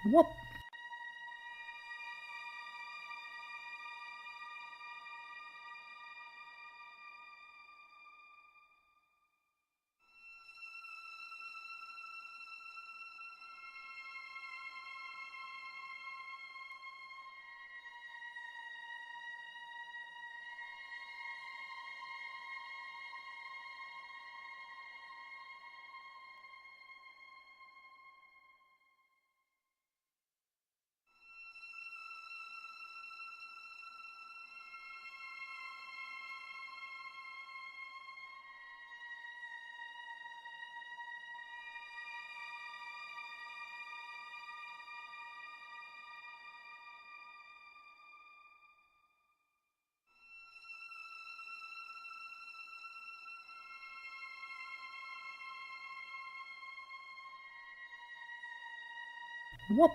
What? What?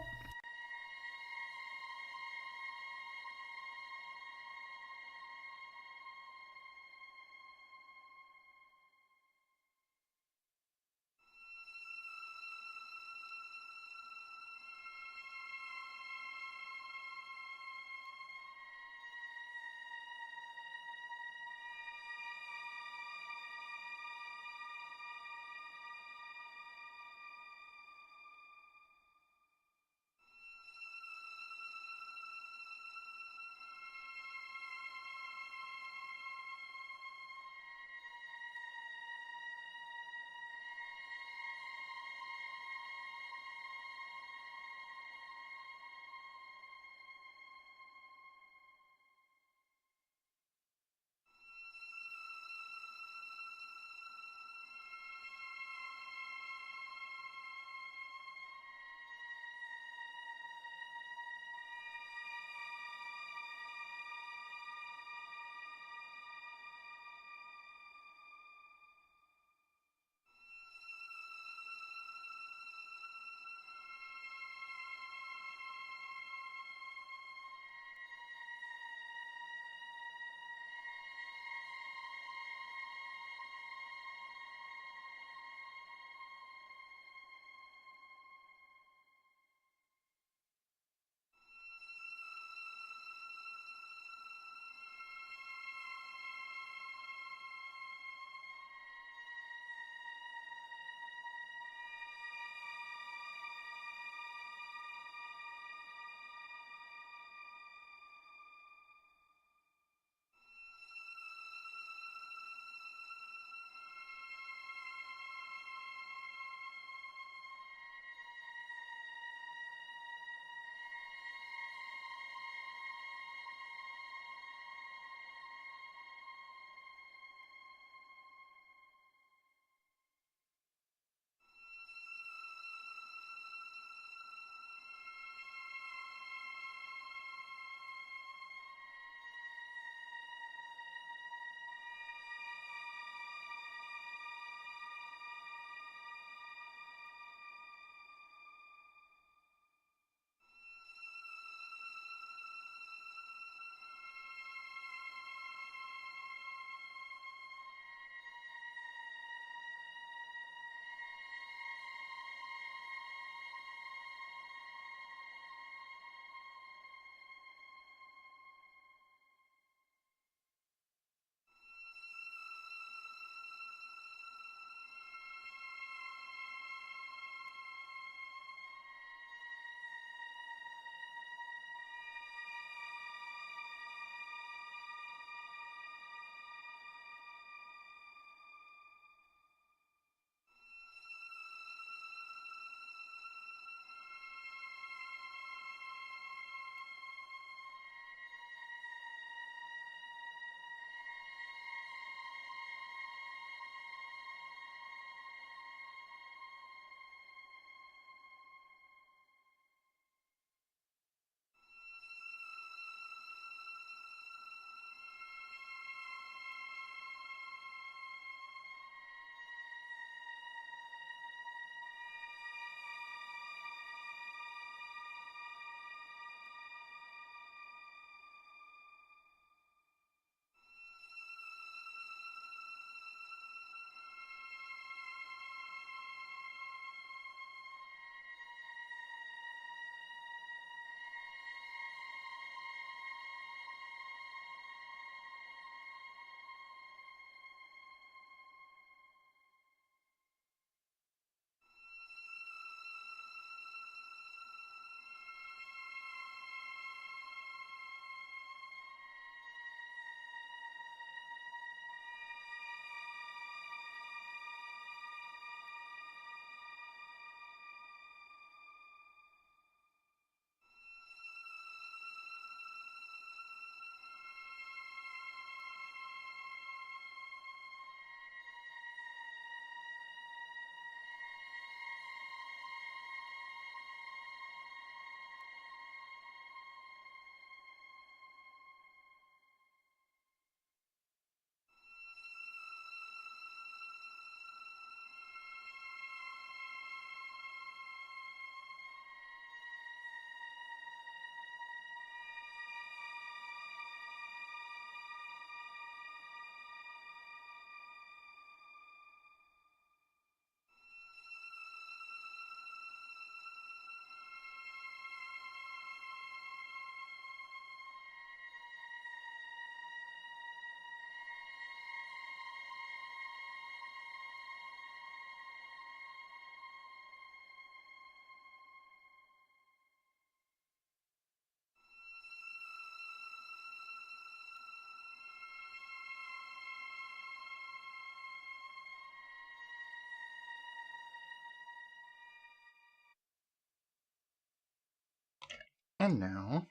And now...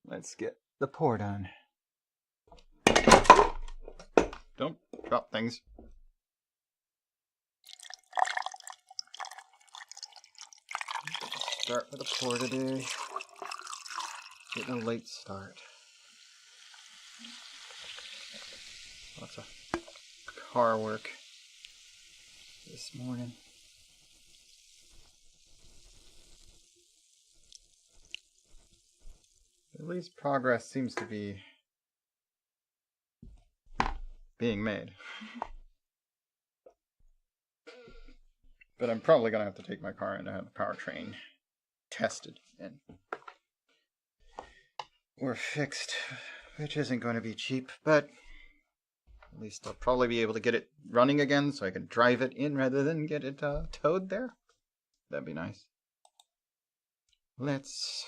let's get the pour done. Don't drop things. Start with a pour today. Getting a late start. Lots of car work this morning. At least progress seems to be being made. But I'm probably going to have to take my car in to have the powertrain tested and or fixed, which isn't going to be cheap, but at least I'll probably be able to get it running again so I can drive it in rather than get it towed there. That'd be nice. Let's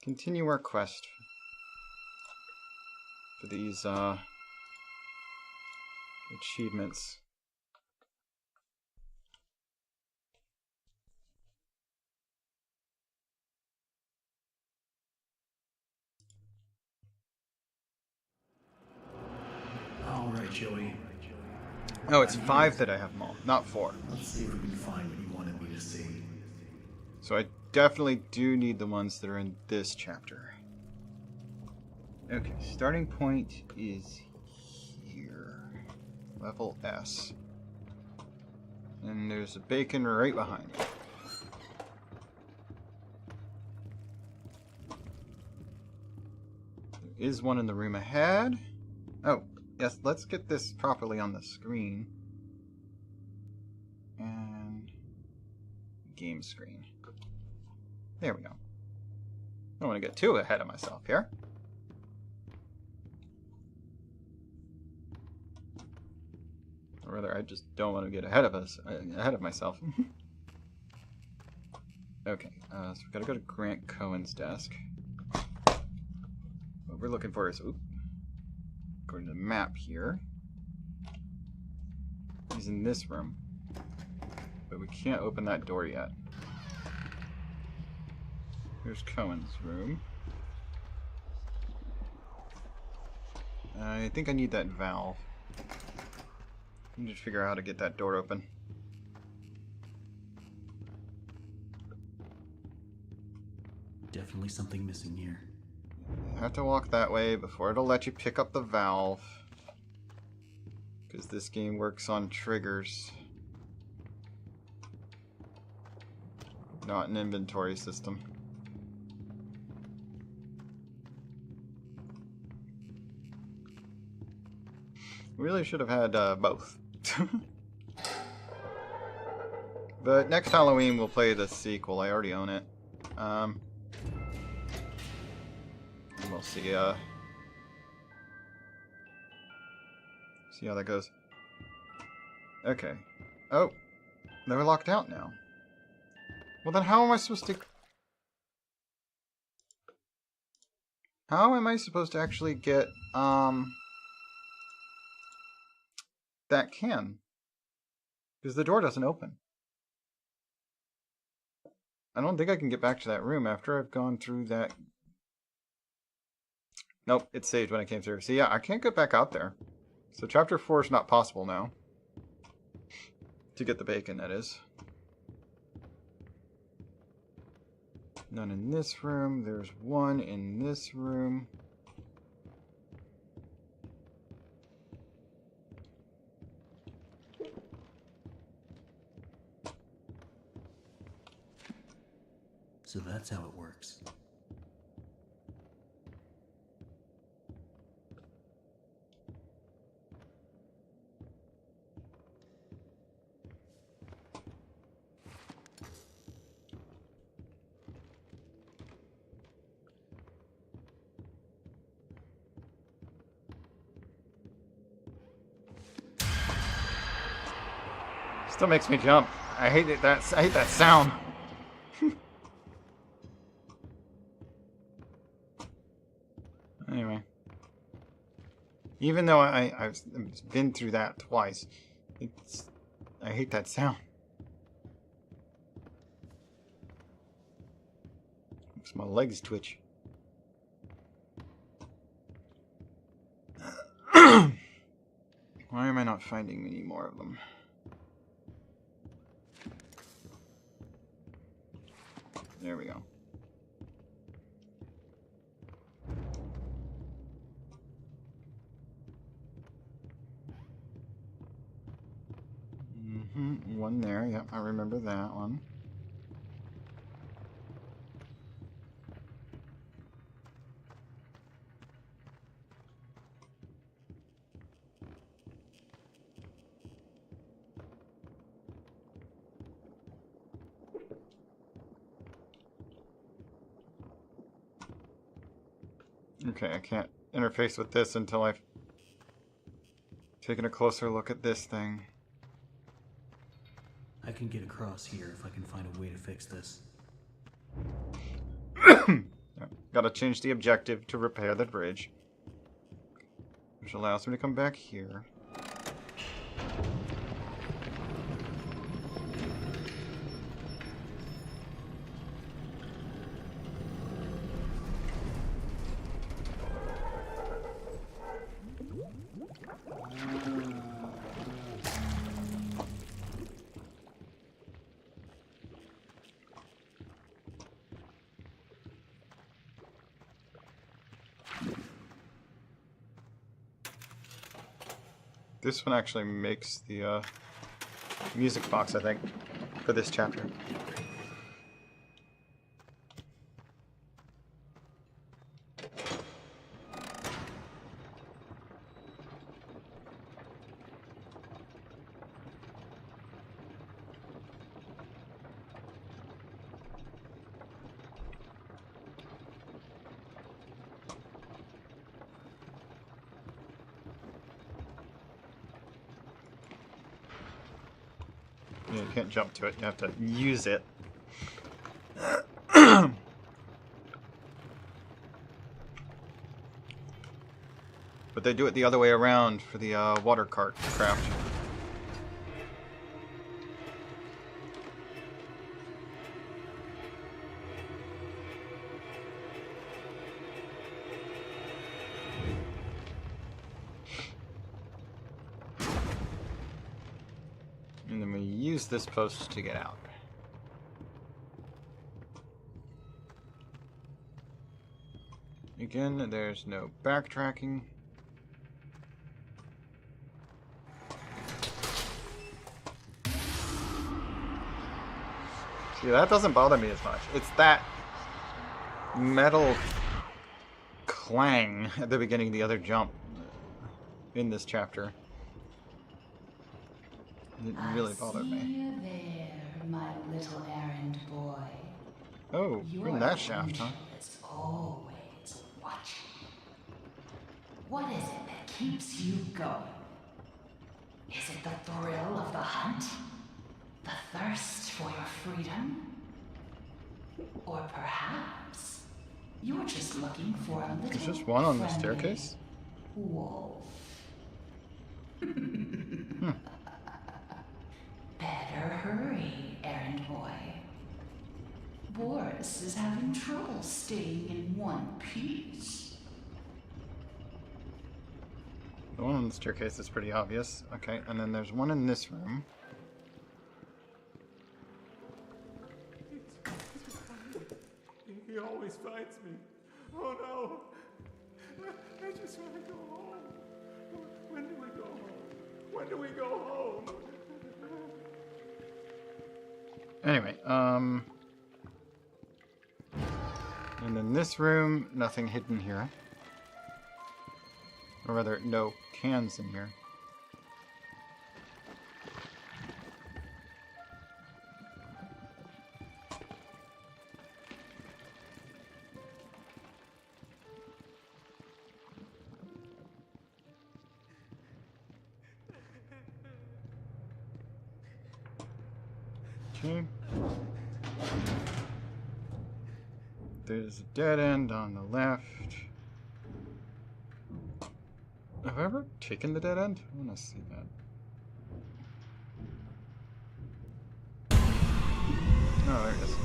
continue our quest for these achievements. All right, Joey. Oh, it's 5 that I have them all, not 4. Let's see if we can find what you wanted me to see. So I definitely do need the ones that are in this chapter. Okay, starting point is here. Level S. And there's a bacon right behind me. There is one in the room ahead. Oh, yes, let's get this properly on the screen. And game screen. There we go. I don't want to get too ahead of myself here. Or rather, I just don't want to get ahead of myself. Okay, so we've got to go to Grant Cohen's desk. What we're looking for is, according to the map here, he's in this room. But we can't open that door yet. Here's Cohen's room. I think I need that valve. I need to figure out how to get that door open. Definitely something missing here. You have to walk that way before it'll let you pick up the valve. Because this game works on triggers. Not an inventory system. Really should have had both. But next Halloween we'll play the sequel. I already own it. And we'll see see how that goes. Okay. Oh, they're locked out now. Well then how am I supposed to... How am I supposed to actually get, that can? Because the door doesn't open. I don't think I can get back to that room after I've gone through that. Nope, it saved when I came through. So yeah, I can't get back out there. So chapter 4 is not possible now. To get the bacon, that is. None in this room. There's one in this room. So that's how it works. Still makes me jump. I hate it. I hate that sound. Anyway, even though I've been through that twice, I hate that sound. Makes my legs twitch. Why am I not finding any more of them? There we go. One there. Yep, I remember that one. Okay, I can't interface with this until I've taken a closer look at this thing. I can get across here if I can find a way to fix this. Gotta change the objective to repair the bridge, which allows me to come back here. This one actually makes the music box, I think, for this chapter. You can't jump to it, you have to use it. But they do it the other way around for the water cart craft. And then we use this post to get out. Again, there's no backtracking. See, that doesn't bother me as much. It's that metal clang at the beginning of the other jump in this chapter. It really bothered me. You there, my little errand boy. Oh, you're in that shaft, huh? Is always watching. What is it that keeps you going? Is it the thrill of the hunt? The thirst for your freedom? Or perhaps you're just looking for a little There's just one on the friendly staircase? wolf. Better hurry, errand boy. Boris is having trouble staying in one piece. The one on the staircase is pretty obvious. Okay, and then there's one in this room. He always finds me. Oh no! I just want to go home. When do we go home? When do we go home? Anyway, and then this room, nothing hidden here. Or rather, no cans in here. Okay. There's a dead end on the left. Have I ever taken the dead end? I want to see that. Oh, there it is.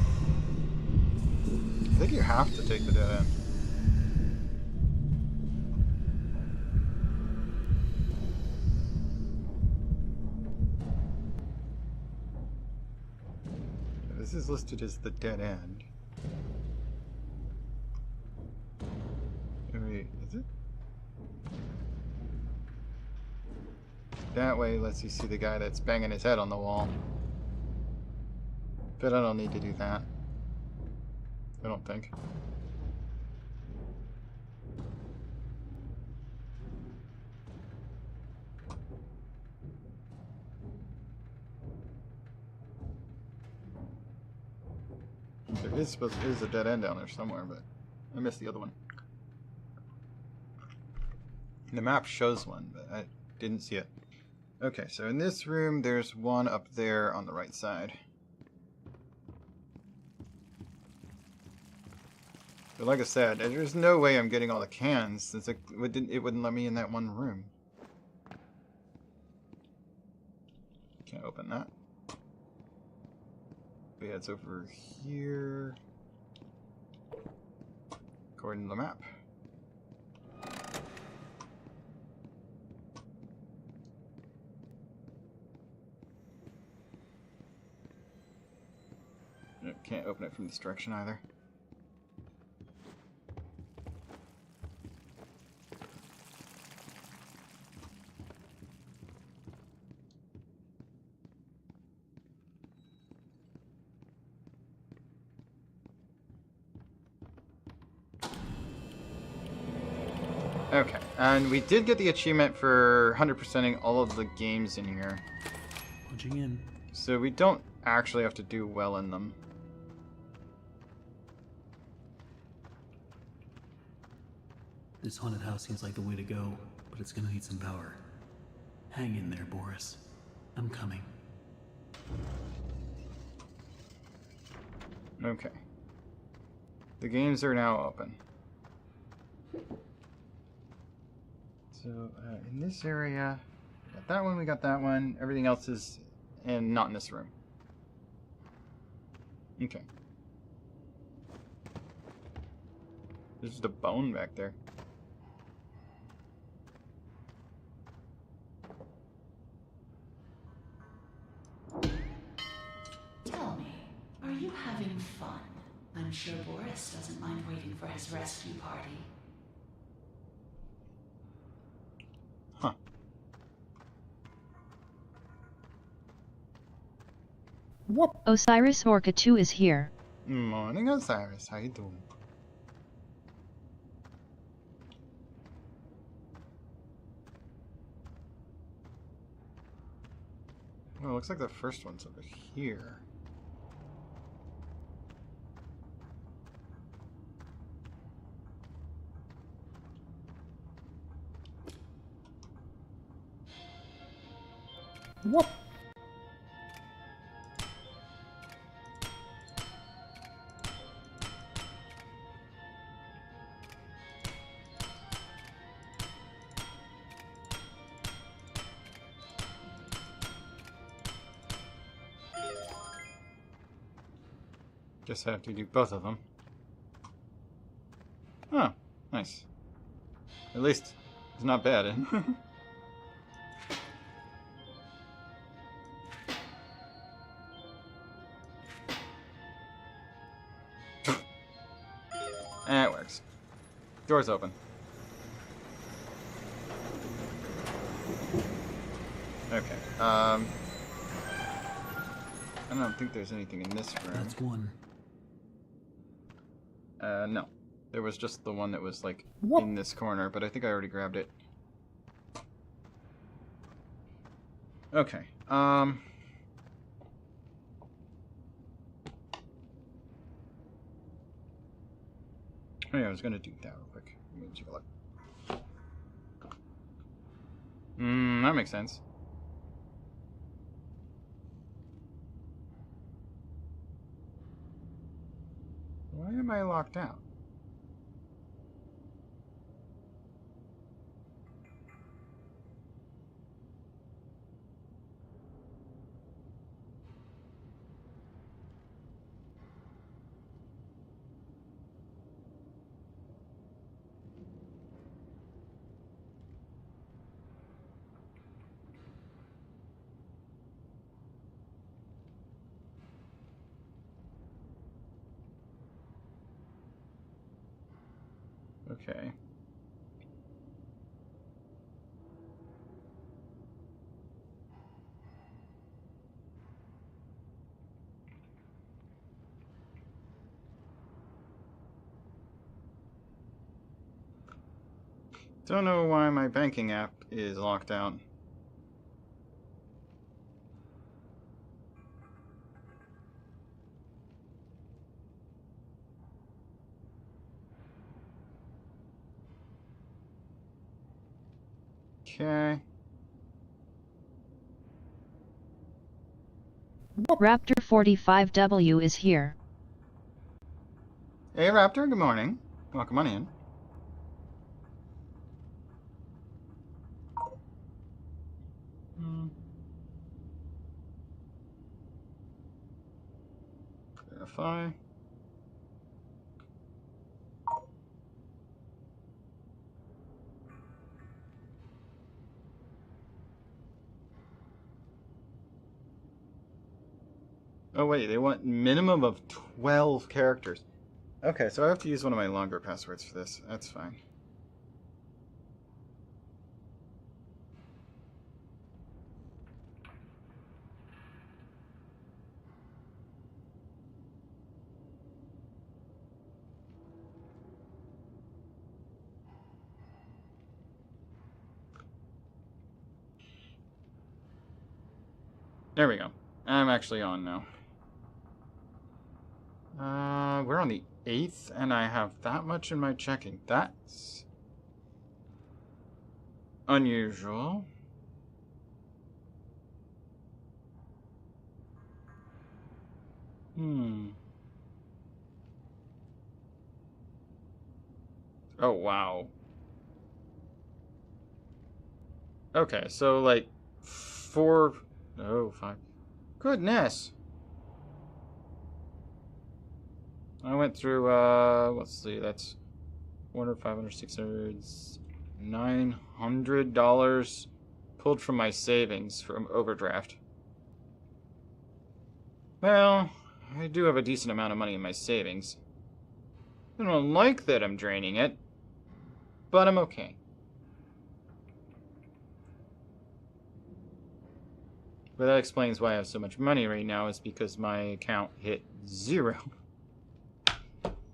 think you have to take the dead end. This is listed as the dead end. Wait, is it? That way lets you see the guy that's banging his head on the wall. But I don't need to do that. I don't think. There is a dead end down there somewhere, but I missed the other one. The map shows one, but I didn't see it. Okay, so in this room, there's one up there on the right side. But like I said, there's no way I'm getting all the cans, since it wouldn't let me in that one room. Can't open that. But yeah, it's over here. According to the map. Can't open it from this direction either. Okay, and we did get the achievement for 100%ing all of the games in here. Punching in. So we don't actually have to do well in them. This haunted house seems like the way to go, but it's gonna need some power. Hang in there, Boris. I'm coming. Okay. The games are now open. So, in this area, we got that one, we got that one. Everything else is not in this room. Okay. There's just a bone back there. Tell me, are you having fun? I'm sure Boris doesn't mind waiting for his rescue party. Huh. What? Osiris Orca 2 is here. Morning, Osiris. How you doing? Well, it looks like the first one's over here. What? Guess I have to do both of them. Oh, nice. At least it's not bad. It works. Door's open. Okay. I don't think there's anything in this room. That's one. No. There was just the one that was, like, What? in this corner, but I think I already grabbed it. Okay. Oh yeah, I was gonna do that real quick. Let me take a look. That makes sense. Why am I locked out? Okay. Don't know why my banking app is locked out. Okay. Raptor 45W is here. Hey Raptor, good morning. Welcome on in. Verify. Oh wait, they want minimum of 12 characters. Okay, so I have to use one of my longer passwords for this. That's fine. There we go. I'm actually on now. We're on the 8th, and I have that much in my checking. That's unusual. Oh, wow. Okay, so like 4... Oh, 5. Goodness! I went through, let's see, that's 400, 500, 600, $900 pulled from my savings from overdraft. Well, I do have a decent amount of money in my savings. I don't like that I'm draining it, but I'm okay. But that explains why I have so much money right now, is because my account hit 0.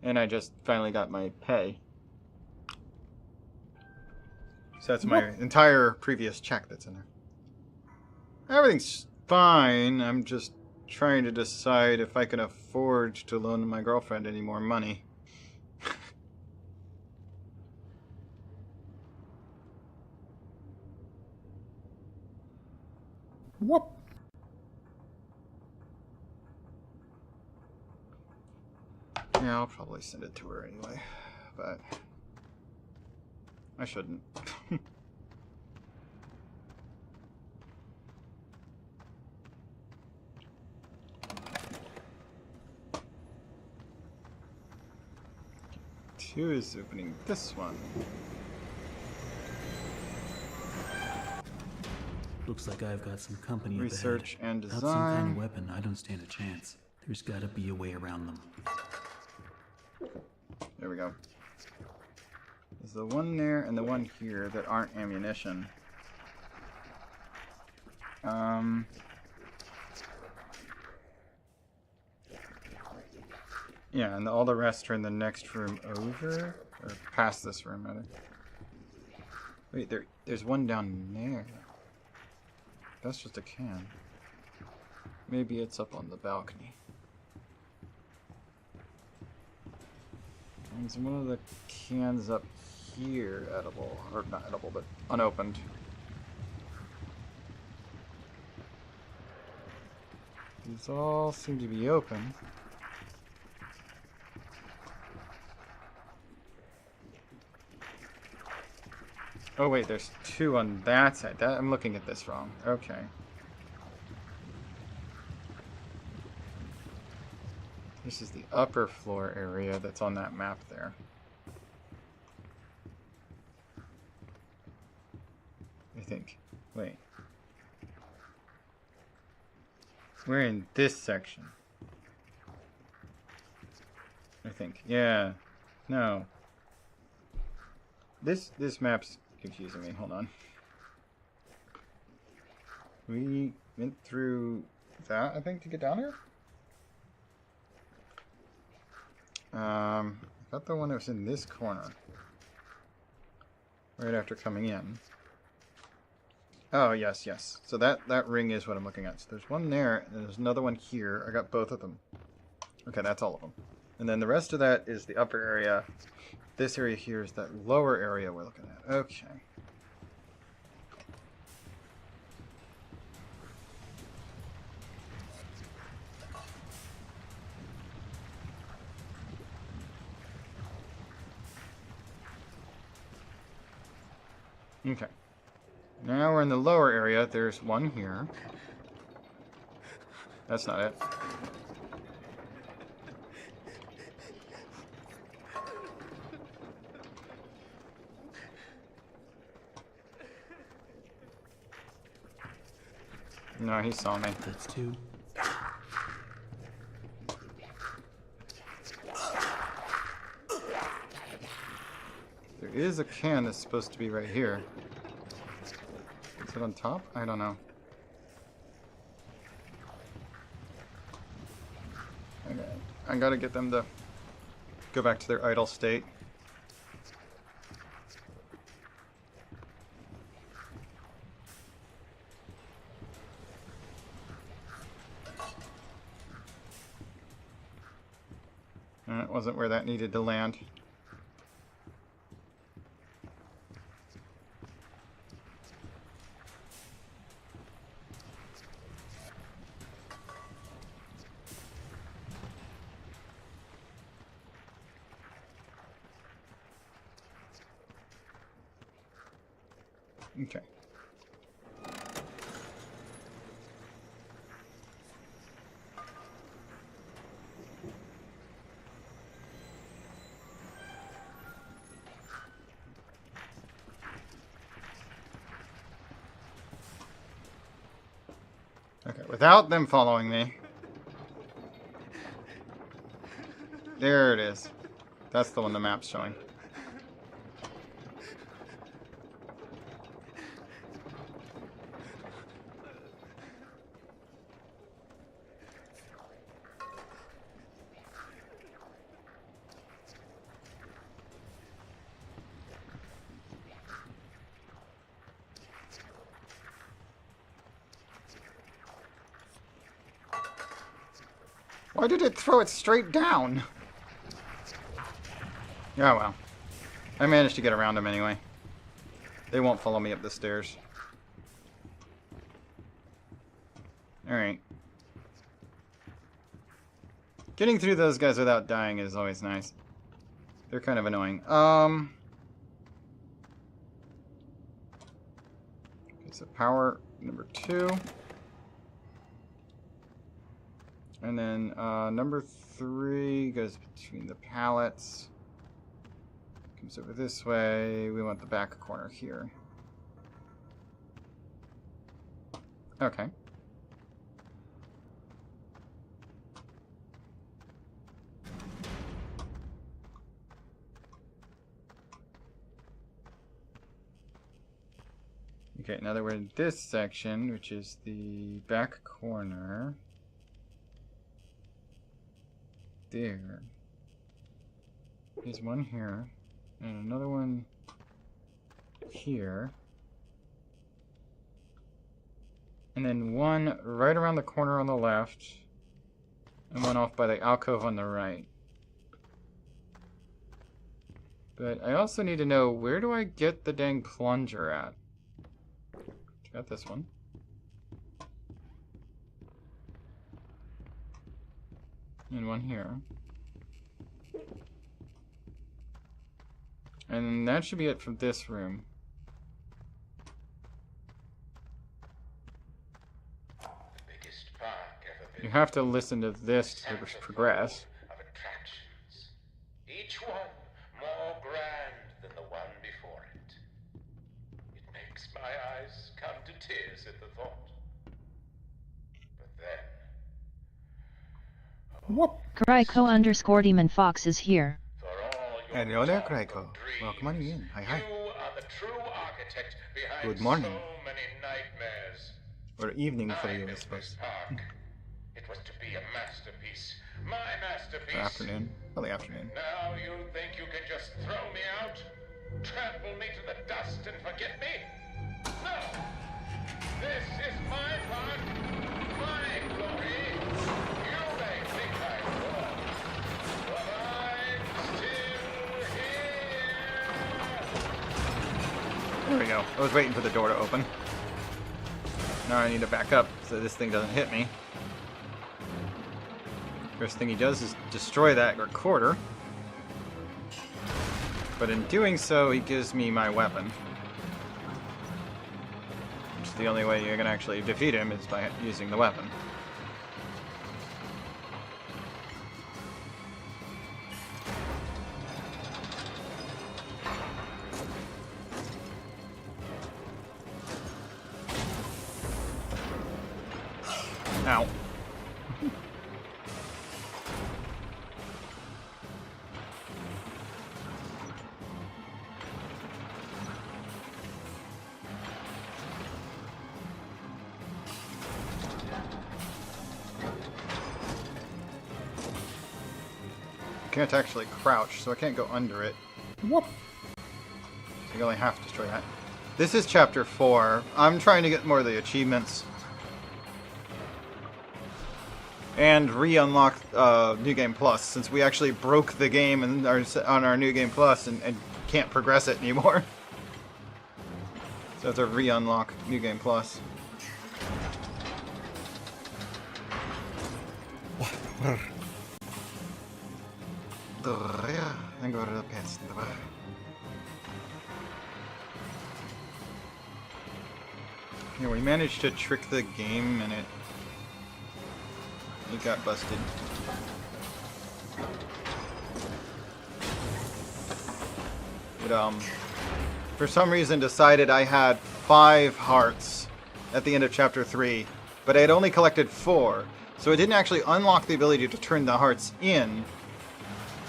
And I just finally got my pay. So that's my entire previous check that's in there. Everything's fine. I'm just trying to decide if I can afford to loan my girlfriend any more money. Whoop. Yeah, I'll probably send it to her anyway, but I shouldn't. Two is opening this one. Looks like I've got some company up Research ahead. and Without some kind design. of weapon, I don't stand a chance. There's gotta be a way around them. There we go. There's the one there and the one here that aren't ammunition. Yeah, and all the rest are in the next room over, or past this room, rather. Wait, there's one down there. That's just a can. Maybe it's up on the balcony. There's one of the cans up here, edible, or not edible, but unopened. These all seem to be open. Oh wait, there's two on that side. I'm looking at this wrong. Okay. This is the upper floor area that's on that map there. I think. Wait. We're in this section. I think. Yeah. No. This map's confusing me. Hold on. We went through that, I think, to get down here? I got the one that was in this corner. Right after coming in. Oh, yes, yes. So that ring is what I'm looking at. So there's one there, and there's another one here. I got both of them. Okay, that's all of them. And then the rest of that is the upper area. This area here is that lower area we're looking at. Okay. Okay. Now we're in the lower area. There's one here. That's not it. No, he saw me. That's two. There is a can that's supposed to be right here. Is it on top? I don't know. Okay. I gotta get them to go back to their idle state. And it wasn't where that needed to land. Okay. Okay, without them following me. There it is. That's the one the map's showing. Why did it throw it straight down? Oh well. I managed to get around them anyway. They won't follow me up the stairs. Alright. Getting through those guys without dying is always nice. They're kind of annoying. Okay, so power number 2. And then number 3 goes between the pallets. Comes over this way. We want the back corner here. Okay. Okay, now that we're in this section, which is the back corner. There. There's one here. And another one here. And then one right around the corner on the left. And one off by the alcove on the right. But I also need to know, where do I get the dang plunger at? Got this one. And one here. And that should be it from this room. You have to listen to this to progress. Of attractions, each one more grand than the one before it. It makes my eyes come to tears at the thought. But then, Gryko_Demon Fox is here. for all your Hello there, dark Greco. dreams. Welcome on in. Hi, hi. You are the true architect behind Good morning. so many nightmares. Or evening for I you, I built this suppose. park. It was to be a masterpiece. My masterpiece. Or afternoon. Probably afternoon. Now you think you can just throw me out? Trample me to the dust and forget me? No! This is my park, my glory. You may think I'm gone, but I'm still here. There we go. I was waiting for the door to open. Now I need to back up so this thing doesn't hit me. First thing he does is destroy that recorder. But in doing so, he gives me my weapon. Which is the only way you're going to actually defeat him is by using the weapon. Ow. I can't actually crouch, so I can't go under it. Whoop! So you only half destroy that. This is chapter 4. I'm trying to get more of the achievements. And re-unlock New Game Plus, since we actually broke the game and are on our New Game Plus and can't progress it anymore. So I have to re-unlock New Game Plus. Yeah, we managed to trick the game and it got busted. It, for some reason decided I had 5 hearts at the end of chapter 3, but I had only collected 4, so it didn't actually unlock the ability to turn the hearts in,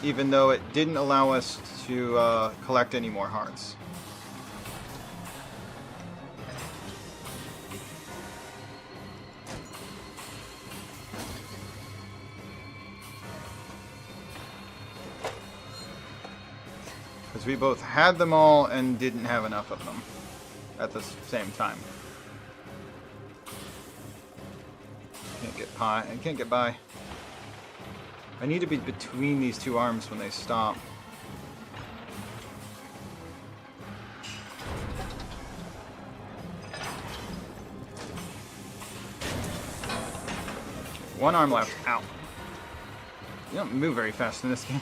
even though it didn't allow us to collect any more hearts. Because we both had them all and didn't have enough of them at the same time. I can't get by. I need to be between these 2 arms when they stop. One arm left. Ow. You don't move very fast in this game.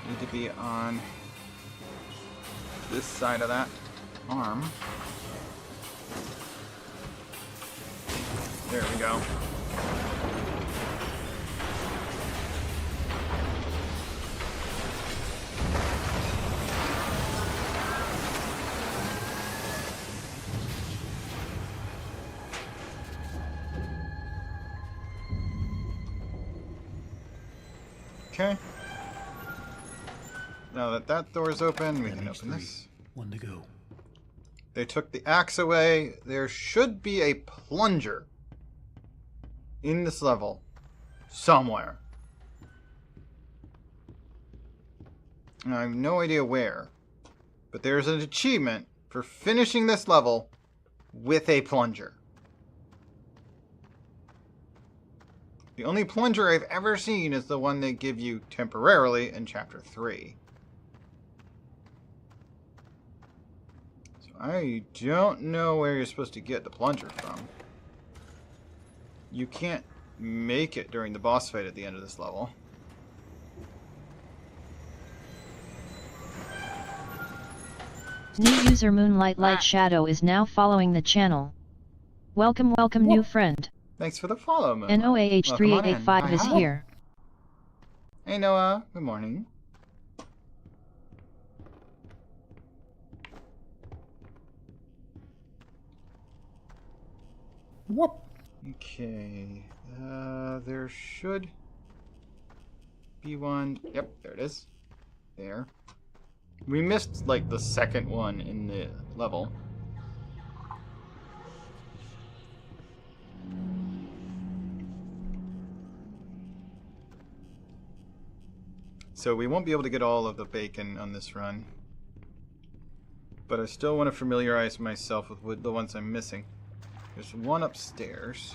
Need to be on this side of that arm. There we go. Okay. Now that that door is open, we can open this. 1 to go. They took the axe away. There should be a plunger in this level somewhere. I have no idea where, but there's an achievement for finishing this level with a plunger. The only plunger I've ever seen is the one they give you temporarily in chapter 3. So I don't know where you're supposed to get the plunger from. You can't make it during the boss fight at the end of this level. New user Moonlight Light Shadow is now following the channel. Welcome, new friend. Thanks for the follow, Moon. NOAH3885 is here. Hey, Noah. Good morning. Whoop. Okay. There should be one. Yep, there it is. There. We missed, like, the second one in the level. So we won't be able to get all of the bacon on this run. But I still want to familiarize myself with the ones I'm missing. There's one upstairs.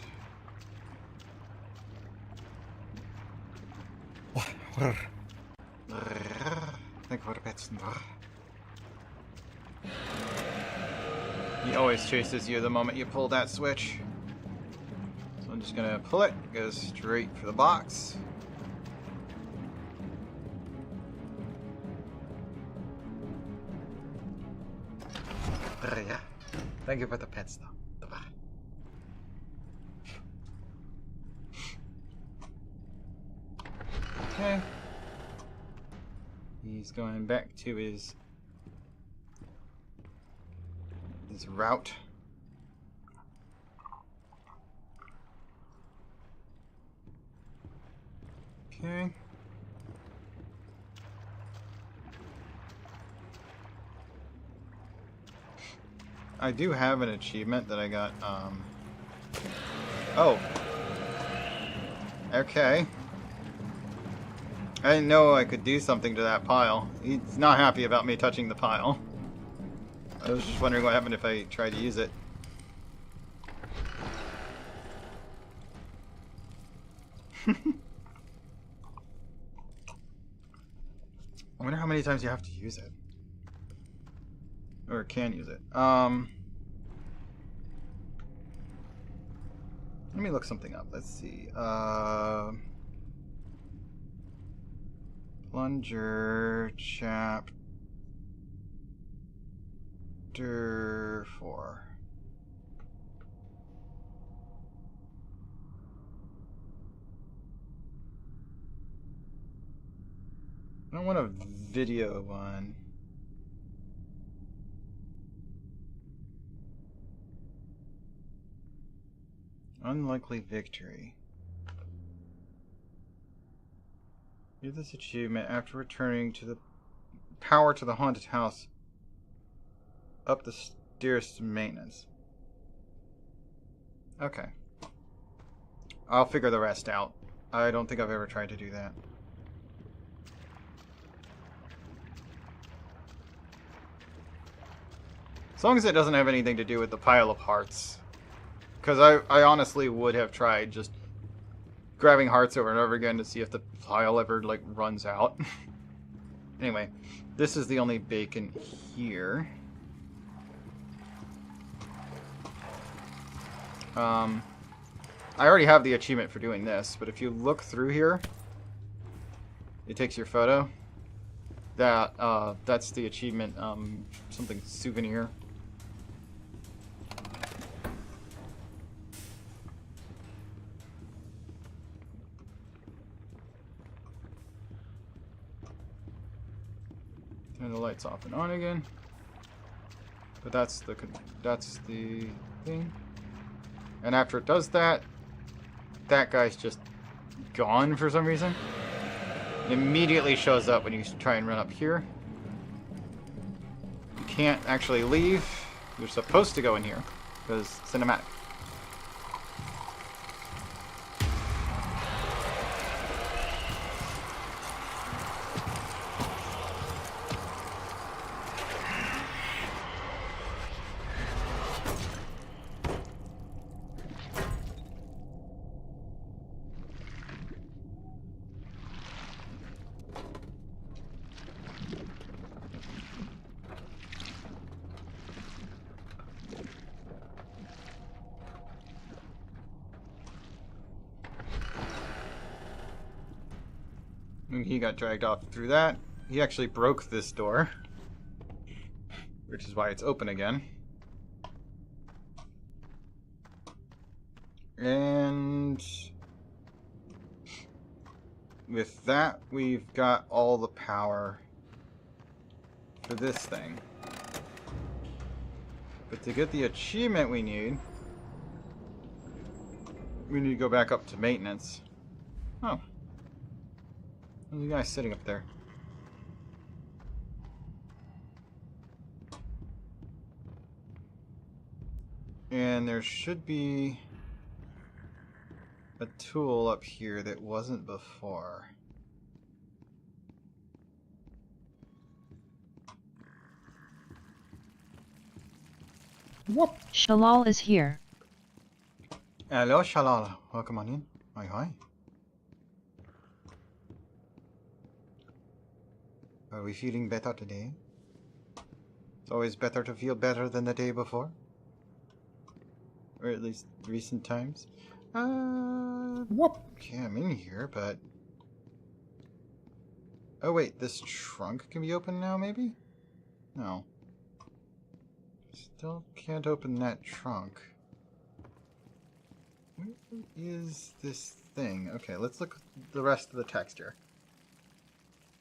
He always chases you the moment you pull that switch. So I'm just gonna pull it, go straight for the box. Thank you for the pets, though. Okay. He's going back to his route. Okay. I do have an achievement that I got, Oh. Okay. I didn't know I could do something to that pile. He's not happy about me touching the pile. I was just wondering what happened if I tried to use it. I wonder how many times you have to use it. Or can use it. Let me look something up. Let's see. Plunger chapter 4. I don't want a video one. Unlikely victory. Give this achievement after returning to the power to the haunted house. Up the stairs to maintenance. Okay. I'll figure the rest out. I don't think I've ever tried to do that. As long as it doesn't have anything to do with the pile of hearts. Because I honestly would have tried just grabbing hearts over and over again to see if the pile ever, like, runs out. Anyway, this is the only bacon here. I already have the achievement for doing this, but if you look through here, it takes your photo. That's the achievement, something souvenir. Turn the lights off and on again. But that's the thing. And after it does that, that guy's just gone for some reason. It immediately shows up when you try and run up here. You can't actually leave. You're supposed to go in here because cinematic. And he got dragged off through that. He actually broke this door, which is why it's open again. And with that, we've got all the power for this thing. But to get the achievement we need to go back up to maintenance. Oh. There's a guy sitting up there. And there should be a tool up here that wasn't before. Whoop! Shalal is here. Hello, Shalal. Welcome on in. Hi, hi. Are we feeling better today? It's always better to feel better than the day before. Or at least recent times. Whoop! Okay, I'm in here, but... Oh wait, this trunk can be opened now, maybe? No. Still can't open that trunk. Where is this thing? Okay, let's look at the rest of the text here.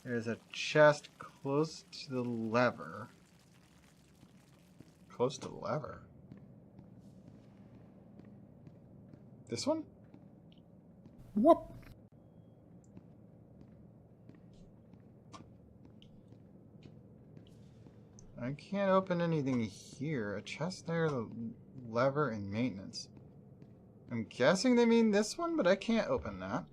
There's a chest close to the lever. Close to the lever? This one? Whoop! I can't open anything here. A chest there, the lever, and maintenance. I'm guessing they mean this one, but I can't open that.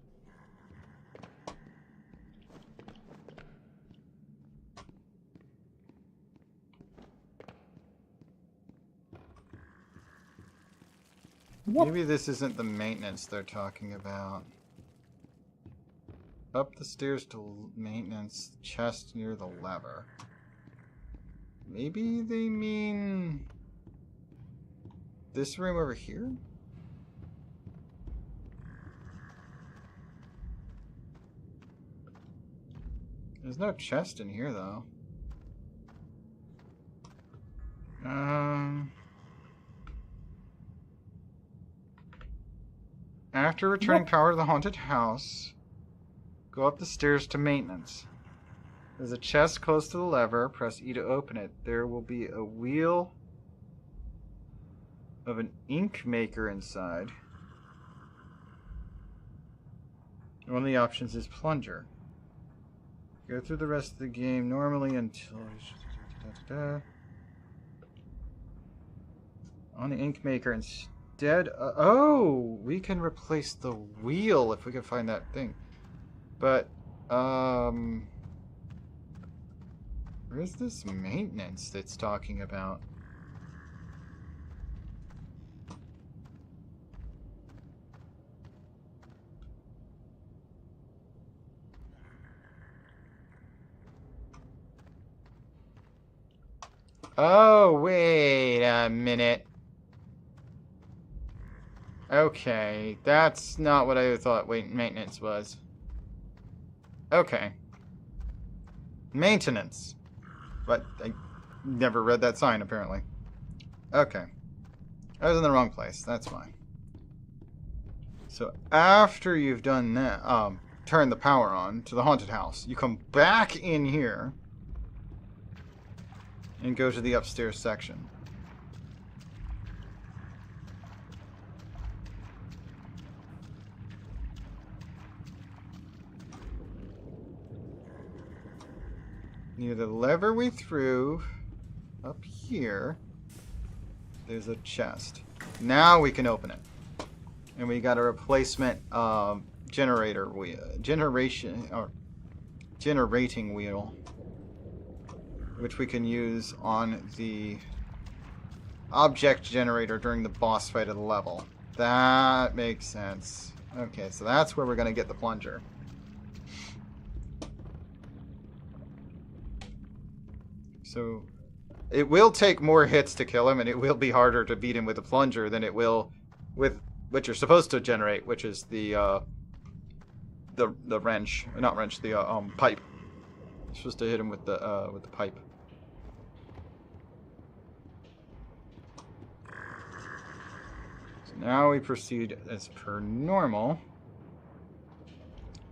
Maybe this isn't the maintenance they're talking about. Up the stairs to maintenance, chest near the lever. Maybe they mean this room over here? There's no chest in here, though. After returning power to the haunted house, go up the stairs to maintenance. There's a chest close to the lever. Press E to open it. There will be a wheel of an ink maker inside. One of the options is plunger. Go through the rest of the game normally until... On the ink maker instead... oh! We can replace the wheel if we can find that thing. But, where's this maintenance that's talking about? Oh, wait a minute. Okay, that's not what I thought maintenance was. Okay. Maintenance. But I never read that sign, apparently. Okay. I was in the wrong place. That's fine. So after you've done that, turn the power on to the haunted house, you come back in here and go to the upstairs section. Near the lever we threw, up here, there's a chest. Now we can open it. And we got a replacement generator wheel, generating wheel, which we can use on the object generator during the boss fight of the level. That makes sense. Okay, so that's where we're going to get the plunger. So it will take more hits to kill him, and it will be harder to beat him with a plunger than it will with what you're supposed to generate, which is the wrench, not wrench, the pipe. You're supposed to hit him with the pipe. So now we proceed as per normal.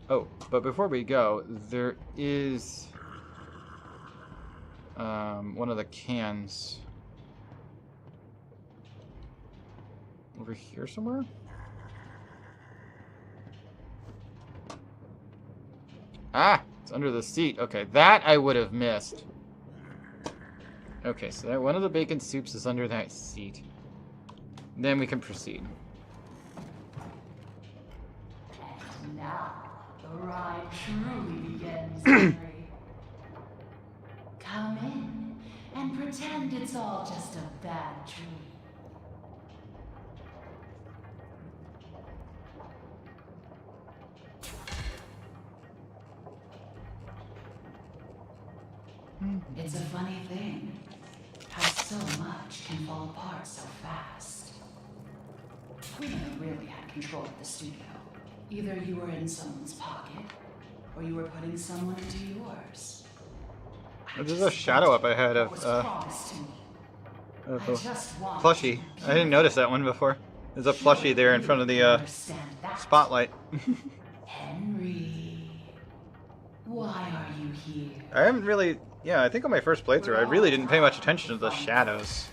Oh, but before we go, there is one of the cans over here somewhere. Ah! It's under the seat. Okay, that I would have missed. Okay, so that one of the bacon soups is under that seat. Then we can proceed. And now, the ride truly begins, Henry. Come in and pretend it's all just a bad dream. It's a funny thing, how so much can fall apart so fast. We never really had control of the studio. Either you were in someone's pocket, or you were putting someone into yours. There's a shadow up ahead of the plushie. I didn't notice that one before. There's a plushie there in front of the spotlight. Henry, why are you here? I haven't really... Yeah, I think on my first playthrough, I really didn't pay much attention to the shadows.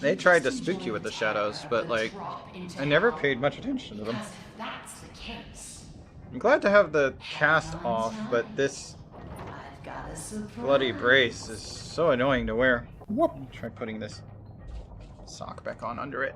They tried to spook you with the shadows, but, like, I never paid much attention to them. Because if that's the case, I'm glad to have the cast off, but this I've got a surprise. bloody brace is so annoying to wear. Try putting this sock back on under it.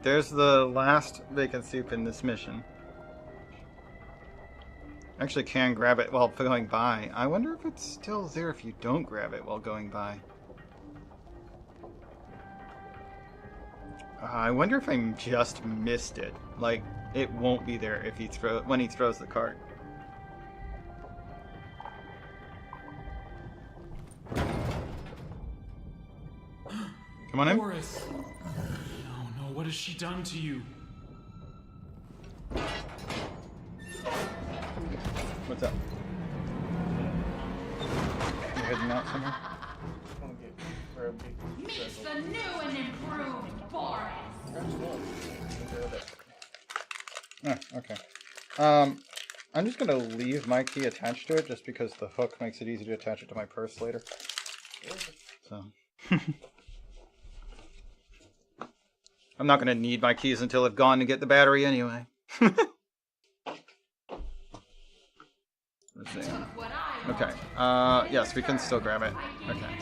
There's the last bacon soup in this mission. Actually can grab it while going by. I wonder if it's still there if you don't grab it while going by. I wonder if I just missed it. Like, it won't be there if he when he throws the cart. Come on in. Boris. No, what has she done to you? What's up? You heading out somewhere? Meet the new and improved Boris. Oh, okay. I'm just gonna leave my key attached to it just because the hook makes it easy to attach it to my purse later. So. I'm not gonna need my keys until I've gone to get the battery anyway. Let's see. Okay. Yes, we can still grab it. Okay.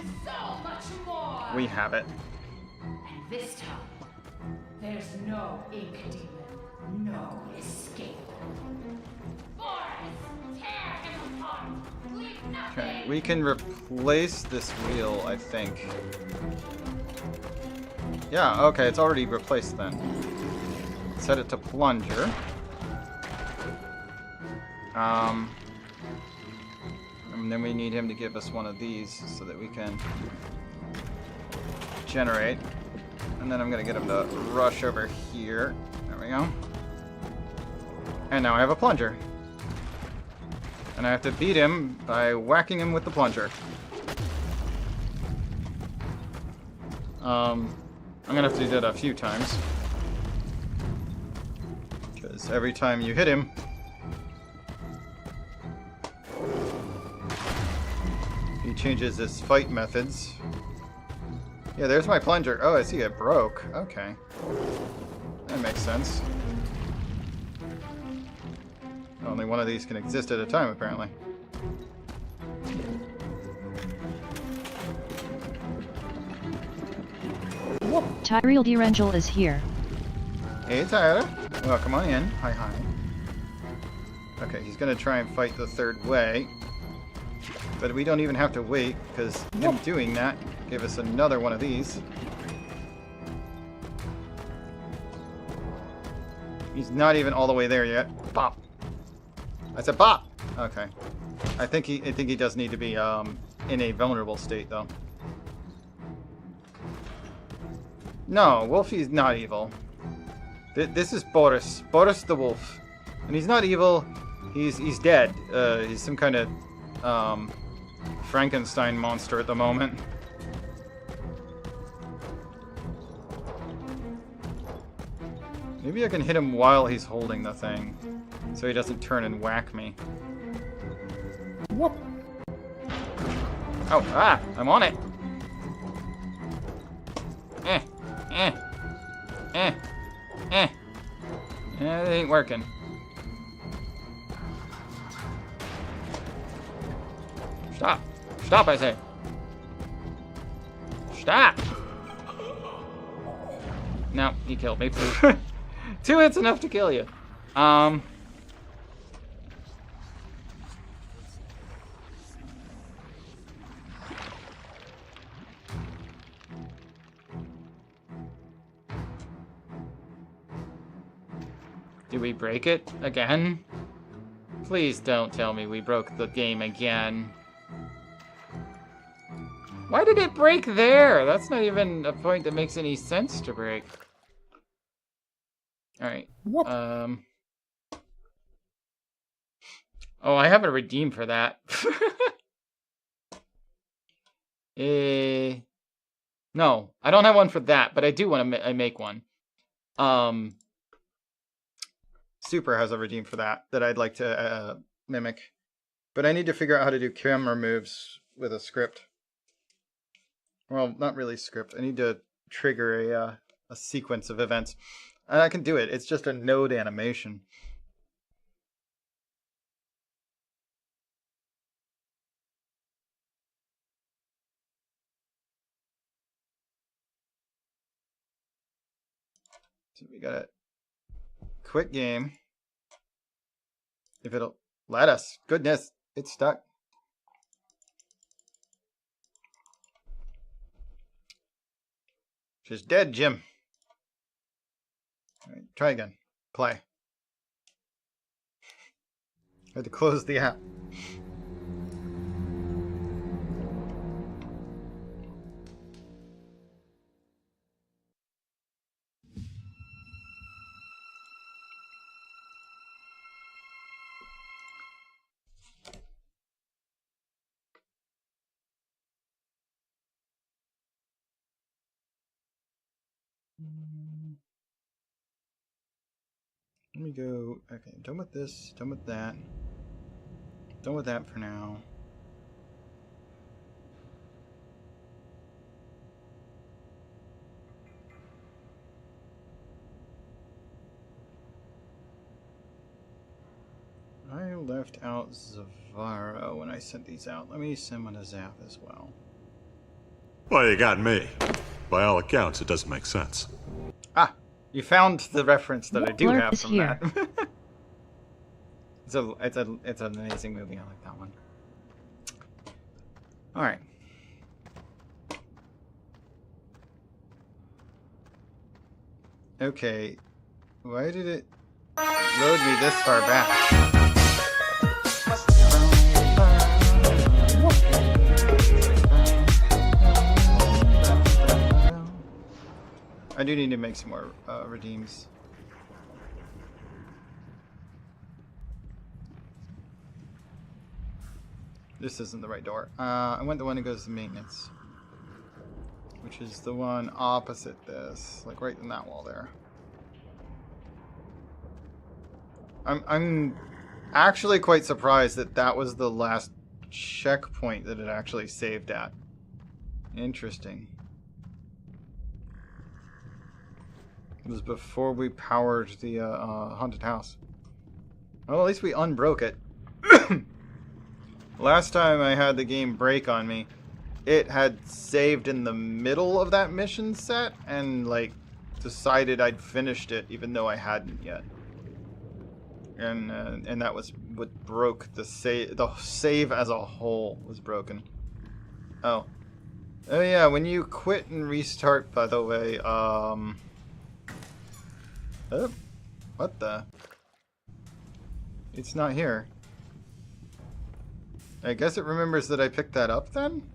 We have it. And this time, there's no ink demon, no escape. Boris, tear him apart. Leave nothing. Okay, we can replace this wheel, I think. Yeah, okay, it's already replaced then. Set it to plunger. And then we need him to give us one of these so that we can generate. And then I'm gonna get him to rush over here. There we go. And now I have a plunger. And I have to beat him by whacking him with the plunger. I'm gonna have to do that a few times. Because every time you hit him, he changes his fight methods. Yeah, there's my plunger. Oh, I see it broke. Okay. That makes sense. Only one of these can exist at a time, apparently. Tyrell Derangel is here. Hey, Tyler. Welcome on in. Hi, hi. Okay, he's gonna try and fight the third way. But we don't even have to wait, because him doing that gave us another one of these. He's not even all the way there yet. Bop. I said bop! Okay. I think he does need to be in a vulnerable state, though. No, Wolfie's not evil. This is Boris. Boris the Wolf. And he's not evil. He's dead. He's some kind of Frankenstein monster at the moment. Maybe I can hit him while he's holding the thing, so he doesn't turn and whack me. Whoop! Oh, I'm on it! It ain't working. Stop! Stop, I say! Stop! No, he killed me. 2 hits enough to kill you. Did we break it again? Please don't tell me we broke the game again. Why did it break there? That's not even a point that makes any sense to break. Alright. Oh, I have a redeem for that. No, I don't have one for that, but I do want to make one. Super has a redeem for that I'd like to mimic. But I need to figure out how to do camera moves with a script. Well, not really script. I need to trigger a sequence of events. And I can do it. It's just a node animation. So we got a quick game. If it'll let us. Goodness, it's stuck. She's dead, Jim. All right, try again. Play. I had to close the app. Let me go. Okay, done with this, done with that. Done with that for now. I left out Zavara when I sent these out. Let me send one to Zap as well. Well, you got me. By all accounts, it doesn't make sense. Ah, you found the reference that I do Blurb have is from here. that. It's an amazing movie. I like that one. All right. Okay. Why did it load me this far back? I do need to make some more redeems. This isn't the right door. I want the one that goes to maintenance, which is the one opposite this, like right in that wall there. I'm actually quite surprised that that was the last checkpoint that it actually saved at. Interesting. It was before we powered the haunted house. Well, at least we unbroke it. Last time I had the game break on me, it had saved in the middle of that mission set and like decided I'd finished it even though I hadn't yet. And that was what broke the save. The save as a whole was broken. Oh yeah. When you quit and restart, by the way, oh, what the? It's not here. I guess it remembers that I picked that up then?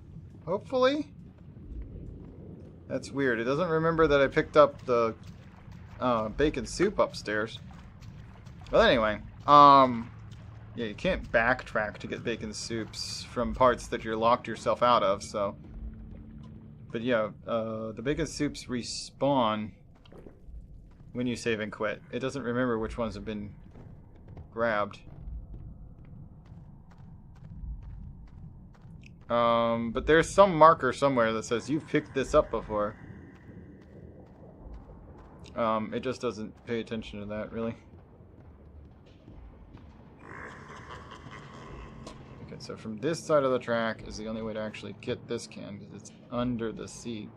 Hopefully? That's weird. It doesn't remember that I picked up the bacon soup upstairs. Well, anyway, yeah, you can't backtrack to get bacon soups from parts that you're locked yourself out of, so. But yeah, the bacon soups respawn when you save and quit. It doesn't remember which ones have been grabbed. But there's some marker somewhere that says you've picked this up before. It just doesn't pay attention to that, really. Okay, so from this side of the track is the only way to actually get this can, because it's under the seat.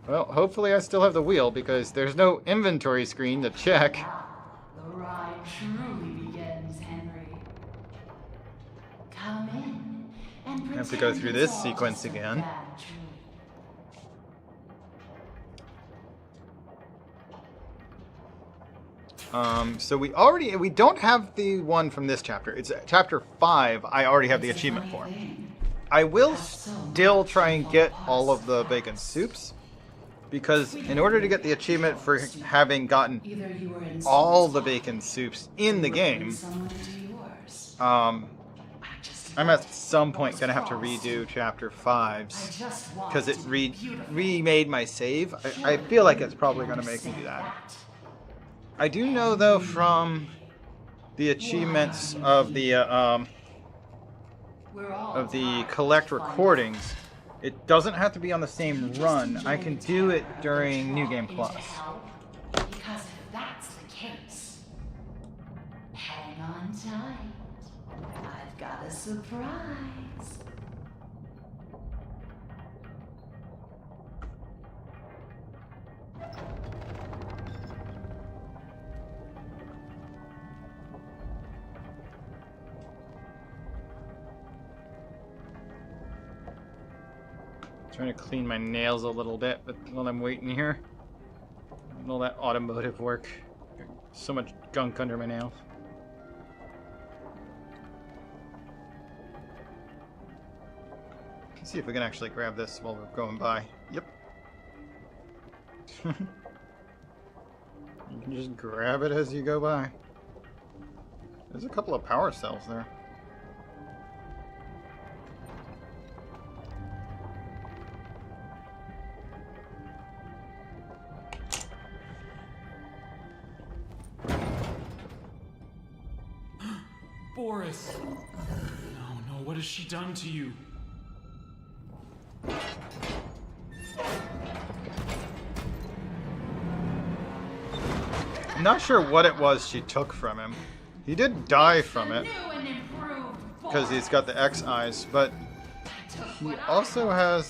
Well, hopefully I still have the wheel, because there's no inventory screen to check. The ride truly begins, Henry. Come in and I have to go through this pretend it's all sequence just a again. bad dream. So we don't have the one from this chapter. It's chapter 5. I already have the achievement for. I will still try and get all of the bacon soups, because in order to get the achievement for having gotten Either you were in all the bacon soups in the game, someone into yours. I'm at some point going to have to redo chapter 5's, because it remade my save. I feel like it's probably going to make me do that. I do know, though, from the achievements of the collect recordings, it doesn't have to be on the same run. I can do it during New Game Plus. Because if that's the case, hang on tight. I've got a surprise. Trying to clean my nails a little bit, but while I'm waiting here, and all that automotive work, so much gunk under my nails. Let's see if we can actually grab this while we're going by. Yep. You can just grab it as you go by. There's a couple of power cells there. Boris! No, what has she done to you? I'm not sure what it was she took from him. He did die from it, because he's got the X eyes, but he also has,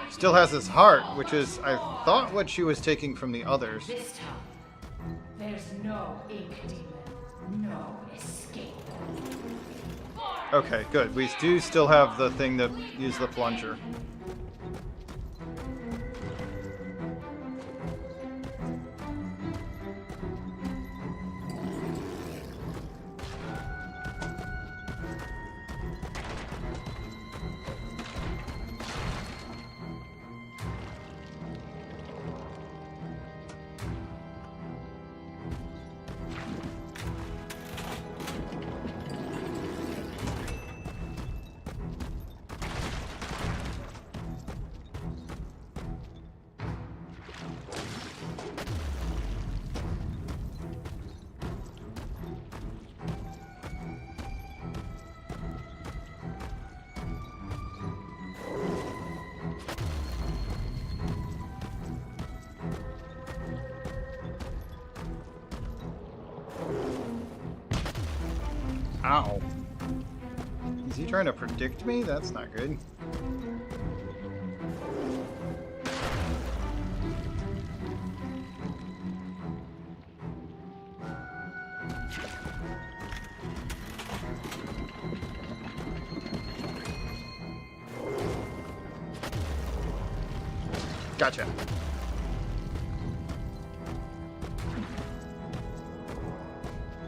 still has his heart, which is, I thought, what she was taking from the others. This time, there's no ink demon, no escape. Okay, good. We do still have the thing that used the plunger. Ow. Is he trying to predict me? That's not good. Gotcha.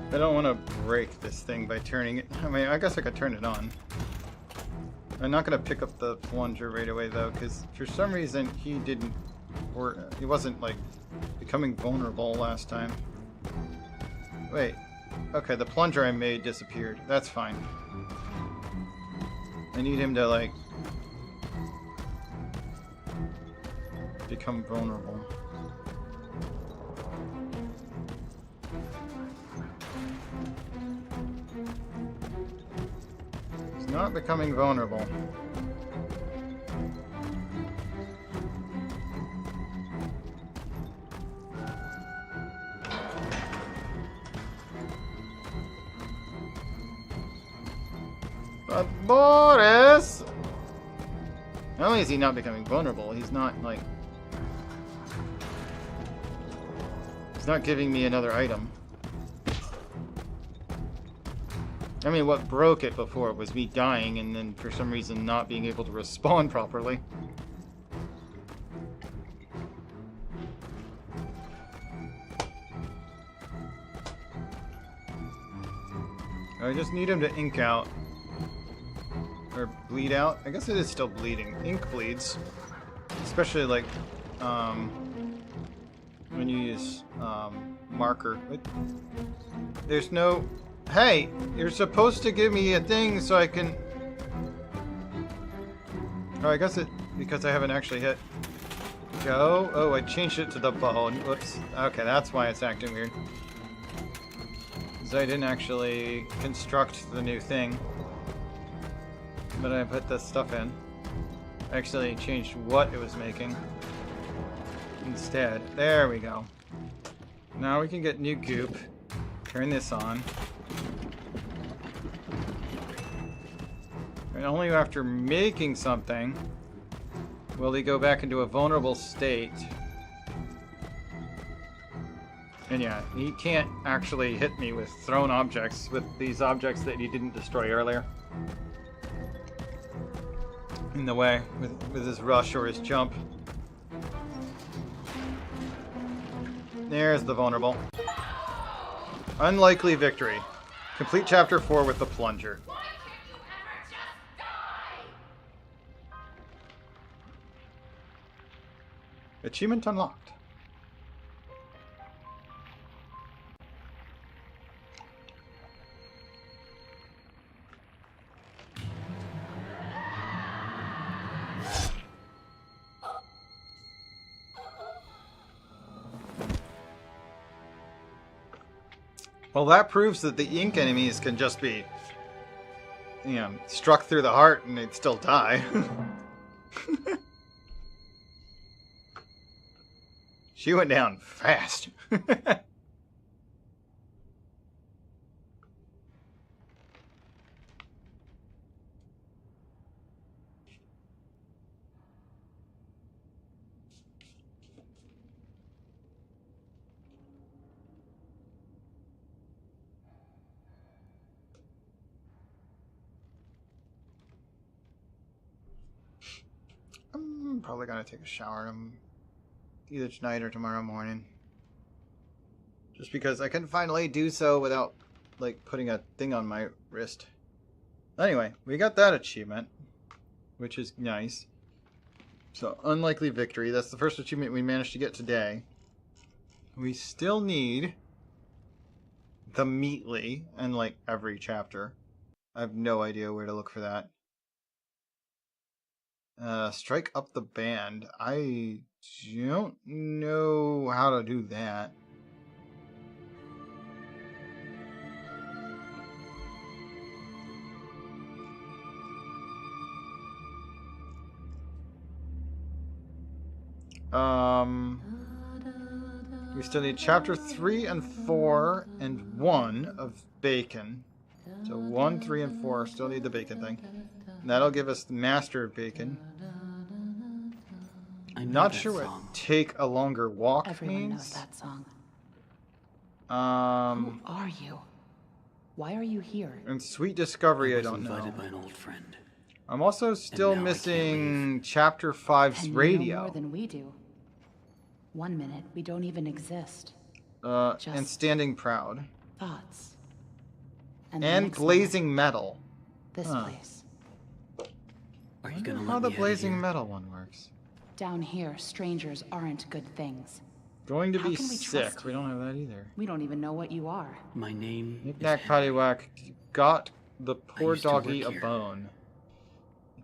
I don't want to break this thing by turning it. I mean, I guess I could turn it on. I'm not going to pick up the plunger right away, though, because for some reason he didn't, or he wasn't, like, becoming vulnerable last time. Wait. Okay, the plunger I made disappeared. That's fine. I need him to, like, become vulnerable. He's not becoming vulnerable. But Boris! Not only is he not becoming vulnerable, he's not, like... He's not giving me another item. I mean, what broke it before was me dying and then for some reason not being able to respawn properly. I just need him to ink out. Or bleed out. I guess it is still bleeding. Ink bleeds. Especially like, when you use, marker. There's no... Hey! You're supposed to give me a thing so I can... Oh, I guess it... Because I haven't actually hit... Go? Oh, I changed it to the bone. Whoops. Okay, that's why it's acting weird. So I didn't actually construct the new thing. But I put this stuff in. I actually changed what it was making. Instead. There we go. Now we can get new goop. Turn this on. And only after making something will he go back into a vulnerable state. And yeah, he can't actually hit me with thrown objects, with these objects that he didn't destroy earlier. In the way, with his rush or his jump. There's the vulnerable. Unlikely victory. Complete chapter 4 with the plunger. Why can't you ever just die? Achievement unlocked. Well, that proves that the ink enemies can just be, you know, struck through the heart and they'd still die. She went down fast. I'm probably gonna take a shower either tonight or tomorrow morning. Just because I can finally do so without, like, putting a thing on my wrist. Anyway, we got that achievement, which is nice. So, unlikely victory. That's the first achievement we managed to get today. We still need the Meatly in, like, every chapter. I have no idea where to look for that. Strike up the band. I don't know how to do that. We still need chapter 3 and 4 and 1 of bacon. So 1, 3, and 4 still need the bacon thing. And that'll give us the master of bacon. I'm not sure what take a longer walk Everyone means. knows that song. Who are you? Why are you here? And Sweet Discovery, I was don't know. invited by an old friend. I'm also still now I can't missing chapter 5's And radio. You know more than we do. 1 minute, we don't even exist. And Just Standing Proud. Thoughts. And, the And next Blazing Metal. minute, this place. Are you gonna How let the me out of Blazing here? Metal one works. Down here, strangers aren't good things. Going to How be can we sick. trust We don't have that either. We don't even know what you are. My name Knick is Knack Henry. Paddywhack got the poor used to doggy work a here. bone.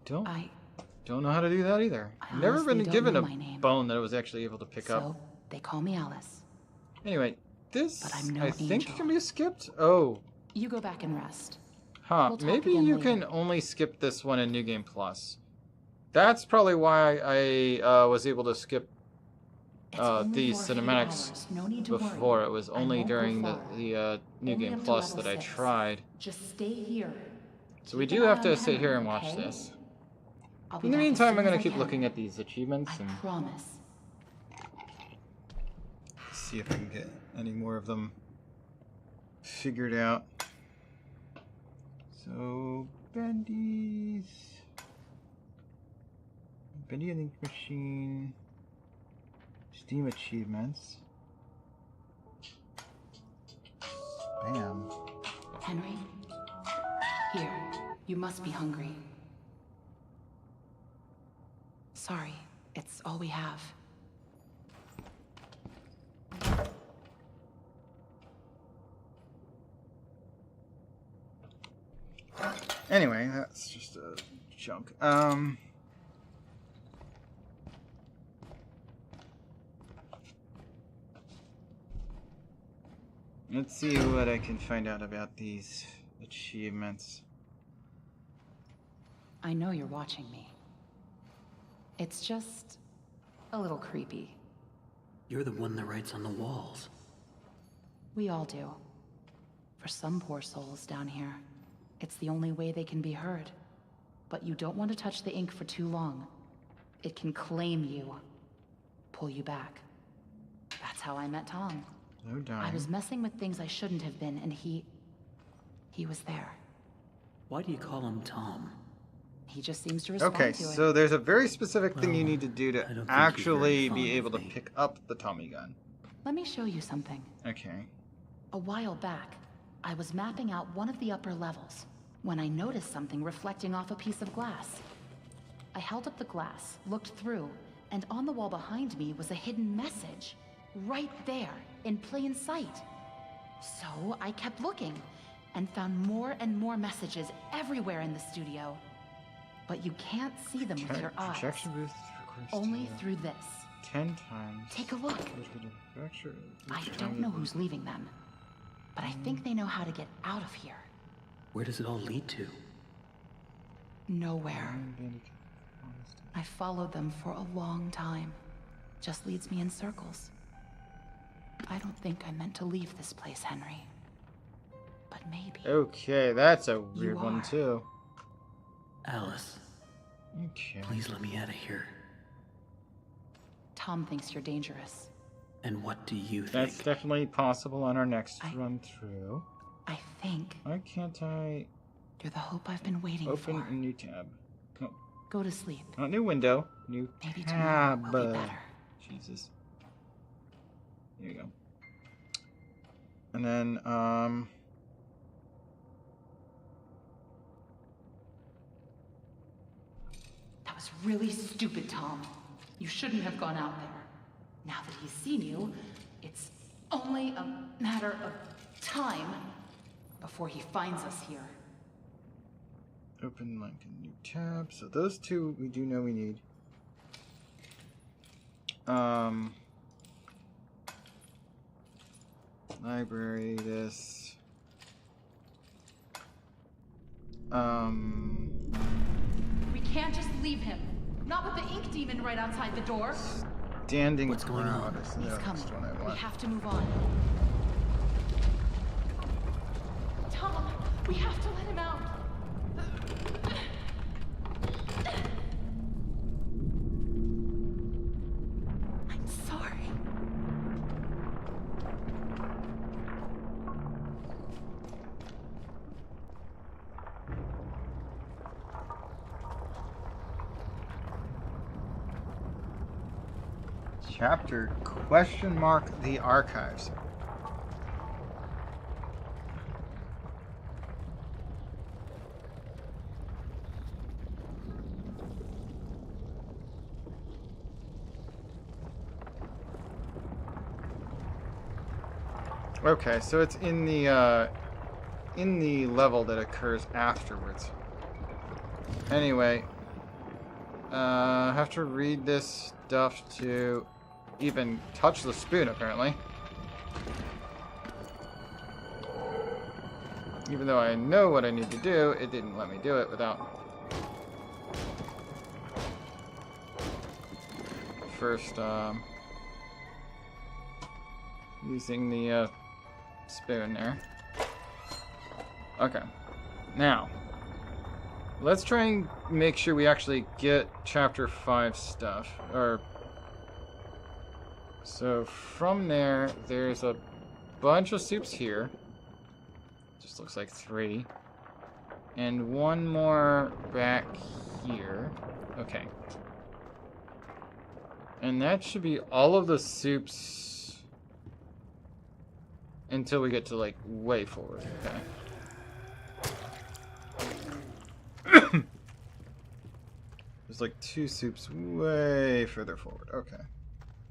don't know how to do that either. I I've never honestly been don't given know a my name. bone that I was actually able to pick up. So, they call me Alice. Anyway, this But I'm no I think angel. can be skipped. Oh, You go back and rest. huh. We'll talk Maybe again you later. can only skip this one in New Game Plus. That's probably why I was able to skip It's only these 4 cinematics hours. No need to before. worry. It was I only won't go during far. the New Only Game up to Plus level that I 6. tried. Just stay here. So we Keep do an have eye to on sit here Henry, and watch okay? this. I'll be In the back as meantime, soon I'm as gonna I keep can. looking at these achievements I and promise. see if I can get any more of them figured out. So, Bendy and Ink Machine, Steam achievements. Bam. Henry? Here. You must be hungry. Sorry. It's all we have. Anyway, that's just a junk. Let's see what I can find out about these achievements. I know you're watching me. It's just a little creepy. You're the one that writes on the walls. We all do. For some poor souls down here, it's the only way they can be heard. But you don't want to touch the ink for too long. It can claim you, pull you back. That's how I met Tom. No dying. I was messing with things I shouldn't have been, and he was there. Why do you call him Tom? He just seems to respond Okay, to it. so there's a very specific thing you Well, need to do I to don't think he's actually very fond be of able to me. pick up the Tommy gun. Let me show you something. Okay. A while back, I was mapping out one of the upper levels when I noticed something reflecting off a piece of glass. I held up the glass, looked through, and on the wall behind me was a hidden message. Right there, in plain sight. So I kept looking, and found more and more messages everywhere in the studio. But you can't see them with your eyes. Projection booth requires Only through this. 10 times. Take a look. I don't know who's leaving them, but I think they know how to get out of here. Where does it all lead to? Nowhere. I followed them for a long time. Just leads me in circles. I don't think I meant to leave this place, Henry. But maybe. Okay, that's a weird one are. too. Alice, Okay. please let me out of here. Tom thinks you're dangerous. And what do you That's think? definitely possible on our next I- run through. I think Why can't I you're the hope I've been waiting open for. a new tab? No, Go to sleep. not new window. New Maybe tomorrow tab. will be better. Jesus. There you go. And then, That was really stupid, Tom. You shouldn't have gone out there. Now that he's seen you, it's only a matter of time before he finds us here. open like a new tab. So those two we do know we need. Library, this. We can't just leave him. Not with the ink demon right outside the door. Standing What's going on? crowd is the He's next coming. one I We want. have to move on. Tom, we have to let him out. I'm sorry. Chapter ? The archives. Okay, so it's in the level that occurs afterwards. Anyway, I have to read this stuff to even touch the spoon, apparently. Even though I know what I need to do, it didn't let me do it without first using the spoon there. Okay. Now, let's try and make sure we actually get Chapter 5 stuff. So from there, there's a bunch of soups here. Just looks like 3. And one more back here. Okay. And that should be all of the soups until we get to, like, way forward. Okay. There's like 2 soups way further forward. Okay.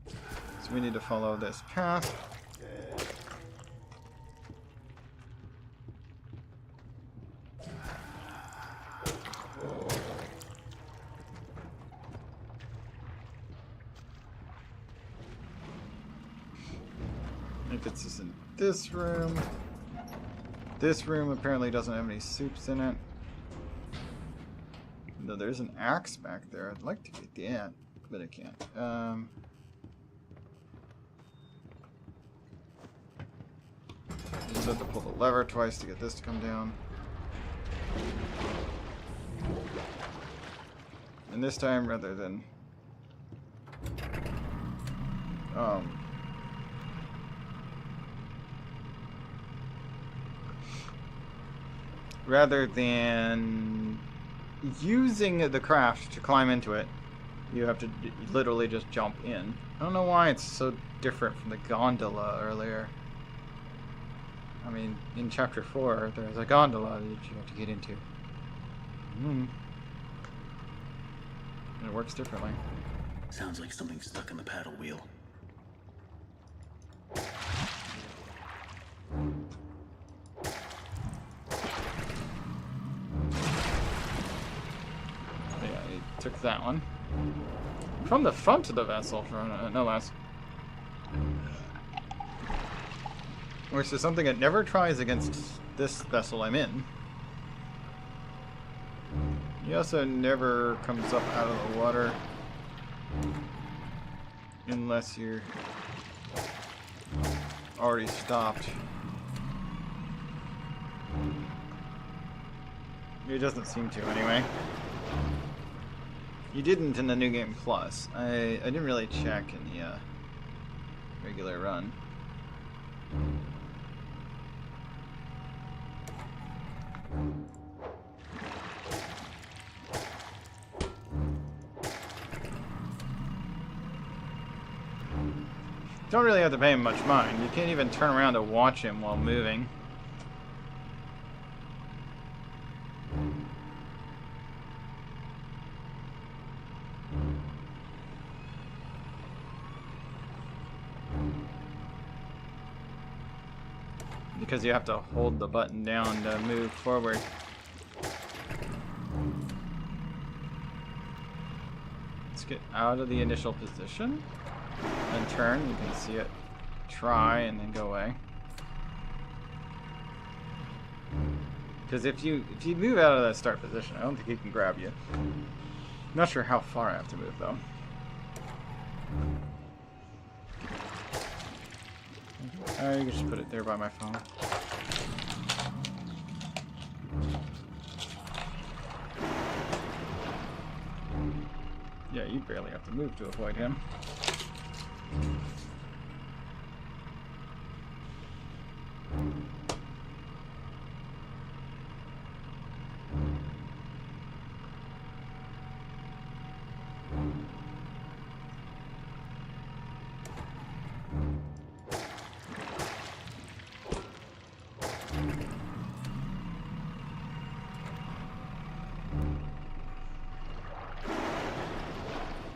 So we need to follow this path. If it's just in this room. This room apparently doesn't have any soups in it. No, there's an axe back there. I'd like to get that, but I can't. Just have to pull the lever twice to get this to come down. And this time, rather than using the craft to climb into it, you have to literally just jump in. I don't know why it's so different from the gondola earlier. I mean, in Chapter 4, there's a gondola that you have to get into. And it works differently. Sounds like something stuck in the paddle wheel. Took that one. From the front of the vessel, for no less. Which is something it never tries against this vessel I'm in. He also never comes up out of the water unless you're already stopped. It doesn't seem to, anyway. You didn't in the New Game Plus. I didn't really check in the regular run. Don't really have to pay him much mind. You can't even turn around to watch him while moving. Because you have to hold the button down to move forward. Let's get out of the initial position and turn. You can see it try and then go away. Because if you move out of that start position, I don't think he can grab you. Not sure how far I have to move though. You can just put it there by my phone. Yeah, you barely have to move to avoid him.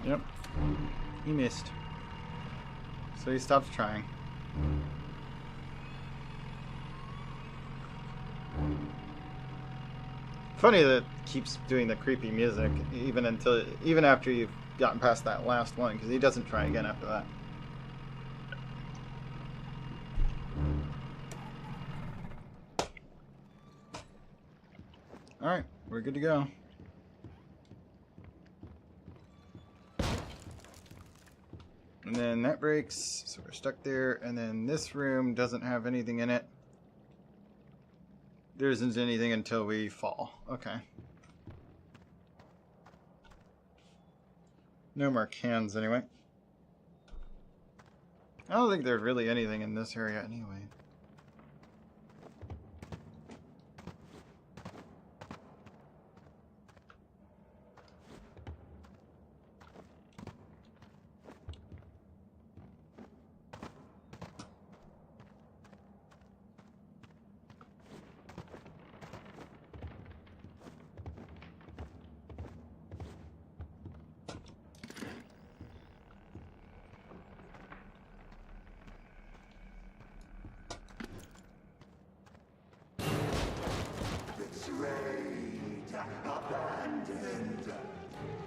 Yep. He missed. So he stopped trying. Funny that it keeps doing the creepy music even after you've gotten past that last one, because he doesn't try again after that. Alright, we're good to go. And then that breaks, so we're stuck there. And then this room doesn't have anything in it. There isn't anything until we fall. Okay. No more cans anyway. I don't think there's really anything in this area anyway. Abandoned.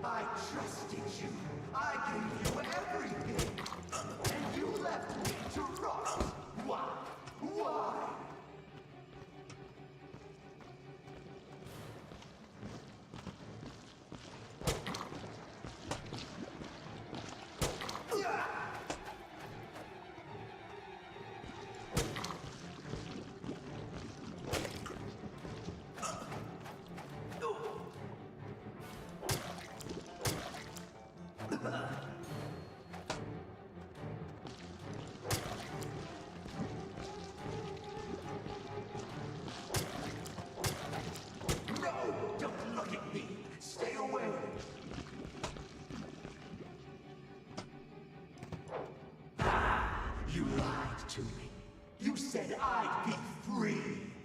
I trusted you. I gave you everything. And you left me to rot. Why? Why? You lied to me. You said I'd be free.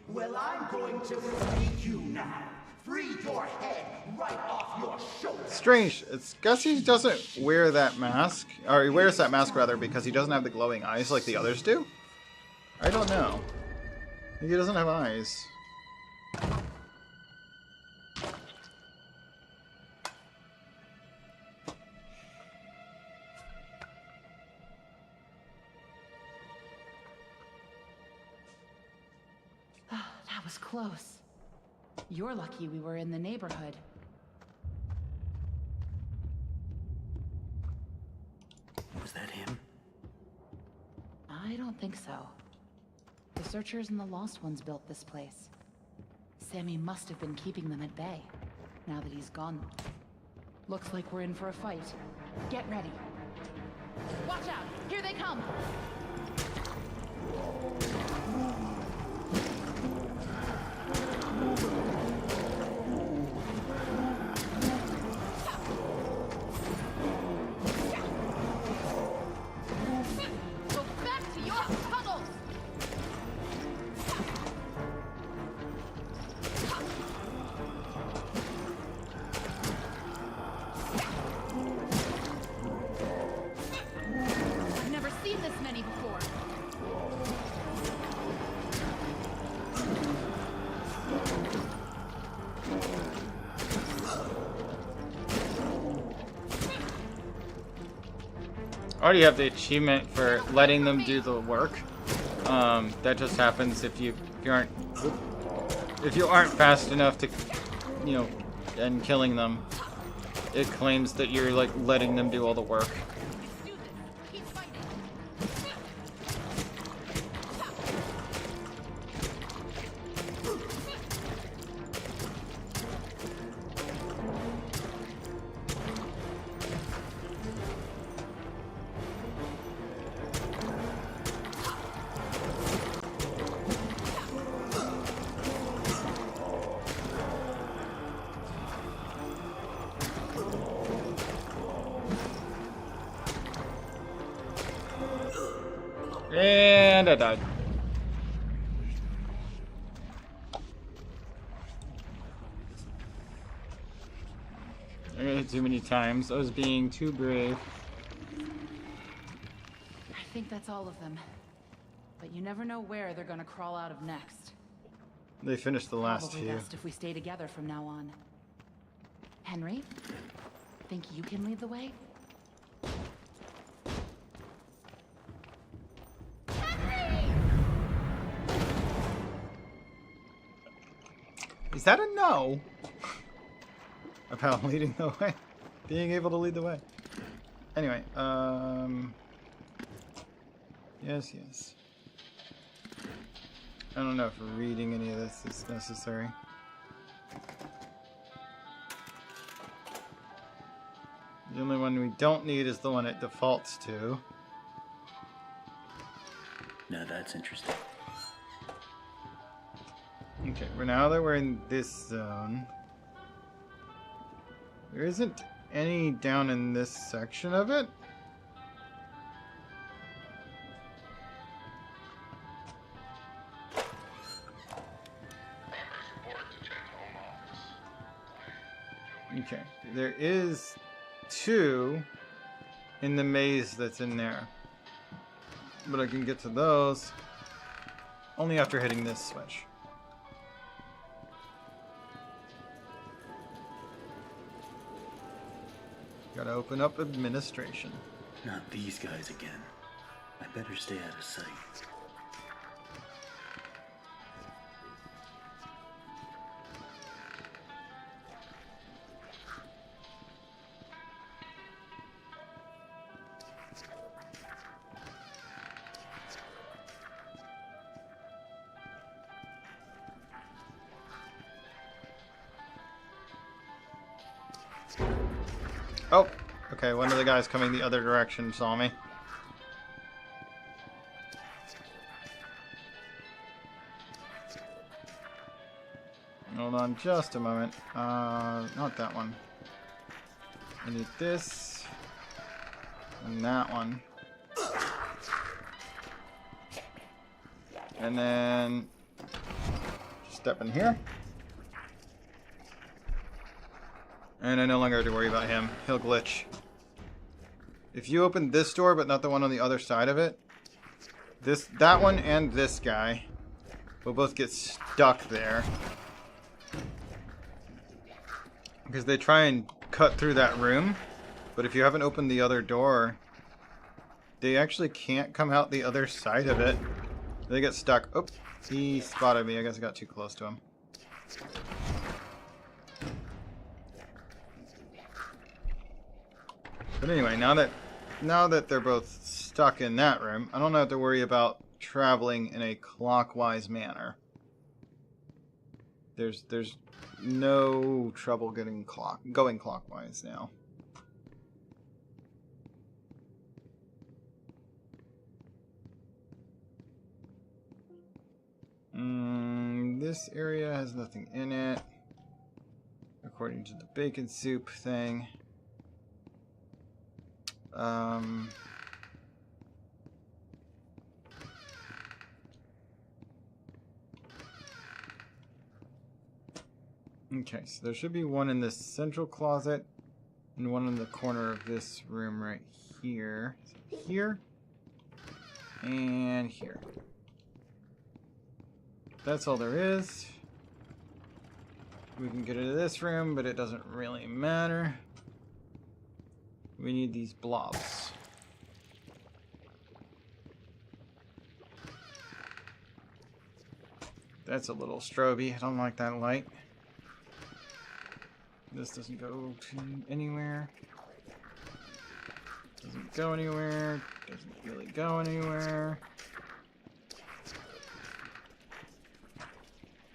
Well, I'm going to free you now. Free your head right off your shoulder. Strange. It's guess he doesn't wear that mask, or he wears that mask rather because he doesn't have the glowing eyes like the others do. I don't know. He doesn't have eyes. That was close. You're lucky we were in the neighborhood. Was that him? I don't think so. The Searchers and the Lost Ones built this place. Sammy must have been keeping them at bay, now that he's gone. Looks like we're in for a fight. Get ready. Watch out! Here they come! Go back to your tunnels! I've never seen this many before. I already have the achievement for letting them do the work. That just happens if you aren't fast enough to, and killing them. It claims that you're like letting them do all the work. Do this. Keep fighting. And I died. I did it too many times. I was being too brave. I think that's all of them. But you never know where they're gonna crawl out of next. They finished the last Probably two. best if we stay together from now on. Henry, think you can lead the way? Is that a no? About leading the way? Being able to lead the way. Anyway, yes, yes. I don't know if reading any of this is necessary. The only one we don't need is the one it defaults to. Now that's interesting. Okay, well now that we're in this zone, there isn't any down in this section of it. Okay, there is 2 in the maze that's in there, but I can get to those only after hitting this switch. Gotta open up administration. Not these guys again. I better stay out of sight. Oh, okay, one of the guys coming the other direction saw me. Hold on just a moment. Not that one. I need this. And that one. And then step in here. And I no longer have to worry about him. He'll glitch. If you open this door, but not the one on the other side of it, that one and this guy will both get stuck there. Because they try and cut through that room, but if you haven't opened the other door, they actually can't come out the other side of it. They get stuck. Oh, he spotted me. I guess I got too close to him. But anyway, now that they're both stuck in that room, I don't have to worry about traveling in a clockwise manner. There's no trouble going clockwise now. This area has nothing in it, according to the bacon soup thing. Okay, so there should be one in this central closet and one in the corner of this room right here. So here and here. That's all there is. We can get into this room, but it doesn't really matter. We need these blobs. That's a little stroby. I don't like that light. This doesn't go to anywhere. Doesn't go anywhere. Doesn't really go anywhere.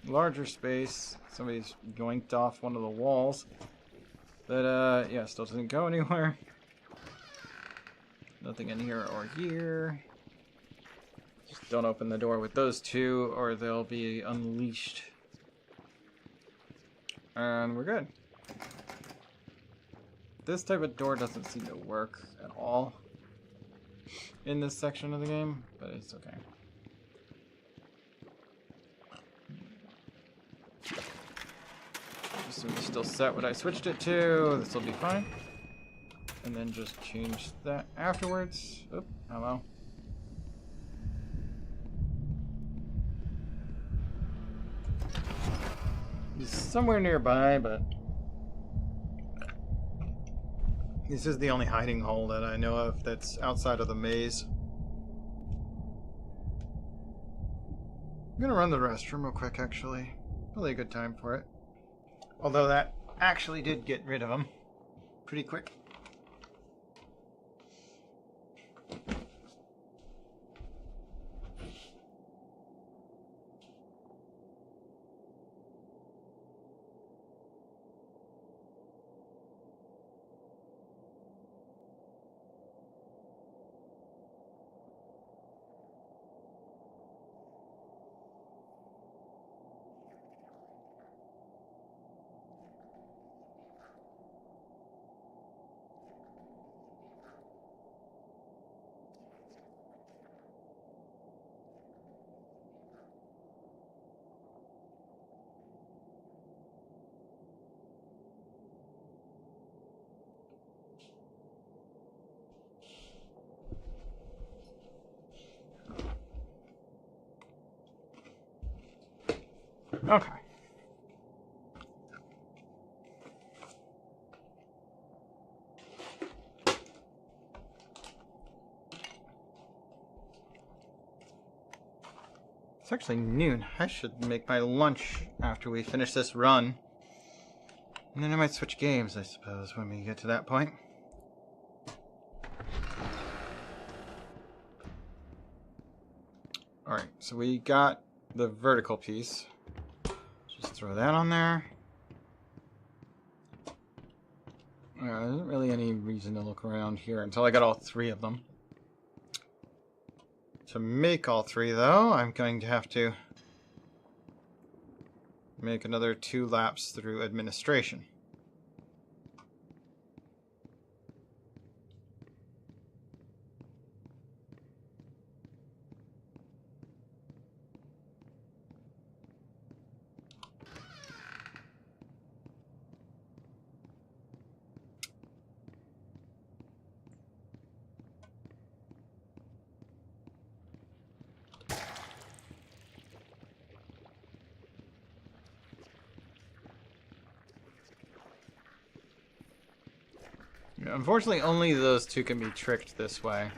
Larger space. Somebody's yoinked off one of the walls. But, yeah, still doesn't go anywhere. Nothing in here or here. Just don't open the door with those two or they'll be unleashed. And we're good. This type of door doesn't seem to work at all in this section of the game, but it's okay. So we still set what I switched it to. This will be fine. And then just change that afterwards. Oop, hello. somewhere nearby, but this is the only hiding hole that I know of that's outside of the maze. I'm gonna run the restroom real quick, actually. Really a good time for it. Although that actually did get rid of him pretty quick. Okay. It's actually noon. I should make my lunch after we finish this run. And then I might switch games, I suppose, when we get to that point. Alright, so we got the vertical piece. Just throw that on there. There isn't really any reason to look around here until I got all three of them. To make all three, though, I'm going to have to make another 2 laps through administration. Unfortunately, only those 2 can be tricked this way.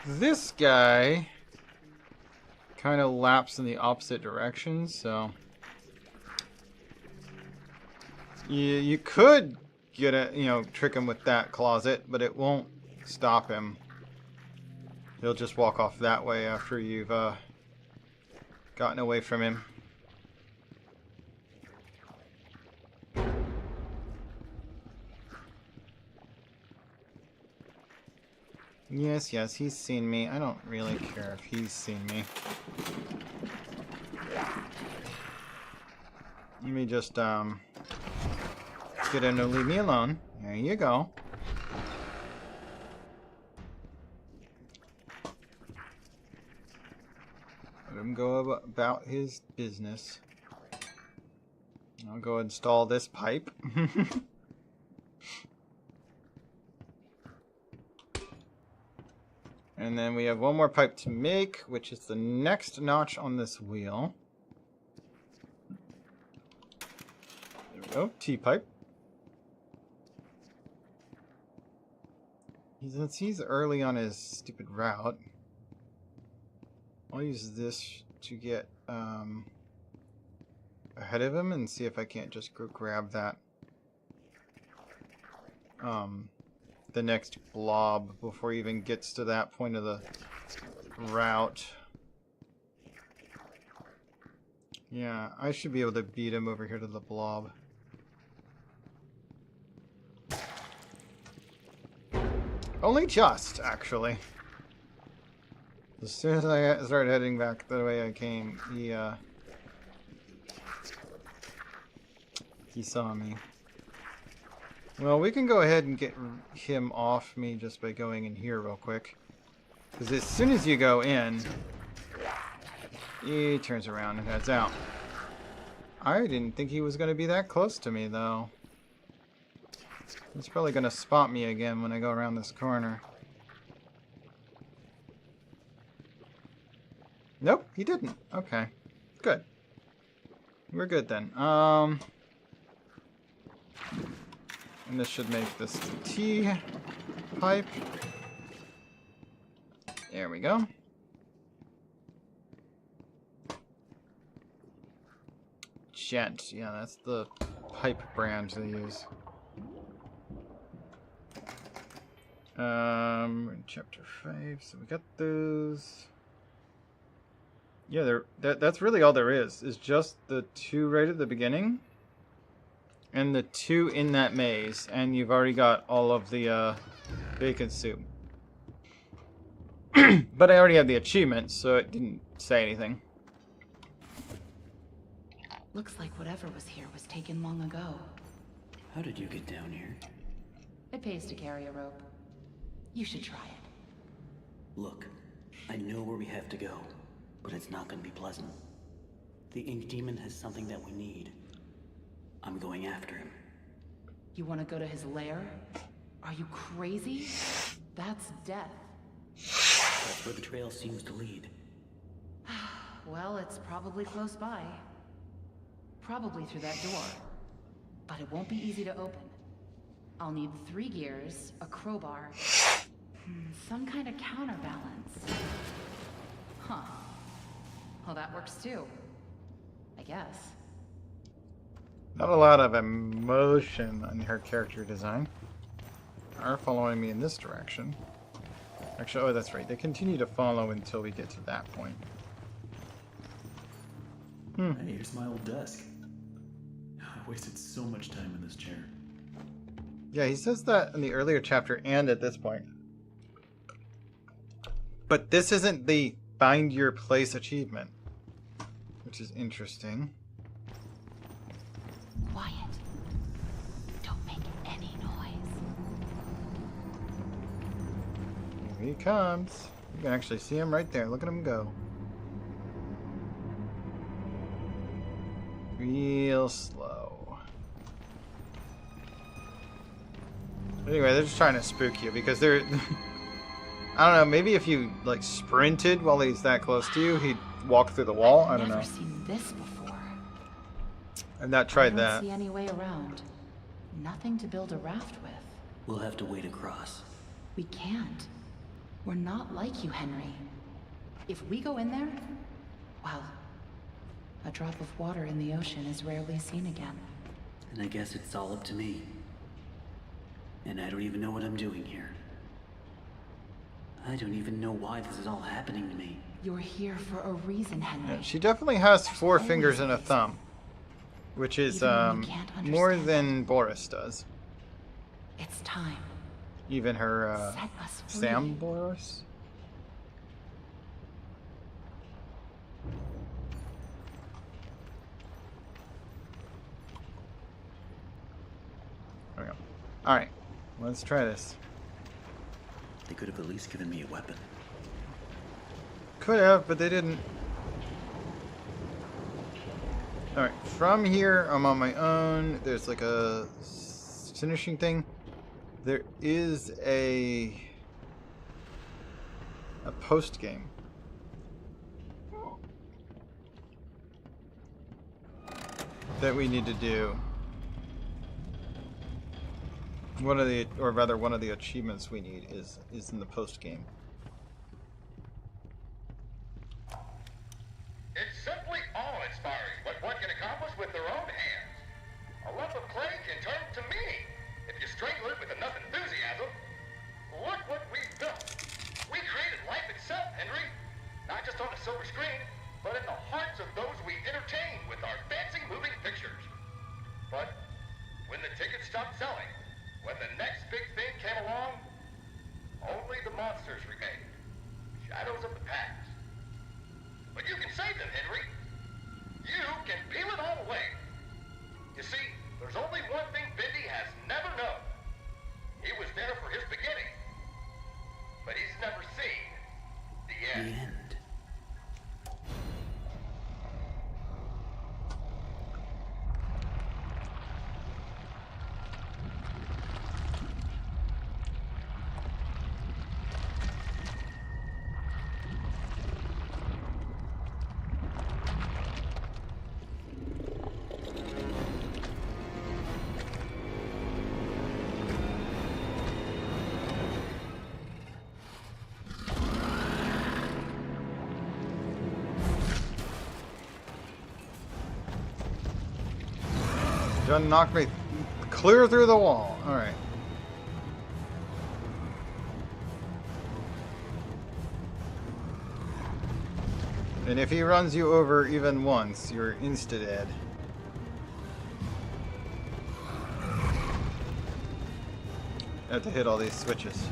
This guy kind of laps in the opposite direction, so you could get a trick him with that closet, but it won't stop him. He'll just walk off that way after you've gotten away from him. Yes, yes, he's seen me. I don't really care if he's seen me. Let me just, get him to leave me alone. There you go. Let him go about his business. I'll go install this pipe. And then we have one more pipe to make, which is the next notch on this wheel. There we go, T-pipe. Since he's early on his stupid route, I'll use this to get ahead of him and see if I can't just go grab that the next blob before he even gets to that point of the route. Yeah, I should be able to beat him over here to the blob. Only just, actually. As soon as I started heading back the way I came, he saw me. Well, we can go ahead and get him off me just by going in here real quick. Because as soon as you go in, he turns around and heads out. I didn't think he was going to be that close to me, though. He's probably going to spot me again when I go around this corner. Nope, he didn't. Okay, good. We're good then. And this should make this the T pipe. There we go. Gent, yeah, that's the pipe brand they use. We're in chapter 5, so we got those. Yeah, that's really all there is just the 2 right at the beginning. And the 2 in that maze, and you've already got all of the bacon soup. But I already have the achievement, so it didn't say anything. Looks like whatever was here was taken long ago. How did you get down here? It pays to carry a rope. You should try it. Look, I know where we have to go, but it's not going to be pleasant. The Ink Demon has something that we need. I'm going after him. You want to go to his lair? Are you crazy? That's death. That's where the trail seems to lead. Well, it's probably close by. Probably through that door. But it won't be easy to open. I'll need 3 gears, a crowbar, some kind of counterbalance. Huh. Well, that works too. I guess. Not a lot of emotion on her character design. Are following me in this direction. Actually, oh, that's right. They continue to follow until we get to that point. Hey, here's my old desk. I wasted so much time in this chair. Yeah, he says that in the earlier chapter and at this point. But this isn't the Find Your Place achievement, which is interesting. Quiet. Don't make any noise. Here he comes. You can actually see him right there. Look at him go. Real slow. Anyway, they're just trying to spook you because they're... I don't know, maybe if you like sprinted while he's that close to you, he'd walk through the wall. I don't know. Never seen this before. I've not tried I that. don't see any way around. Nothing to build a raft with. We'll have to wade across. We can't. We're not like you, Henry. If we go in there, well, a drop of water in the ocean is rarely seen again. And I guess it's all up to me. And I don't even know what I'm doing here. I don't even know why this is all happening to me. You're here for a reason, Henry. Yeah, she definitely has 4 fingers and a thumb, which is Even when you can't more understand than Boris does. It's time. Even her Set us free. Sam Boris. There we go. All right, let's try this. They could have at least given me a weapon. Could have, but they didn't. Alright, from here, I'm on my own. There's like a finishing thing. There is a post game. That we need to do. One of the achievements we need is in the post game. It's simply awe-inspiring what one can accomplish with their own hands. A lump of clay can turn to meaning if you strangle it with enough enthusiasm. Look what we've built. We created life itself, Henry. Not just on a silver screen, but in the hearts of those we entertain with our fancy moving pictures. But when the tickets stopped selling, when the next big thing came along, only the monsters remained. Shadows of the past. But you can save them, Henry. You can peel it all away. You see, there's only one thing Bendy has never known. He was there for his beginning. But he's never seen the end. The end. Trying to knock me clear through the wall. Alright. And if he runs you over even once, you're insta-dead. I have to hit all these switches.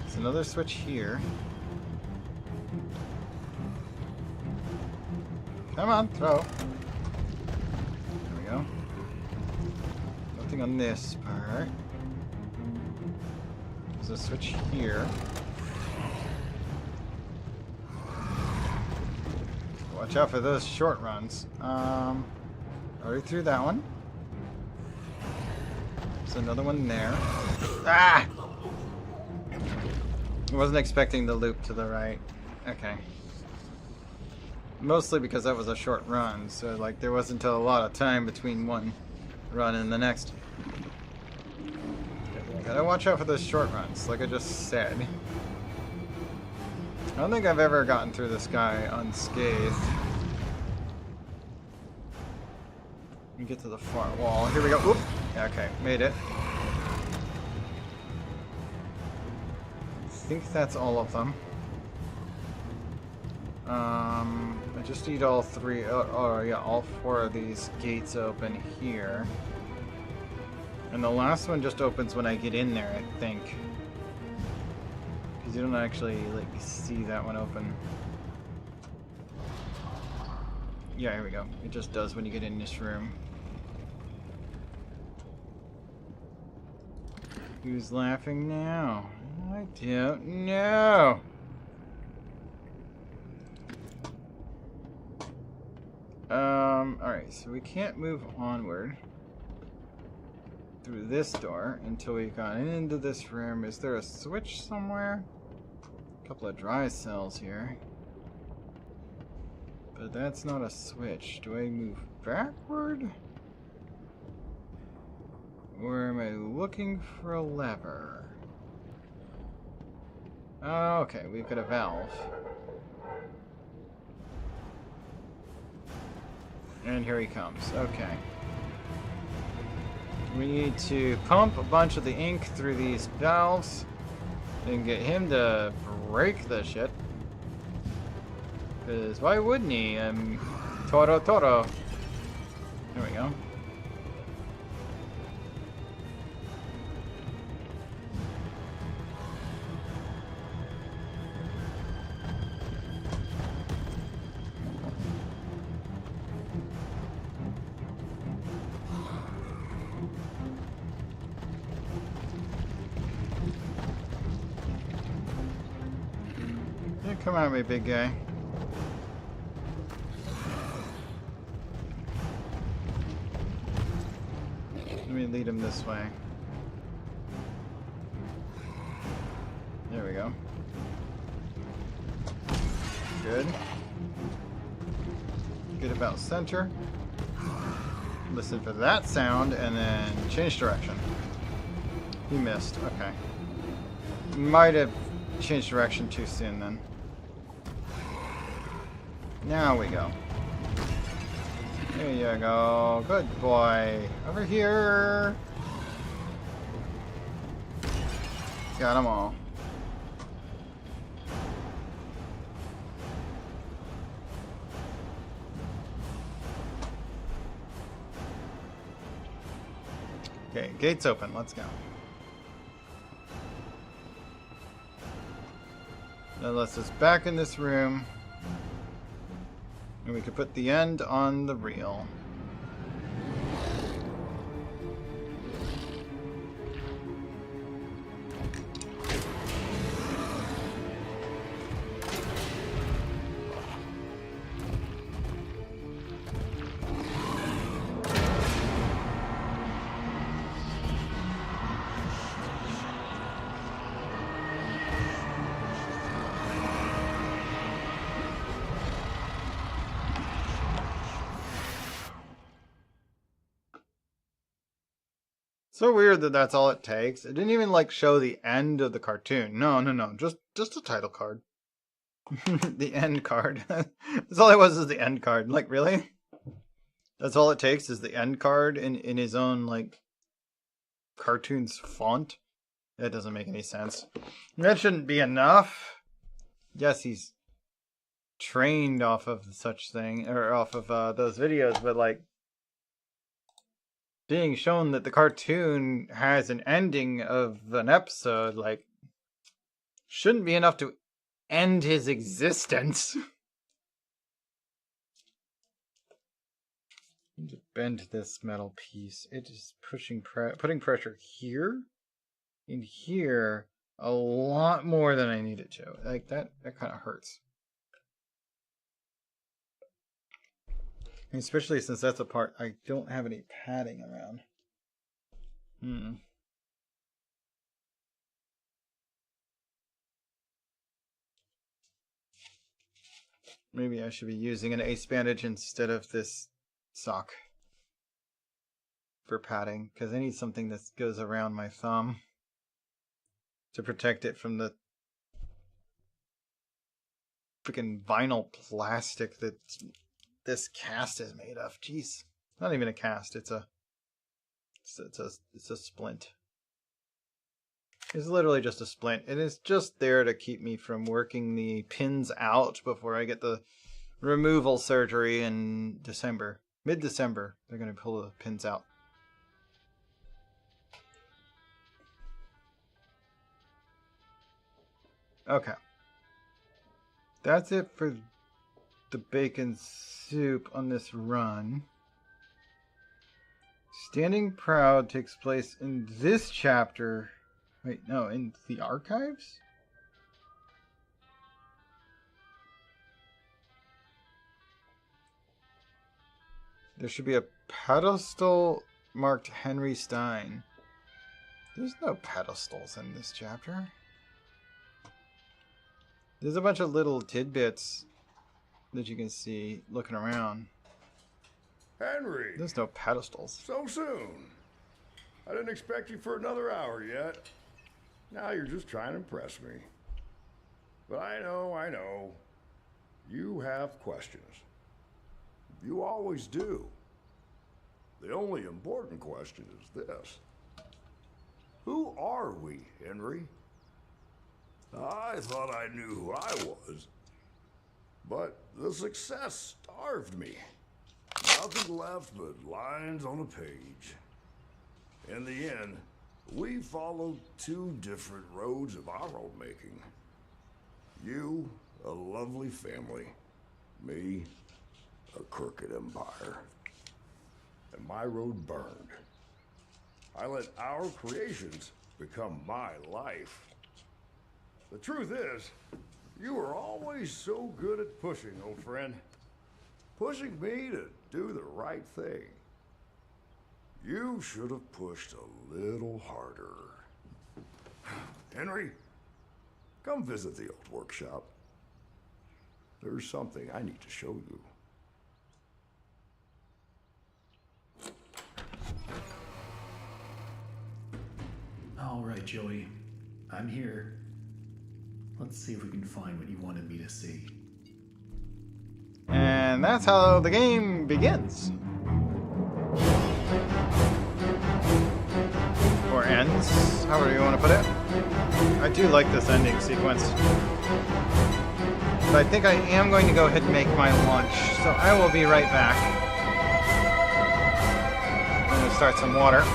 There's another switch here. Come on, throw. There we go. Nothing on this part. There's a switch here. Watch out for those short runs. Already through that one. There's another one there. Ah! I wasn't expecting the loop to the right. Okay. Mostly because that was a short run, so like there wasn't a lot of time between one run and the next. Gotta watch out for those short runs, like I just said. I don't think I've ever gotten through this guy unscathed. Let me get to the far wall. Here we go. Oop! Okay, made it. I think that's all of them. I just need all three, yeah, all four of these gates open here. And the last one just opens when I get in there, I think. Because you don't actually, like, see that one open. Yeah, here we go. It just does when you get in this room. Who's laughing now? I don't know. Alright, so we can't move onward through this door until we've gone into this room. Is there a switch somewhere? A couple of dry cells here. But that's not a switch. Do I move backward? Or am I looking for a lever? Oh, okay, we've got a valve. And here he comes. Okay. We need to pump a bunch of the ink through these valves and get him to break the shit. Because why wouldn't he? Toro Toro. There we go. Come at me, big guy. Let me lead him this way. There we go. Good. Get about center. Listen for that sound and then change direction. He missed. Okay. Might have changed direction too soon then. Now we go. There you go. Good boy. Over here. Got them all. Okay, gates open. Let's go. That lets us back in this room. And we could put the end on the reel. So weird that that's all it takes. It didn't even like show the end of the cartoon. No, just a title card. The end card. That's all it was, is the end card. Like, really? That's all it takes is the end card in his own, like, cartoon's font? That doesn't make any sense. That shouldn't be enough. Yes, he's trained off of such thing, or off of those videos, but, like, being shown that the cartoon has an ending of an episode, like, shouldn't be enough to end his existence. Need to bend this metal piece. It is putting pressure here and here a lot more than I need it to. Like that kind of hurts. And especially since that's a part I don't have any padding around. Maybe I should be using an ace bandage instead of this sock for padding, because I need something that goes around my thumb to protect it from the freaking vinyl plastic that this cast is made of. Jeez, not even a cast. It's a splint. It's literally just a splint. It is just there to keep me from working the pins out before I get the removal surgery in December. Mid-December, they're going to pull the pins out. Okay. That's it for the bacon soup on this run. Standing Proud takes place in this chapter. Wait, no, in the archives? There should be a pedestal marked Henry Stein. There's no pedestals in this chapter. There's a bunch of little tidbits that you can see looking around. Henry! There's no pedestals. So soon. I didn't expect you for another hour yet. Now you're just trying to impress me. But I know. You have questions. You always do. The only important question is this. Who are we, Henry? I thought I knew who I was. But the success starved me. Nothing left but lines on a page. In the end, we followed two different roads of our own making. You, a lovely family. Me, a crooked empire. And my road burned. I let our creations become my life. The truth is, you were always so good at pushing, old friend. Pushing me to do the right thing. You should have pushed a little harder. Henry, come visit the old workshop. There's something I need to show you. All right, Joey. I'm here. Let's see if we can find what you wanted me to see. And that's how the game begins. Or ends, however you want to put it. I do like this ending sequence. But I think I am going to go ahead and make my lunch, so I will be right back. I'm going to start some water.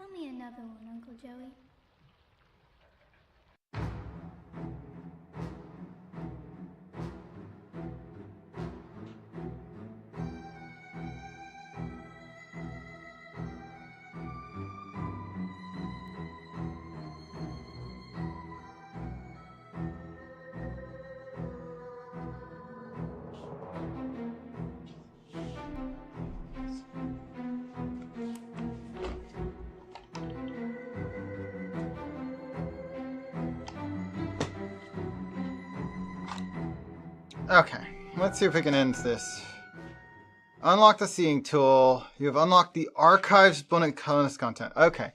Tell me another one, Uncle Joey. Okay, let's see if we can end this. Unlock the seeing tool. You have unlocked the archives bonus content. Okay.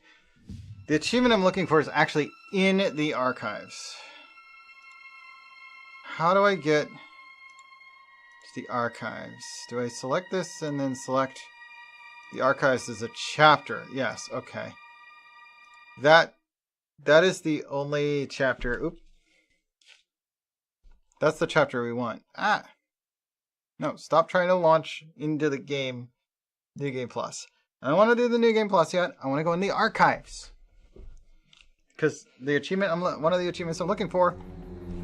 The achievement I'm looking for is actually in the archives. How do I get to the archives? Do I select this and then select the archives as a chapter? Yes, okay. That is the only chapter. Oop. That's the chapter we want. Ah. No, stop trying to launch into the game. New Game Plus. I don't want to do the New Game Plus yet. I want to go in the archives. Because the achievement, one of the achievements I'm looking for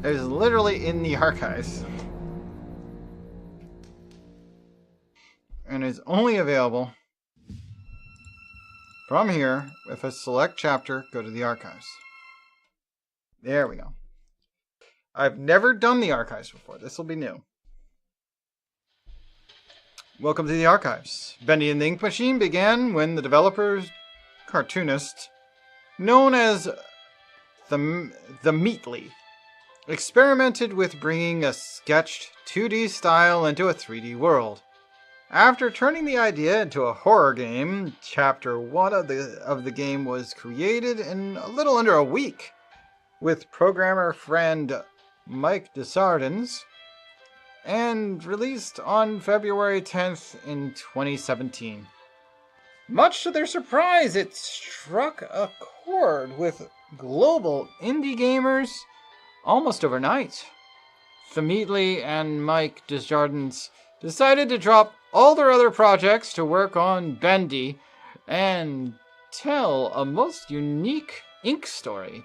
is literally in the archives. And is only available from here. If I select chapter, go to the archives. There we go. I've never done the archives before. This will be new. Welcome to the archives. Bendy and the Ink Machine began when the developers, cartoonist, known as the Meatly, experimented with bringing a sketched 2D style into a 3D world. After turning the idea into a horror game, Chapter 1 of the game was created in a little under a week, with programmer friend Mike Desjardins, and released on February 10th in 2017. Much to their surprise, it struck a chord with global indie gamers almost overnight. Themedley and Mike Desjardins decided to drop all their other projects to work on Bendy and tell a most unique ink story.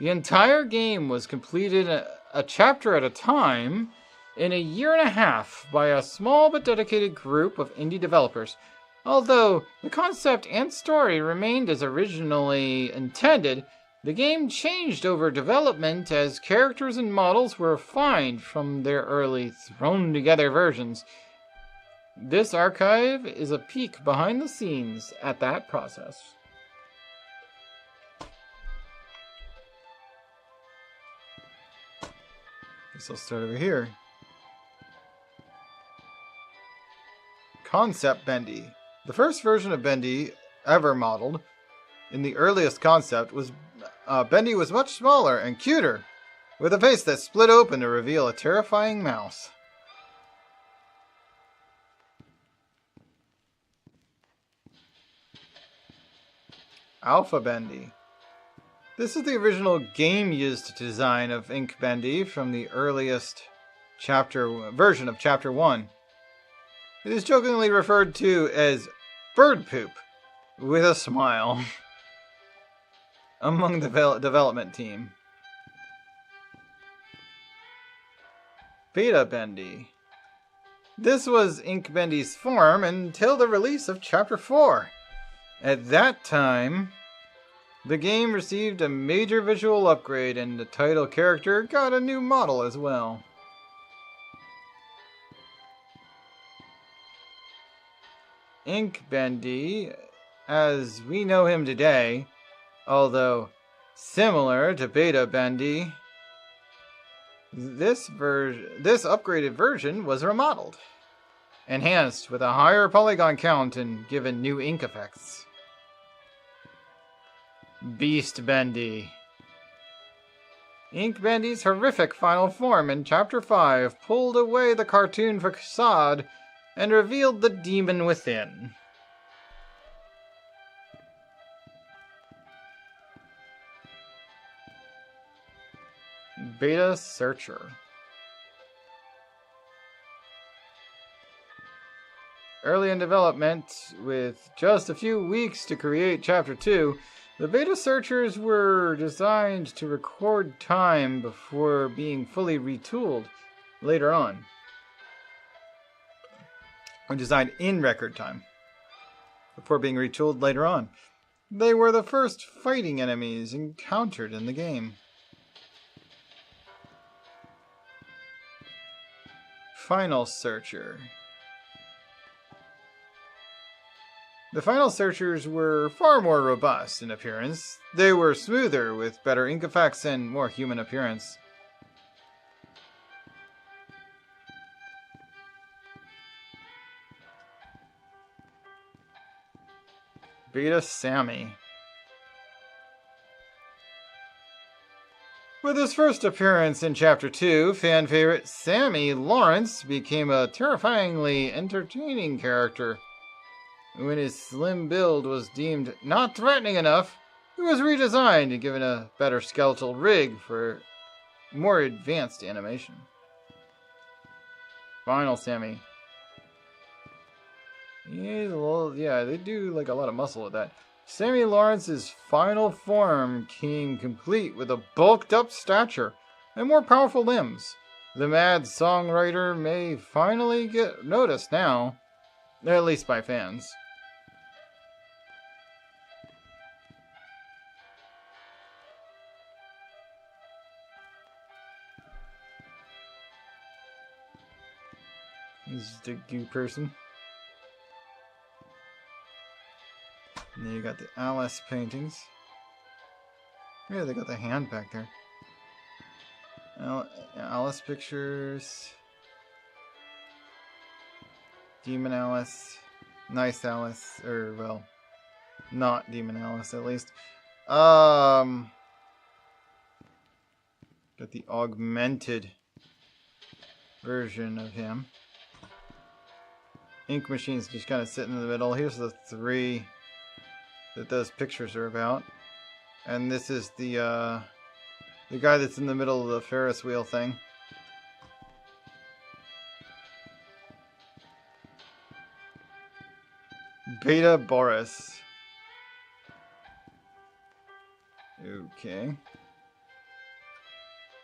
The entire game was completed a chapter at a time in a year and a half by a small but dedicated group of indie developers. Although the concept and story remained as originally intended, the game changed over development as characters and models were refined from their early thrown-together versions. This archive is a peek behind the scenes at that process. Guess I'll start over here. Concept Bendy. The first version of Bendy ever modeled in the earliest concept was Bendy was much smaller and cuter, with a face that split open to reveal a terrifying mouth. Alpha Bendy. This is the original game-used design of Ink Bendy from the earliest version of Chapter 1. It is jokingly referred to as bird poop, with a smile, among the development team. Beta Bendy. This was Ink Bendy's form until the release of Chapter 4. At that time, the game received a major visual upgrade and the title character got a new model as well. Ink Bendy, as we know him today, although similar to Beta Bendy, this upgraded version was remodeled, enhanced with a higher polygon count and given new ink effects. Beast Bendy. Ink Bendy's horrific final form in Chapter 5 pulled away the cartoon facade and revealed the demon within. Beta Searcher. early in development, with just a few weeks to create Chapter 2, the beta searchers were designed to record time before being fully retooled later on. Or designed in record time before being retooled later on. They were the first fighting enemies encountered in the game. Final Searcher. The Final Searchers were far more robust in appearance. They were smoother, with better ink effects and more human appearance. Beta Sammy. With his first appearance in Chapter 2, fan favorite Sammy Lawrence became a terrifyingly entertaining character. When his slim build was deemed not threatening enough, he was redesigned and given a better skeletal rig for more advanced animation. Final Sammy. He's a little, yeah, they do like a lot of muscle with that. Sammy Lawrence's final form came complete with a bulked up stature and more powerful limbs. The mad songwriter may finally get noticed now, at least by fans. This is the goo person. And then you got the Alice paintings. Yeah, they got the hand back there. Alice pictures. Demon Alice. Nice Alice. Or, well, not Demon Alice, at least. Got the augmented version of him. Ink Machine's just kind of sitting in the middle. Here's the three that those pictures are about. And this is the guy that's in the middle of the Ferris wheel thing. Beta Boris. Okay.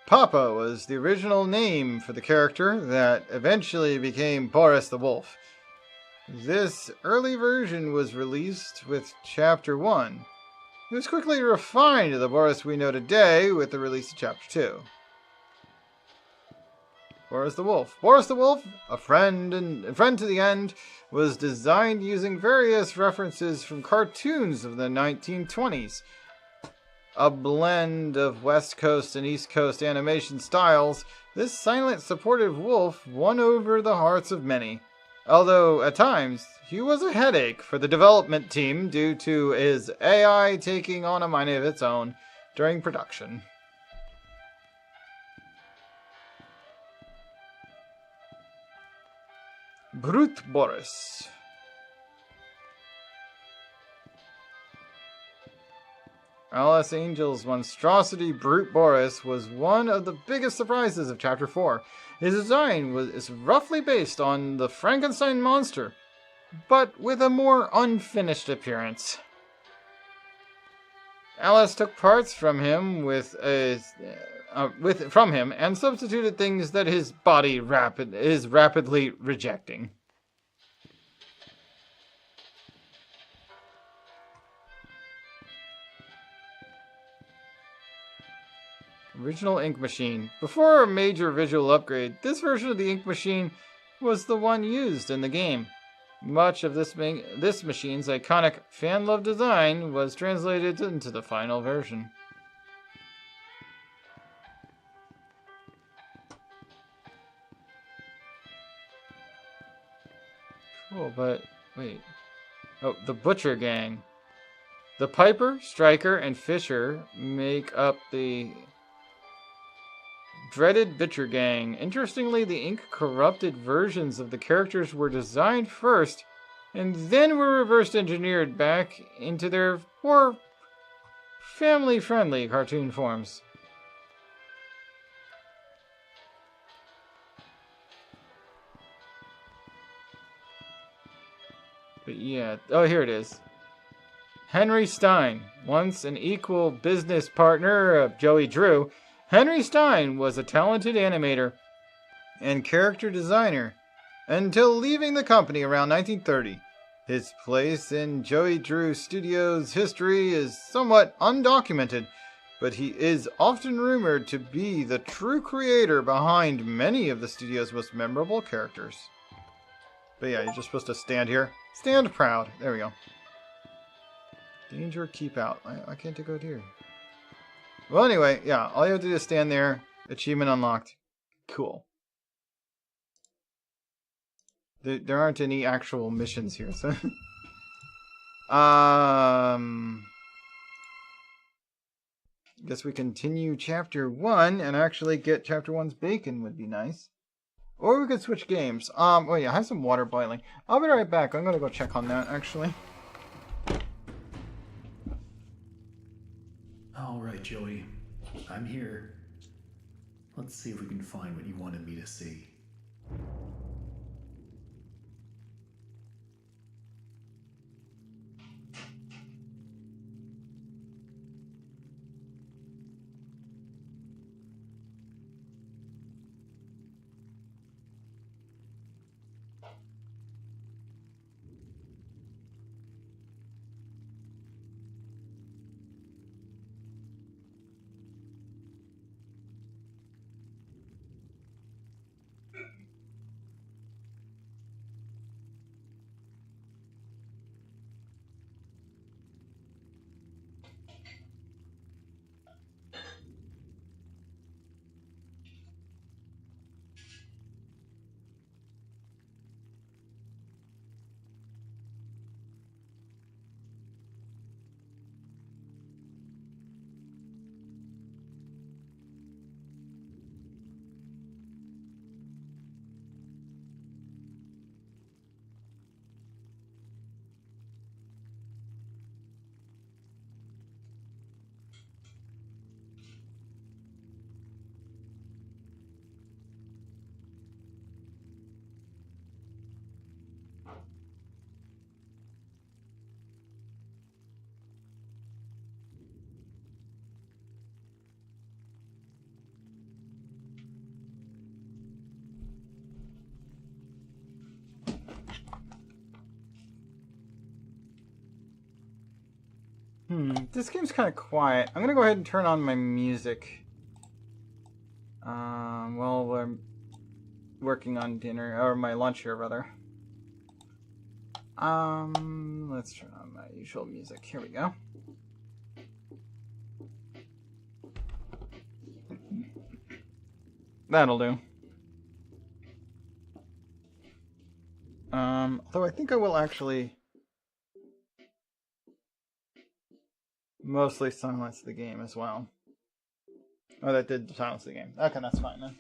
Papa was the original name for the character that eventually became Boris the Wolf. This early version was released with Chapter 1. It was quickly refined to the Boris we know today with the release of Chapter 2. Boris the Wolf. Boris the Wolf, a friend to the end, was designed using various references from cartoons of the 1920s. A blend of West Coast and East Coast animation styles, this silent, supportive wolf won over the hearts of many. Although, at times, he was a headache for the development team due to his AI taking on a mind of its own during production. Brute Boris. Alice Angel's monstrosity Brute Boris was one of the biggest surprises of Chapter 4. His design is roughly based on the Frankenstein monster, but with a more unfinished appearance. Alice took parts from him and substituted things that his body is rapidly rejecting. Original Ink Machine. Before a major visual upgrade, this version of the Ink Machine was the one used in the game. Much of this machine's iconic fan-loved design was translated into the final version. Cool, but wait. Oh, the Butcher Gang. The Piper, Striker, and Fisher make up the dreaded Butcher Gang. Interestingly, the ink-corrupted versions of the characters were designed first, and then were reverse engineered back into their more family-friendly cartoon forms. But yeah, oh, here it is. Henry Stein, once an equal business partner of Joey Drew, Henry Stein was a talented animator and character designer until leaving the company around 1930. His place in Joey Drew Studios' history is somewhat undocumented, but he is often rumored to be the true creator behind many of the studio's most memorable characters. But yeah, you're just supposed to stand here. Stand proud. There we go. Danger, keep out. I can't go here. Well, anyway, yeah, all you have to do is stand there. Achievement unlocked. Cool. There aren't any actual missions here, so... Guess we continue chapter 1 and actually get chapter 1's bacon would be nice. Or we could switch games. Oh yeah, I have some water boiling. I'll be right back. I'm gonna go check on that, actually. Alright, Joey. I'm here. Let's see if we can find what you wanted me to see. This game's kind of quiet. I'm gonna go ahead and turn on my music. While we're working on dinner, or my lunch here, rather. Let's turn on my usual music. Here we go. That'll do. Although I think I will actually mostly silence the game as well. Oh, that did silence the game. Okay, that's fine then.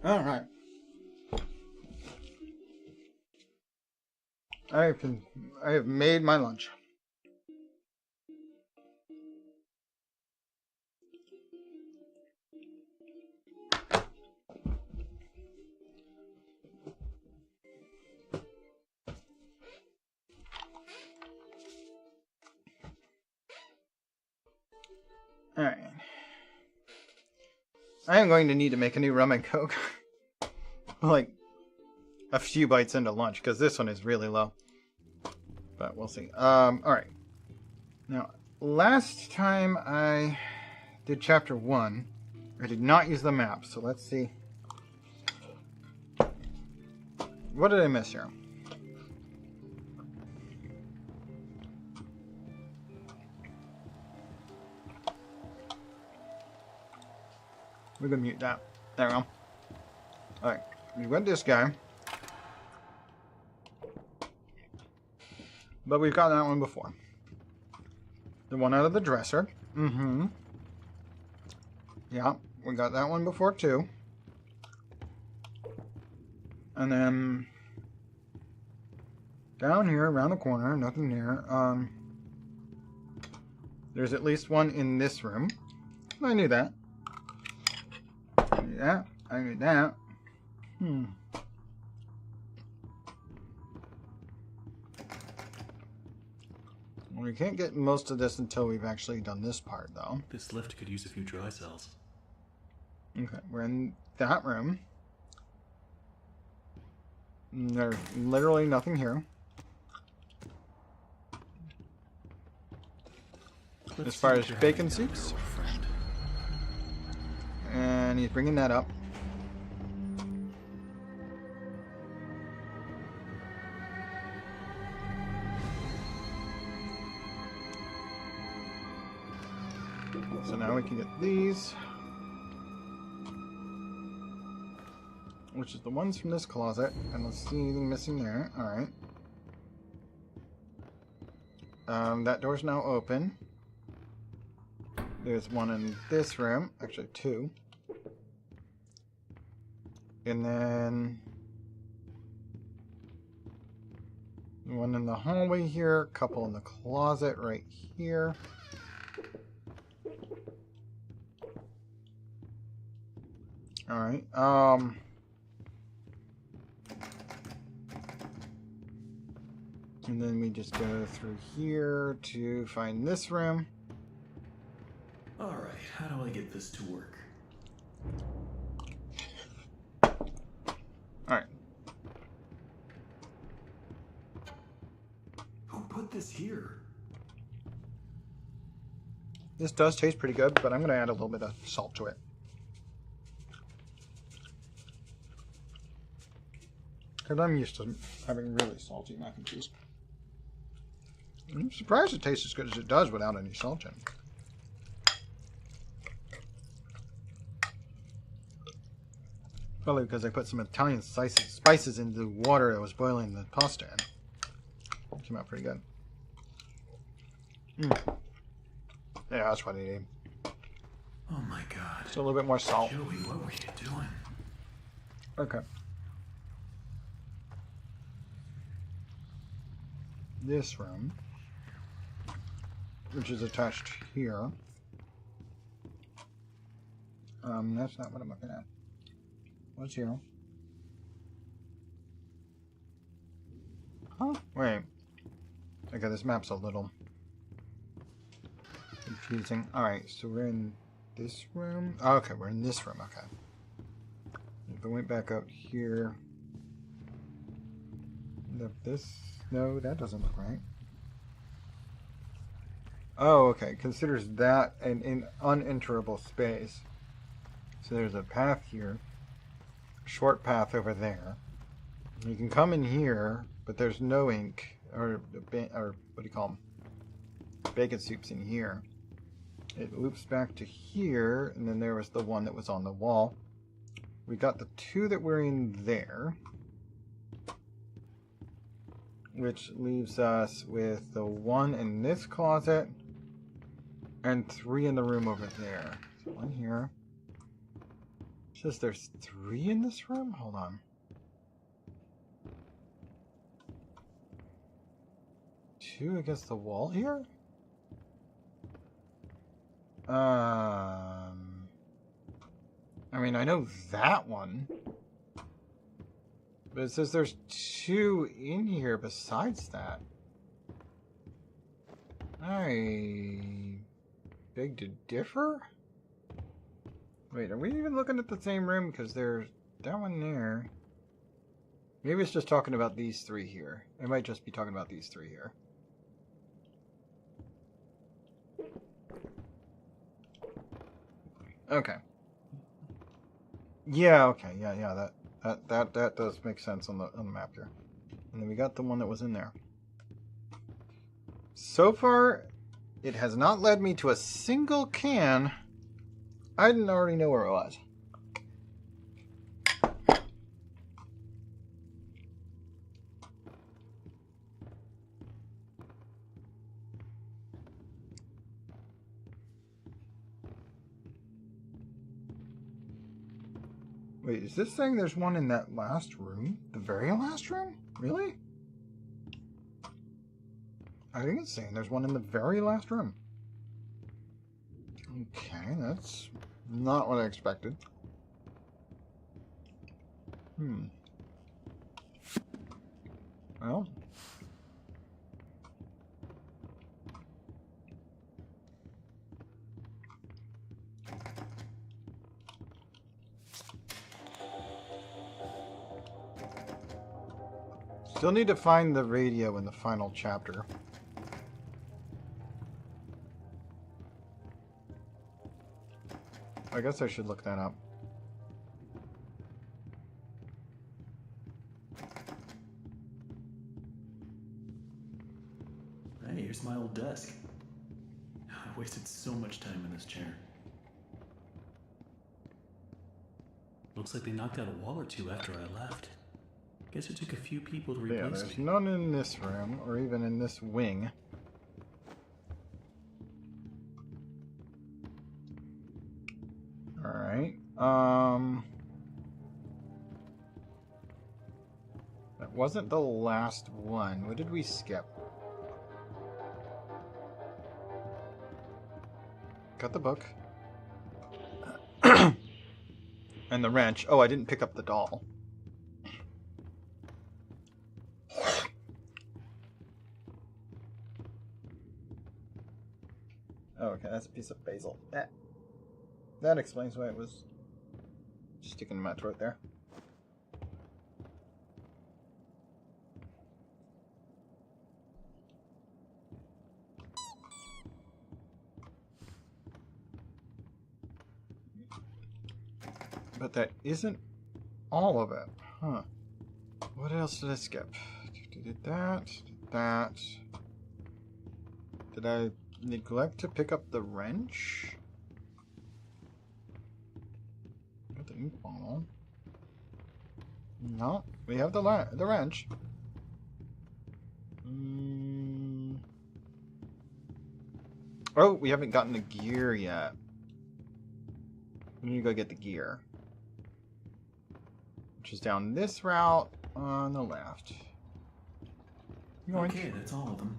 All right. I have made my lunch. All right. I am going to need to make a new rum and coke. Like a few bites into lunch, because this one is really low. But we'll see. Alright. Now, last time I did chapter 1, I did not use the map, so let's see. What did I miss here? We're gonna mute that. There we go. Alright, we went this guy. But we've got that one before. The one out of the dresser. Mm-hmm. Yeah, we got that one before too. And then down here, around the corner, nothing here. There's at least one in this room. I knew that. I knew that. I knew that. Well, we can't get most of this until we've actually done this part, though. This lift could use a few dry cells. Okay, we're in that room. There's literally nothing here. As far as bacon soups. And he's bringing that up. So now we can get these. Which is the ones from this closet. And let's see anything missing there. Alright. That door's now open. There's one in this room. Actually, two. And then one in the hallway here. A couple in the closet right here. Alright, and then we just go through here to find this room. Alright, how do I get this to work? Alright. put this here? This does taste pretty good, but I'm going to add a little bit of salt to it. Because I'm used to having really salty mac and cheese. I'm surprised it tastes as good as it does without any salt in it. Probably because I put some Italian spices into the water that was boiling the pasta in. Came out pretty good. Yeah, that's what I need. Oh my god. Just a little bit more salt. Joey, what were you doing? Okay. This room, which is attached here. That's not what I'm looking at. What's here? Huh? Wait. Okay, this map's a little confusing. Alright, so we're in this room. Oh, okay, we're in this room. Okay. If I went back out here. This. No, that doesn't look right. Oh, okay. Considers that an unenterable space. So there's a path here. A short path over there. You can come in here, but there's no ink. Or what do you call them? Bacon soups in here. It loops back to here, and then there was the one that was on the wall. We got the two that were in there. Which leaves us with the one in this closet and 3 in the room over there. So 1 here. It says there's 3 in this room? Hold on. 2 against the wall here? I mean, I know that one. But it says there's 2 in here besides that. I beg to differ? Wait, are we even looking at the same room? Because there's that one there. Maybe it's just talking about these 3 here. It might just be talking about these 3 here. Okay. Yeah, okay, yeah, that does make sense on the map here. And then we got the one that was in there. So far, it has not led me to a single can. I didn't already know where it was. Wait, is this saying there's one in that last room? The very last room? Really? I think it's saying there's one in the very last room. Okay, that's not what I expected. Well. Still need to find the radio in the final chapter. I guess I should look that up. Hey, here's my old desk. I wasted so much time in this chair. Looks like they knocked out a wall or two after I left. Guess it took a few people to replace Yeah, me. there's none in this room, or even in this wing. Alright, that wasn't the last one. What did we skip? Got the book. And the wrench. Oh, I didn't pick up the doll. Oh, okay, that's a piece of basil. That explains why it was sticking in my throat there. But that isn't all of it. Huh. What else did I skip? Did that. Did that. Did I neglect to pick up the wrench? Got the ink bottle. No, we have the wrench. Oh, we haven't gotten the gear yet. We need to go get the gear. Which is down this route on the left. Okay, that's all of them.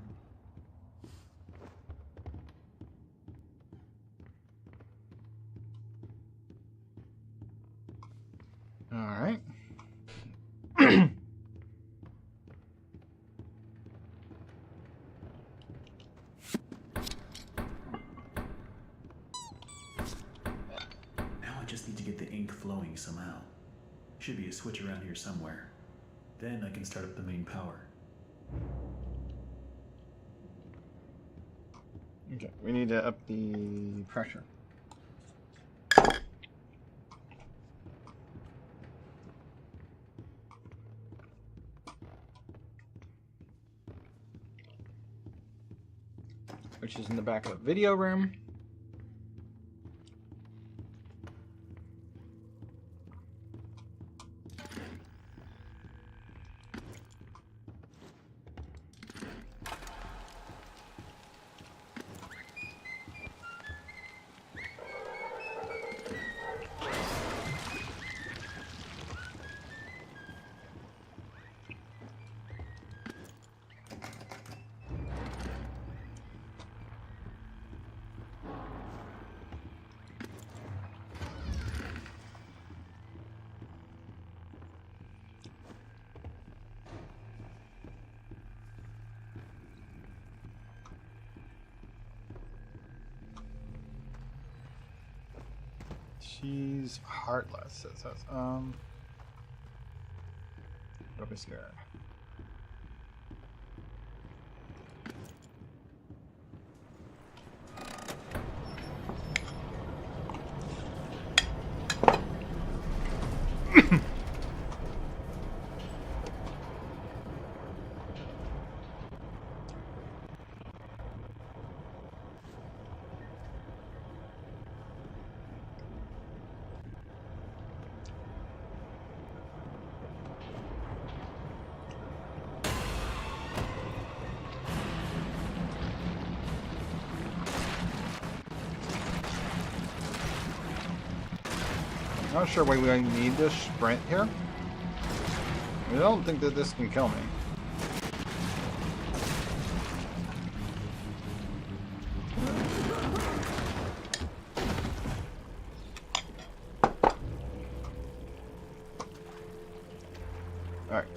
Alright. Now I just need to get the ink flowing somehow. Should be a switch around here somewhere. Then I can start up the main power. Okay, we need to up the pressure. Which is in the back of the video room. She's heartless, it says. Don't be scared. Not sure why we need this sprint here. I don't think that this can kill me. Alright.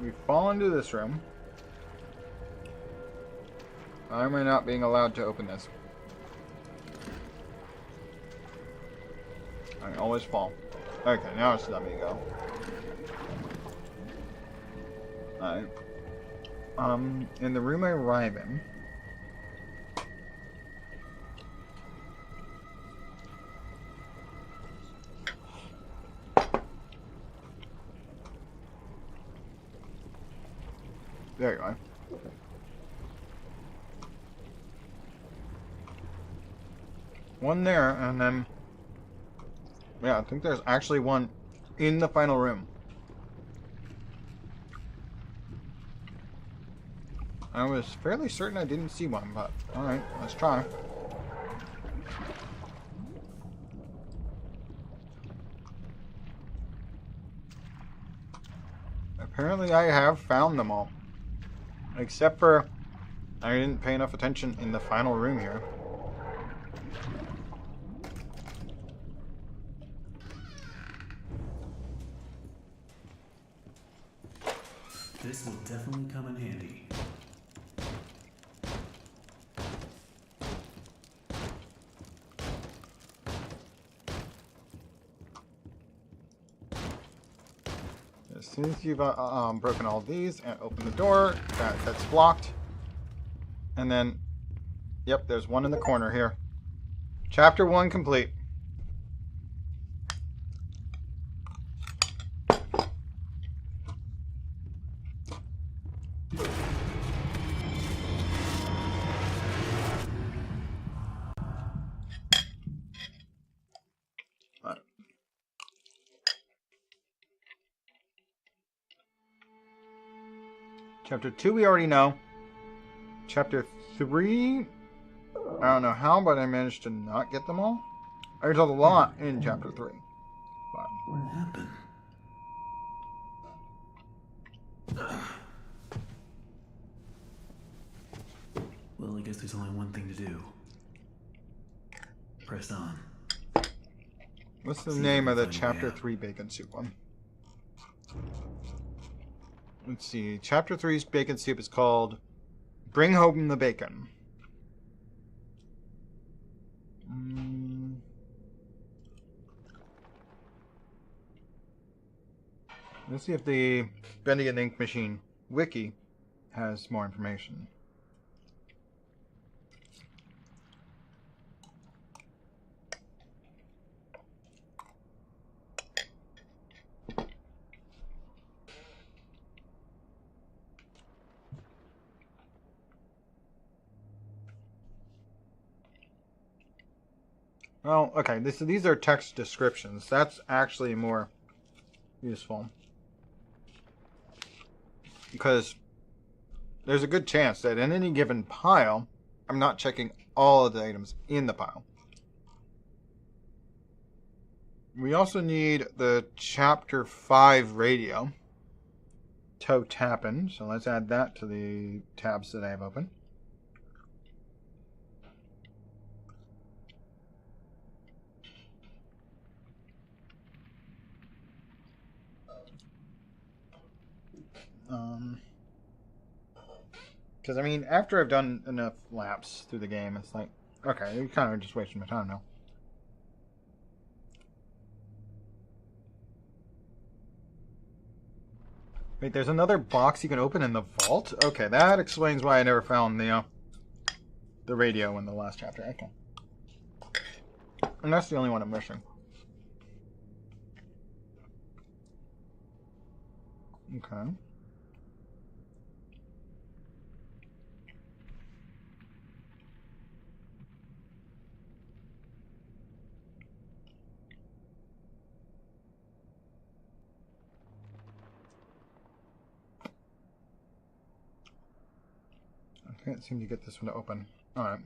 We fall into this room. Why am I not being allowed to open this? I always fall. Okay, now it's letting me go. Alright. In the room I arrive in. There you are. One there, and then... yeah, I think there's actually one in the final room. I was fairly certain I didn't see one, but alright, let's try. Apparently I have found them all. Except for I didn't pay enough attention in the final room here. This will definitely come in handy. As soon as you've broken all these and opened the door, that's blocked. And then, yep, there's one in the corner here. Chapter 1 complete. Chapter 2 we already know. Chapter 3, I don't know how, but I managed to not get them all. There's a lot in Chapter 3. But What happened? Well, I guess there's only one thing to do. Press on. what's the name of the Chapter 3 bacon soup one? Let's see. Chapter 3's bacon soup is called Bring Home the Bacon. Let's see if the Bending and Ink Machine wiki has more information. Well, okay, these are text descriptions. That's actually more useful. Because there's a good chance that in any given pile, I'm not checking all of the items in the pile. We also need the Chapter 5 radio. Toe tapping, so let's add that to the tabs that I have open. Because, I mean, after I've done enough laps through the game, it's like, okay, you're kind of just wasting my time now. Wait, there's another box you can open in the vault? Okay, that explains why I never found the radio in the last chapter. Okay. And that's the only one I'm missing. Okay. I can't seem to get this one to open. Alright.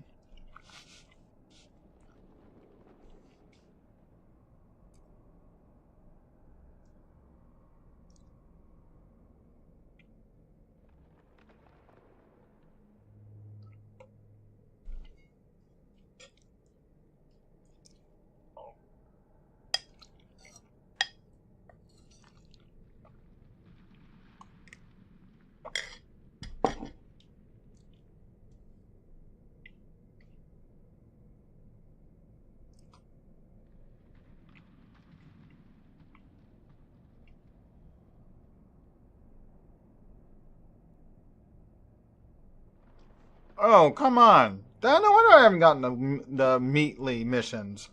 Oh, come on. No wonder I haven't gotten the Meatly missions.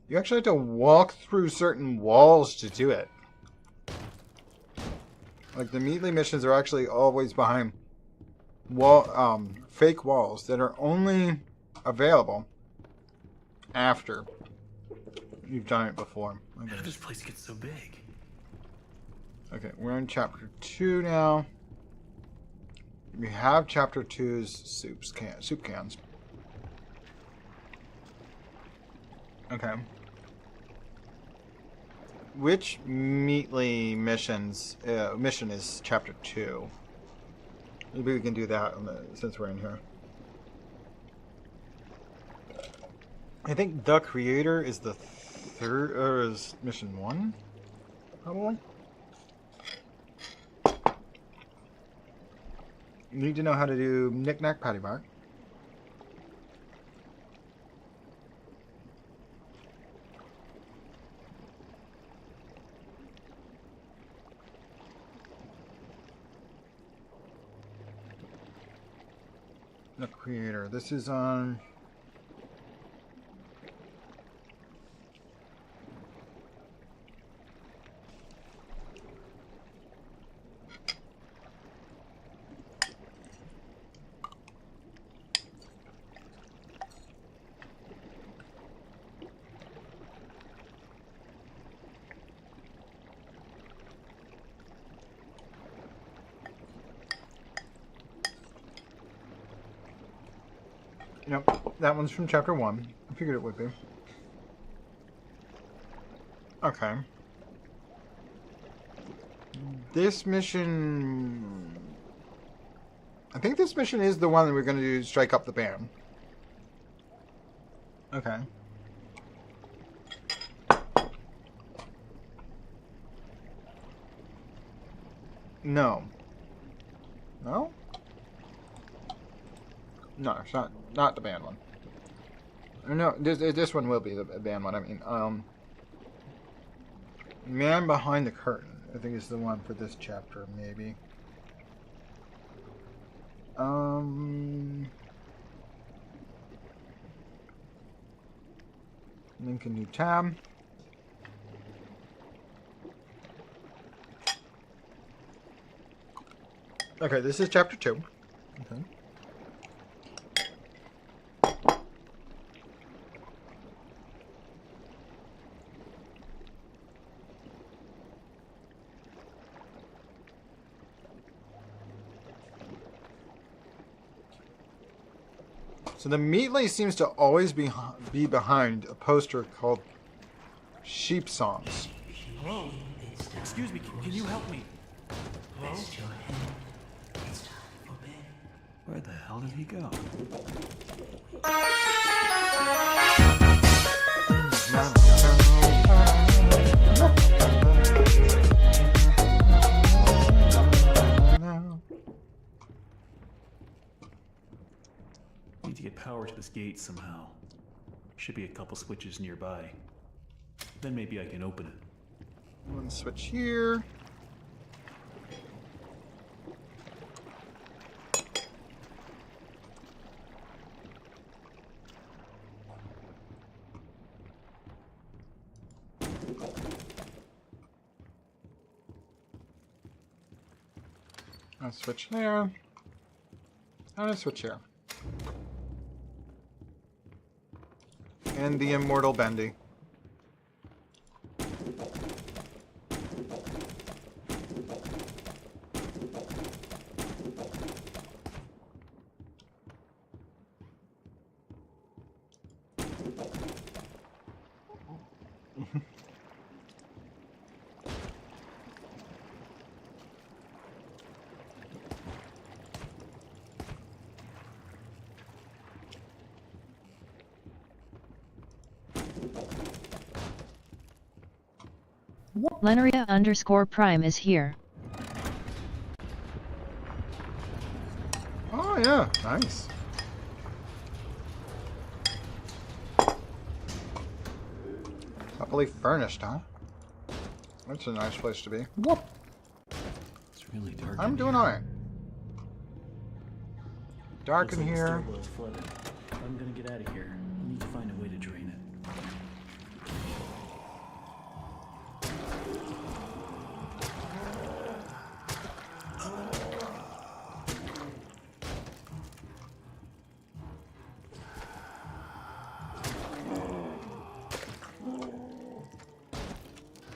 You actually have to walk through certain walls to do it. Like, the Meatly missions are actually always behind fake walls that are only available after you've done it before. How did this place get so big? Okay, we're in Chapter 2 now. We have Chapter 2's soup cans. Okay. Which Meatly mission is Chapter 2? Maybe we can do that since we're in here. I think the Creator is the third, or is Mission 1? Probably. You need to know how to do knick-knack, paddywhack. The Creator. This is on... Nope, that one's from chapter 1. I figured it would be. Okay. This mission... I think this mission is the one that we're going to do, strike up the band. Okay. No. No? No, it's not the band one. No, this one will be the band one. I mean, Man Behind the Curtain, I think is the one for this chapter, maybe. Link a new tab. Okay, this is chapter 2. Okay. So the Meatley seems to always be behind a poster called Sheep Songs. Hello? Excuse me, can you help me? Hello? Where the hell did he go? Need to get power to this gate somehow. Should be a couple switches nearby. Then maybe I can open it. One switch here. I'll switch there. I'll switch here. And the immortal Bendy. Lenaria_Prime is here. Oh yeah, nice. Happily furnished, huh? That's a nice place to be. Whoop. It's really dark. I'm doing alright. Dark in here. I'm gonna get out of here. I need to find a way to drain it.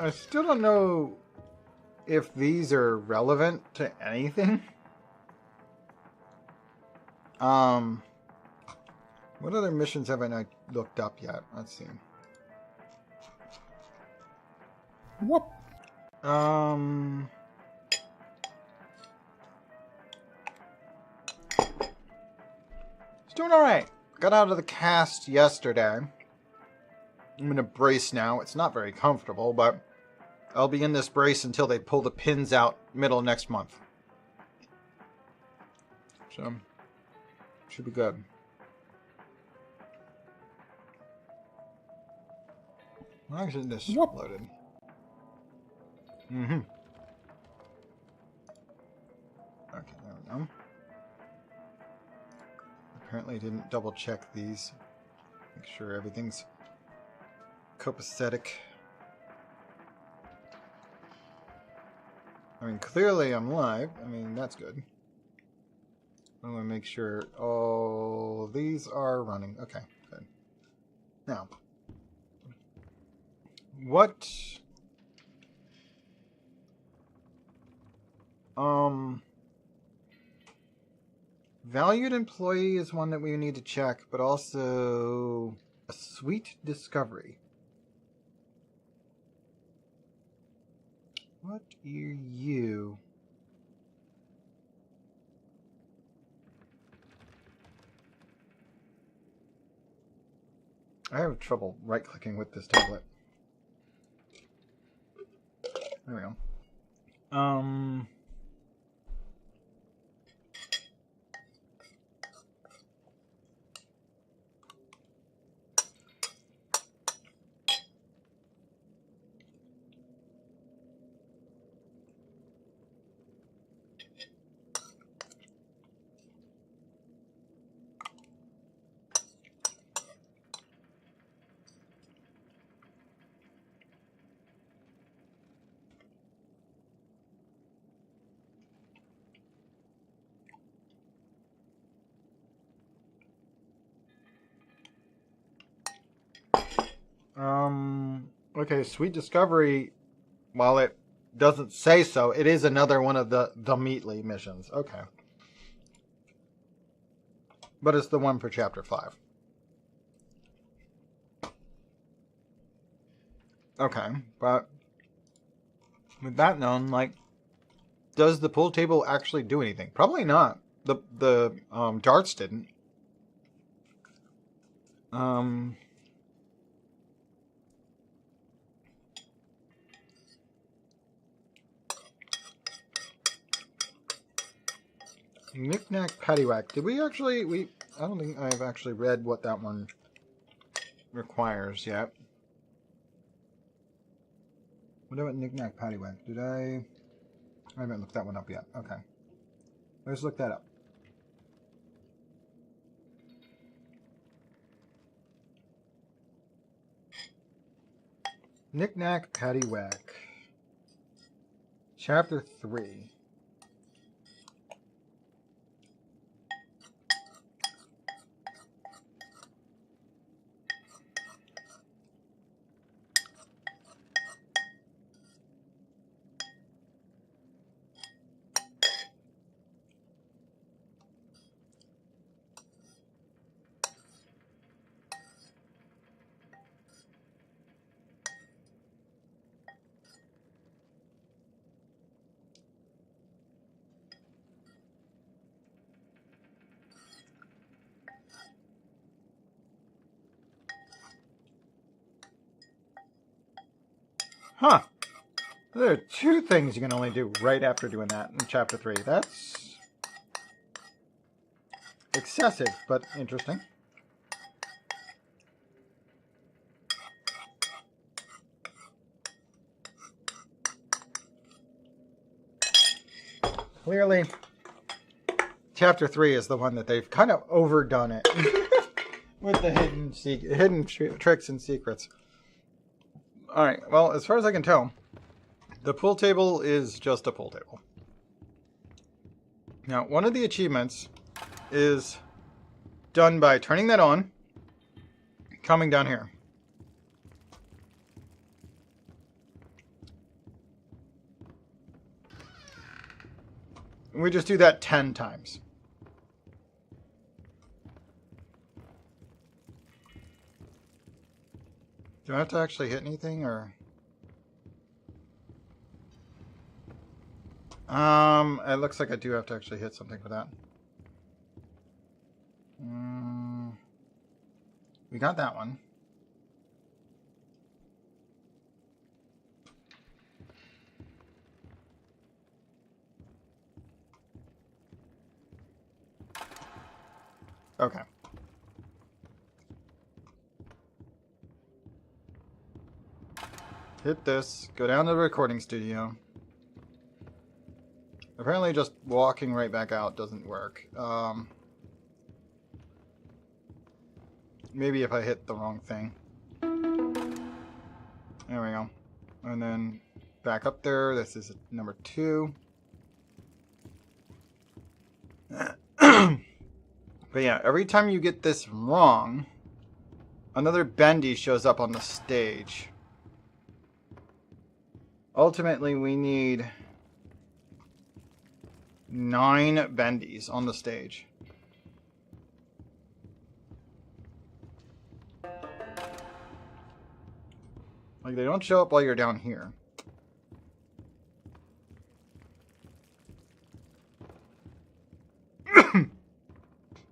I still don't know if these are relevant to anything. What other missions have I not looked up yet? Let's see. Whoop. It's doing alright. Got out of the cast yesterday. I'm in a brace now. It's not very comfortable, but I'll be in this brace until they pull the pins out middle of next month. So, should be good. Why isn't this loaded? Mm-hmm. Okay, there we go. Apparently I didn't double check these. Make sure everything's copacetic. I mean, clearly I'm live. I mean, that's good. I want to make sure all these are running. Okay, good. Now, what... valued employee is one that we need to check, but also a sweet discovery. What are you? I have trouble right-clicking with this tablet. There we go. Okay, Sweet Discovery, while it doesn't say so, it is another one of the Meatly missions. Okay. But it's the one for Chapter 5. Okay, but with that known, like, does the pool table actually do anything? Probably not. The darts didn't. Knick-knack, paddywhack. Did we actually... I don't think I've actually read what that one requires yet. What about knick-knack, paddywhack? Did I haven't looked that one up yet. Okay. Let's look that up. Knick-knack, paddywhack. Chapter 3. Huh. There are 2 things you can only do right after doing that in Chapter 3. That's excessive, but interesting. Clearly, Chapter 3 is the one that they've kind of overdone it with the hidden tricks and secrets. Alright, well, as far as I can tell, the pool table is just a pool table. Now, one of the achievements is done by turning that on, coming down here. And we just do that 10 times. Do I have to actually hit anything, or? It looks like I do have to actually hit something for that. We got that one. Okay. Hit this, go down to the recording studio. Apparently just walking right back out doesn't work. Maybe if I hit the wrong thing. There we go. And then back up there, this is number 2. But yeah, every time you get this wrong, another bendy shows up on the stage. Ultimately, we need 9 bendies on the stage. Like, they don't show up while you're down here.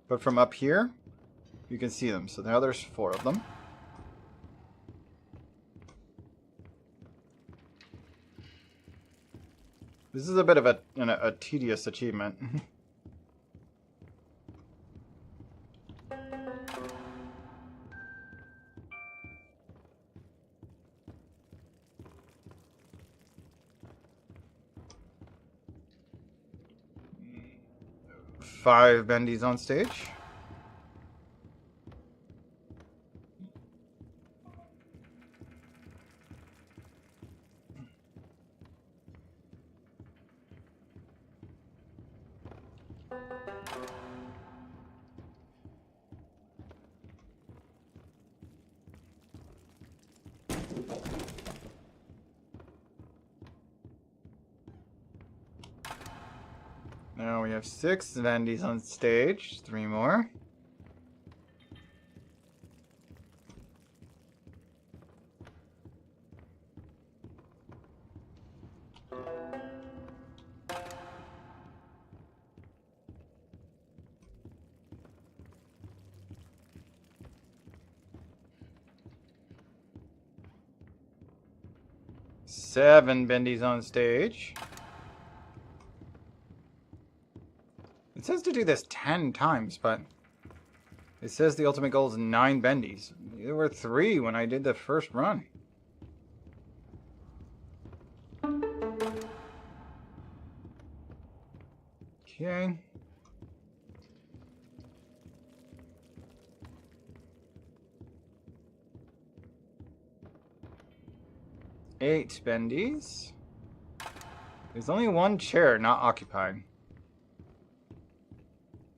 But from up here, you can see them. So now there's 4 of them. This is a bit of a tedious achievement. 5 bendies on stage. Now we have 6 Vendies on stage. 3 more. Seven bendies on stage. It says to do this 10 times, but it says the ultimate goal is 9 bendies. There were 3 when I did the first run. Okay. Eight bendies. There's only 1 chair not occupied.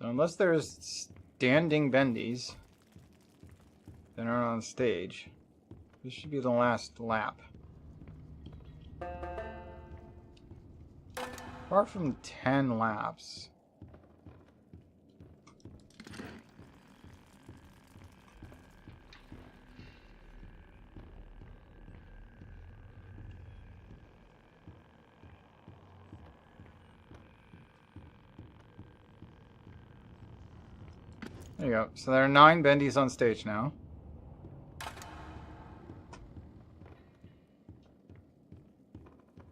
So unless there's standing bendies that aren't on stage, this should be the last lap. Apart from 10 laps. There you go. So there are 9 bendies on stage now.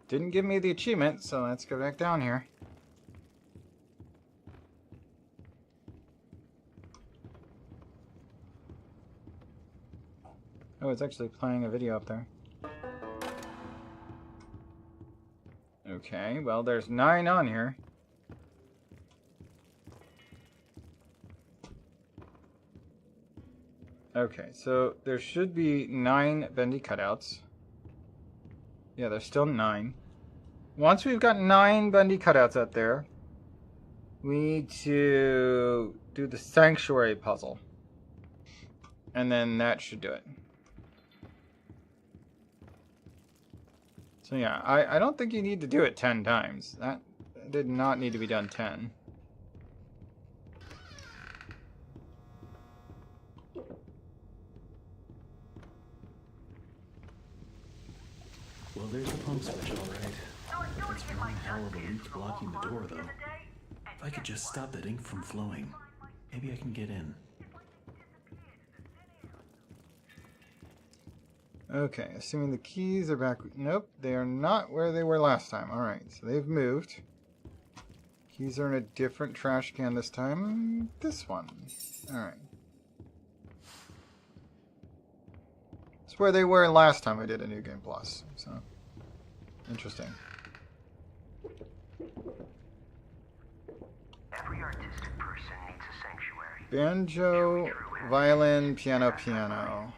Didn't give me the achievement, so let's go back down here. Oh, it's actually playing a video up there. Okay, well, there's 9 on here. Okay, so there should be 9 bendy cutouts. Yeah, there's still 9. Once we've got 9 bendy cutouts out there, we need to do the sanctuary puzzle. And then that should do it. So yeah, I don't think you need to do it 10 times. That did not need to be done 10. Well, there's the pump switch, all right. That's one hell of a leak blocking the door, though. If I could just stop that ink from flowing, maybe I can get in. Okay, assuming the keys are back. Nope, they are not where they were last time. Alright, so they've moved. Keys are in a different trash can this time. This one. Alright. It's where they were last time I did a New Game Plus. So, interesting. Every artistic person needs a sanctuary. Banjo, violin, piano, piano.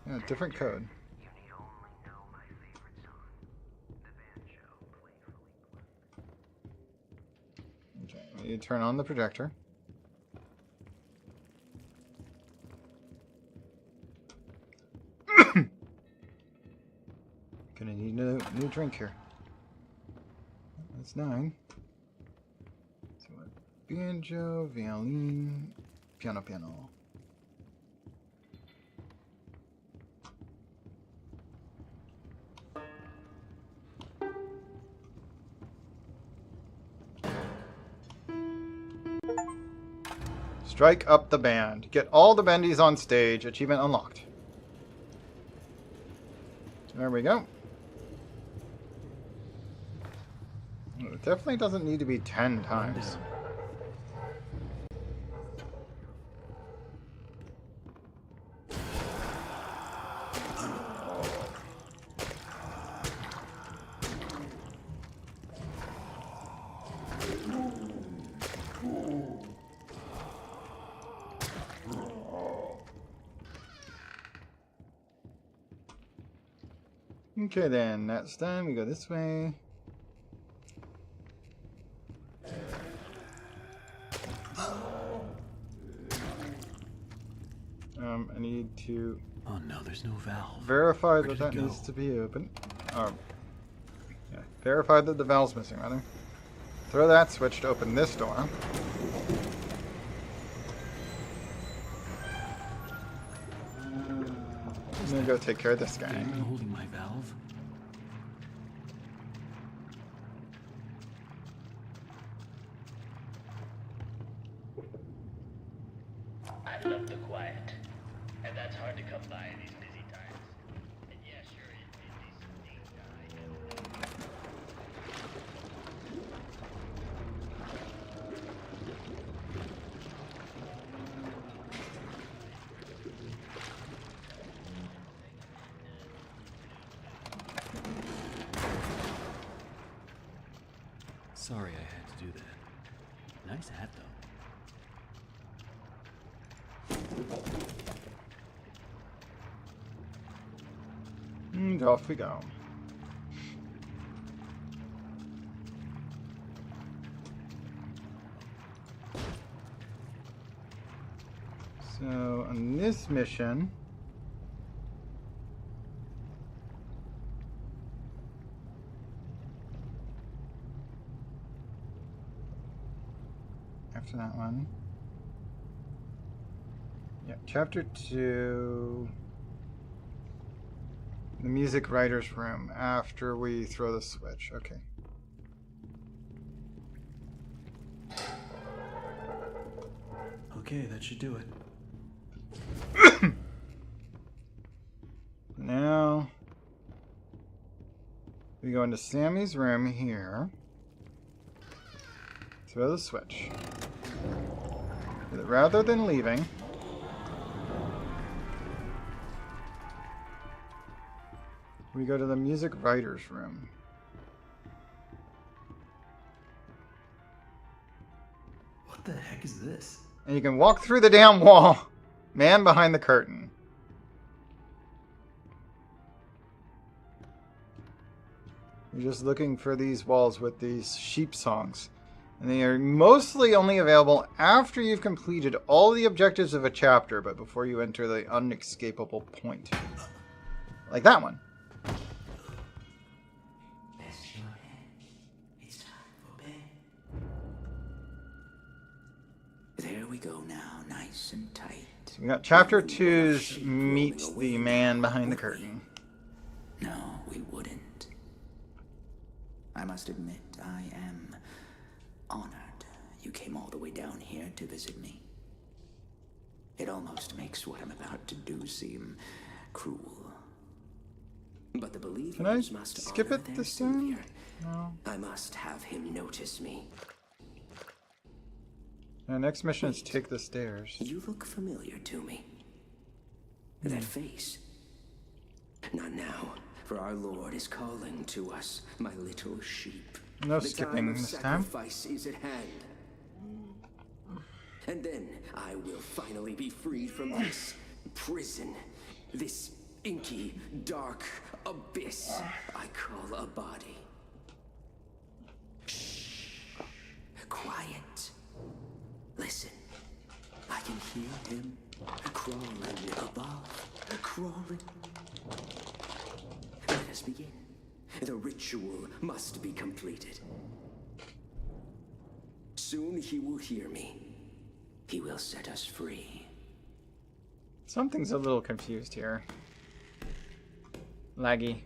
Yeah, different code. You need only know my favorite song, the banjo playfully. Okay, you turn on the projector. Gonna need a new drink here. That's 9. So banjo, violin, piano, piano. Strike up the band. Get all the bendies on stage. Achievement unlocked. There we go. It definitely doesn't need to be 10 times. Okay then, that's done. We go this way. I need to... Oh no, there's no valve. Verify that that needs to be open. Yeah, verify that the valve's missing, rather. Throw that switch to open this door. I'm gonna go take care of this guy. Okay, I'm holding my valve. I love the quiet. And that's hard to come by in these busy times. And yeah, sure, it needs Sorry I had to do that. Nice hat, though. And off we go. So, on this mission... After that one... Yeah, chapter 2... The music writer's room after we throw the switch. Okay. Okay, that should do it. Now we go into Sammy's room here. Throw the switch. Rather than leaving, we go to the music writer's room. What the heck is this? And you can walk through the damn wall. Man behind the curtain. You're just looking for these walls with these sheep songs. And they are mostly only available after you've completed all the objectives of a chapter, but before you enter the unescapable point. Like that one. There we go now, nice and tight. So we got chapter 2's Meet the Man Behind the Curtain. No, we wouldn't. I must admit, I am honored you came all the way down here to visit me. It almost makes what I'm about to do seem cruel. But the believers Can I must skip honor it their this time? savior. No. I must have him notice me. Our next mission is take the stairs. You look familiar to me. That face. Not now, for our Lord is calling to us, my little sheep. No The skipping time of this time. sacrifice is at hand. And then I will finally be freed from this prison, this inky, dark abyss I call a body. Shh. Quiet. Listen. I can hear him crawling above, crawling. Let us begin. The ritual must be completed. Soon he will hear me. He will set us free. Something's a little confused here. Laggy.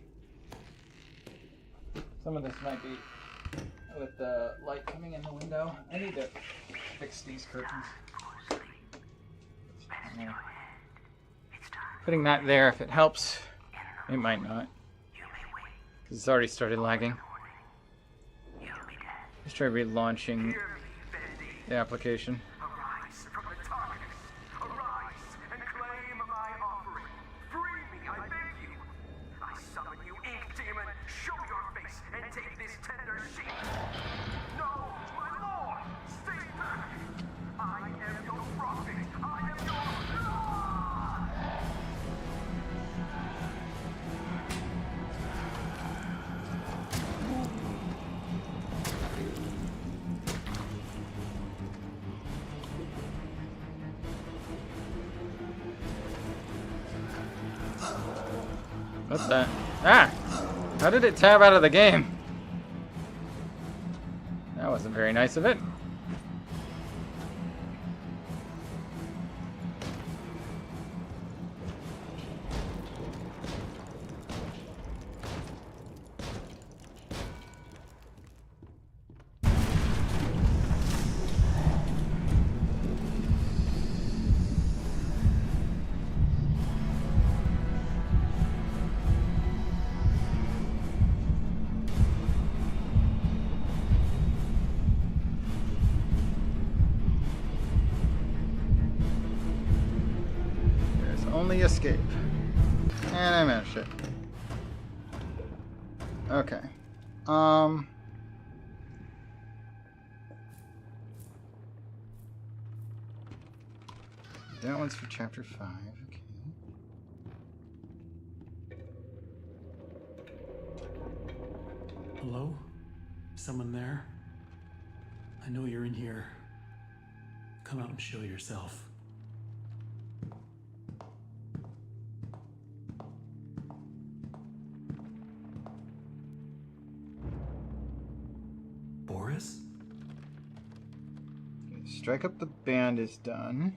Some of this might be with the light coming in the window. I need to fix these curtains. Putting that there, if it helps, it might not. Because it's already started lagging. Let's try relaunching the application. Arise from the darkness. Arise and claim my offering. Free me, I beg you. I summon you, ink demon. Show your face and take this tender sheet. No, my lord, stay back. I am your prophet. I am your Lord. What's that? Ah! How did it tab out of the game? That wasn't very nice of it. Only escape. And I managed it. Okay. That one's for chapter 5. Okay. Hello? Someone there? I know you're in here. Come out and show yourself. Boris? Okay, strike up the band is done.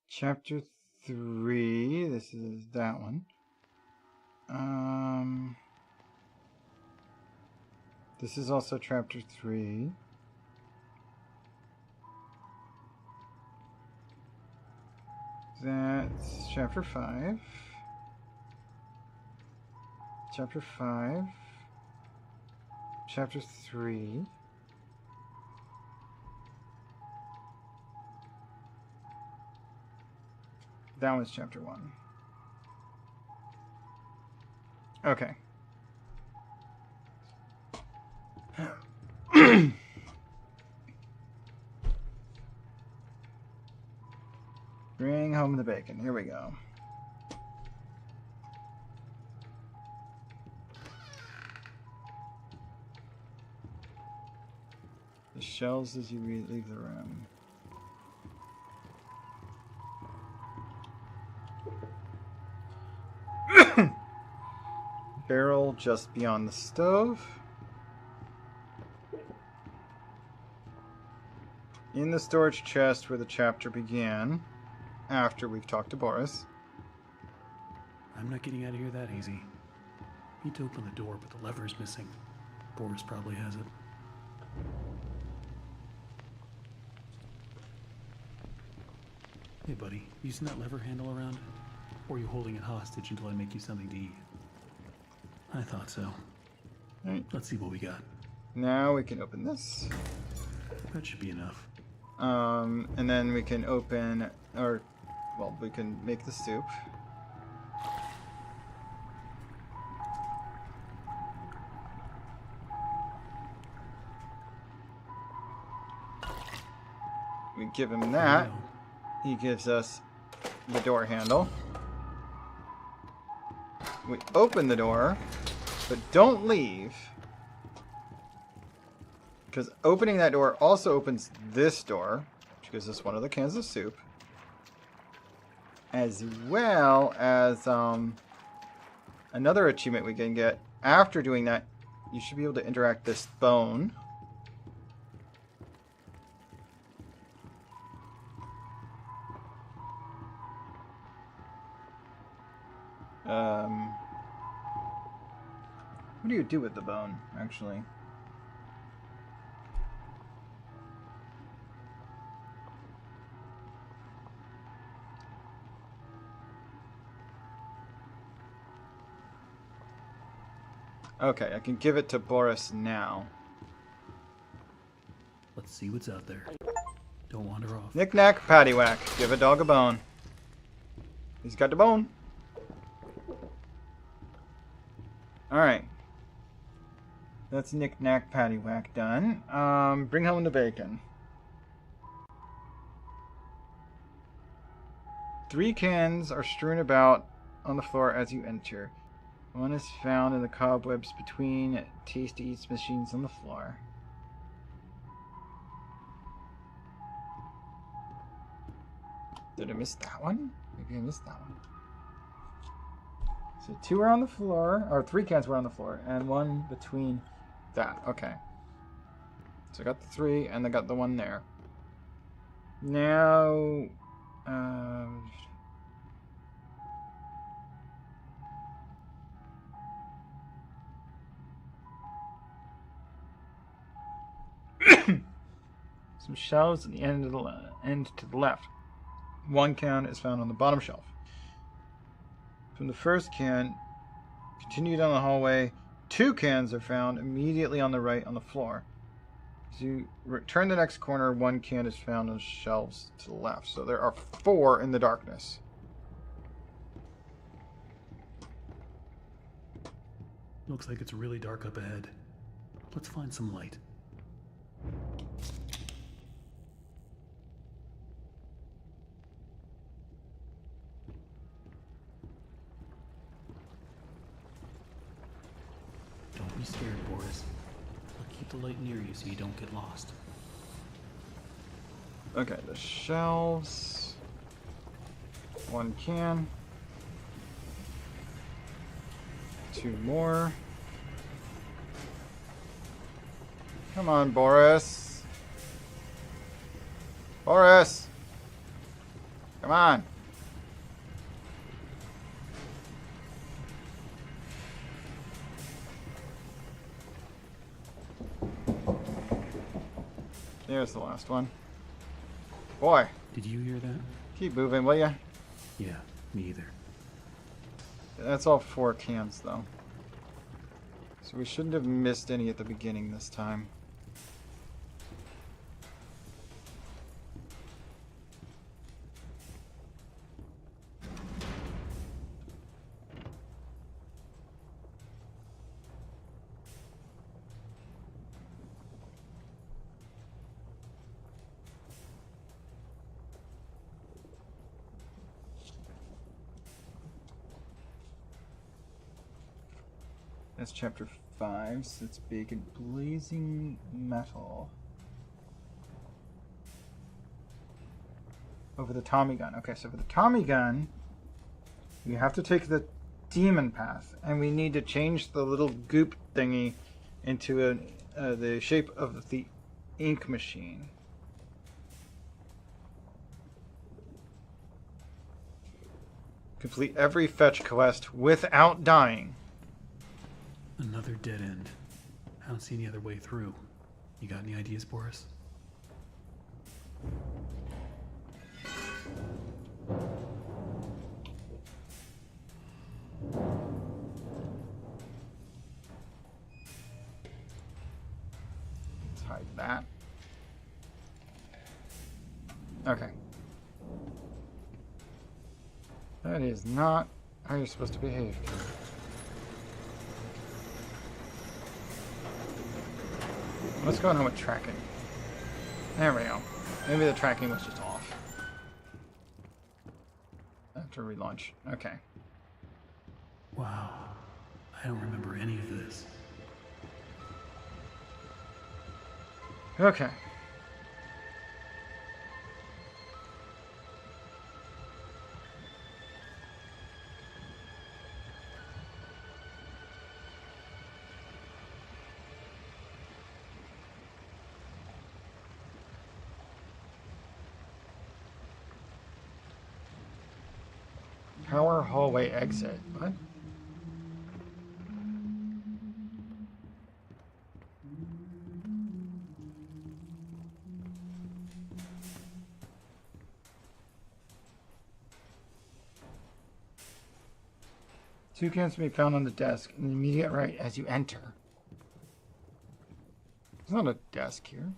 Chapter 3. This is that one. This is also chapter 3. That's chapter 5. Chapter 5. Chapter 3. That one's chapter 1. Okay. Bring home the bacon. Here we go. The shells as you leave the room. Barrel just beyond the stove. In the storage chest where the chapter began, after we've talked to Boris. I'm not getting out of here that easy. Need to open the door, but the lever's missing. Boris probably has it. Hey, buddy, using that lever handle around? Or are you holding it hostage until I make you something to eat? I thought so. Right. Let's see what we got. Now we can open this. That should be enough. And then we can open, or, well, we can make the soup. We give him that. He gives us the door handle. We open the door, but don't leave. Because opening that door also opens this door, which gives us one of the cans of soup. As well as another achievement we can get. After doing that, you should be able to interact this bone. What do you do with the bone, actually? Okay, I can give it to Boris now. Let's see what's out there. Don't wander off. Knick-knack, paddywhack. Give a dog a bone. He's got the bone. Alright. That's knick-knack, paddywhack done. Bring home the bacon. 3 cans are strewn about on the floor as you enter. One is found in the cobwebs between Tasty Eats machines on the floor. Did I miss that one? Maybe I missed that one. So 2 are on the floor, or 3 cans were on the floor, and 1 between that. Okay. So I got the 3, and I got the 1 there. Now, some shelves at the end of the end to the left. 1 can is found on the bottom shelf. From the first can, continue down the hallway. 2 cans are found immediately on the right on the floor. As you turn the next corner, 1 can is found on shelves to the left. So there are 4 in the darkness. Looks like it's really dark up ahead. Let's find some light. Don't be scared, Boris. I'll keep the light near you so you don't get lost. Okay, the shelves. 1 can. 2 more. Come on, Boris. Boris! Come on. There's the last one. Boy. Did you hear that? Keep moving, will ya? Yeah, me either. That's all 4 cans, though. So we shouldn't have missed any at the beginning this time. That's chapter 5, so it's big and blazing metal. Over the Tommy gun. Okay, so for the Tommy gun, we have to take the demon path, and we need to change the little goop thingy into the shape of the ink machine. Complete every fetch quest without dying. Another dead end. I don't see any other way through. You got any ideas, Boris? Let's hide that. Okay. That is not how you're supposed to behave, kid. What's going on with tracking? There we go. Maybe the tracking was just off. After relaunch. Okay. Wow. I don't remember any of this. Okay. Power hallway exit. What? Toucans can be found on the desk in the immediate right as you enter. There's not a desk here.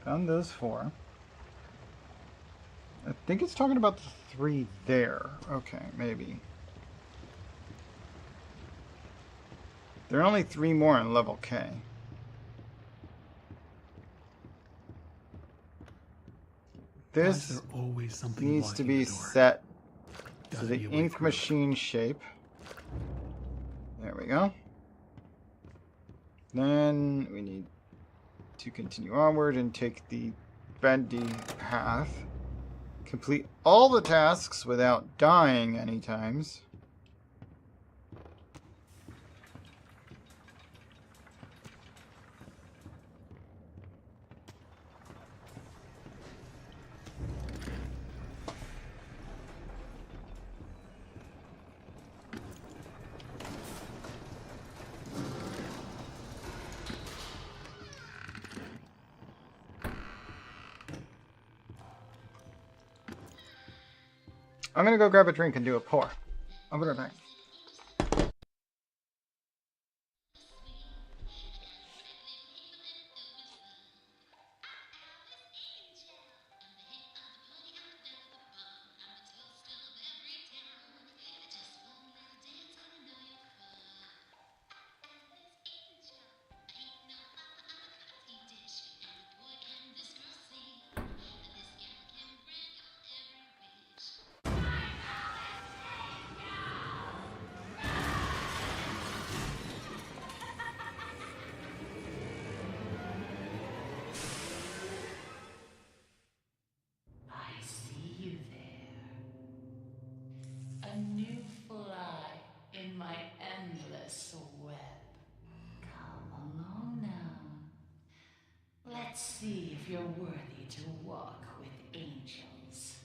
Found those 4. I think it's talking about the 3 there. Okay, maybe. There are only 3 more in level K. This always something needs to be blocking the door? set to Gotta the be a way ink through. machine shape. There we go. Then we need to continue onward and take the bendy path. Complete all the tasks without dying any times. I'm gonna go grab a drink and do a pour. I'll be right back. I see you there. A new fly in my endless web. Come along now. Let's see if you're worthy to walk with angels.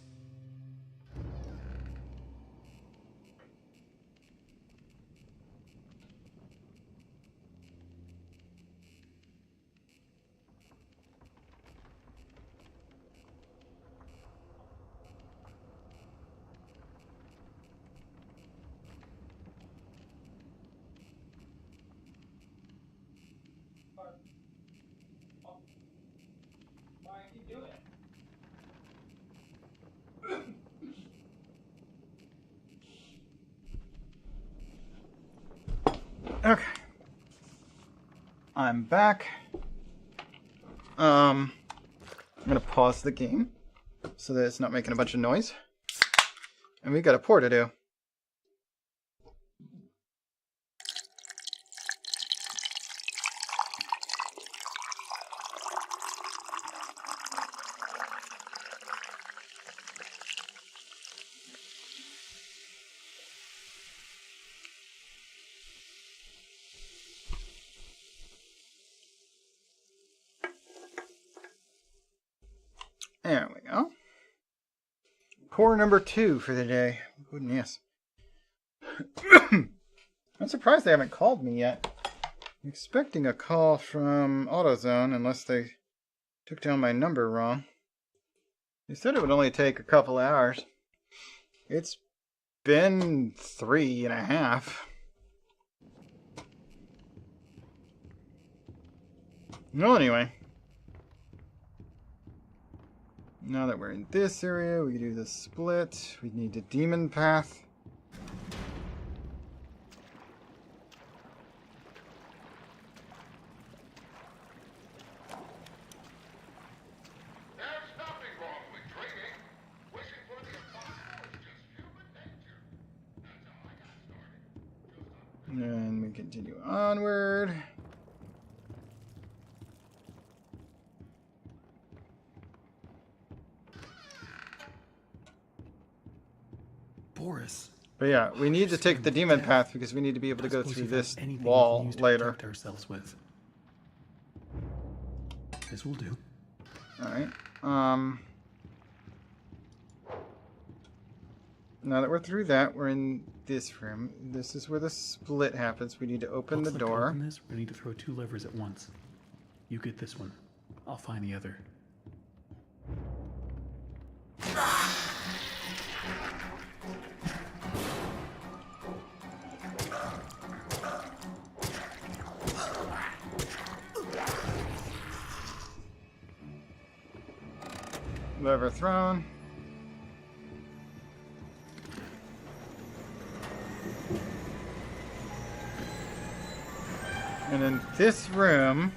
Okay. I'm back. I'm gonna pause the game so that it's not making a bunch of noise. And we got a pour to do. There we go. Pour number 2 for the day. Goodness. I'm surprised they haven't called me yet. I'm expecting a call from AutoZone unless they took down my number wrong. They said it would only take a couple hours. It's been 3.5. Well, anyway. Now that we're in this area, we can do the split. We need a demon path. There's nothing wrong with dreaming. Wishing for the impossible is just human nature. That's how I got started. And continue onward. Boris. But yeah, we need to take the demon path because we need to be able to go through this wall later. Ourselves with. This will do. Alright. Now that we're through that, we're in this room. This is where the split happens. We need to open the door. To open this, we need to throw 2 levers at once. You get this one. I'll find the other. Lever thrown. And in this room,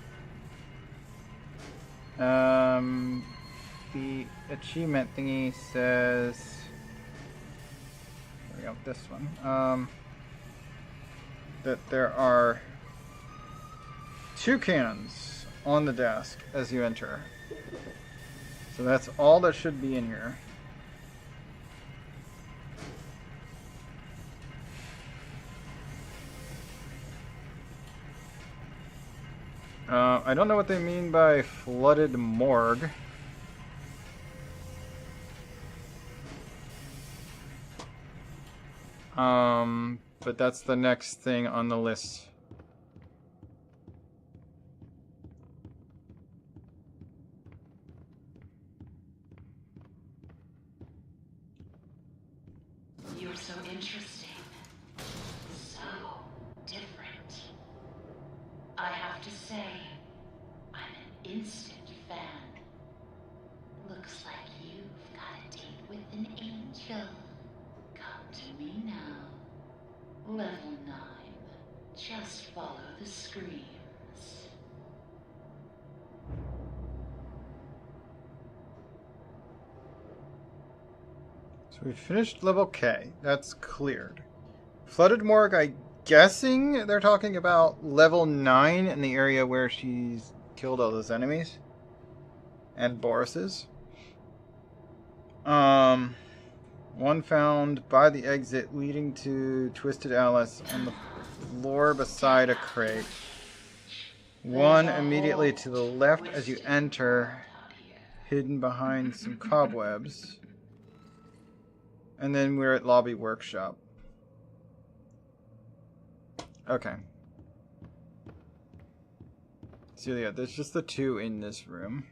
the achievement thingy says, there we go, this one, that there are 2 cannons on the desk as you enter. So that's all that should be in here. I don't know what they mean by flooded morgue. But that's the next thing on the list. You're so interesting. So different. I have to say, I'm an instant fan. Looks like you've got a date with an angel. Come to me now. Level 9. Just follow the screams. So we finished level K. That's cleared. Flooded morgue, I'm guessing they're talking about level 9 in the area where she's killed all those enemies. And Boris's. One found by the exit leading to Twisted Alice on the floor beside a crate. One immediately to the left as you enter, hidden behind some cobwebs. And then we're at Lobby Workshop. Okay. So yeah, there's just the 2 in this room.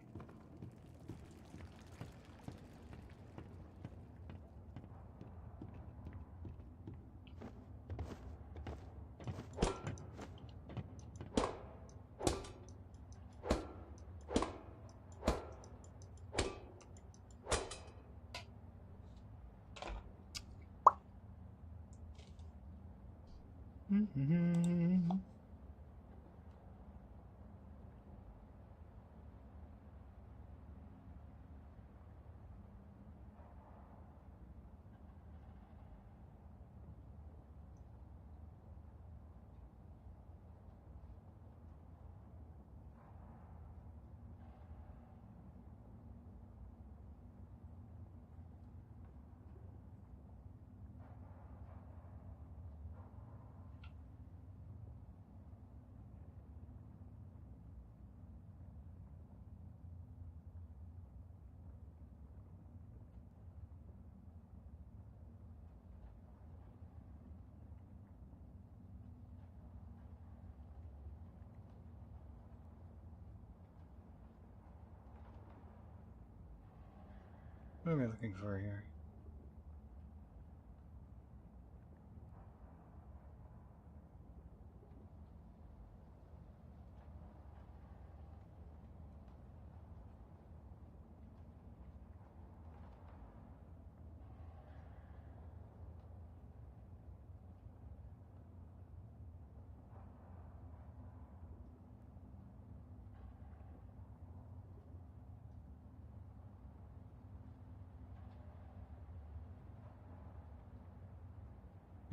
What am I looking for here?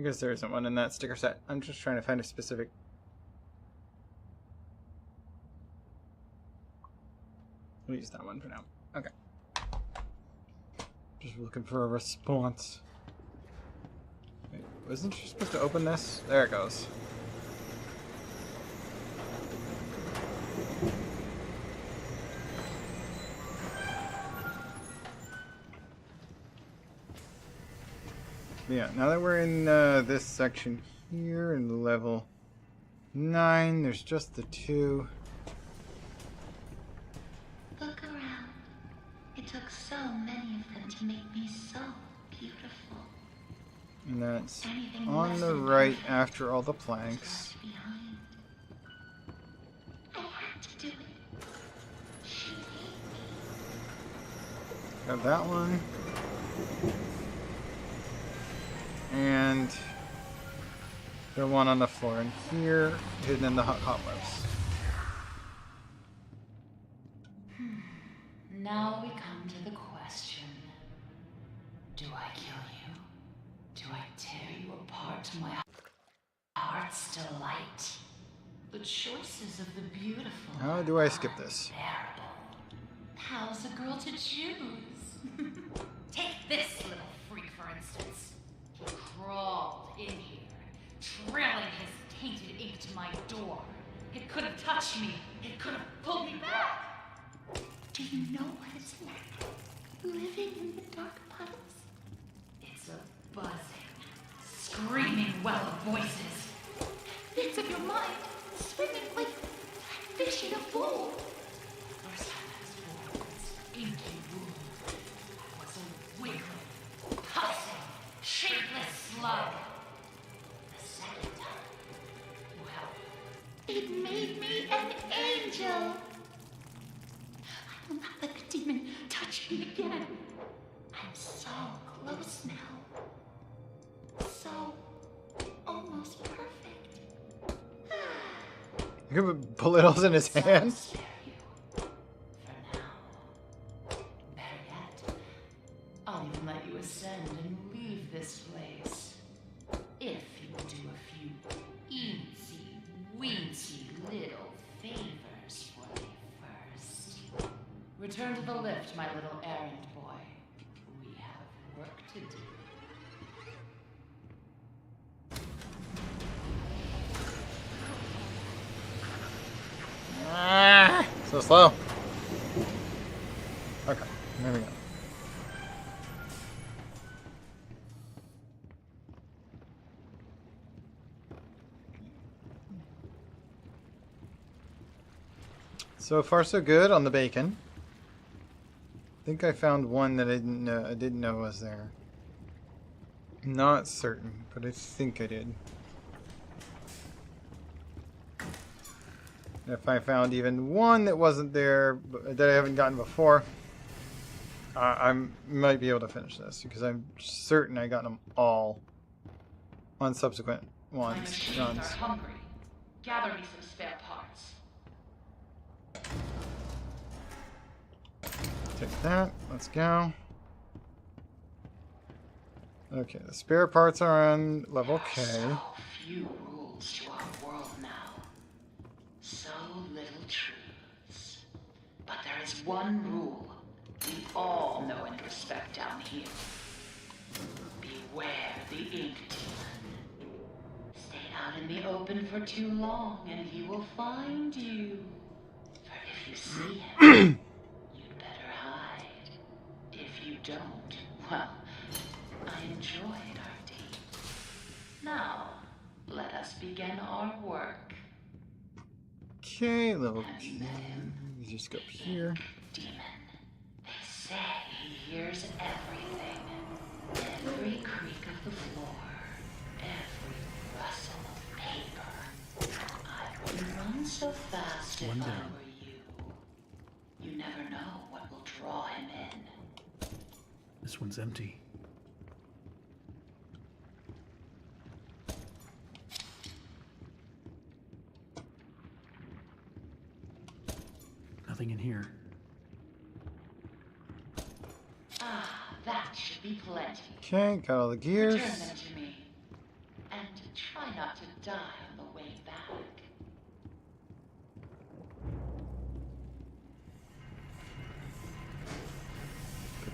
I guess there isn't one in that sticker set. I'm just trying to find a specific We'll use that one for now. Okay. Just looking for a response. Wait, wasn't you supposed to open this? There it goes. Yeah, now that we're in this section here in level 9, there's just the 2. Look around. It took so many of them to make me so beautiful. And that's Anything on less the than right perfect after all the was planks. left behind. I had to do it. She made me. Got that one. And the one on the floor in here, hidden in the hot cobwebs. Now we come to the question. Do I kill you? Do I tear you apart to my heart's delight? The choices of the beautiful. How do I skip this? Unbearable. How's a girl to choose? Take this little freak, for instance. He crawled in here, trailing his tainted ink to my door. It could have touched me. It could have pulled me back. Do you know what it's like living in the dark puddles? It's a buzzing, screaming well of voices. Bits of your mind swimming like fish in a pool. First time I was born, this inky womb was a wiggling, pussing, shapeless slug. The second time, well, it made me an angel. I will not let the demon touch me again. I'm so close now. So almost perfect. You have belittles in his hand? Spare you. For now. Better yet, I'll even let you ascend and leave this place. If you will do a few eensy-weensy little favors for me first. Return to the lift, my little errand boy. We have work to do. So slow. Okay, there we go. So far, so good on the bacon. I think I found one that I didn't know was there. Not certain, but I think I did. If I found even one that wasn't there, that I haven't gotten before, I might be able to finish this, because I'm certain I got them all on subsequent My runs. machines are hungry. Gather me some spare parts. Take that. Let's go. Okay, the spare parts are on level K. So few rules to our world now. So little truths. But there is one rule we all know and respect down here. Beware the ink demon. Stay out in the open for too long and he will find you. For if you see him, you'd better hide. If you don't, well, I enjoyed our date. Now, let us begin our work. Okay, level K. We just go up here. Demon. They say he hears everything. Every creak of the floor. Every rustle of paper. I wouldn't run so fast if I were you. You never know what will draw him in. This one's empty. Nothing in here. Ah, that should be plenty. Okay, got all the gears. Return them to me. And try not to die on the way back.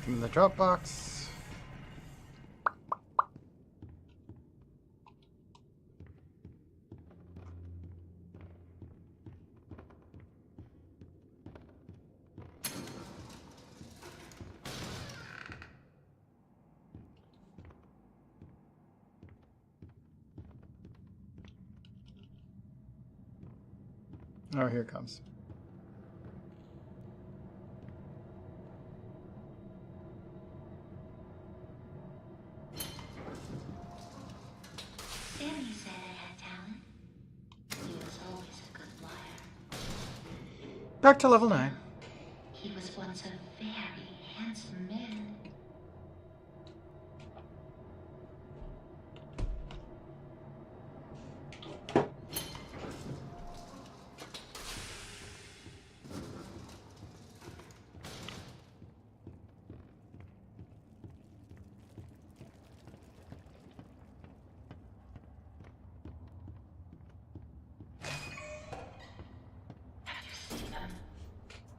From the Dropbox. Oh, here it comes. Sammy said I had talent. He was always a good liar. Back to level 9. He was once a very handsome man.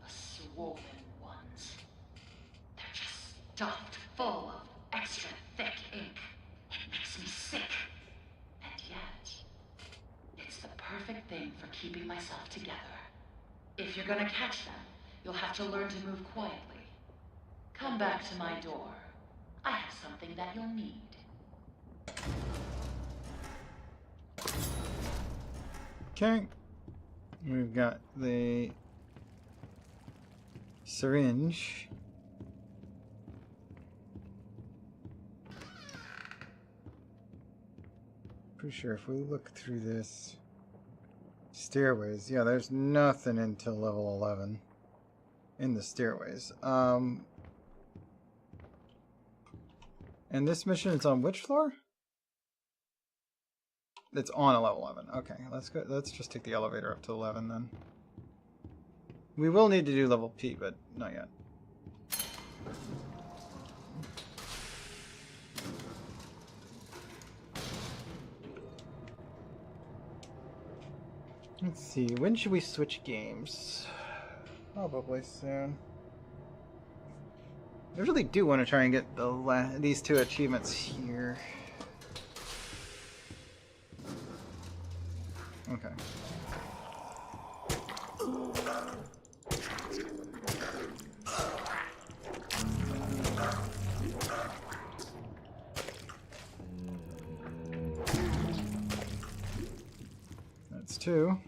Swollen ones. They're just stuffed full of extra thick ink. It makes me sick. And yet, it's the perfect thing for keeping myself together. If you're gonna catch them, you'll have to learn to move quietly. Come back to my door. I have something that you'll need. Okay. We've got the syringe. Pretty sure if we look through this stairways, yeah, there's nothing until level 11 in the stairways. And this mission is on which floor? It's on a level 11. Okay, let's go. Let's just take the elevator up to 11 then. We will need to do level P, but not yet. Let's see, when should we switch games? Probably soon. I really do want to try and get these two achievements here. Okay. That's 2.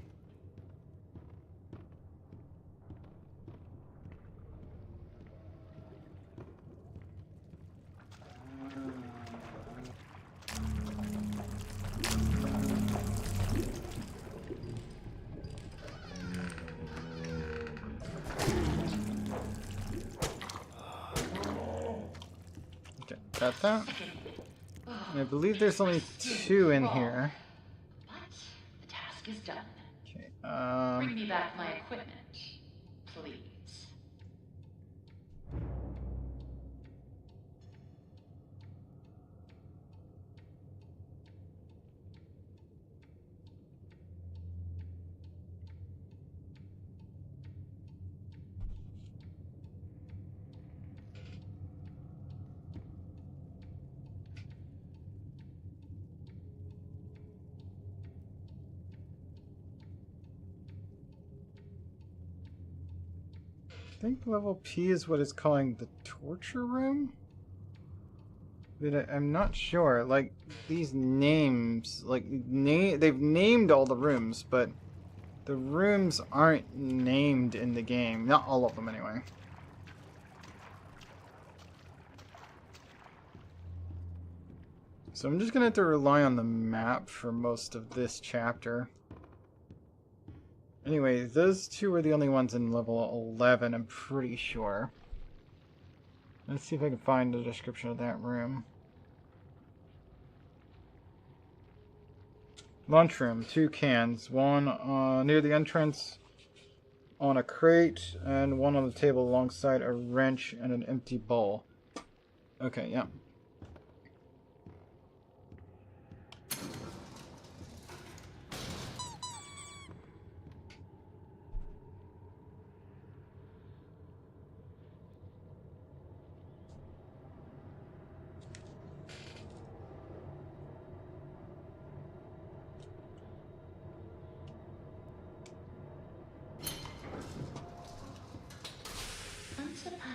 Got that. And I believe there's only 2 in here. But the task is done. Okay. Bring me back my equipment, please. I think level P is what it's calling the torture room? But I'm not sure. Like, these names, like, they've named all the rooms, but the rooms aren't named in the game. Not all of them, anyway. So I'm just going to have to rely on the map for most of this chapter. Anyway, those 2 are the only ones in level 11, I'm pretty sure. Let's see if I can find the description of that room. Lunchroom, 2 cans. One near the entrance on a crate, and one on the table alongside a wrench and an empty bowl. Okay, yeah.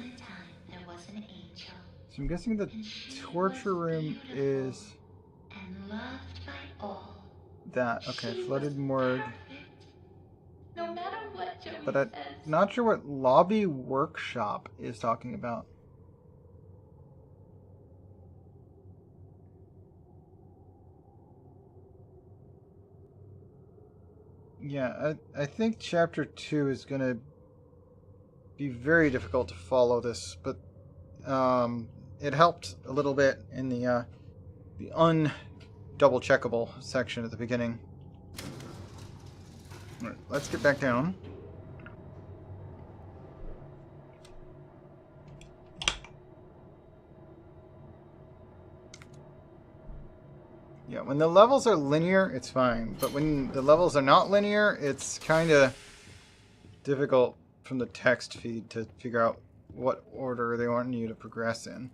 upon a time there was an angel. So I'm guessing the torture room is And loved by all. that. Okay, flooded morgue. No matter what Joey But I'm says. not sure what lobby workshop is talking about. Yeah, I think chapter 2 is going to be very difficult to follow this, but it helped a little bit in the un-double checkable section at the beginning. All right, let's get back down. Yeah, when the levels are linear, it's fine. But when the levels are not linear, it's kind of difficult from the text feed to figure out what order they want you to progress in.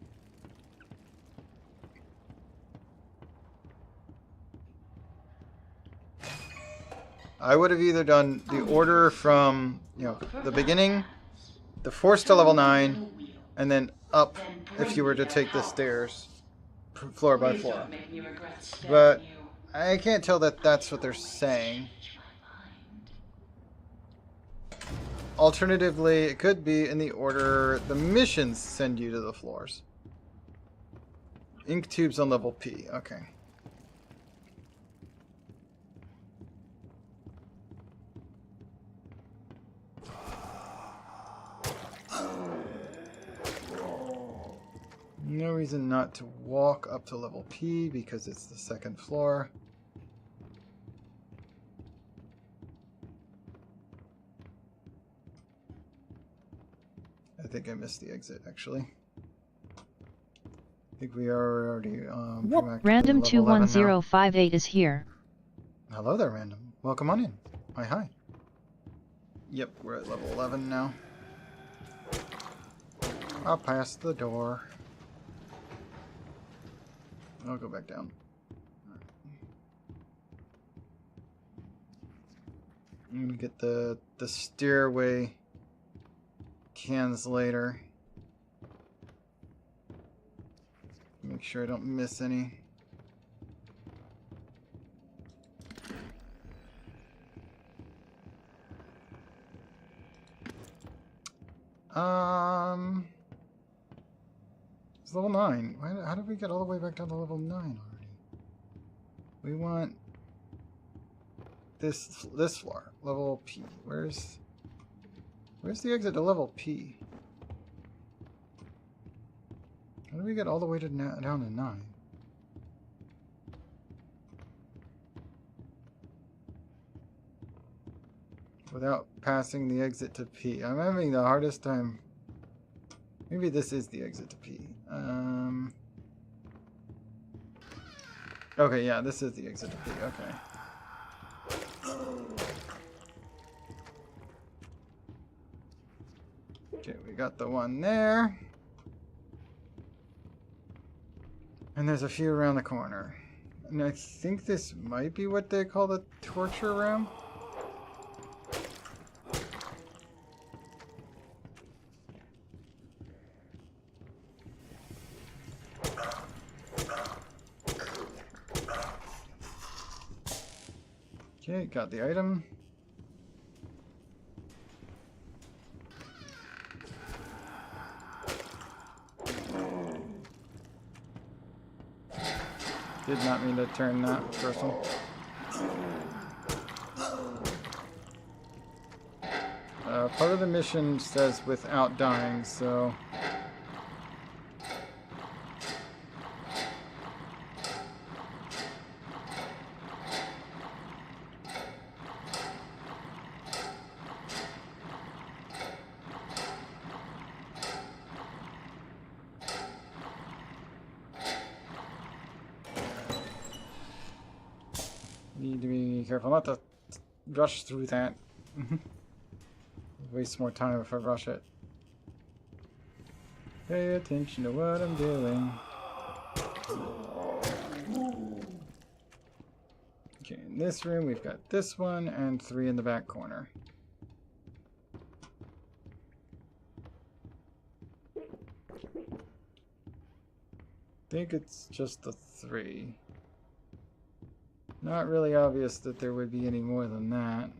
I would have either done the order from, the beginning, the force to level 9, and then up if you were to take the stairs. Floor by floor. But I can't tell that that's what they're saying. Alternatively, it could be in the order the missions send you to the floors. Ink tubes on level P. Okay. No reason not to walk up to level P because it's the second floor. I think I missed the exit, actually. I think we are already Random 21058 is here. Hello there, Random. Welcome on in. Hi. Yep, we're at level 11 now. I'll pass the door. I'll go back down. I'm gonna get the stairway cans later. Make sure I don't miss any. It's level 9. How did we get all the way back down to level 9 already? We want this floor, level P. Where's the exit to level P? How do we get all the way to down to 9? Without passing the exit to P. I'm having the hardest time. Maybe this is the exit to P. Okay, yeah, this is the exit to P. Okay. Okay, we got the one there. And there's a few around the corner. And I think this might be what they call the torture room. Okay, got the item. Did not mean to turn that first one. Part of the mission says without dying, so... Need to be careful not to rush through that. Waste more time if I rush it. Pay attention to what I'm doing. Okay, in this room we've got this one and 3 in the back corner. think it's just the 3. Not really obvious that there would be any more than that.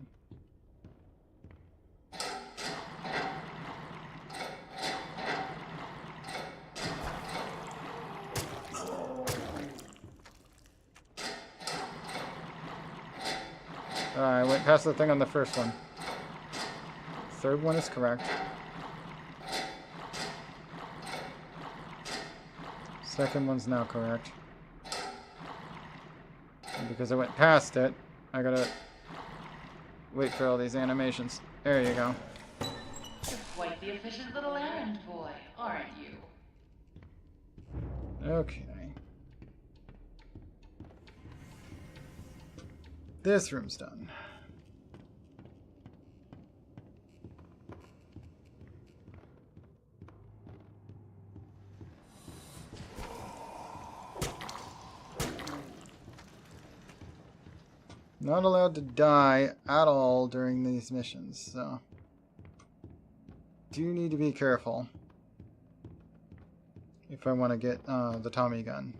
I went past the thing on the first one. Third one is correct. Second one's now correct. And because I went past it, I gotta wait for all these animations. There you go. You're quite the efficient little errand boy, aren't you? Okay. This room's done. Not allowed to die at all during these missions, so do need to be careful if I want to get the Tommy gun.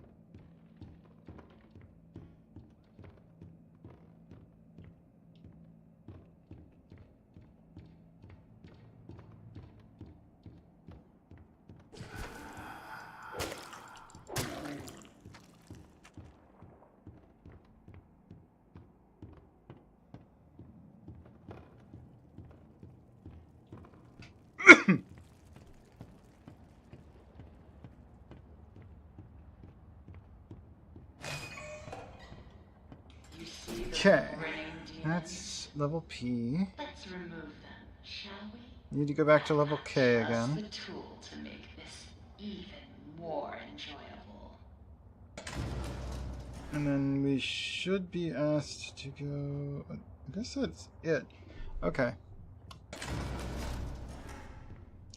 Okay, that's level P. Let's remove them, shall we? Need to go back to level K again. The tool to make this even more enjoyable. And then we should be asked to go... I guess that's it. Okay.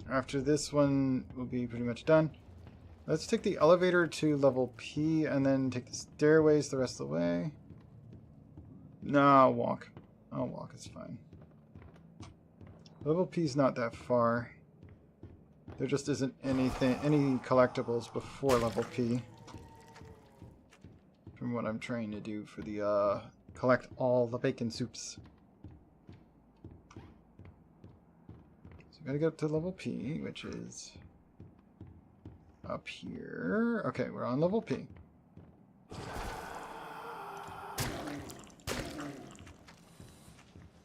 After this one, we'll be pretty much done. Let's take the elevator to level P and then take the stairways the rest of the way. No, I'll walk. I'll walk, it's fine. Level P's not that far. There just isn't any collectibles before level P. From what I'm trying to do for the, collect all the bacon soups. So gotta get up to level P, which is up here. Okay, we're on level P.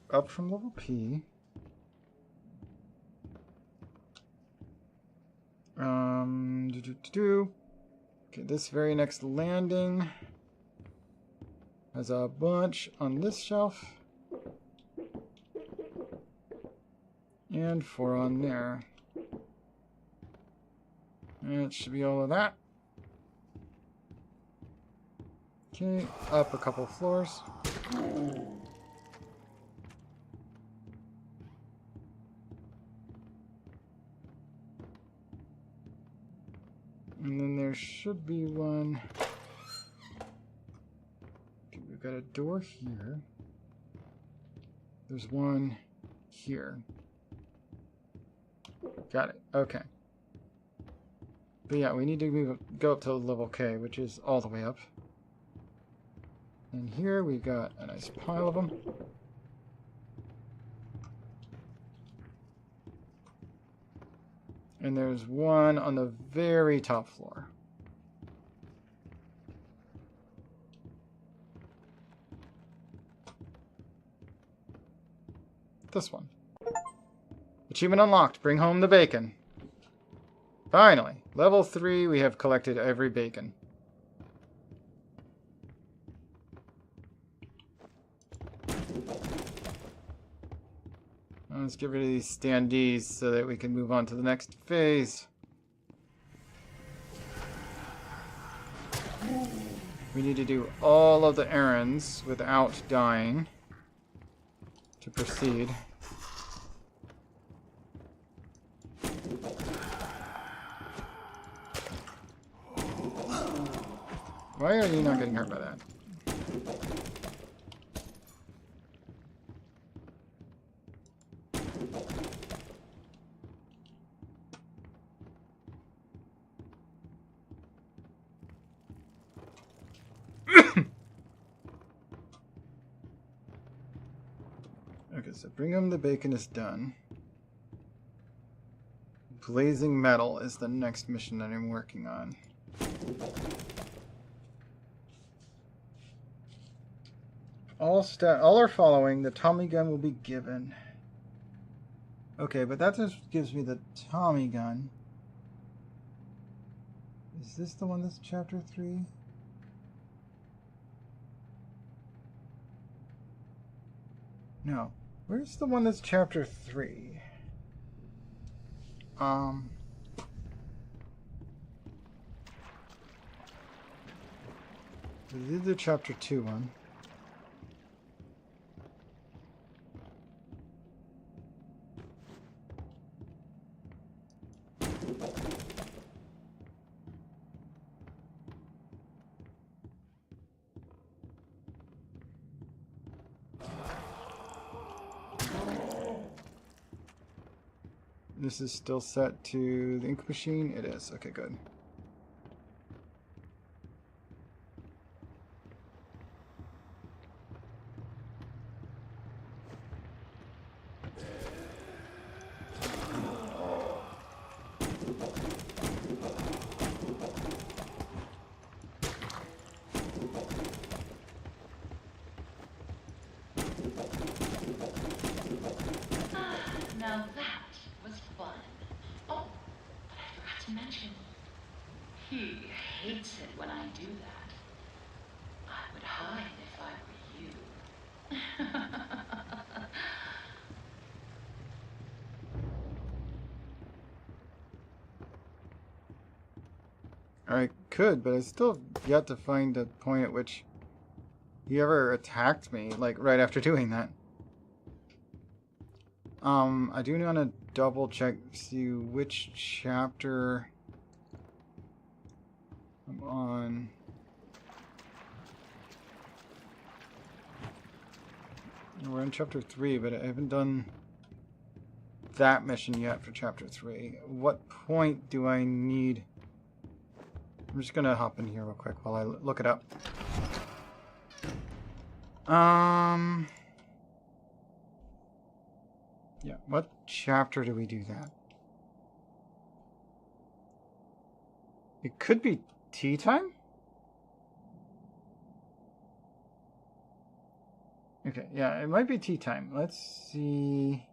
Up from level P. Okay, this very next landing has a bunch on this shelf. And 4 on there. And it should be all of that. Okay, up a couple floors. And then there should be one. Okay, we've got a door here. There's one here. Got it. Okay. But yeah, we need to go up to level K, which is all the way up. And here we've got a nice pile of them. And there's one on the very top floor. This one. Achievement unlocked. Bring home the bacon. Finally. Level 3, we have collected every bacon. Let's get rid of these standees so that we can move on to the next phase. We need to do all of the errands without dying to proceed. Why are you not getting hurt by that? so bring him the bacon is done. Blazing Metal is the next mission that I'm working on. All are following. The Tommy gun will be given. Okay, but that just gives me the Tommy gun. Is this the one that's chapter 3? No. Where's the one that's chapter 3? This is the chapter 2 one. This is still set to the ink machine? It is. Okay, good. Now that was fun. Oh, but I forgot to mention, he hates it when I do that. I would hide if I were you. I could, but I still yet to find a point at which he ever attacked me, like, right after doing that. I do want to double check, see which chapter I'm on. We're in chapter 3, but I haven't done that mission yet for chapter 3. What point do I need? I'm just gonna hop in here real quick while I look it up. Yeah, what chapter do we do that? It could be tea time? Okay, yeah, it might be tea time. Let's see.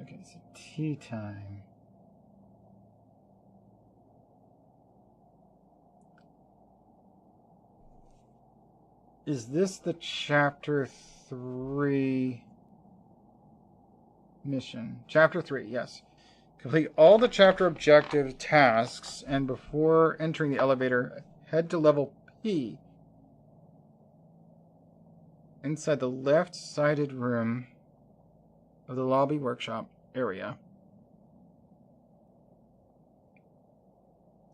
Okay, so tea time. Is this the chapter 3 mission? Chapter 3, yes. Complete all the chapter objective tasks, and before entering the elevator, head to level P. Inside the left-sided room of the lobby workshop area.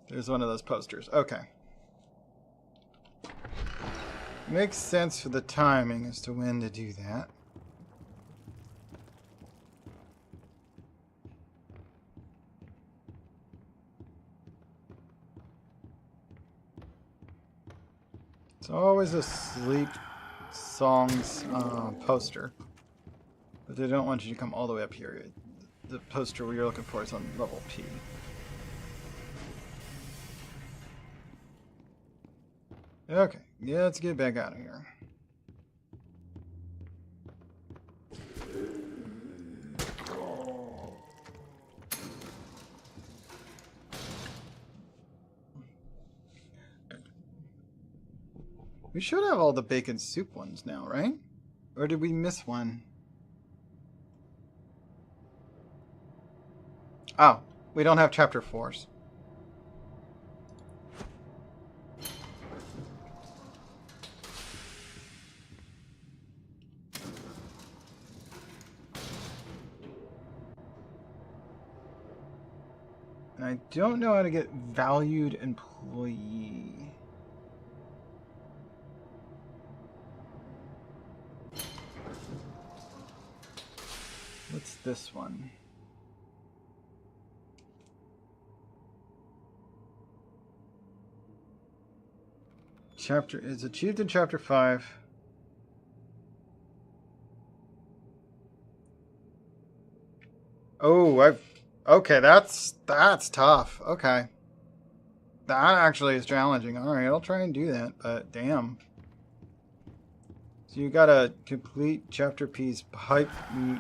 There's one of those posters. Okay. Makes sense for the timing as to when to do that. It's always a Sleep Songs poster. But they don't want you to come all the way up here. The poster you're looking for is on level P. Okay, yeah, let's get back out of here. We should have all the bacon soup ones now, right? Or did we miss one? Oh, we don't have chapter 4s. And I don't know how to get valued employee. What's this one? Chapter is achieved in chapter 5. Oh, okay, that's tough. Okay. That actually is challenging. Alright, I'll try and do that, but damn. So you gotta complete chapter P's pipe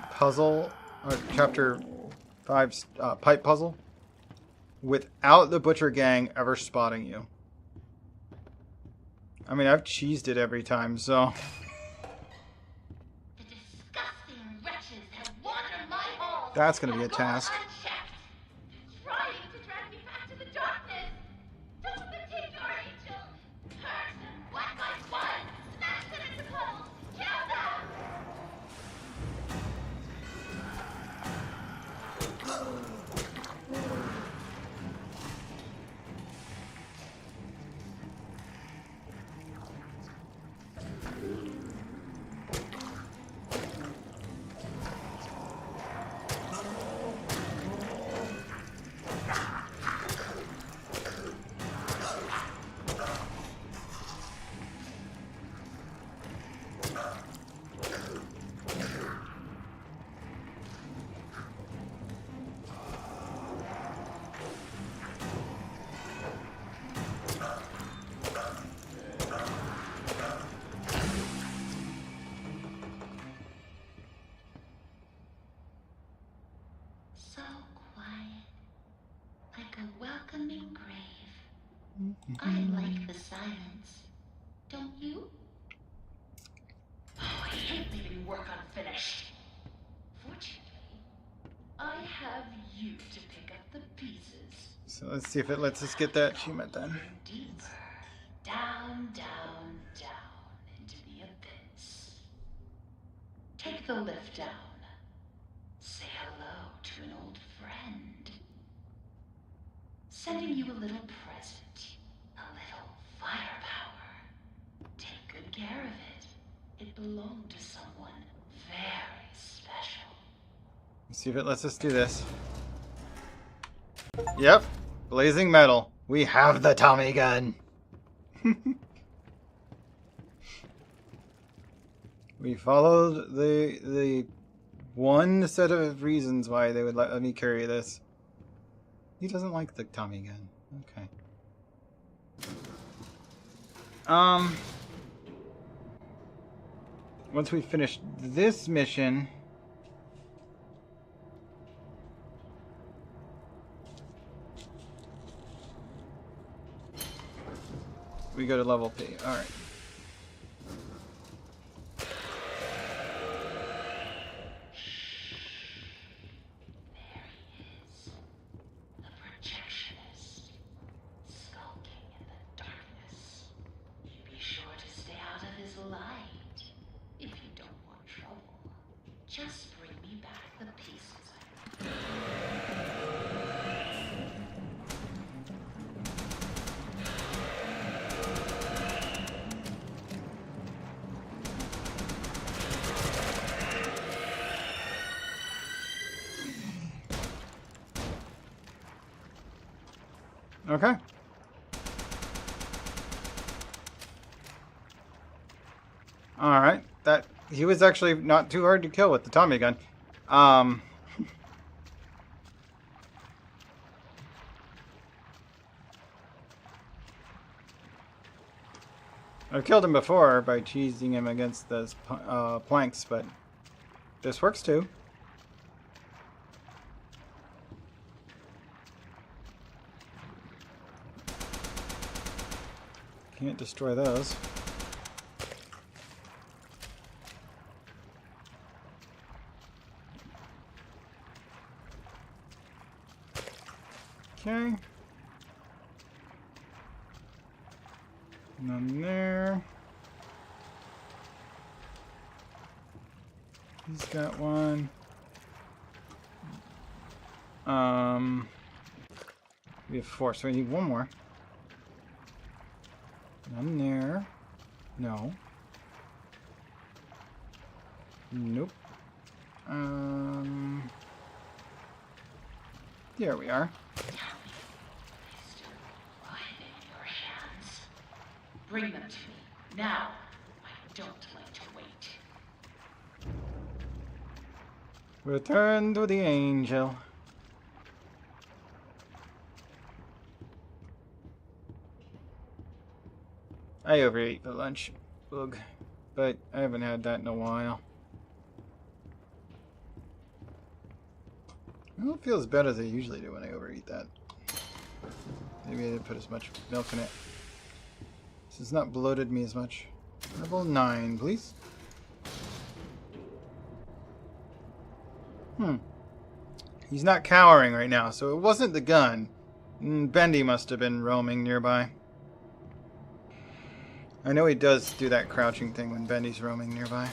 puzzle, or chapter 5's pipe puzzle, without the Butcher Gang ever spotting you. I mean, I've cheesed it every time, so... The disgusting wretches have wandered my halls. That's gonna be a task. Trying to drag me back to the darkness. Don't take your angel. Hurt them one by one. Smash them into puddles. Kill them. So quiet, like a welcoming grave. I like the silence. Don't you? Oh, I hate leaving work unfinished. Fortunately, I have you to pick up the pieces. So let's see if it lets us get that achievement then. Deeper, down, down, down into the abyss. Take the lift down. Say hello to an old friend. Sending you a little present. A little firepower. Take good care of it. It belonged to someone very special. Let's see if it lets us do this. Yep. Blazing metal. We have the Tommy gun. We followed the one set of reasons why they would let me carry this. He doesn't like the Tommy gun. Okay. Once we finish this mission, we go to level P. All right. Just bring me back the pieces. Okay. All right. That he was actually not too hard to kill with the Tommy gun. I've killed him before by cheesing him against those planks, but this works too. Can't destroy those. Okay. None there. He's got one. We have 4, so we need one more. None there. No. Nope. Here we are. Bring them to me, now. I don't like to wait. Return to the angel. I overate for lunch, ugh, but I haven't had that in a while. I don't feel as bad as I usually do when I overeat that. Maybe I didn't put as much milk in it. This has not bloated me as much. Level 9, please. He's not cowering right now, so it wasn't the gun. Bendy must have been roaming nearby. I know he does do that crouching thing when Bendy's roaming nearby.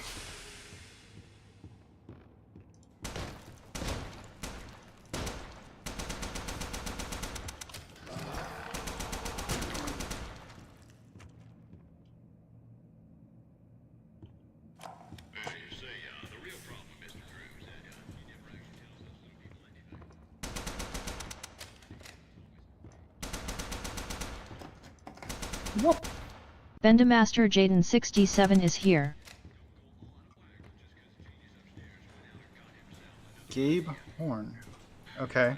Bendamaster Jaden 67 is here. Gabe Horn. Okay.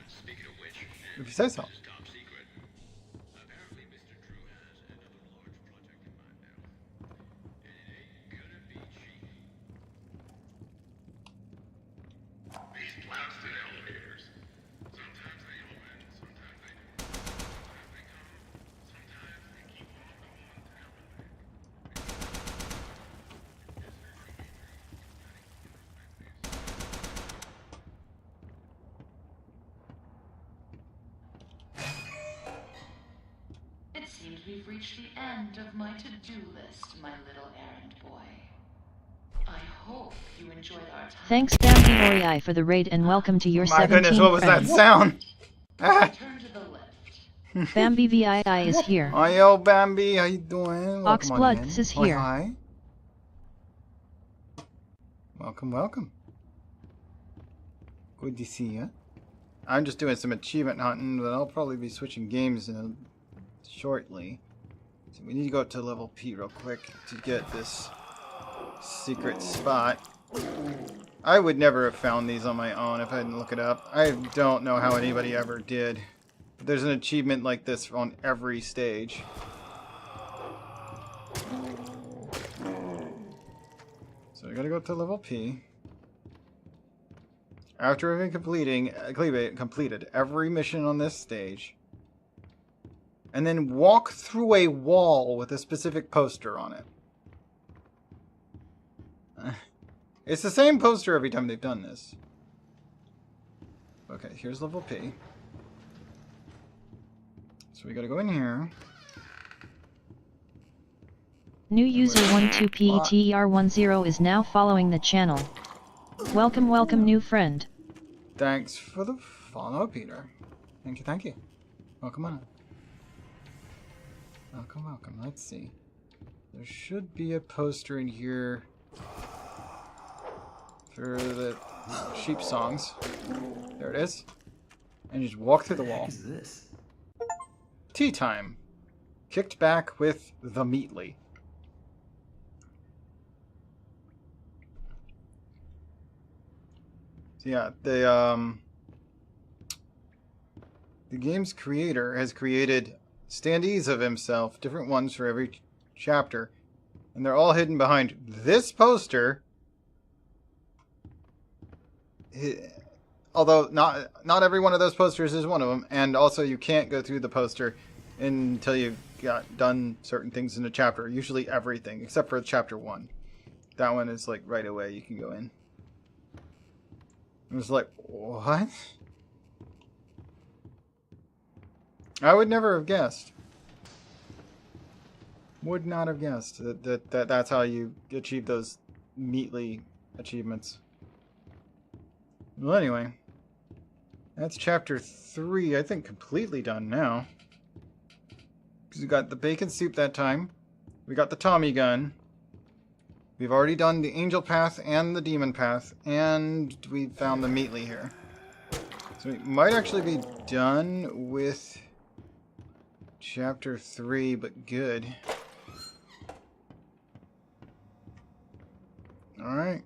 If you say so. We've reached the end of my to-do list, my little errand boy. I hope you enjoyed our time. Thanks Bambi Ori for the raid and welcome to your 17 My goodness, what was that sound? Turn to the left. Bambi VII is here. Oh, yo, Bambi, how you doing? Oxblood is here. Hi. Welcome, welcome. Good to see you. I'm just doing some achievement hunting, but I'll probably be switching games shortly. So we need to go up to level P real quick to get this secret spot. I would never have found these on my own if I didn't look it up. I don't know how anybody ever did. But there's an achievement like this on every stage. So I gotta go up to level P. After having completed every mission on this stage, and then walk through a wall with a specific poster on it. It's the same poster every time they've done this. Okay, here's level P. So we gotta go in here. New user 12PETER10 is now following the channel. Welcome, welcome new friend. Thanks for the follow, Peter. Thank you, thank you. Welcome on. Welcome, welcome. Let's see. There should be a poster in here for the sheep songs. There it is. And you just walk through the wall. What is this? Tea time. Kicked back with the Meatly. So yeah, the game's creator has created standees of himself, different ones for every chapter, and they're all hidden behind this poster. Although not every one of those posters is one of them, and also you can't go through the poster until you've done certain things in a chapter. Usually everything, except for chapter 1. That one is like right away you can go in. It was like, what? I would never have guessed. Would not have guessed that's how you achieve those Meatly achievements. Well, anyway, that's chapter 3. I think completely done now. Because we got the bacon soup that time. We got the Tommy gun. We've already done the angel path and the demon path, and we found the Meatly here. So we might actually be done with chapter 3, but good. Alright.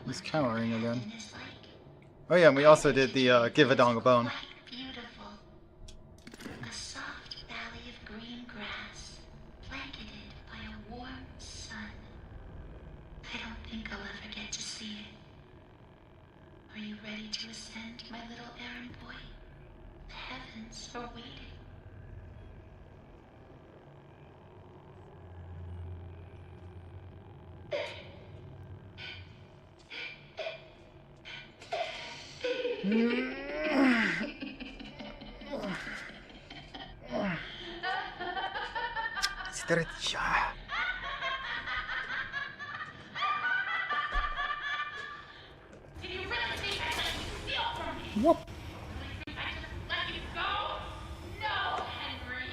He's cowering again. Oh yeah, and we also did the Give a Dong a Bone. Beautiful. A soft valley of green grass, blanketed by a warm sun. I don't think I'll ever get to see it. Are you ready to ascend, my little errand boy? The heavens are waiting. Stretch. Do you really think I let you steal from me? Whoop. Think I just let you go? No, Henry.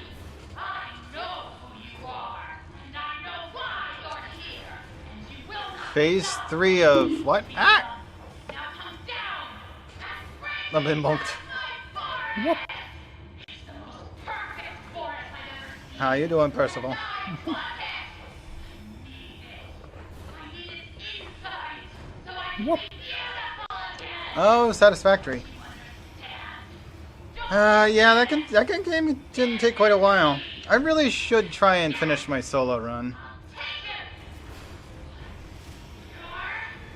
I know who you are, and I know why you're here. And you will not. Phase 3 of what? Ah! Now come down. I've been bumped. Whoop. It's the most perfect forest I've ever seen. How you doing, Percival? Whoop. Oh, satisfactory. Yeah, that game didn't take quite a while. I really should try and finish my solo run.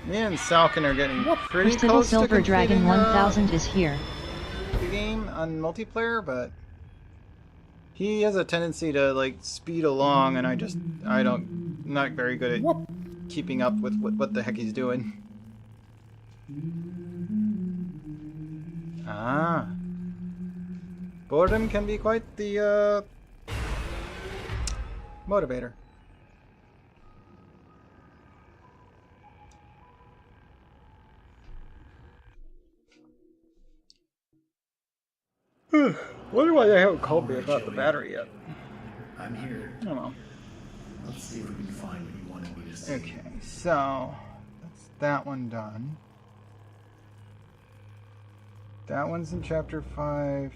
Me and Salkin are getting pretty Percival close to Silver Dragon completing 1000 is here. the game on multiplayer, but he has a tendency to like speed along, and I'm not very good at keeping up with what the heck he's doing. Ah. Boredom can be quite the motivator. Wonder why they haven't called me about the battery yet. I'm here. I don't know. Let's see if we can find what you wanted me to see. Okay, so that's that one done. That one's in chapter 5.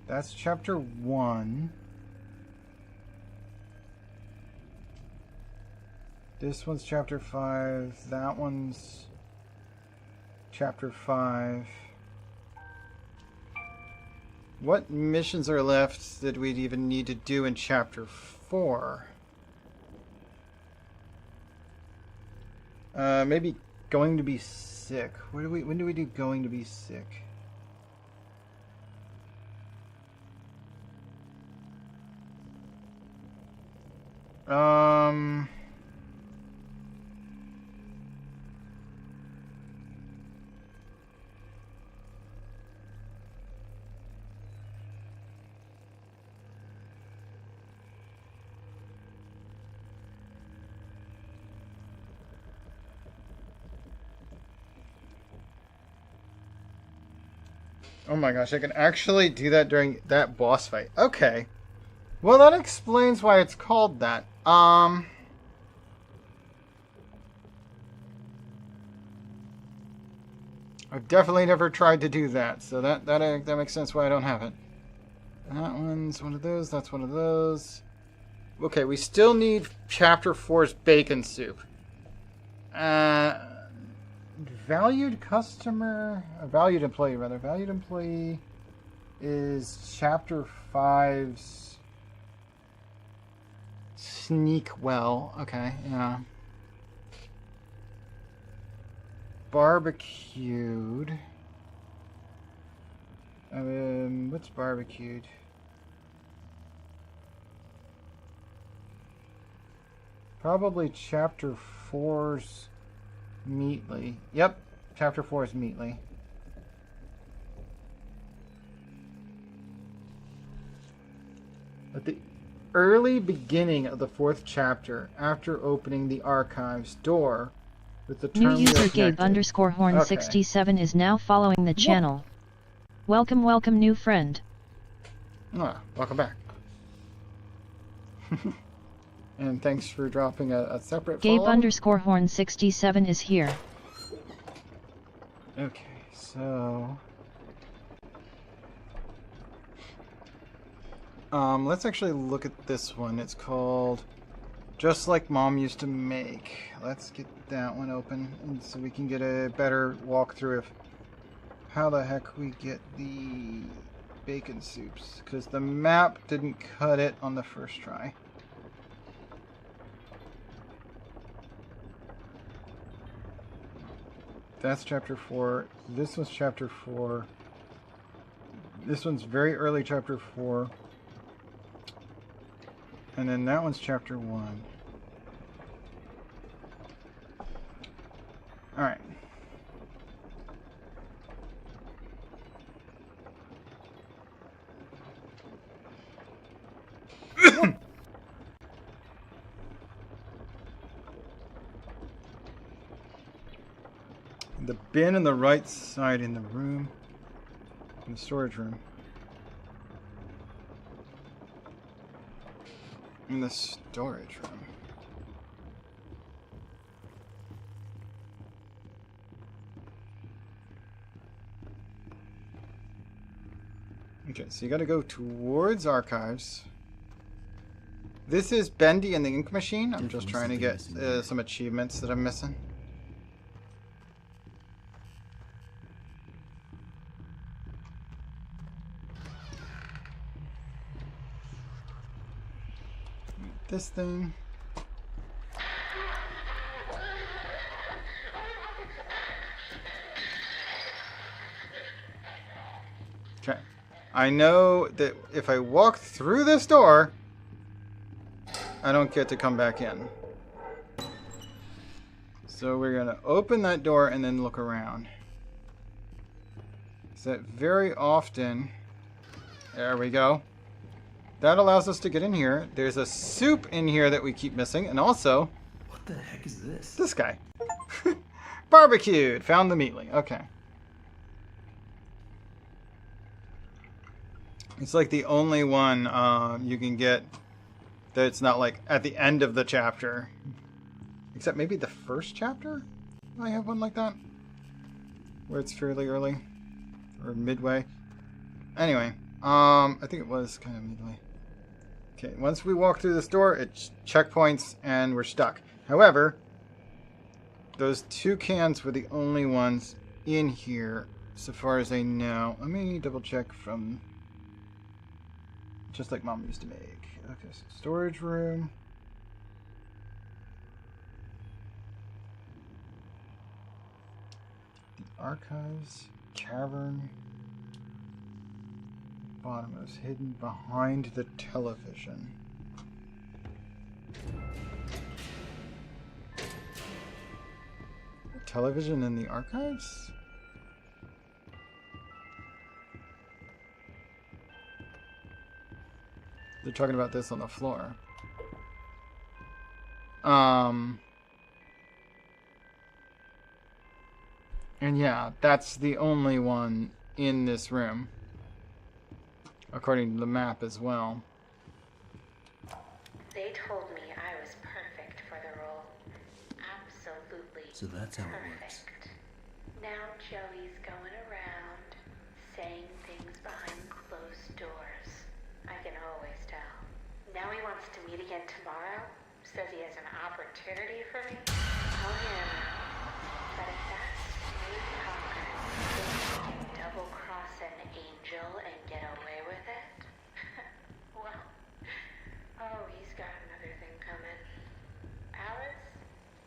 That's chapter 1. This one's chapter 5. That one's chapter 5. What missions are left that we'd even need to do in chapter 4? Maybe going to be sick. When do we do going to be sick? Oh my gosh, I can actually do that during that boss fight. Okay. Well, that explains why it's called that. I've definitely never tried to do that, so that makes sense why I don't have it. That one's one of those, that's one of those. Okay, we still need chapter 4's bacon soup. Valued customer, valued employee rather. Valued employee is chapter 5's sneak well. Okay, yeah. Barbecued. What's barbecued? Probably chapter 4's Meatly. Yep, chapter 4 is Meatly. At the early beginning of the 4th chapter, after opening the archives door with the term New user Gabe_Horn67 is now following the channel. Welcome, welcome, new friend. Welcome back. And thanks for dropping a separate Gabe follow. _ Horn67 is here. Okay, so... let's actually look at this one. It's called Just Like Mom Used to Make. Let's get that one open and so we can get a better walkthrough of how the heck we get the bacon soups. Because the map didn't cut it on the first try. That's chapter 4. This was chapter 4. This one's very early chapter 4. And then that one's chapter 1. Alright. The bin on the right side in the room. In the storage room. In the storage room. Okay, so you gotta go towards archives. This is Bendy and the Ink Machine. I'm just trying to get some achievements that I'm missing. This thing. Okay. I know that if I walk through this door, I don't get to come back in. So we're going to open that door and then look around. So that very often... There we go. That allows us to get in here. There's a soup in here that we keep missing. And also... What the heck is this? This guy. Barbecued. Found the meatly. Okay. It's like the only one you can get that's not like at the end of the chapter. Except maybe the first chapter? I have one like that. Where it's fairly early. Or midway. Anyway. I think it was kind of midway. Okay, once we walk through this door, it's checkpoints and we're stuck. However, those two cans were the only ones in here, so far as I know. Let me double check from Just Like Mom Used to Make. Okay, so storage room. The archives, cavern. Bottom is hidden behind the television. Television in the archives? They're talking about this on the floor. And yeah, that's the only one in this room. According to the map as well. They told me I was perfect for the role. Absolutely. So that's how it works. Now Joey's going around saying things behind closed doors. I can always tell. Now he wants to meet again tomorrow. Says he has an opportunity for me. I'll hear him out. But if that smooth talker thinks he can double-cross an angel and get away with it, well, oh, he's got another thing coming. Alice?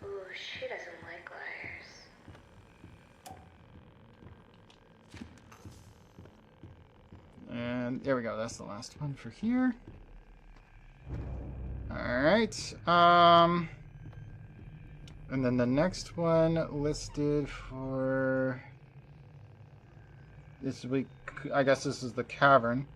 Ooh, she doesn't like liars. And there we go. That's the last one for here. Alright. And then the next one listed for this week, I guess this is the cavern.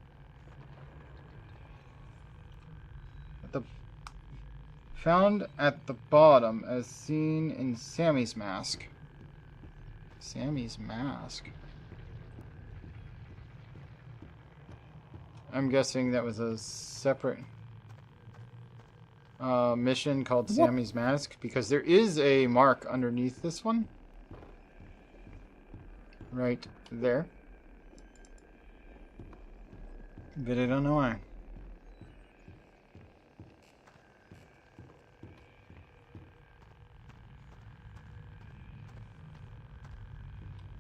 Found at the bottom as seen in Sammy's mask. Sammy's mask. I'm guessing that was a separate mission called Sammy's Mask, because there is a mark underneath this one. Right there. But I don't know why.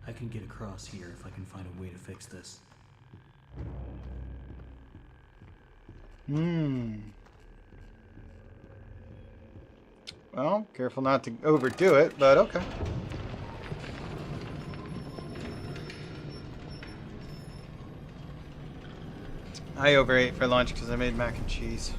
I can get across here if I can find a way to fix this. Well, careful not to overdo it, but okay. I overate for lunch because I made mac and cheese.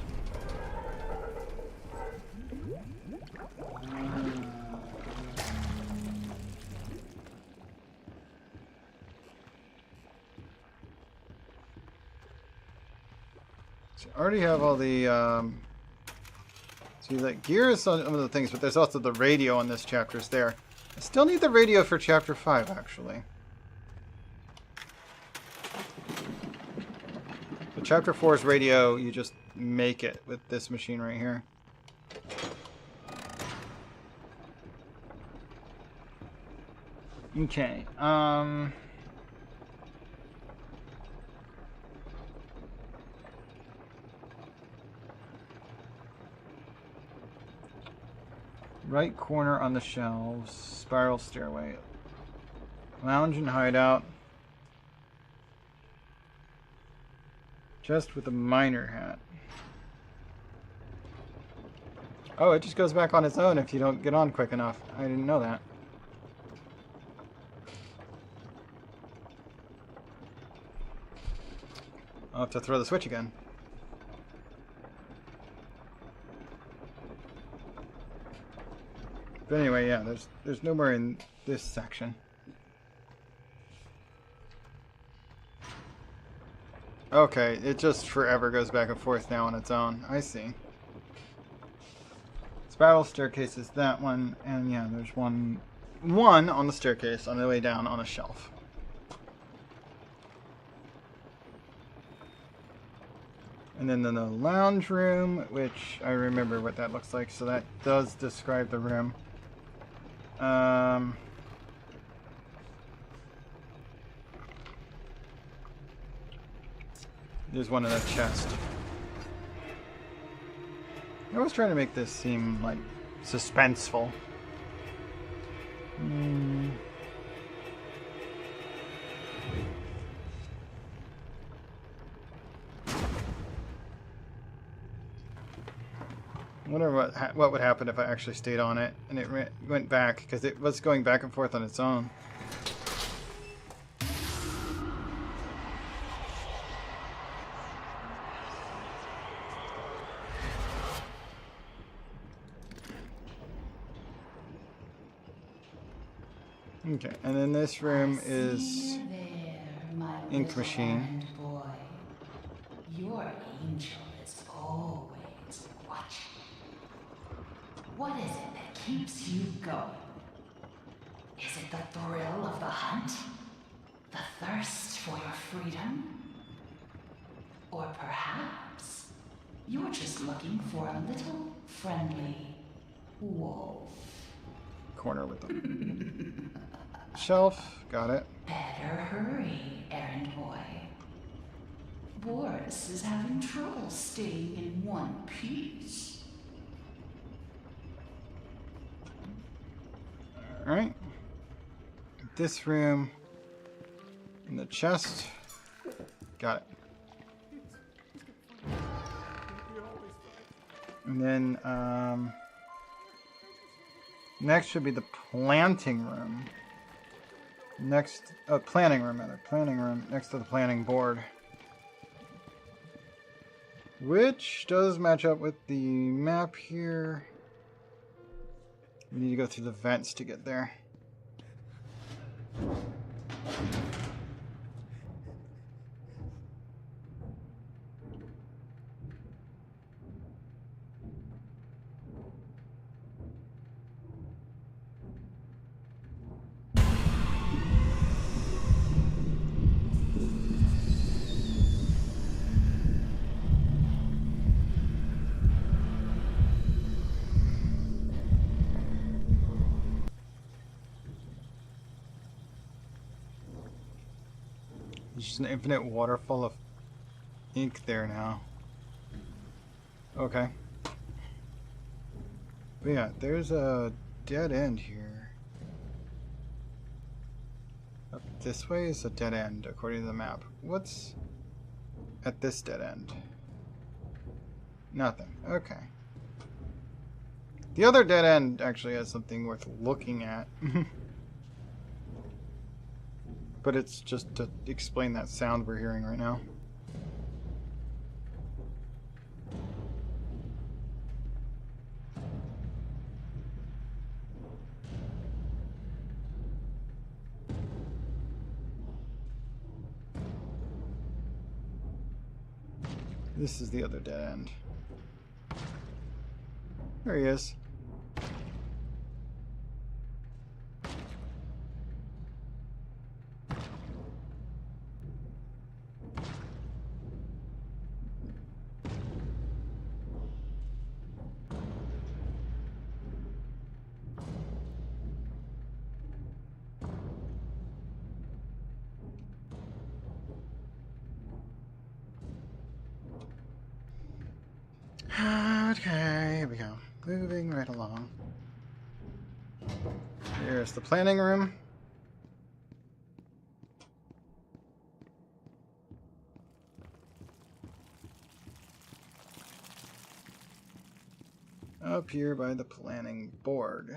So I already have all the, see, like, gear is some of the things, but there's also the radio on this chapter is there. I still need the radio for chapter 5, actually. But chapter 4's radio, you just make it with this machine right here. Okay, right corner on the shelves, spiral stairway, lounge and hideout, chest with a miner hat. Oh, it just goes back on its own if you don't get on quick enough. I didn't know that. I'll have to throw the switch again. But anyway, yeah, there's no more in this section. Okay, it just forever goes back and forth now on its own. I see. Spiral staircase is that one, and yeah, there's one on the staircase on the way down on a shelf. And then the lounge room, which I remember what that looks like, so that does describe the room. There's one in a chest. I was trying to make this seem like suspenseful. I wonder what would happen if I actually stayed on it and it went back, because it was going back and forth on its own. Okay, and then this room is ink machine. Boy. Your angel is always watching. What is it that keeps you going? Is it the thrill of the hunt? The thirst for your freedom? Or perhaps you're just looking for a little friendly wolf? Corner with them. Shelf, got it. Better hurry, errand boy. Boris is having trouble staying in one piece. Alright. This room. In the chest. Got it. And then, next should be the planting room. Next, planning room rather. Planning room next to the planning board. Which does match up with the map here. We need to go through the vents to get there. There's just an infinite waterfall of ink there now. Okay. But yeah, there's a dead end here. Up this way is a dead end, according to the map. What's at this dead end? Nothing. Okay. The other dead end actually has something worth looking at. But it's just to explain that sound we're hearing right now. This is the other dead end. There he is. Okay, here we go. Moving right along. Here's the planning room. Up here by the planning board.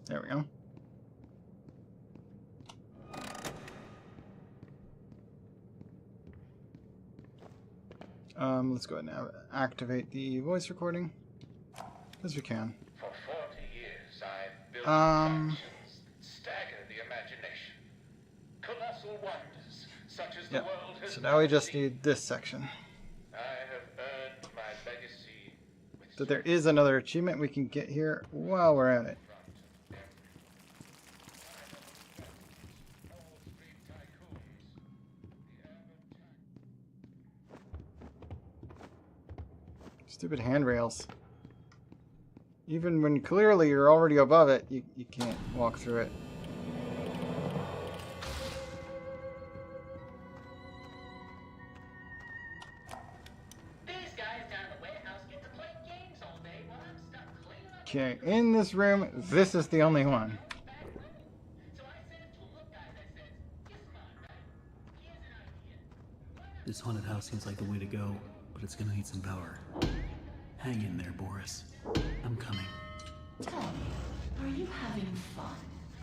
There we go. Let's go ahead and activate the voice recording as we can. For 40 years, I've built factions stagger the imagination. Colossal wonders, such as the world has So now we just seen. need this section. I have earned my legacy with So there is another achievement we can get here while we're at it. Stupid handrails. Even when clearly you're already above it, you can't walk through it. These guys down at the warehouse get to play games all day while I'm stuck cleaning up. Okay, in this room, this is the only one. So I sent it to a look guy that says, "You're smart, right? Here's an idea. This haunted house seems like the way to go, but it's gonna need some power. Hang in there, Boris. I'm coming. Tell me, are you having fun?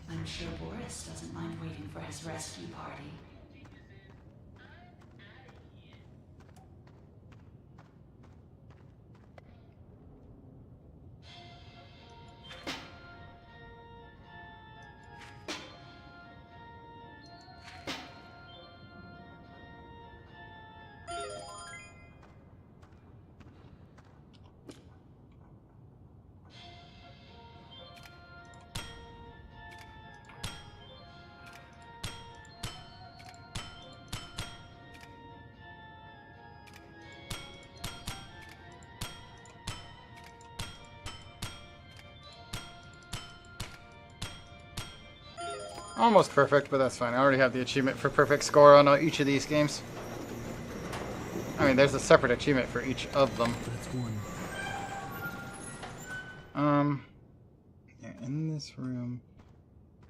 I'm sure Boris doesn't mind waiting for his rescue party. Almost perfect, but that's fine. I already have the achievement for perfect score on each of these games. I mean, there's a separate achievement for each of them. That's one. Yeah, in this room,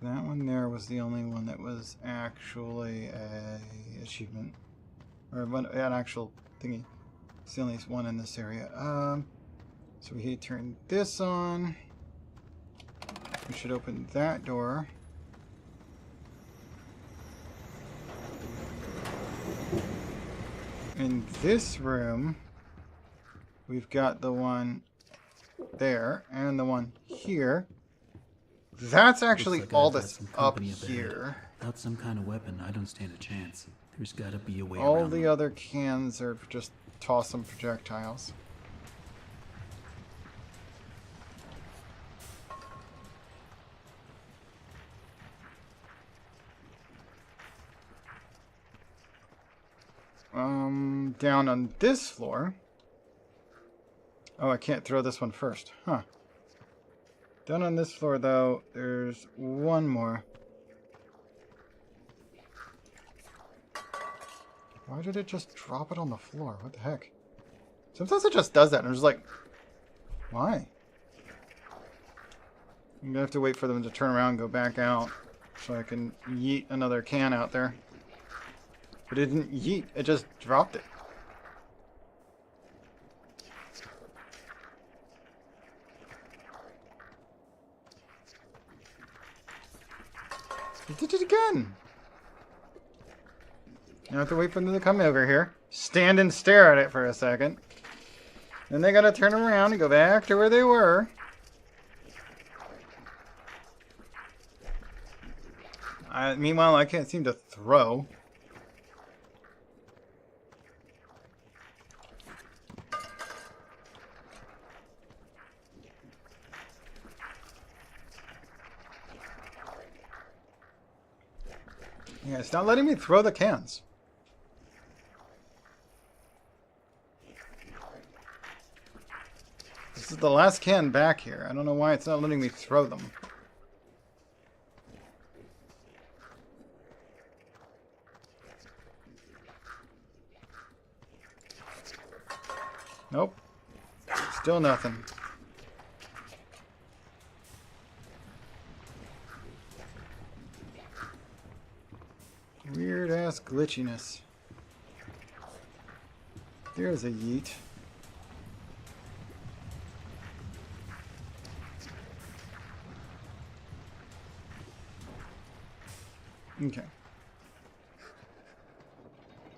that one there was the only one that was actually a achievement. Or an actual thingy. It's the only one in this area. So we turn this on. We should open that door. In this room, we've got the one there and the one here. That's actually Looks like all I've got that's some up company up ahead. here. Without some kind of weapon, I don't stand a chance. There's gotta be a way All around the them. other cans are just toss-em projectiles. Down on this floor. Oh, I can't throw this one first. Huh. Down on this floor, though, there's one more. Why did it just drop it on the floor? What the heck? Sometimes it just does that, and I'm just like, why? I'm gonna have to wait for them to turn around and go back out so I can yeet another can out there. But it didn't yeet, it just dropped it. It did it again! Now I have to wait for them to come over here, stand and stare at it for a second. Then they gotta turn around and go back to where they were. Meanwhile, I can't seem to throw. Yeah, it's not letting me throw the cans. This is the last can back here. I don't know why it's not letting me throw them. Nope. Still nothing. Weird ass glitchiness. There's a yeet. Okay.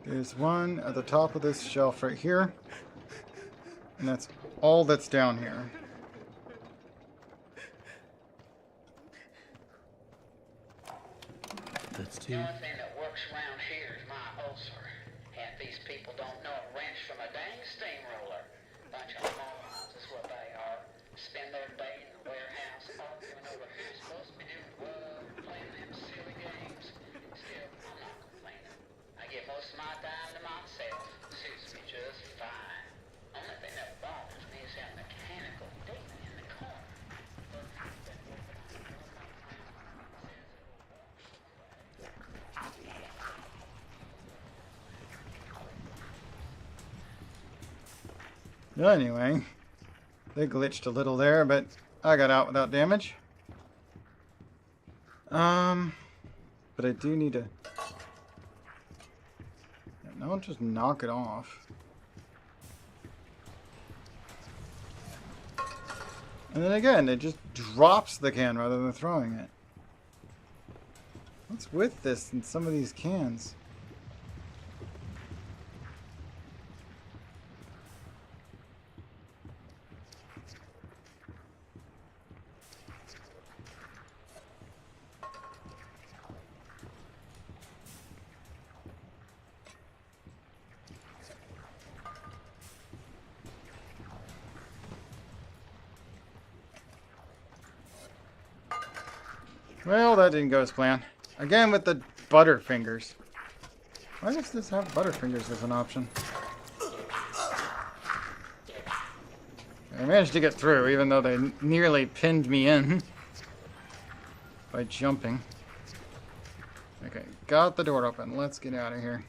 There's one at the top of this shelf right here. And that's all that's down here. That's The two. only thing that works around here is my ulcer. And these people don't know a wrench from a dang steamroller. Bunch of morons is what they are. Spend their day in the warehouse arguing over who's supposed to be doing what, playing them silly games. Still, I'm not complaining. I give most of my time to myself. Suits me just fine. Only thing that bothers me is that mechanical demon in the corner. Anyway, they glitched a little there, but I got out without damage. But I do need to... No, just knock it off. And then again, it just drops the can rather than throwing it. What's with this in some of these cans? Well, that didn't go as planned. Again with the Butterfingers. Why does this have Butterfingers as an option? I managed to get through, even though they nearly pinned me in by jumping. Okay, got the door open. Let's get out of here.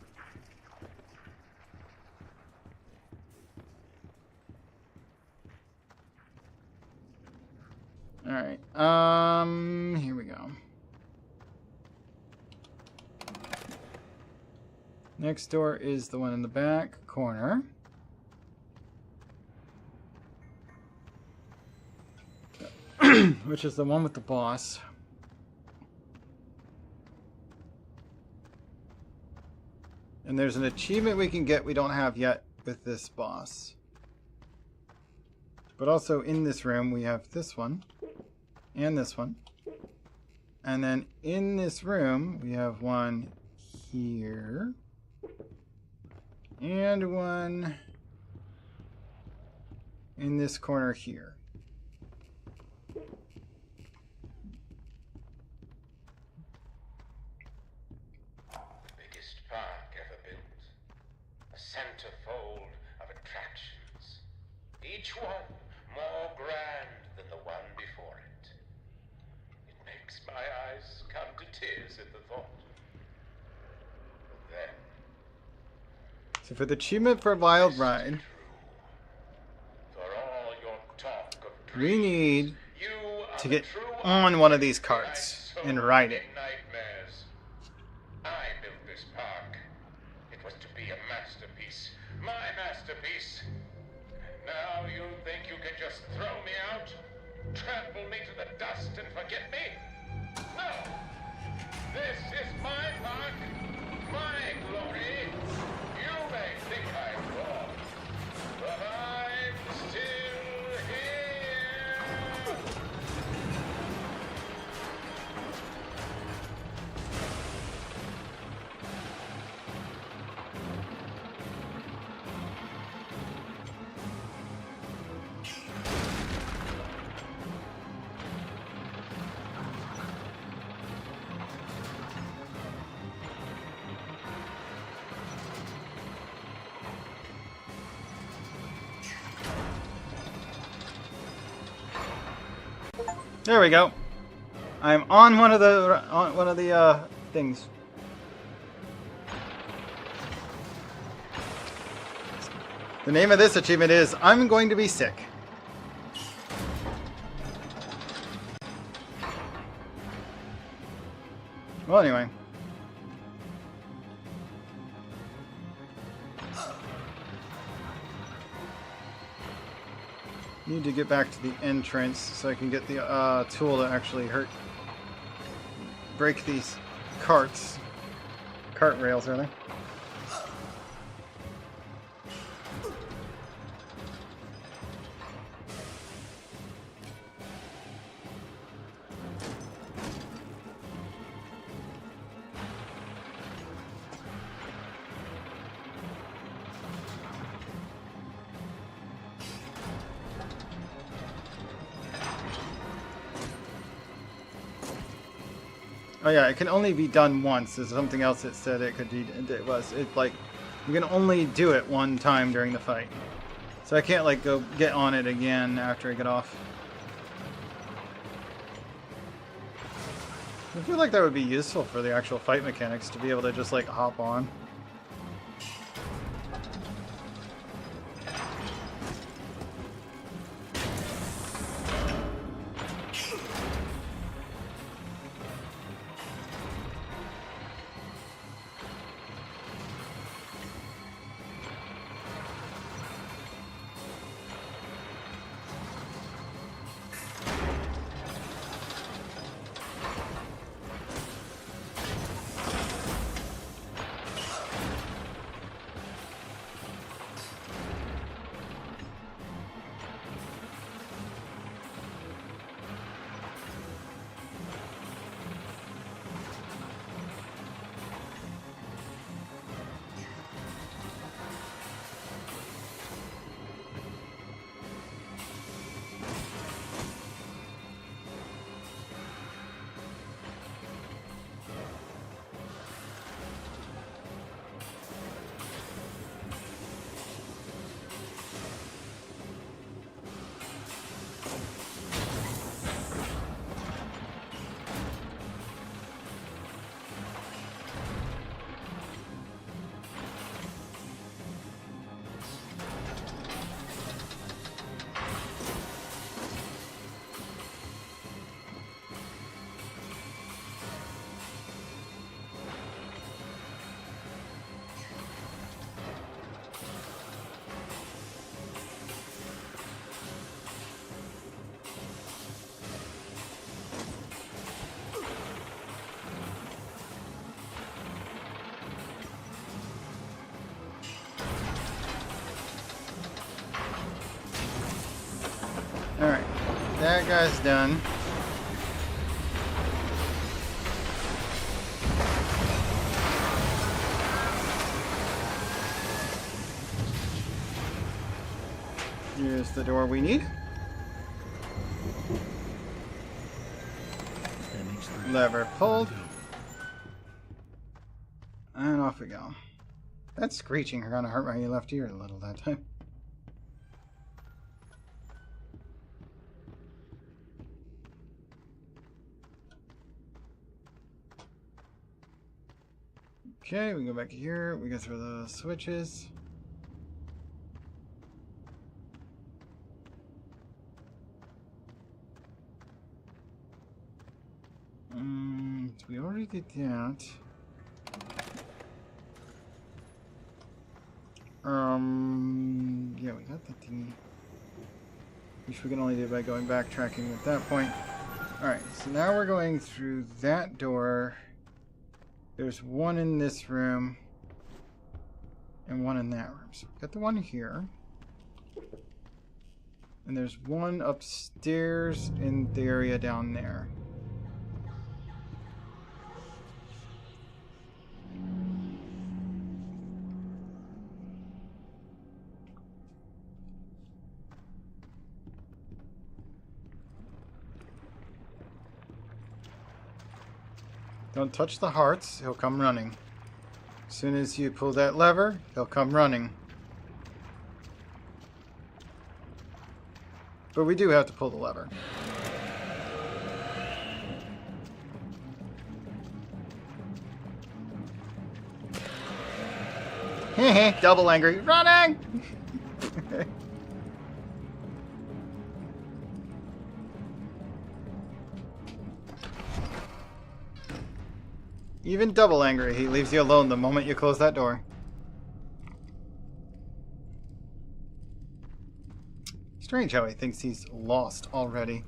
Alright, here we go. Next door is the one in the back corner. Which is the one with the boss. And there's an achievement we can get we don't have yet with this boss. But also in this room we have this one. And this one. And then in this room we have one here. And one in this corner here. Biggest park ever built. a centerfold of attractions, each one more grand than the one before it. It makes my eyes come to tears at the thought. But then, So for the achievement for Wild Ride, for all your talk of we need you are to the get true on one of these carts so and ride it. many nightmares. I built this park. It was to be a masterpiece. My masterpiece. And now you think you can just throw me out? Trample me to the dust and forget me? No! This is my park. My glory. You may think I'm wrong, but I'm still here. There we go. I'm on one of the things. The name of this achievement is I'm going to be sick. Well, anyway. Need to get back to the entrance so I can get the tool to actually break these cart rails, rather. Oh yeah, it can only be done once. There's something else that said it could be. It's like you can only do it one time during the fight. So I can't like go get on it again after I get off. I feel like that would be useful for the actual fight mechanics to be able to just like hop on. Alright, that guy's done. Here's the door we need. Lever pulled. And off we go. That screeching kind of hurt my left ear a little that time. Okay, we go back here. We go through the switches. We already did that. Yeah, we got the thingy. Which we can only do by going backtracking at that point. Alright, so now we're going through that door. There's one in this room. And one in that room. So we've got the one here. And there's one upstairs in the area down there. Don't touch the hearts, he'll come running. As soon as you pull that lever, he'll come running. But we do have to pull the lever. Heh, double angry. Running! Even double angry, he leaves you alone the moment you close that door. Strange how he thinks he's lost already.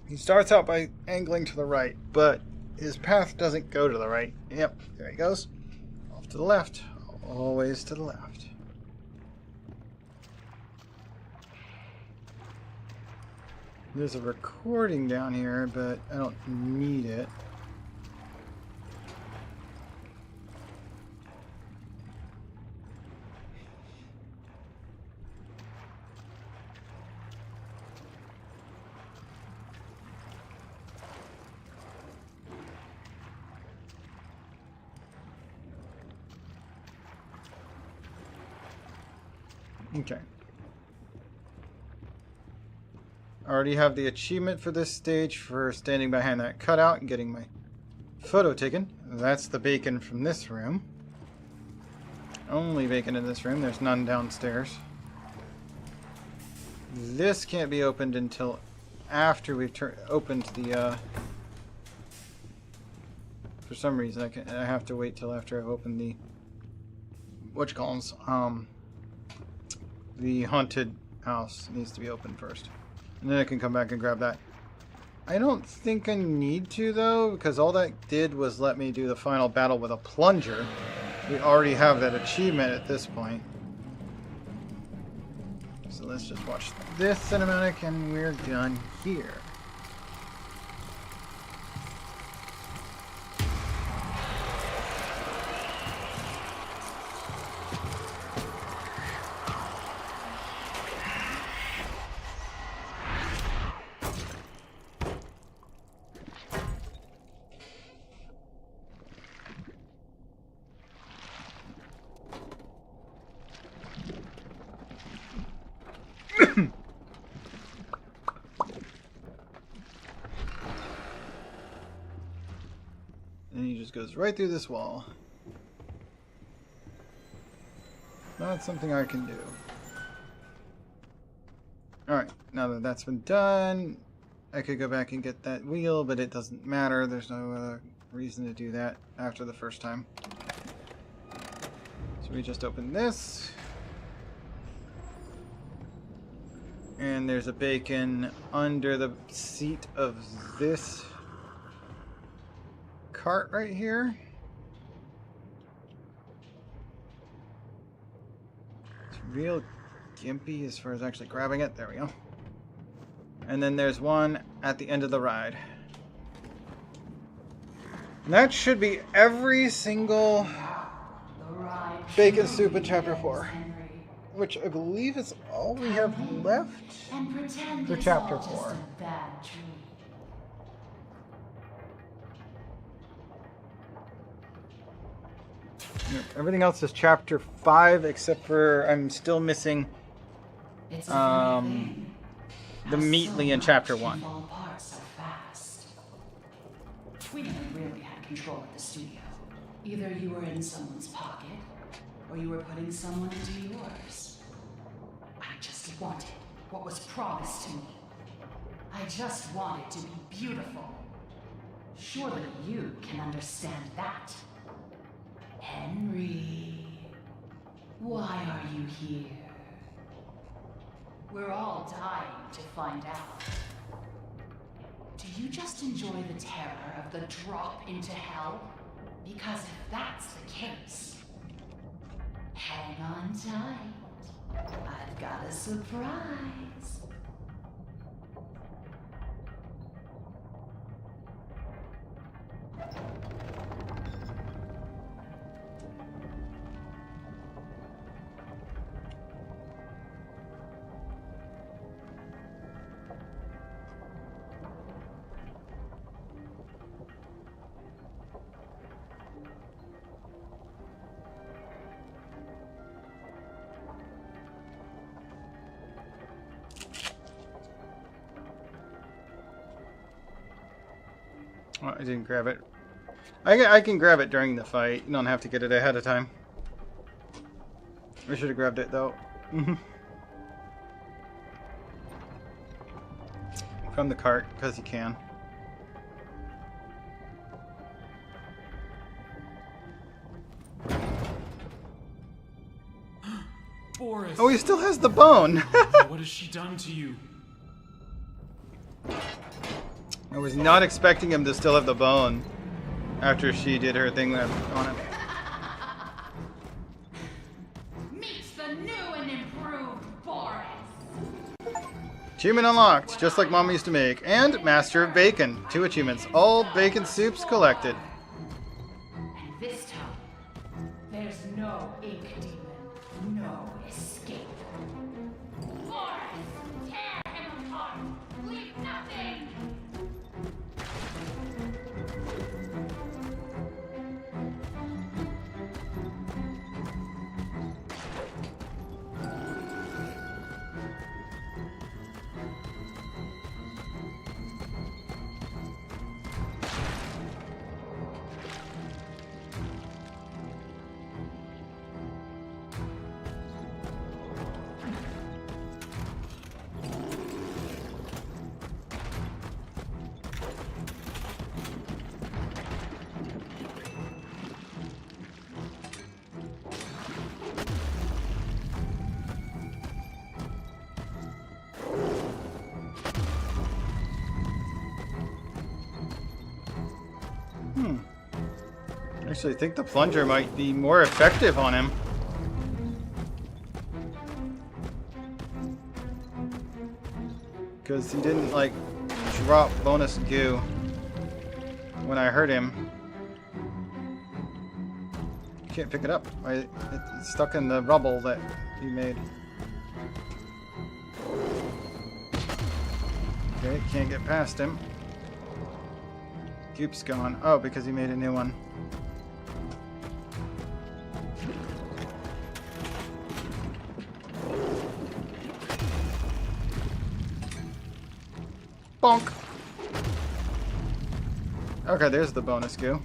He starts out by angling to the right, but his path doesn't go to the right. Yep, there he goes. Off to the left. Always to the left. There's a recording down here, but I don't need it. Okay. I already have the achievement for this stage for standing behind that cutout and getting my photo taken. That's the bacon from this room. Only bacon in this room. There's none downstairs. This can't be opened until after we've opened the... For some reason, I have to wait till after I've opened the... Whatchamacallits? The haunted house needs to be opened first. And then I can come back and grab that. I don't think I need to, though, because all that did was let me do the final battle with a plunger. We already have that achievement at this point. So let's just watch this cinematic and we're done here. And he just goes right through this wall. Not something I can do. Alright, now that that's been done, I could go back and get that wheel, but it doesn't matter. There's no reason to do that after the first time. So we just open this. And there's a bacon under the seat of this cart right here. It's real gimpy as far as actually grabbing it. There we go. And then there's one at the end of the ride. And that should be every single bacon soup in Chapter 4. which I believe is all we have left and pretend for it's chapter all just 4. a bad dream. Everything else is chapter 5, except for I'm still missing It's a funny thing. the How Meatly so in chapter much can 1. fall apart so fast. We never really had control at the studio. Either you were in someone's pocket, or you were putting someone into yours. I just wanted what was promised to me. I just wanted to be beautiful. Surely you can understand that. Henry, why are you here? We're all dying to find out. Do you just enjoy the terror of the drop into hell? Because if that's the case, hang on tight. I've got a surprise. Oh, I didn't grab it. I can grab it during the fight. You don't have to get it ahead of time. I should have grabbed it though. From the cart, because you can. Boris! Oh, he still has the bone! What has she done to you? I was not expecting him to still have the bone after she did her thing on him. Meet the new and improved Boris. Achievement unlocked, just like Mom used to make. And Master of Bacon. 2 achievements. All bacon soups collected. And this time, there's no ink demon, no escape. Boris, tear him apart. Leave nothing. I actually think the plunger might be more effective on him. Because he didn't, like, drop bonus goo when I hurt him. You can't pick it up. It's stuck in the rubble that he made. Okay, can't get past him. Goop's gone. Oh, because he made a new one. Bonk! Okay, there's the bonus goo.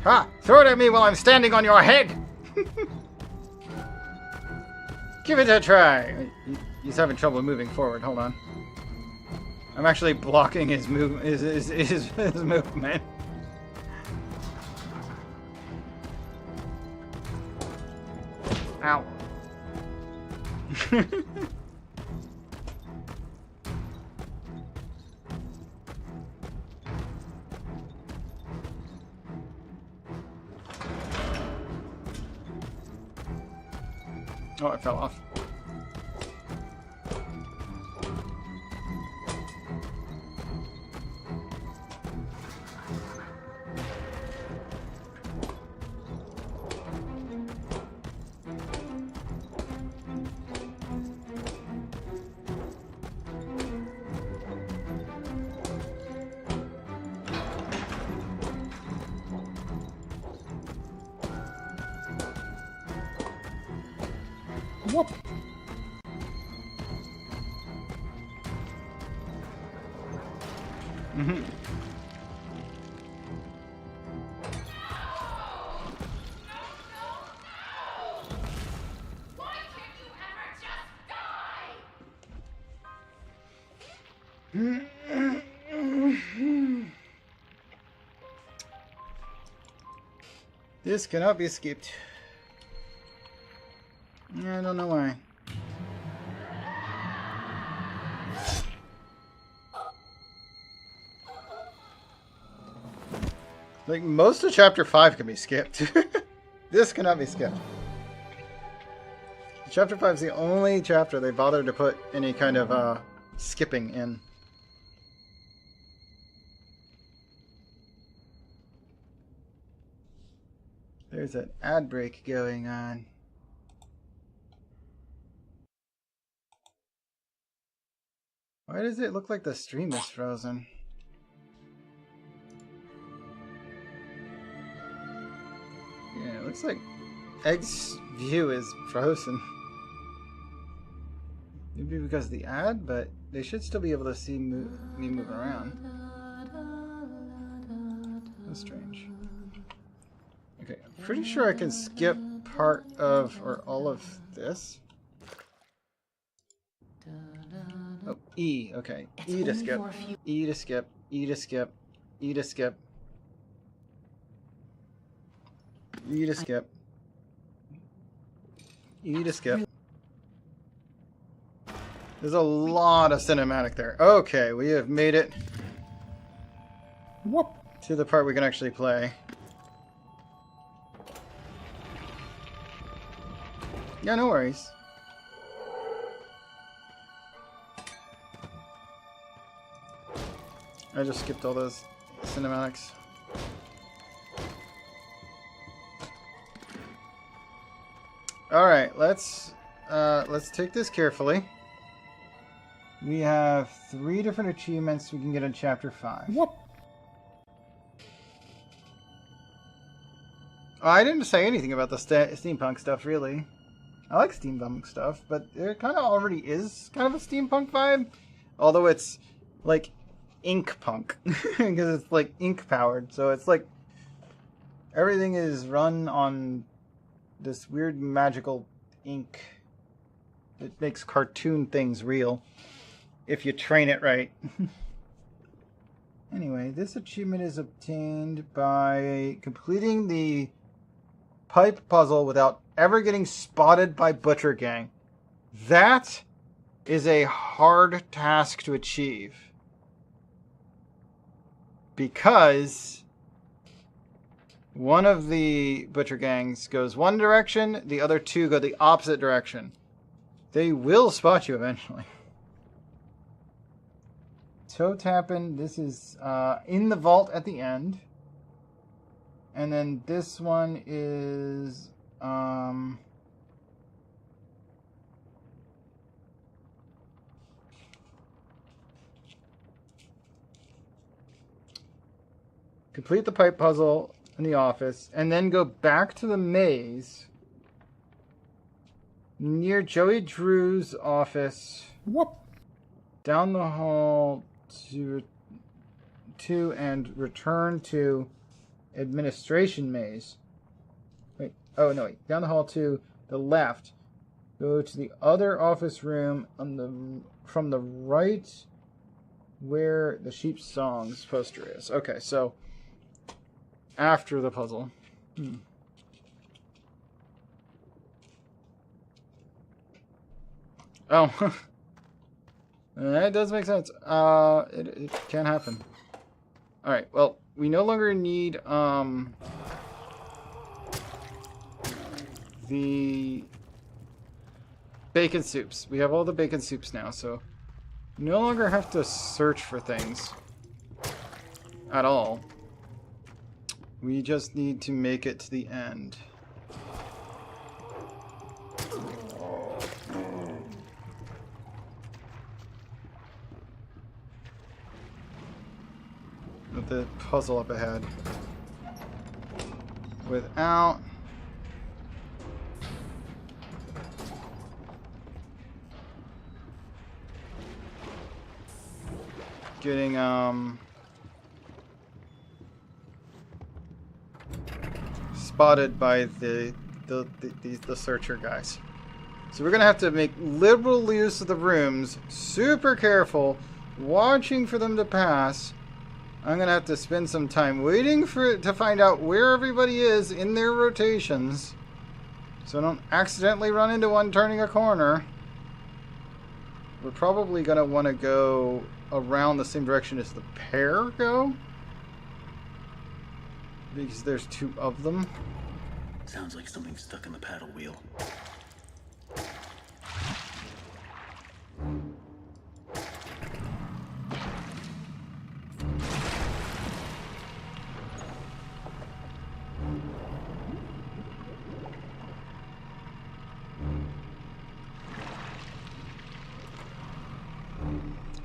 Ha! Throw it at me while I'm standing on your head! Give it a try! He's having trouble moving forward. Hold on. I'm actually blocking his his movement. Ow. Oh, I fell off. Whoop. Mm-hmm. Why can't you ever just die? This cannot be skipped. I don't know why. Like, most of Chapter 5 can be skipped. This cannot be skipped. Chapter 5 is the only chapter they bothered to put any kind of skipping in. There's an ad break going on. Why does it look like the stream is frozen? Yeah, it looks like Egg's view is frozen. Maybe because of the ad, but they should still be able to see me moving around. That's strange. Okay, I'm pretty sure I can skip part of, or all of this. Oh, E, okay. E to skip. E to skip. E to skip. E to skip. E to skip. E to skip. There's a lot of cinematic there. Okay, we have made it to the part we can actually play. Yeah, no worries. I just skipped all those cinematics. All right, let's take this carefully. We have 3 different achievements we can get in Chapter 5. What? I didn't say anything about the steampunk stuff, really. I like steampunk stuff, but there kind of already is kind of a steampunk vibe. Although it's, like, ink punk. Because it's, like, ink powered. So it's, like, everything is run on this weird magical ink that makes cartoon things real. If you train it right. Anyway, this achievement is obtained by completing the pipe puzzle without ever getting spotted by Butcher Gang. That is a hard task to achieve. Because one of the Butcher Gangs goes one direction, the other 2 go the opposite direction. They will spot you eventually. Toe tapping, this is in the vault at the end. And then this one is complete the pipe puzzle in the office, and then go back to the maze near Joey Drew's office. Whoop. Down the hall to and return to administration maze. Wait, oh no, wait. Down the hall to the left. Go to the other office room on from the right where the Sheep's Songs poster is. Okay, so after the puzzle. Oh. That does make sense. It can happen. Alright, well, we no longer need, the... bacon soups. We have all the bacon soups now, so no longer have to search for things at all. We just need to make it to the end. With the puzzle up ahead. Without getting spotted by the searcher guys. So we're gonna have to make liberal use of the rooms, super careful, watching for them to pass. I'm gonna have to spend some time waiting to find out where everybody is in their rotations, so I don't accidentally run into one turning a corner. We're probably gonna want to go around the same direction as the pair go, because there's two of them. Sounds like something's stuck in the paddle wheel.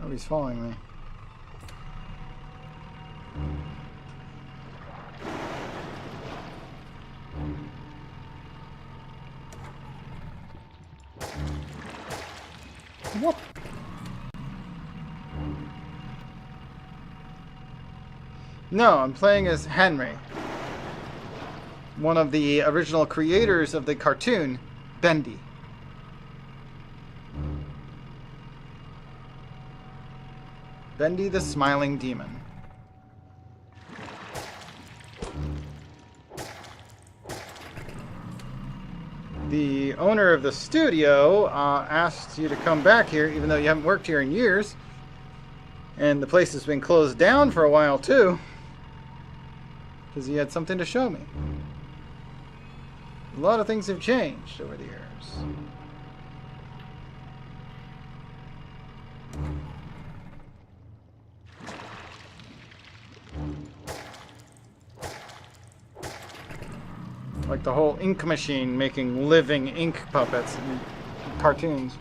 Oh, he's following me. What? No, I'm playing as Henry, one of the original creators of the cartoon, Bendy. Bendy the Smiling Demon. The owner of the studio asked you to come back here, even though you haven't worked here in years. And the place has been closed down for a while, too. Because he had something to show me. A lot of things have changed over the years. Like the whole ink machine making living ink puppets and cartoons.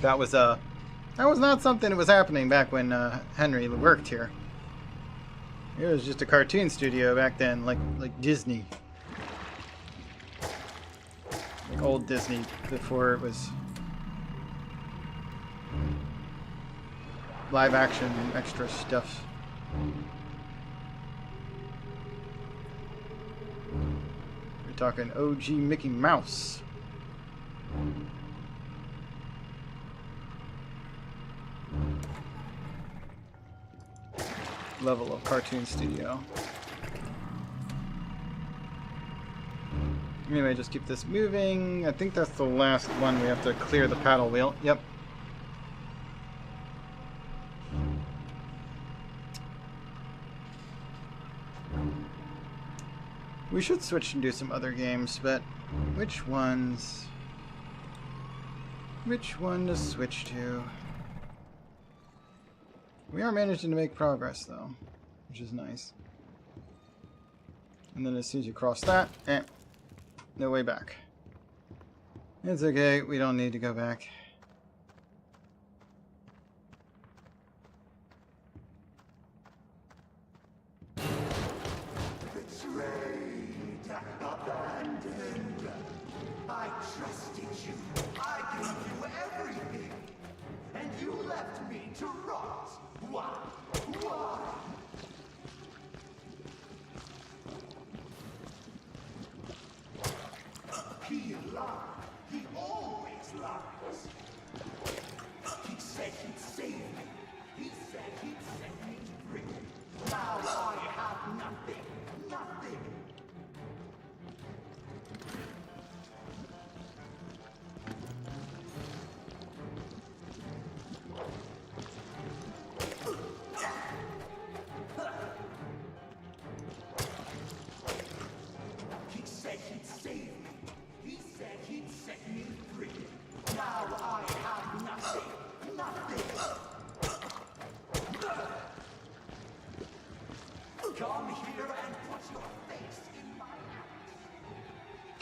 That was not something that was happening back when Henry worked here. It was just a cartoon studio back then, like Disney. Like old Disney before it was live action extra stuff. We're talking OG Mickey Mouse. Level of cartoon studio. Anyway, just keep this moving. I think that's the last one. We have to clear the paddle wheel. Yep. We should switch and do some other games, but which ones? Which one to switch to? We are managing to make progress, though, which is nice. And then as soon as you cross that, no way back. It's okay, we don't need to go back. Betrayed, abandoned. I trusted you. I gave you everything. And you left me to rot. Why? Why? He lied. He always lies.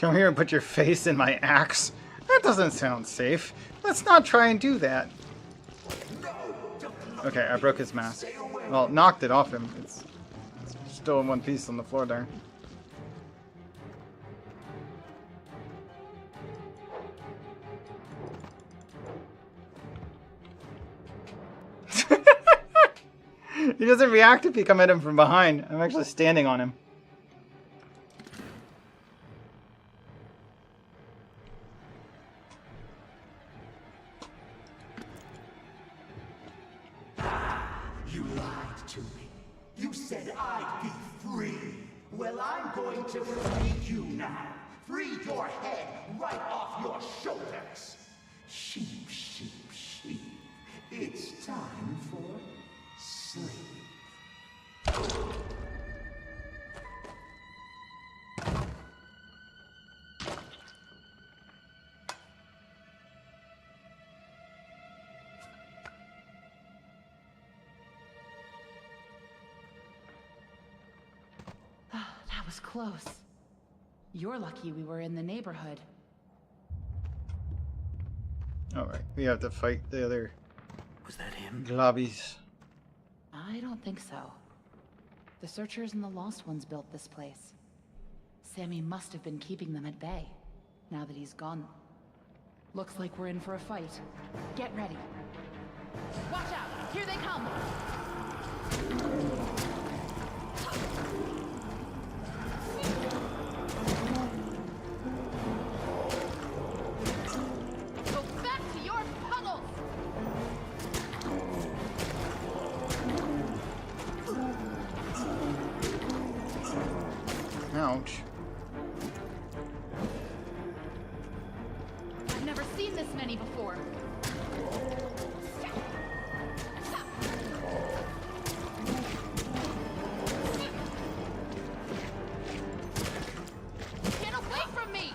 Come here and put your face in my axe. That doesn't sound safe. Let's not try and do that. Okay, I broke his mask. Well, knocked it off him. It's still in one piece on the floor there. He doesn't react if you come at him from behind. I'm actually standing on him. You lied to me. You said I'd be free. Well, I'm going to free you now. Free your head right off your shoulders. Sheep, sheep, sheep. It's time for sleep. That was close. You're lucky we were in the neighborhood. Alright, we have to fight the other... Was that him? Globbies. I don't think so. The Searchers and the Lost Ones built this place. Sammy must have been keeping them at bay, now that he's gone. Looks like we're in for a fight. Get ready. Watch out! Here they come! Go back to your puddles! Ouch. I've never seen this many before. Get away from me!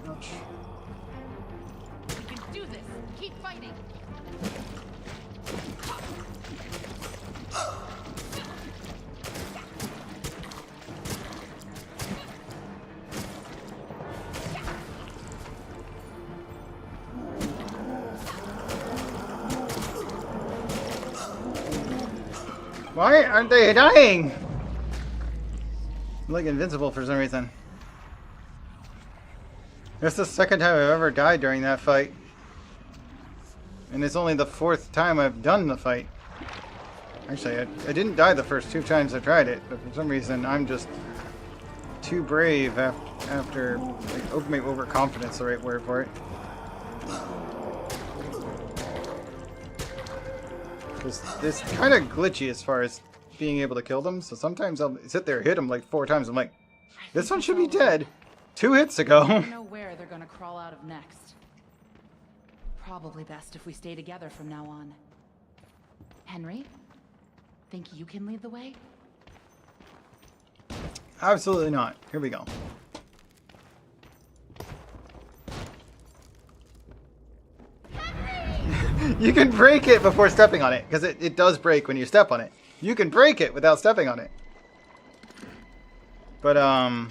Ouch. We can do this. Keep fighting. Why aren't they dying? I'm like invincible for some reason. That's the second time I've ever died during that fight. And it's only the fourth time I've done the fight. Actually, I didn't die the first two times I tried it, but for some reason I'm just too brave after, like, maybe overconfidence, the right word for it. It's kind of glitchy as far as being able to kill them, so sometimes I'll sit there and hit them like 4 times. I'm like, this one should be dead 2 hits ago. I don't know where they're gonna crawl out of next. Probably best if we stay together from now on. Henry, think you can lead the way? Absolutely not. Here we go. You can break it before stepping on it, because it does break when you step on it. You can break it without stepping on it. But, I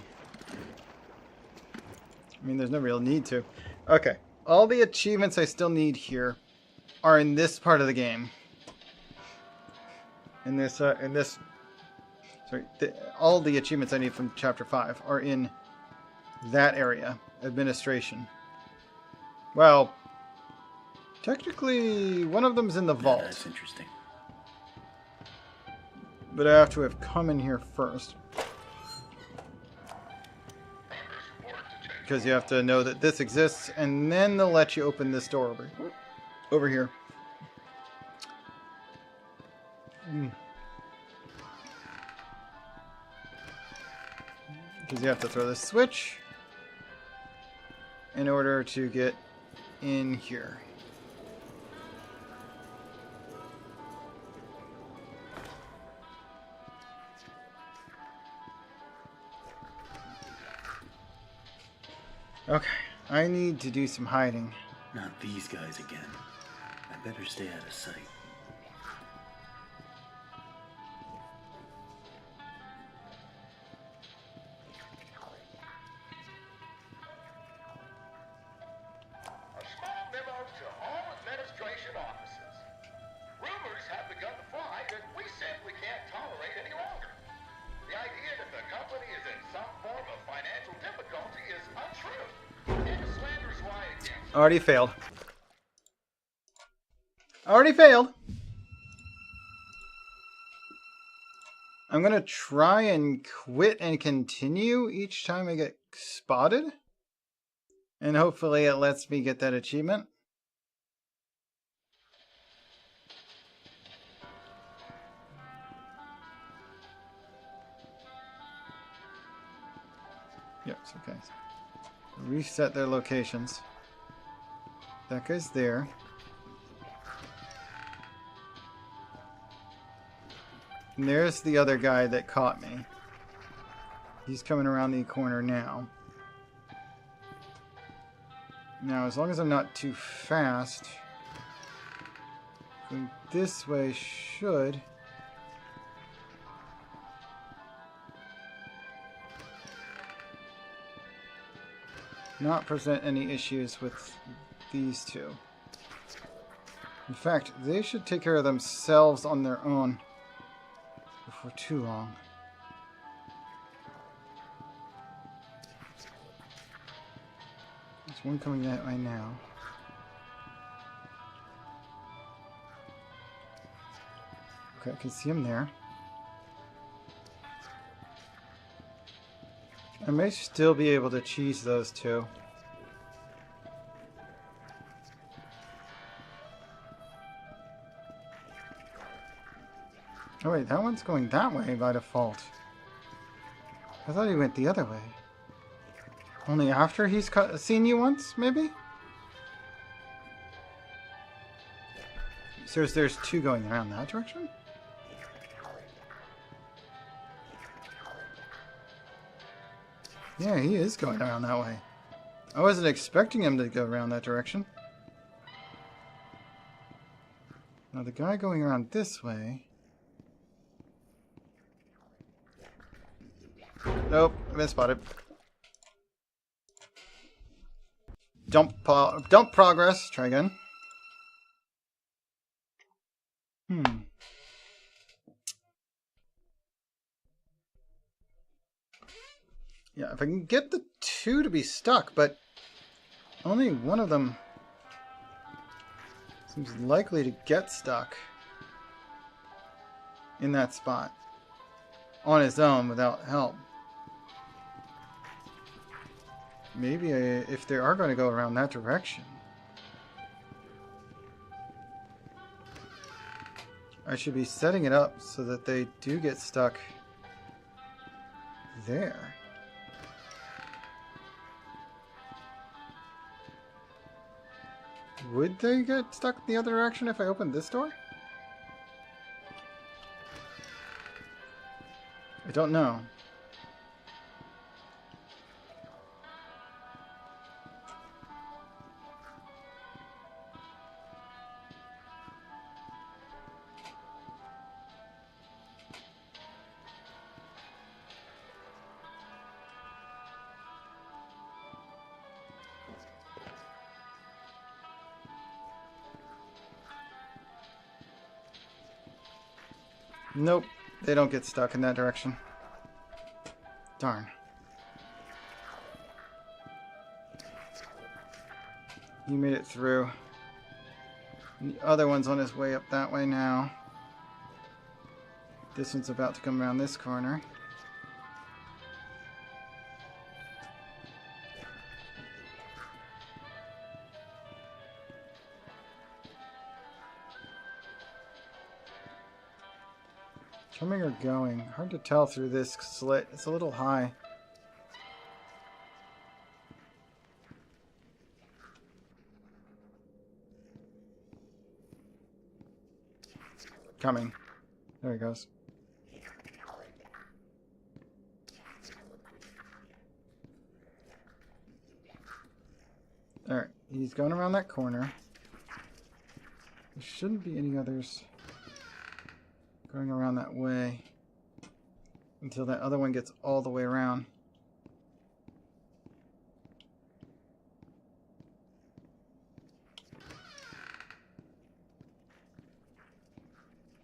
mean, there's no real need to. Okay. All the achievements I still need here are in this part of the game. All the achievements I need from Chapter 5 are in that area. Administration. Well, technically, one of them's in the vault. That's interesting. But I have to have come in here first. Because you have to know that this exists, and then they'll let you open this door over here. Because you have to throw this switch in order to get in here. Okay, I need to do some hiding. Not these guys again. I better stay out of sight. A small memo to all administration offices. Rumors have begun to fly that we simply can't tolerate any longer. The idea that the company is in some form of financial difficulty is untrue, and slanders lie against. Already failed. Already failed. I'm gonna try and quit and continue each time I get spotted. And hopefully it lets me get that achievement. Yep, it's okay. Reset their locations. That guy's there. And there's the other guy that caught me. He's coming around the corner now. Now, as long as I'm not too fast, going this way should not present any issues with these two. In fact, they should take care of themselves on their own before too long. There's one coming that way now. Okay, I can see him there. I may still be able to cheese those two. Oh wait, that one's going that way by default. I thought he went the other way. Only after he's seen you once, maybe? So there's two going around that direction? Yeah, he is going around that way. I wasn't expecting him to go around that direction. Now the guy going around this way... Nope, I've been spotted. Dump progress. Try again. Yeah, if I can get the two to be stuck, but only one of them seems likely to get stuck in that spot on his own without help. Maybe if they are going to go around that direction, I should be setting it up so that they do get stuck there. Would they get stuck in the other direction if I opened this door? I don't know. Nope, they don't get stuck in that direction. Darn. He made it through. And the other one's on his way up that way now. This one's about to come around this corner. Coming or going? Hard to tell through this slit. It's a little high. Coming. There he goes. Alright, he's going around that corner. There shouldn't be any others going around that way until that other one gets all the way around.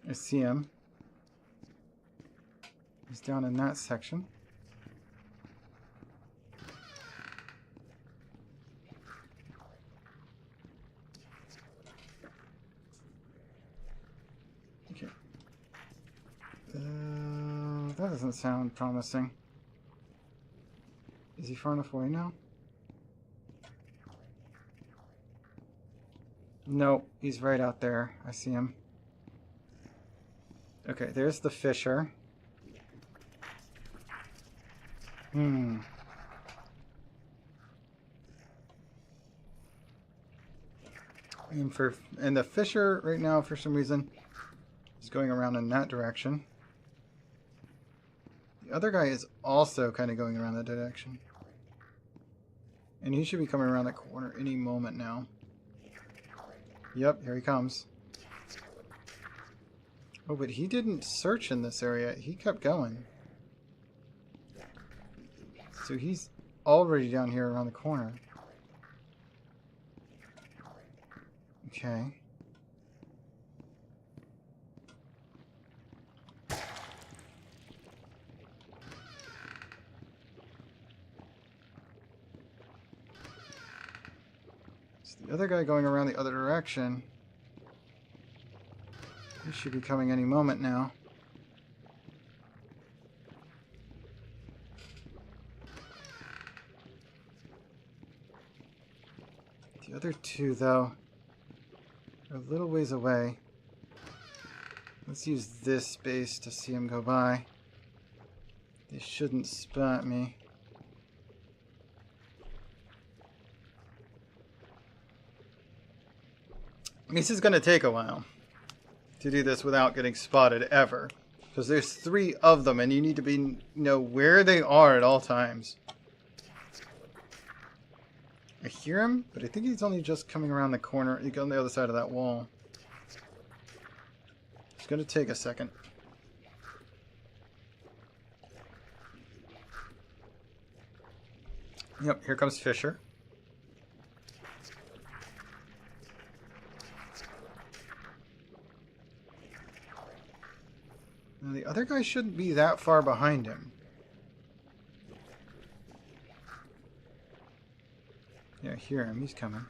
I see him. He's down in that section. Okay. That doesn't sound promising. Is he far enough away now? Nope, he's right out there. I see him. Okay, there's the fisher. And the fisher right now, for some reason, is going around in that direction. The other guy is also kind of going around that direction. And he should be coming around that corner any moment now. Yep, here he comes. Oh, but he didn't search in this area. He kept going. So he's already down here around the corner. Okay. So the other guy going around the other direction. He should be coming any moment now. The other two, though, are a little ways away. Let's use this space to see them go by. They shouldn't spot me. This is going to take a while to do this without getting spotted ever. Because there's 3 of them and you need to know where they are at all times. I hear him, but I think he's only just coming around the corner. He's on the other side of that wall. It's going to take a second. Yep, here comes Fisher. Now the other guy shouldn't be that far behind him. Yeah, I hear him. He's coming.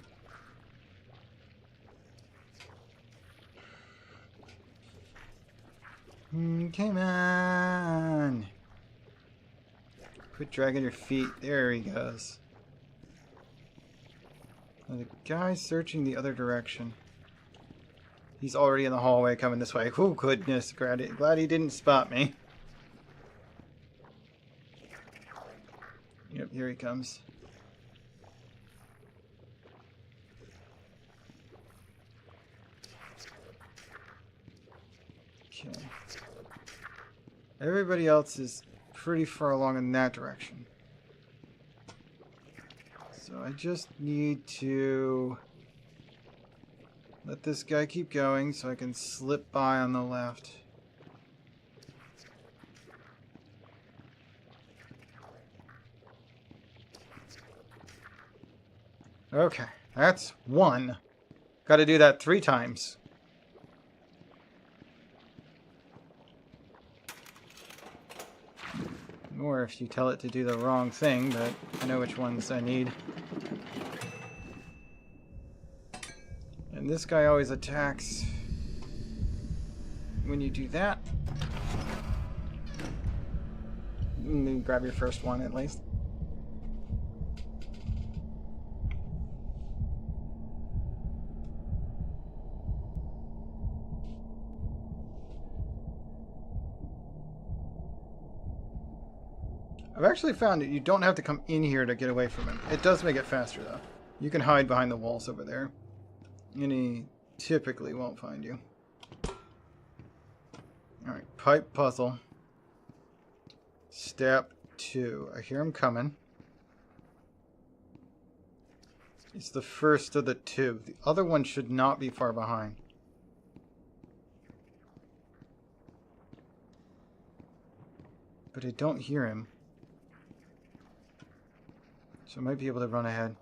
Come on! Quit dragging your feet. There he goes. Now the guy's searching the other direction. He's already in the hallway coming this way. Oh, goodness. Glad he didn't spot me. Yep, here he comes. Okay. Everybody else is pretty far along in that direction. So I just need to let this guy keep going so I can slip by on the left. Okay, that's 1. Got to do that 3 times. Or if you tell it to do the wrong thing, but I know which ones I need. And this guy always attacks when you do that. Maybe grab your first one at least. I've actually found that you don't have to come in here to get away from him. It does make it faster though. You can hide behind the walls over there. And he typically won't find you. Alright, pipe puzzle. Step 2. I hear him coming. It's the first of the 2. The other one should not be far behind. But I don't hear him. So I might be able to run ahead.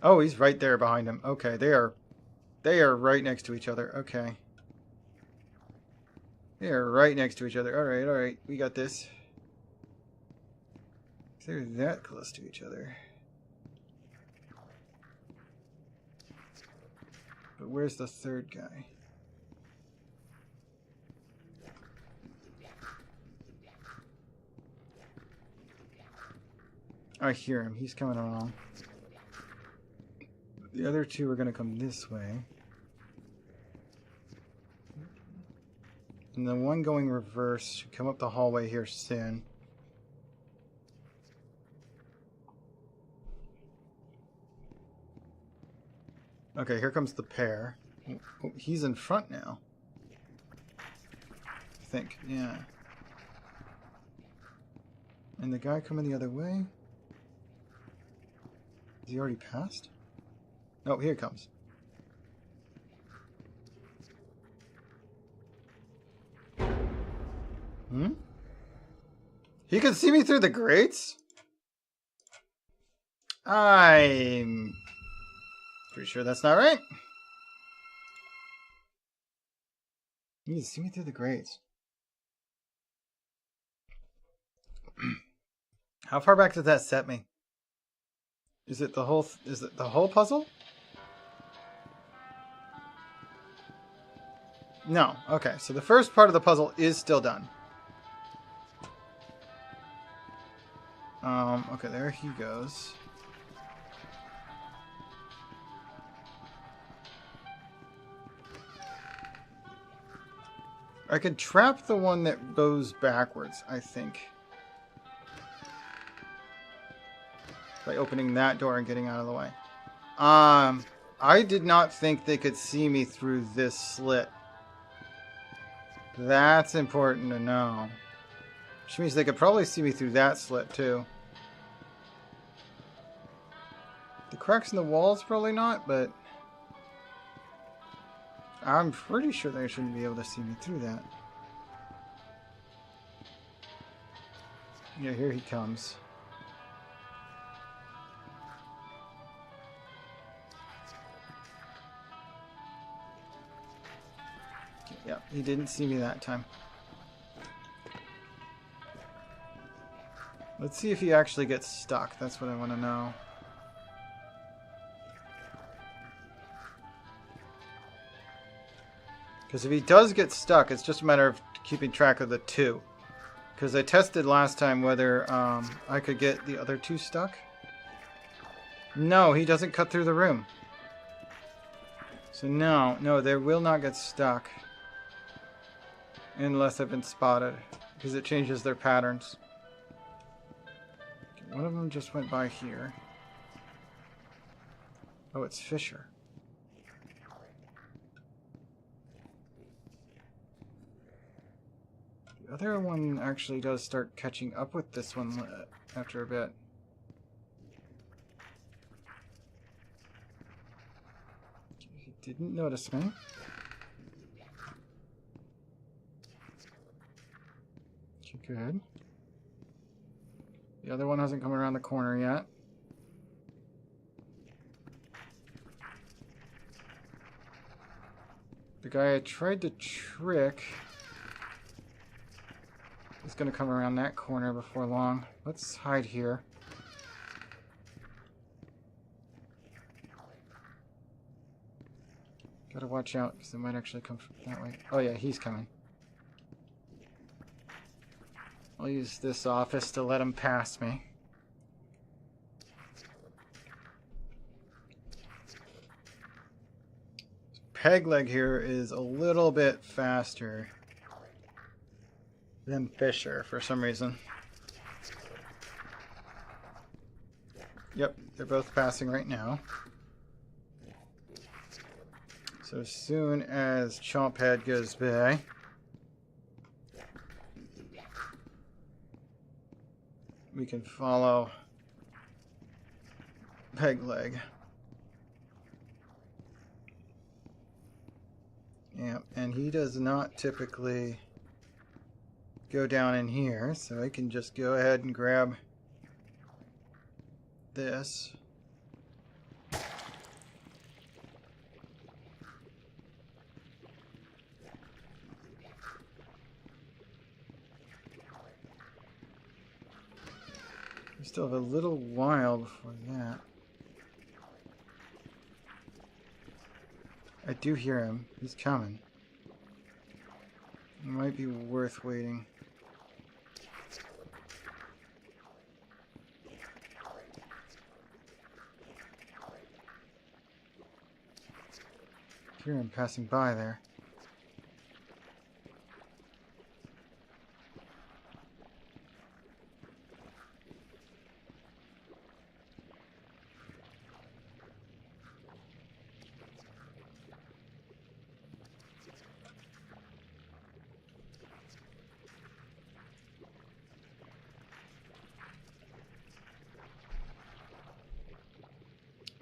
Oh, he's right there behind him. Okay, they are right next to each other. Okay. They are right next to each other. Alright, alright. We got this. They're that close to each other. But where's the third guy? I hear him. He's coming along. The other two are going to come this way. And the one going reverse should come up the hallway here soon. Okay, here comes the pair. Oh, he's in front now. I think, yeah. And the guy coming the other way? Is he already passed? Oh, here he comes. Hmm? He can see me through the grates? I'm pretty sure that's not right. You can see me through the grates. How far back does that set me? Is it the whole puzzle? No. Okay, so the first part of the puzzle is still done. Okay, there he goes. I could trap the one that goes backwards, I think. By opening that door and getting out of the way. I did not think they could see me through this slit. That's important to know. Which means they could probably see me through that slit too. The cracks in the walls probably not, but I'm pretty sure they shouldn't be able to see me through that. Yeah, here he comes. Yeah, he didn't see me that time. Let's see if he actually gets stuck. That's what I want to know. Because if he does get stuck, it's just a matter of keeping track of the two. Because I tested last time whether I could get the other two stuck. No, he doesn't cut through the room. So no, they will not get stuck. Unless I've been spotted. Because it changes their patterns. One of them just went by here. Oh, it's Fisher. The other one actually does start catching up with this one after a bit. He didn't notice me. Good. The other one hasn't come around the corner yet. The guy I tried to trick is going to come around that corner before long. Let's hide here. Gotta watch out because they might actually come from that way. Oh yeah, he's coming. I'll use this office to let him pass me. Pegleg here is a little bit faster than Fisher for some reason. Yep, they're both passing right now. So as soon as Chomphead goes by, we can follow Pegleg. Yeah, and he does not typically go down in here, so I can just go ahead and grab this. We still have a little while before that. I do hear him. He's coming. It might be worth waiting. I hear him passing by there.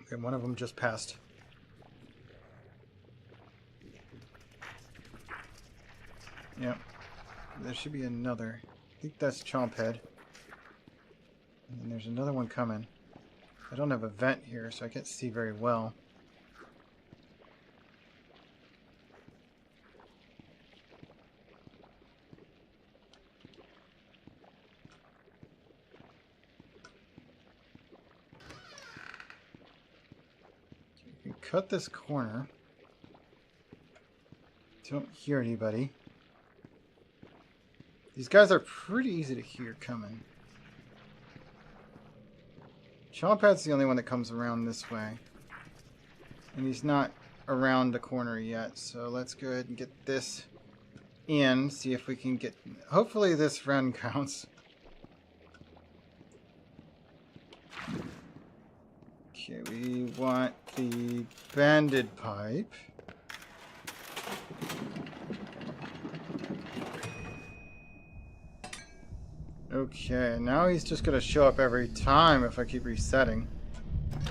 Okay, one of them just passed. Yep. There should be another. I think that's Chomphead. And then there's another one coming. I don't have a vent here, so I can't see very well. Cut this corner. Don't hear anybody. These guys are pretty easy to hear coming. Chomphead's the only one that comes around this way. And he's not around the corner yet, so let's go ahead and get this in, see if we can get... Hopefully this run counts. Okay, we want the banded pipe. Okay, now he's just gonna show up every time if I keep resetting.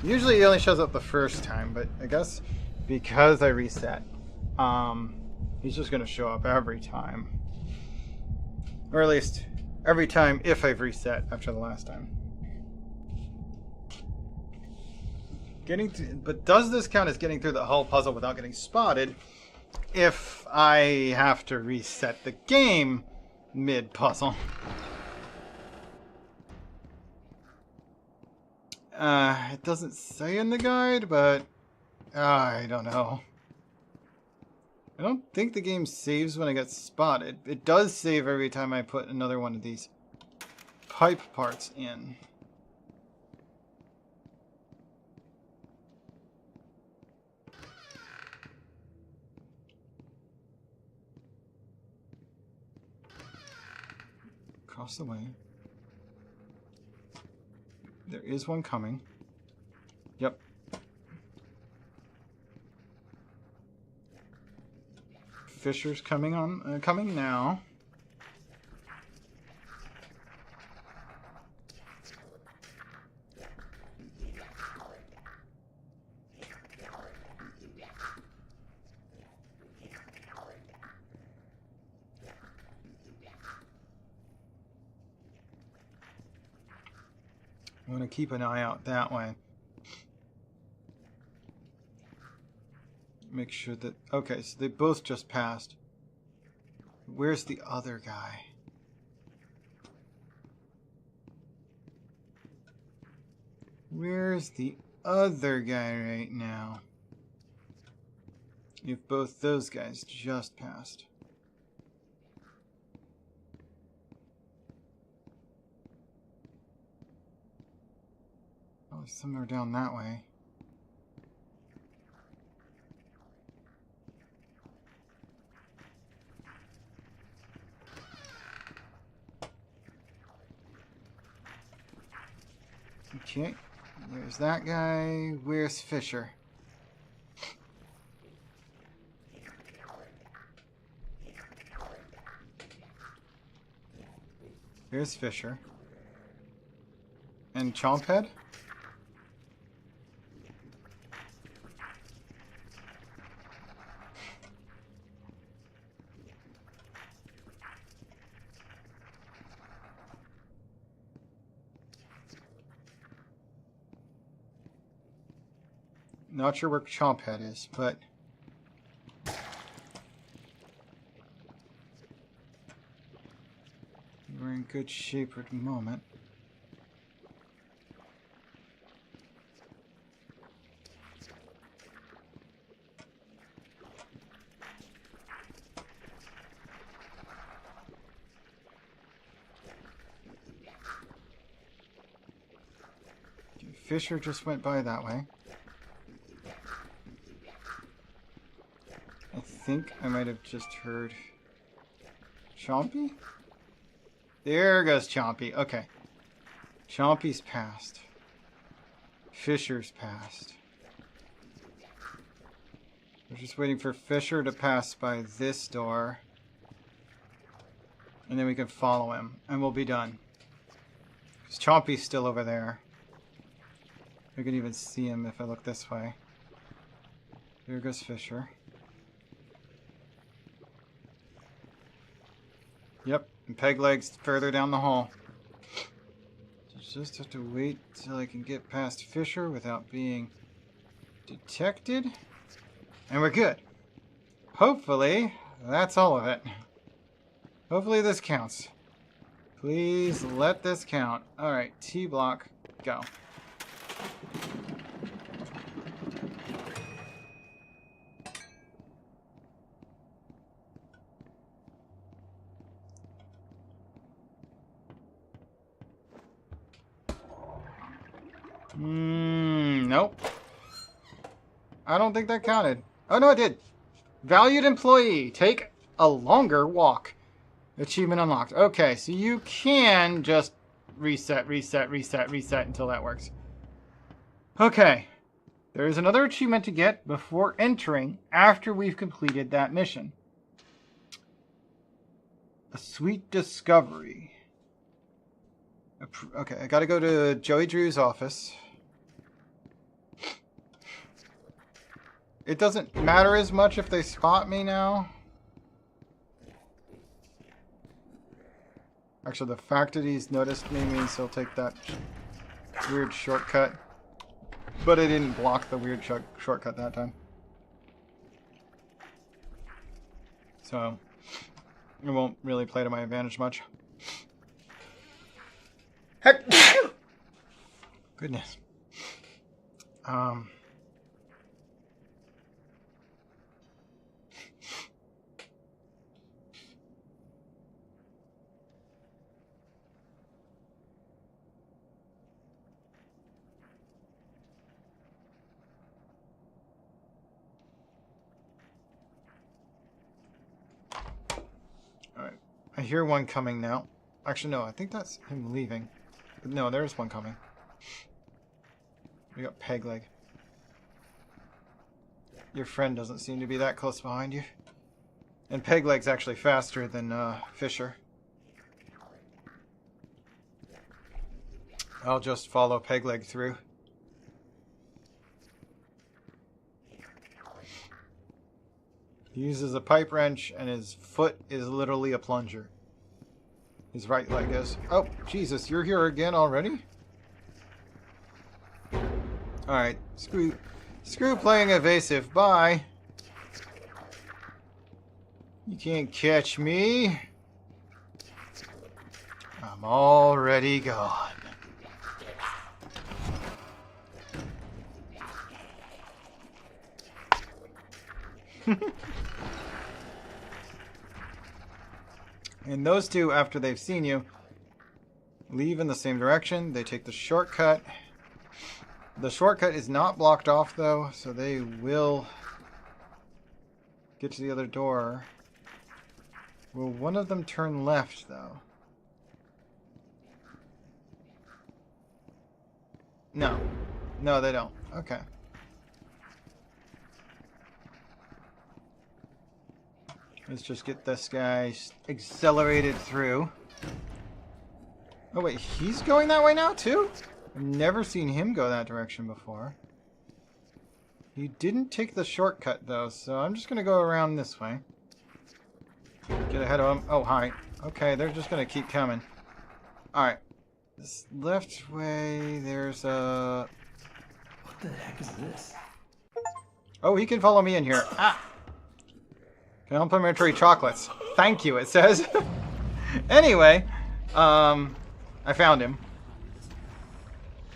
Usually he only shows up the first time, but I guess because I reset, he's just gonna show up every time. Or at least every time if I've reset after the last time. But does this count as getting through the whole puzzle without getting spotted if I have to reset the game mid-puzzle? It doesn't say in the guide, but I don't know. I don't think the game saves when I get spotted. It does save every time I put another one of these pipe parts in. Across the way. There is one coming. Yep. Fisher's coming on. Coming now. I want to keep an eye out that way. Make sure that... Okay, so they both just passed. Where's the other guy? Where's the other guy right now? If both those guys just passed. Probably somewhere down that way. Okay, there's that guy. Where's Fisher? Here's Fisher. And Chomphead? Not sure where Chomphead is, but... we're in good shape at the moment. Fisher just went by that way. I think I might have just heard Chompy? There goes Chompy. Okay. Chompy's passed. Fisher's passed. We're just waiting for Fisher to pass by this door. And then we can follow him. And we'll be done. Because Chompy's still over there. I can even see him if I look this way. There goes Fisher. Yep, and Pegleg's further down the hall. Just have to wait till I can get past Fisher without being detected. And we're good. Hopefully, that's all of it. Hopefully this counts. Please let this count. Alright, T block, go. Nope. I don't think that counted. Oh, no, it did. Valued employee. Take a longer walk. Achievement unlocked. Okay, so you can just reset until that works. Okay. There is another achievement to get before entering after we've completed that mission. A sweet discovery. Okay, I gotta go to Joey Drew's office. It doesn't matter as much if they spot me now. Actually, the fact that he's noticed me means he'll take that weird shortcut. But I didn't block the weird shortcut that time. So, it won't really play to my advantage much. Heck! Goodness. Alright. I hear one coming now. Actually, no, I think that's him leaving. But no, there's one coming. We got Pegleg. Your friend doesn't seem to be that close behind you. And Pegleg's actually faster than Fisher. I'll just follow Pegleg through. He uses a pipe wrench and his foot is literally a plunger. His right leg is. Oh, Jesus, you're here again already? Alright, screw playing evasive. Bye. You can't catch me. I'm already gone. And those two, after they've seen you, leave in the same direction. They take the shortcut. The shortcut is not blocked off, though, so they will get to the other door. Will one of them turn left, though? No. No, they don't. Okay. Let's just get this guy accelerated through. Oh wait, he's going that way now too? I've never seen him go that direction before. He didn't take the shortcut though, so I'm just gonna go around this way. Get ahead of him. Oh, hi. Okay, they're just gonna keep coming. Alright. This left way, there's a... What the heck is this? Oh, he can follow me in here. Ah! Complimentary chocolates. Thank you, it says. Anyway, I found him.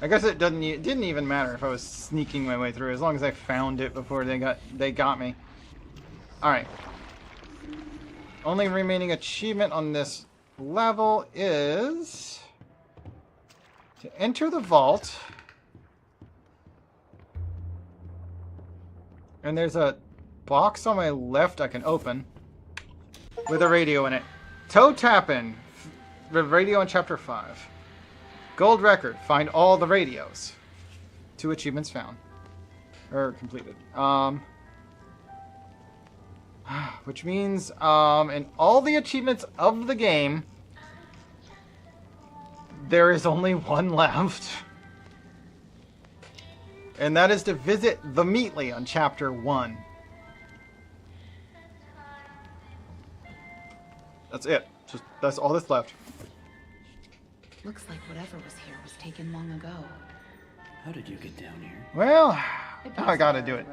I guess it didn't even matter if I was sneaking my way through, as long as I found it before they got me. Alright. Only remaining achievement on this level is to enter the vault. And there's a box on my left I can open with a radio in it. Toe tapping. The radio in chapter 5. Gold record. Find all the radios. 2 achievements found. Or completed. Which means, in all the achievements of the game, there is only one left. And that is to visit the Meatly on chapter 1. That's it. That's all that's left. Looks like whatever was here was taken long ago. How did you get down here? Well, now I gotta do it.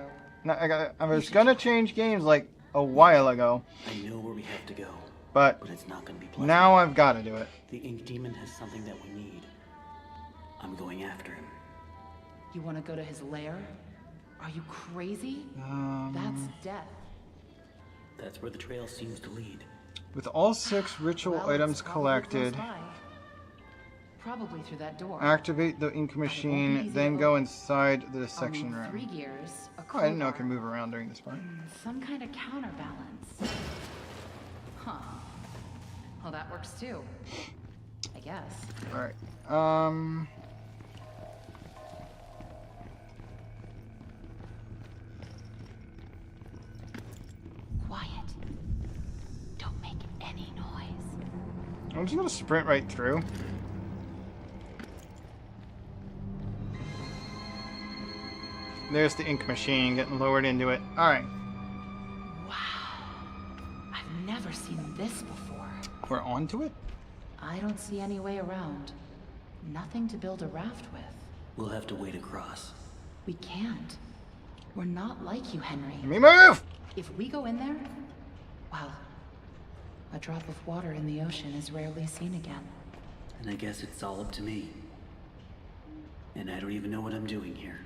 I was gonna change games like a while ago. I know where we have to go. But it's not gonna be pleasant. Now I've gotta do it. The Ink Demon has something that we need. I'm going after him. You want to go to his lair? Are you crazy? That's death. That's where the trail seems to lead. With all 6 ritual items collected, probably through that door. Activate the ink machine, then go inside the dissection room. 3 gears. Oh, I didn't know I could move around during this part. Some kind of counterbalance. Huh. Well, that works too. I guess. Alright. Quiet. Don't make any noise. I'm just gonna sprint right through. There's the ink machine getting lowered into it. Alright. Wow. I've never seen this before. We're onto it? I don't see any way around. Nothing to build a raft with. We'll have to wade across. We can't. We're not like you, Henry. Let me move! If we go in there, well, a drop of water in the ocean is rarely seen again. And I guess it's all up to me. And I don't even know what I'm doing here.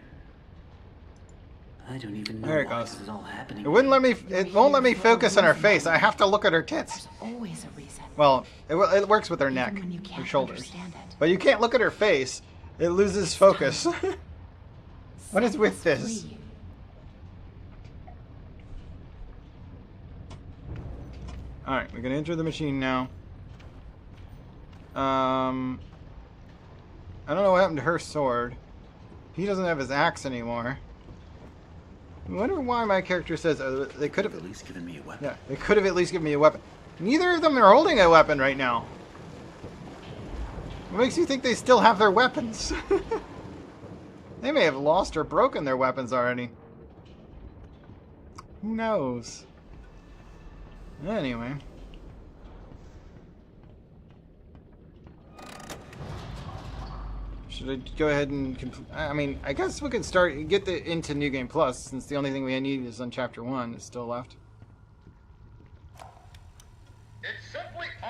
I don't even know why this is all happening. It wouldn't let me. It won't let me focus on her face. I have to look at her tits. There's always a reason. Well, it works with her neck, her shoulders, but you can't look at her face. It loses focus. What is with this? All right, we're gonna enter the machine now. I don't know what happened to her sword. He doesn't have his axe anymore. I wonder why my character says they could have at least given me a weapon. Yeah, they could have at least given me a weapon. Neither of them are holding a weapon right now. What makes you think they still have their weapons? They may have lost or broken their weapons already. Who knows? Anyway. Should I go ahead and... I mean, I guess we can get into New Game Plus, since the only thing we need is on Chapter 1 is still left.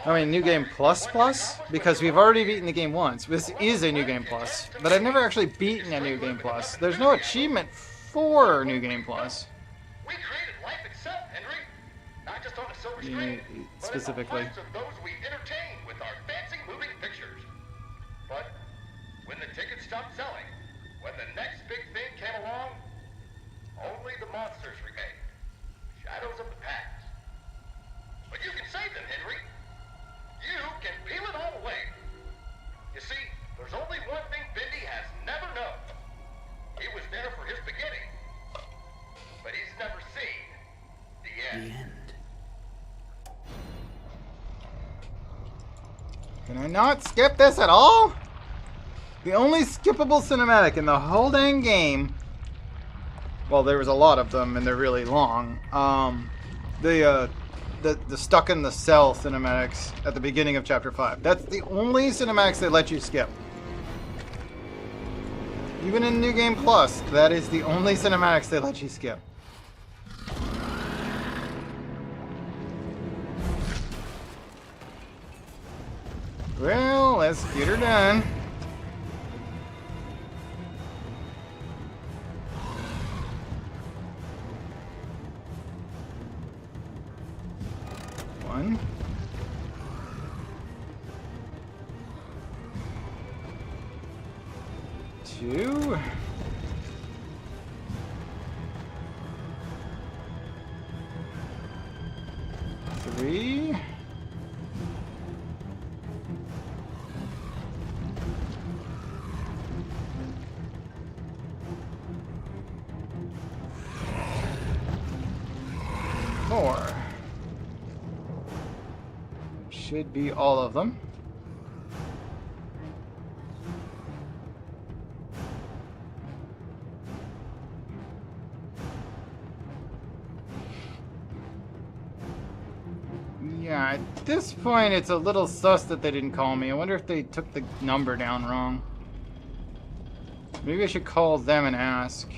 I mean, New Game Plus Plus? Because we've already beaten the game once. This is a New Game Plus. But I've never actually beaten a New Game Plus. There's no achievement for New Game Plus. We created life itself, Henry. Not just on a silver screen, specifically. but in the lives of those we entertain with our fancy moving pictures. But when the tickets stopped selling, when the next big thing came along, only the monsters remained. Shadows of the past. But you can save them, Henry. You can peel it all away. You see, there's only one thing Bendy has never known. He was there for his beginning, but he's never seen the end. The end. Can I not skip this at all? The only skippable cinematic in the whole dang game. Well, there was a lot of them, and they're really long. The stuck in the cell cinematics at the beginning of Chapter 5. That's the only cinematics they let you skip. Even in New Game Plus, that is the only cinematics they let you skip. Well, let's get her done. One. Two. Three. Four. Should be all of them. Yeah, at this point it's a little sus that they didn't call me. I wonder if they took the number down wrong. Maybe I should call them and ask.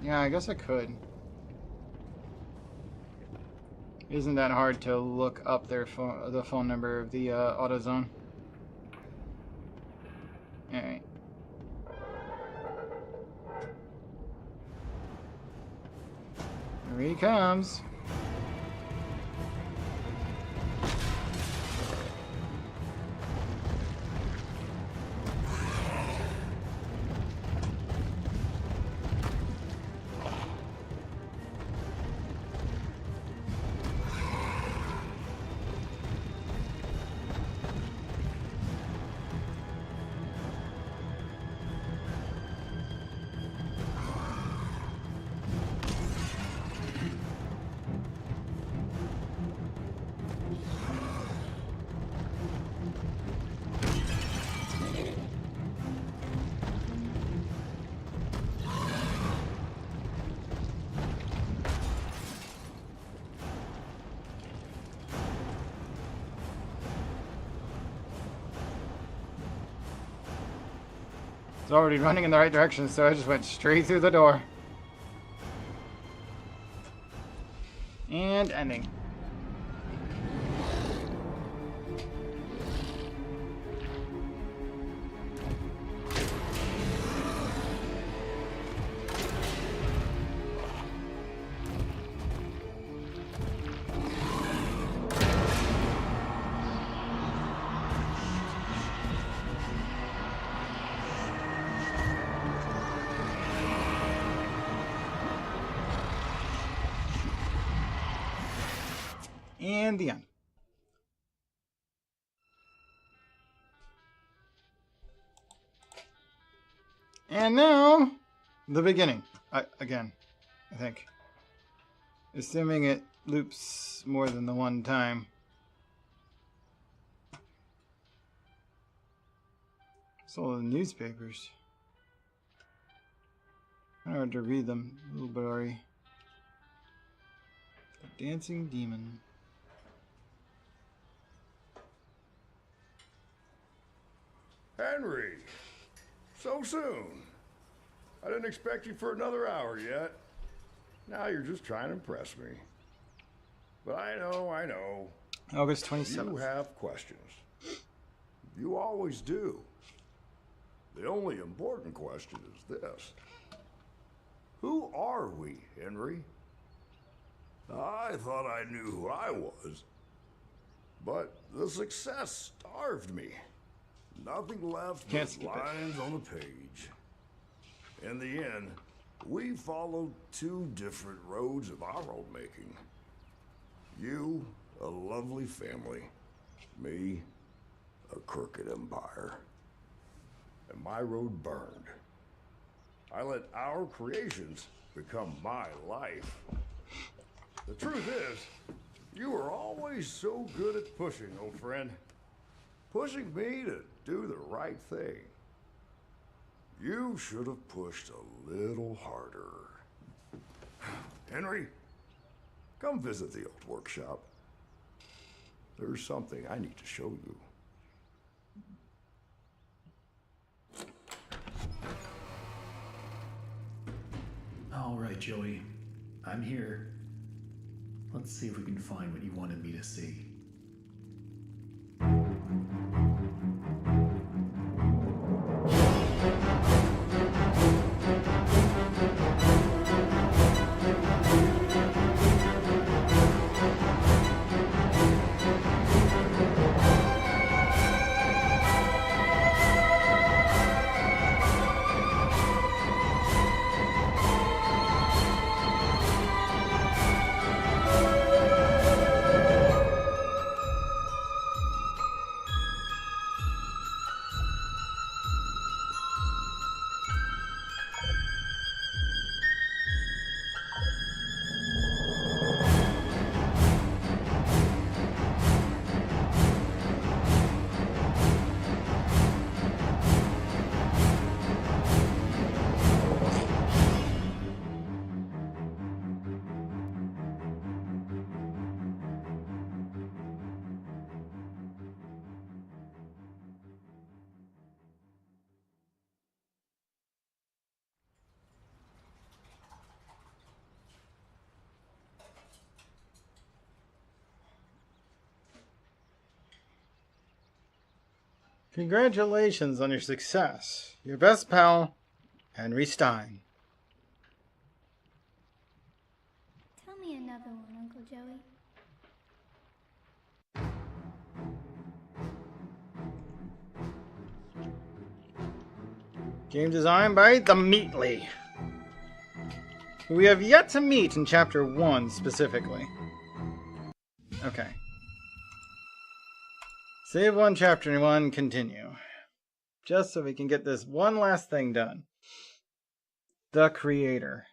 Yeah, I guess I could. Isn't that hard to look up their the phone number of the AutoZone? Alright. Here he comes. It's already running in the right direction, so I just went straight through the door. And ending. And the end. And now, the beginning. Again, I think. Assuming it loops more than the one time. Saw the newspapers. Hard to read them. A little blurry. The dancing demon. Henry! So soon. I didn't expect you for another hour yet. Now you're just trying to impress me. But I know. August 27th. You have questions. You always do. The only important question is this. Who are we, Henry? I thought I knew who I was. But the success starved me. Nothing left but lines on the page. In the end, we followed two different roads of our own making. You, a lovely family. Me, a crooked empire. And my road burned. I let our creations become my life. The truth is, you were always so good at pushing, old friend. Pushing me to do the right thing. You should have pushed a little harder. Henry, come visit the old workshop. There's something I need to show you. All right, Joey. I'm here. Let's see if we can find what you wanted me to see. Congratulations on your success. Your best pal, Henry Stein. Tell me another one, Uncle Joey. Game designed by The Meatly, who we have yet to meet in Chapter 1 specifically. Okay. Save 1, Chapter 1, continue. Just so we can get this one last thing done. The Creator.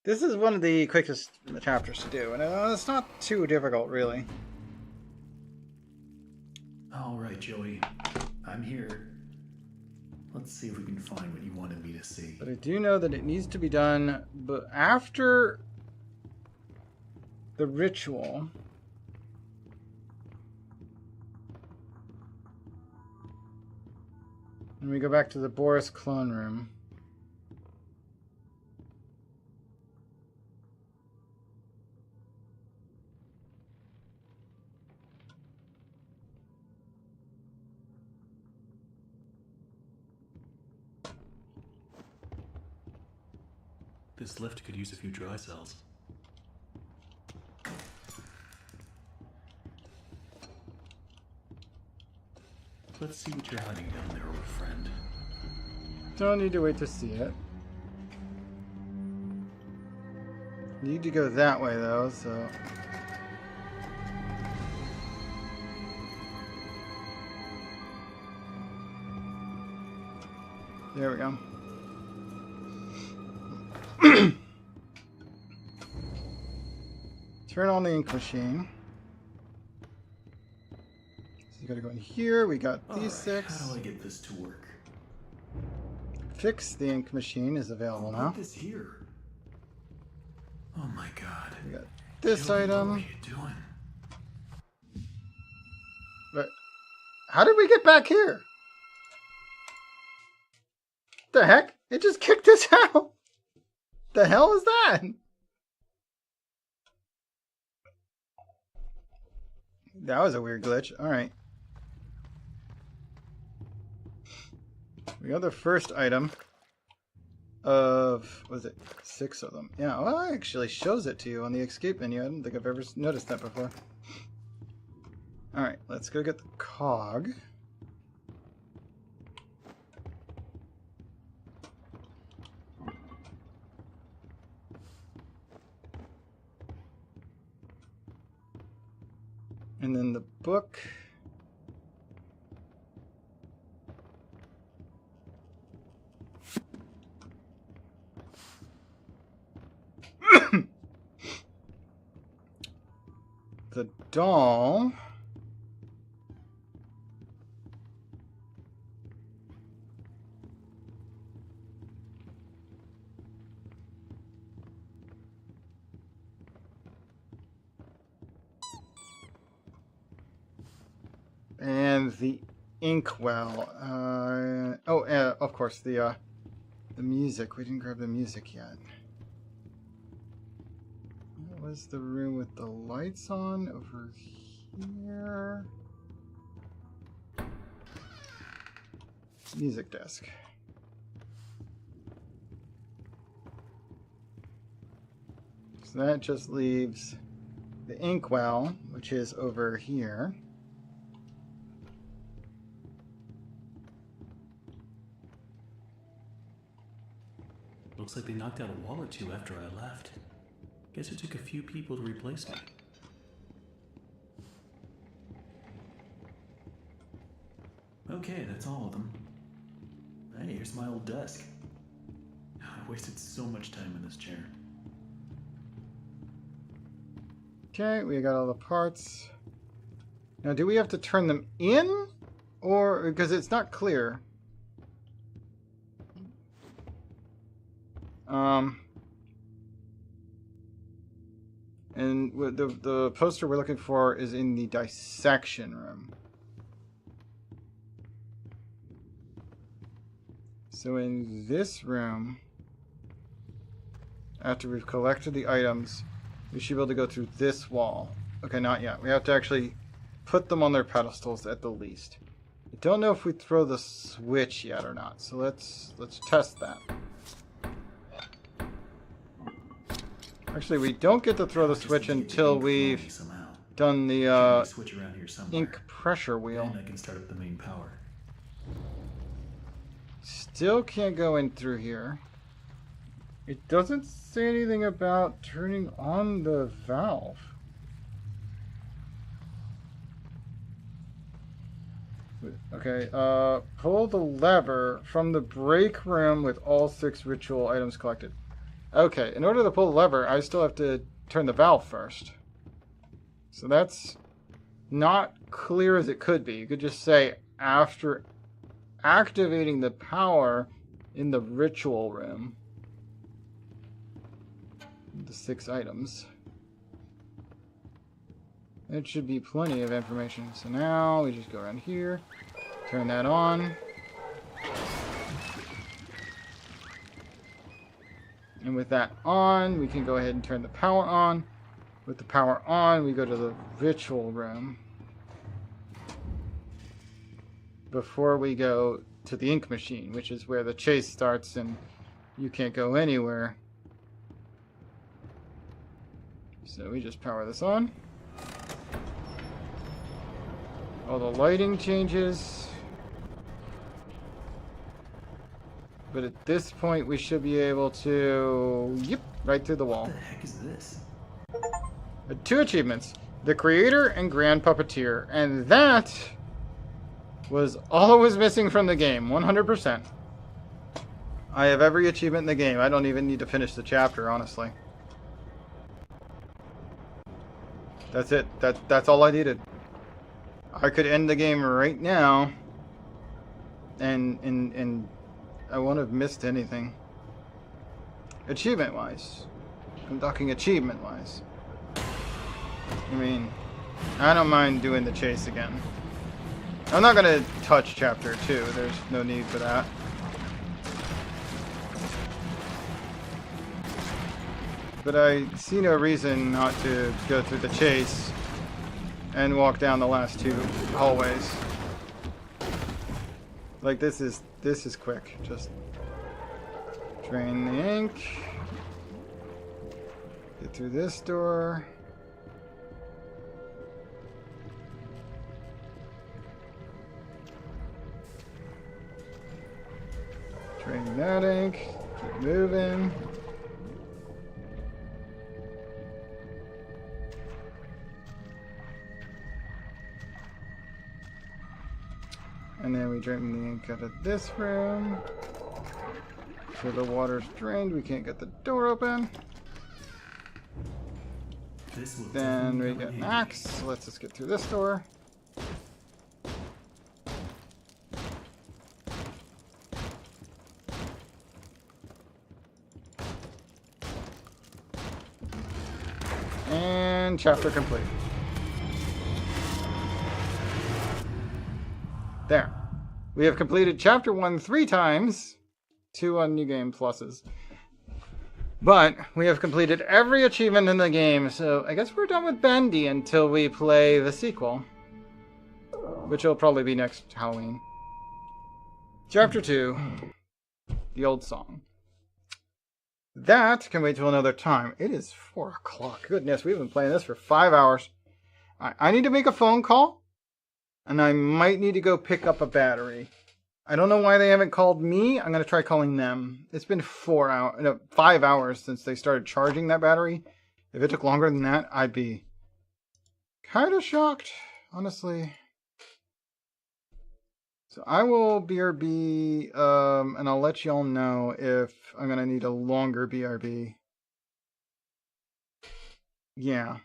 This is one of the quickest chapters to do, and it's not too difficult, really. Alright, Joey. I'm here. Let's see if we can find what you wanted me to see. But I do know that it needs to be done after the ritual. And we go back to the Boris clone room. This lift could use a few dry cells. Let's see what you're hiding down there, old friend. Don't need to wait to see it. Need to go that way though, so... There we go. Turn on the ink machine. So you gotta go in here. We got these 6. How do I get this to work? Fix the ink machine is available now. This here. Oh my god. We got this Joey, item. What are you doing? But how did we get back here? The heck? It just kicked us out. The hell is that? That was a weird glitch. Alright. We got the first item of, what is it, 6 of them. Yeah, well, it actually shows it to you on the escape menu. I don't think I've ever noticed that before. Alright, let's go get the cog. And then the book. The doll. And the inkwell. Of course, the music. We didn't grab the music yet. What was the room with the lights on over here? Music desk. So that just leaves the inkwell, which is over here. Looks like they knocked out a wall or two after I left. Guess it took a few people to replace me. Okay, that's all of them. Hey, here's my old desk. I wasted so much time in this chair. Okay, we got all the parts. Now, do we have to turn them in? Or, because it's not clear. And the poster we're looking for is in the dissection room. So in this room, after we've collected the items, we should be able to go through this wall. Okay, not yet. We have to actually put them on their pedestals at the least. I don't know if we throw the switch yet or not, so let's test that. Actually, we don't get to throw the switch until we've done the ink pressure wheel. Then I can start up the main power. Still can't go in through here. It doesn't say anything about turning on the valve. Okay, pull the lever from the break room with all 6 ritual items collected. Okay, in order to pull the lever, I still have to turn the valve first. So that's not clear as it could be. You could just say after activating the power in the ritual room. The 6 items. It should be plenty of information. So now we just go around here, turn that on. And with that on, we can go ahead and turn the power on. With the power on, we go to the ritual room before we go to the ink machine, which is where the chase starts and you can't go anywhere. So we just power this on. All the lighting changes. But at this point, we should be able to... Yep, right through the wall. What the heck is this? 2 achievements. The Creator and Grand Puppeteer. And that was all it was missing from the game. 100%. I have every achievement in the game. I don't even need to finish the chapter, honestly. That's it. That's all I needed. I could end the game right now. And I won't have missed anything. Achievement-wise. I'm talking achievement-wise. I mean, I don't mind doing the chase again. I'm not going to touch Chapter 2. There's no need for that. But I see no reason not to go through the chase and walk down the last 2 hallways. Like, this is quick. Just drain the ink. Get through this door. Drain that ink. Keep moving. And then we drain the ink out of this room. So the water's drained, we can't get the door open. Then we get Max, so let's just get through this door. And chapter complete. There. We have completed Chapter 1 3 times. 2 on New Game Pluses. But we have completed every achievement in the game, so I guess we're done with Bendy until we play the sequel. Which will probably be next Halloween. Chapter 2. The Old Song. That can wait till another time. It is 4 o'clock. Goodness, we've been playing this for 5 hours. I need to make a phone call. And I might need to go pick up a battery. I don't know why they haven't called me. I'm going to try calling them. It's been 5 hours since they started charging that battery. If it took longer than that, I'd be kind of shocked, honestly. So I will BRB, and I'll let y'all know if I'm going to need a longer BRB. Yeah.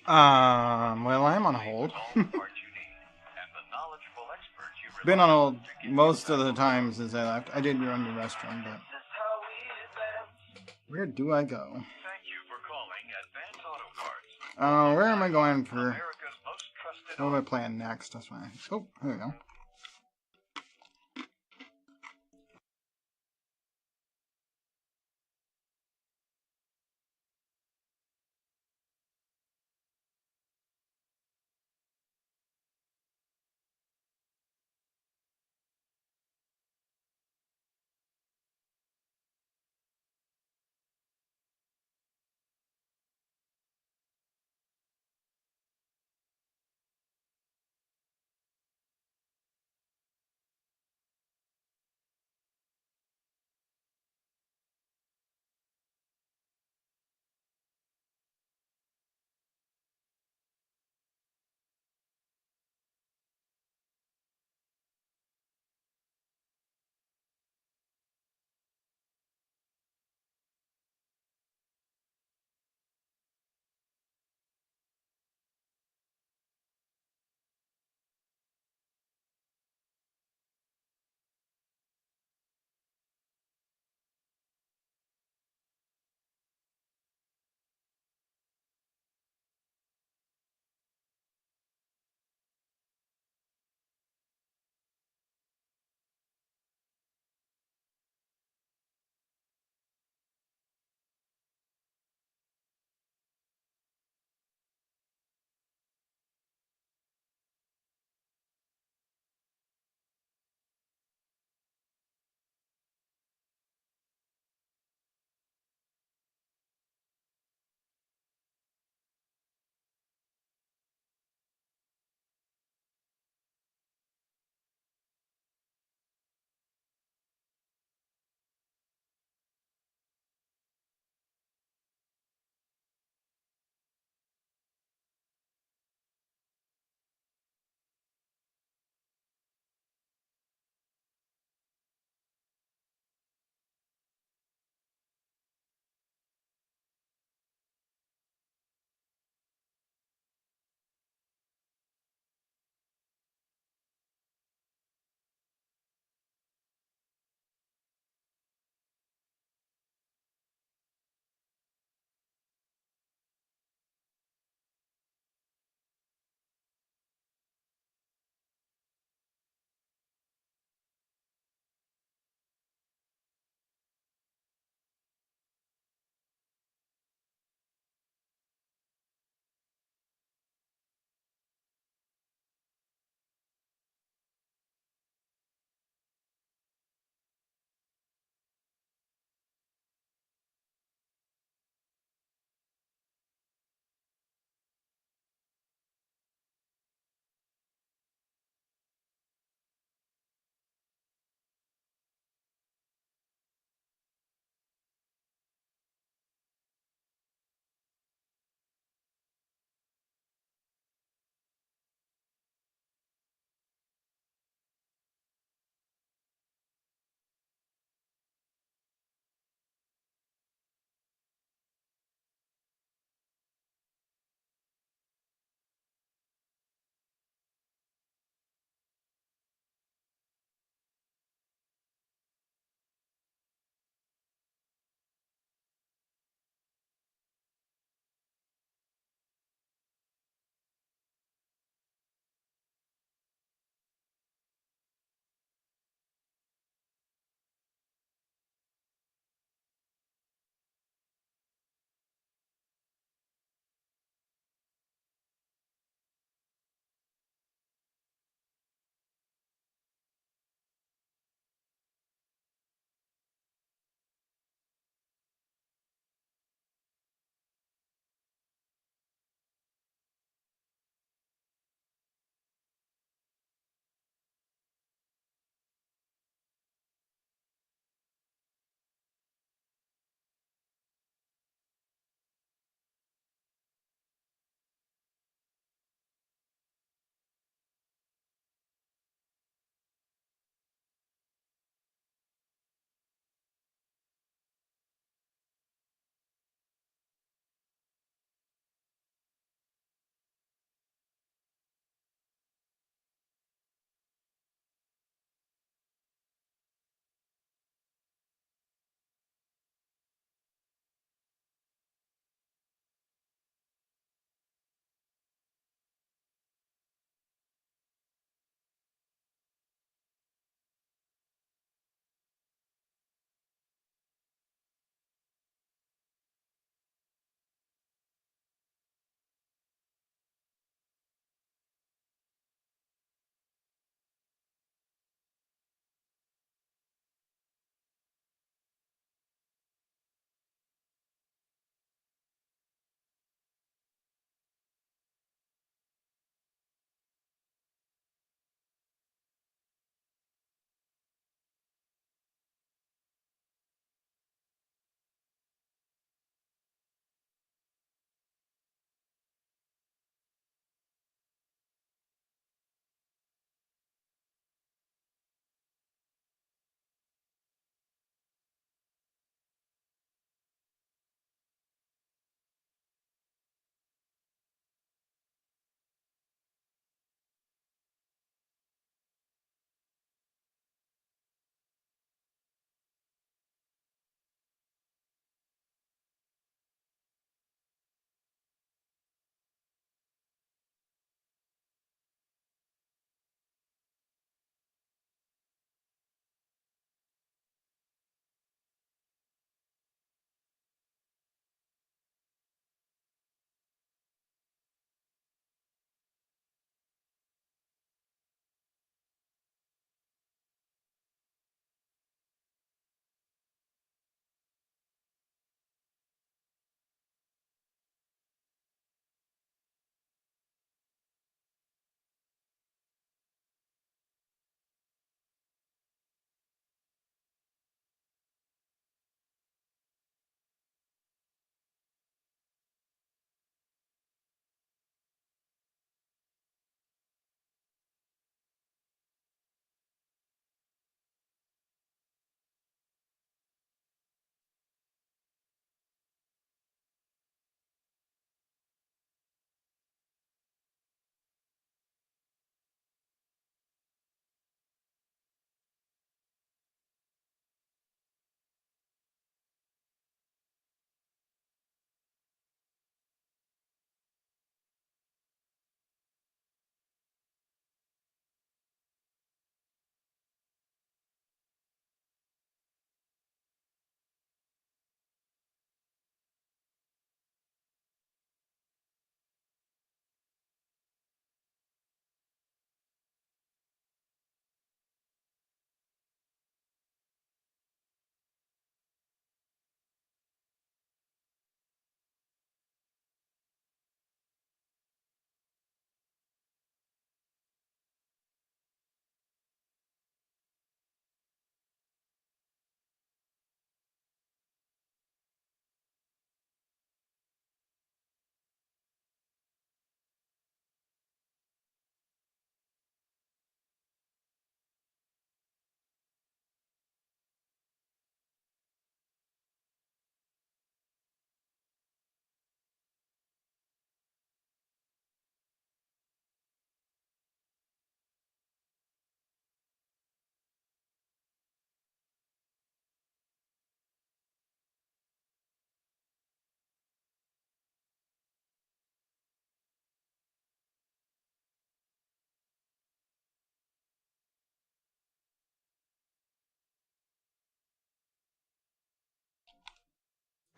Well, I'm on hold. Been on hold most of the time since I left. I did run to the restroom, but where do I go? Where am I going for? What am I playing next? That's fine. Oh, there we go.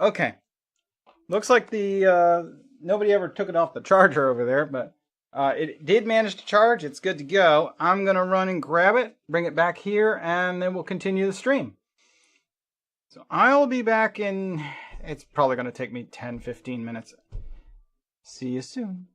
Okay. Looks like the nobody ever took it off the charger over there, but it did manage to charge. It's good to go. I'm going to run and grab it, bring it back here, and then we'll continue the stream. So I'll be back in... It's probably going to take me 10-15 minutes. See you soon.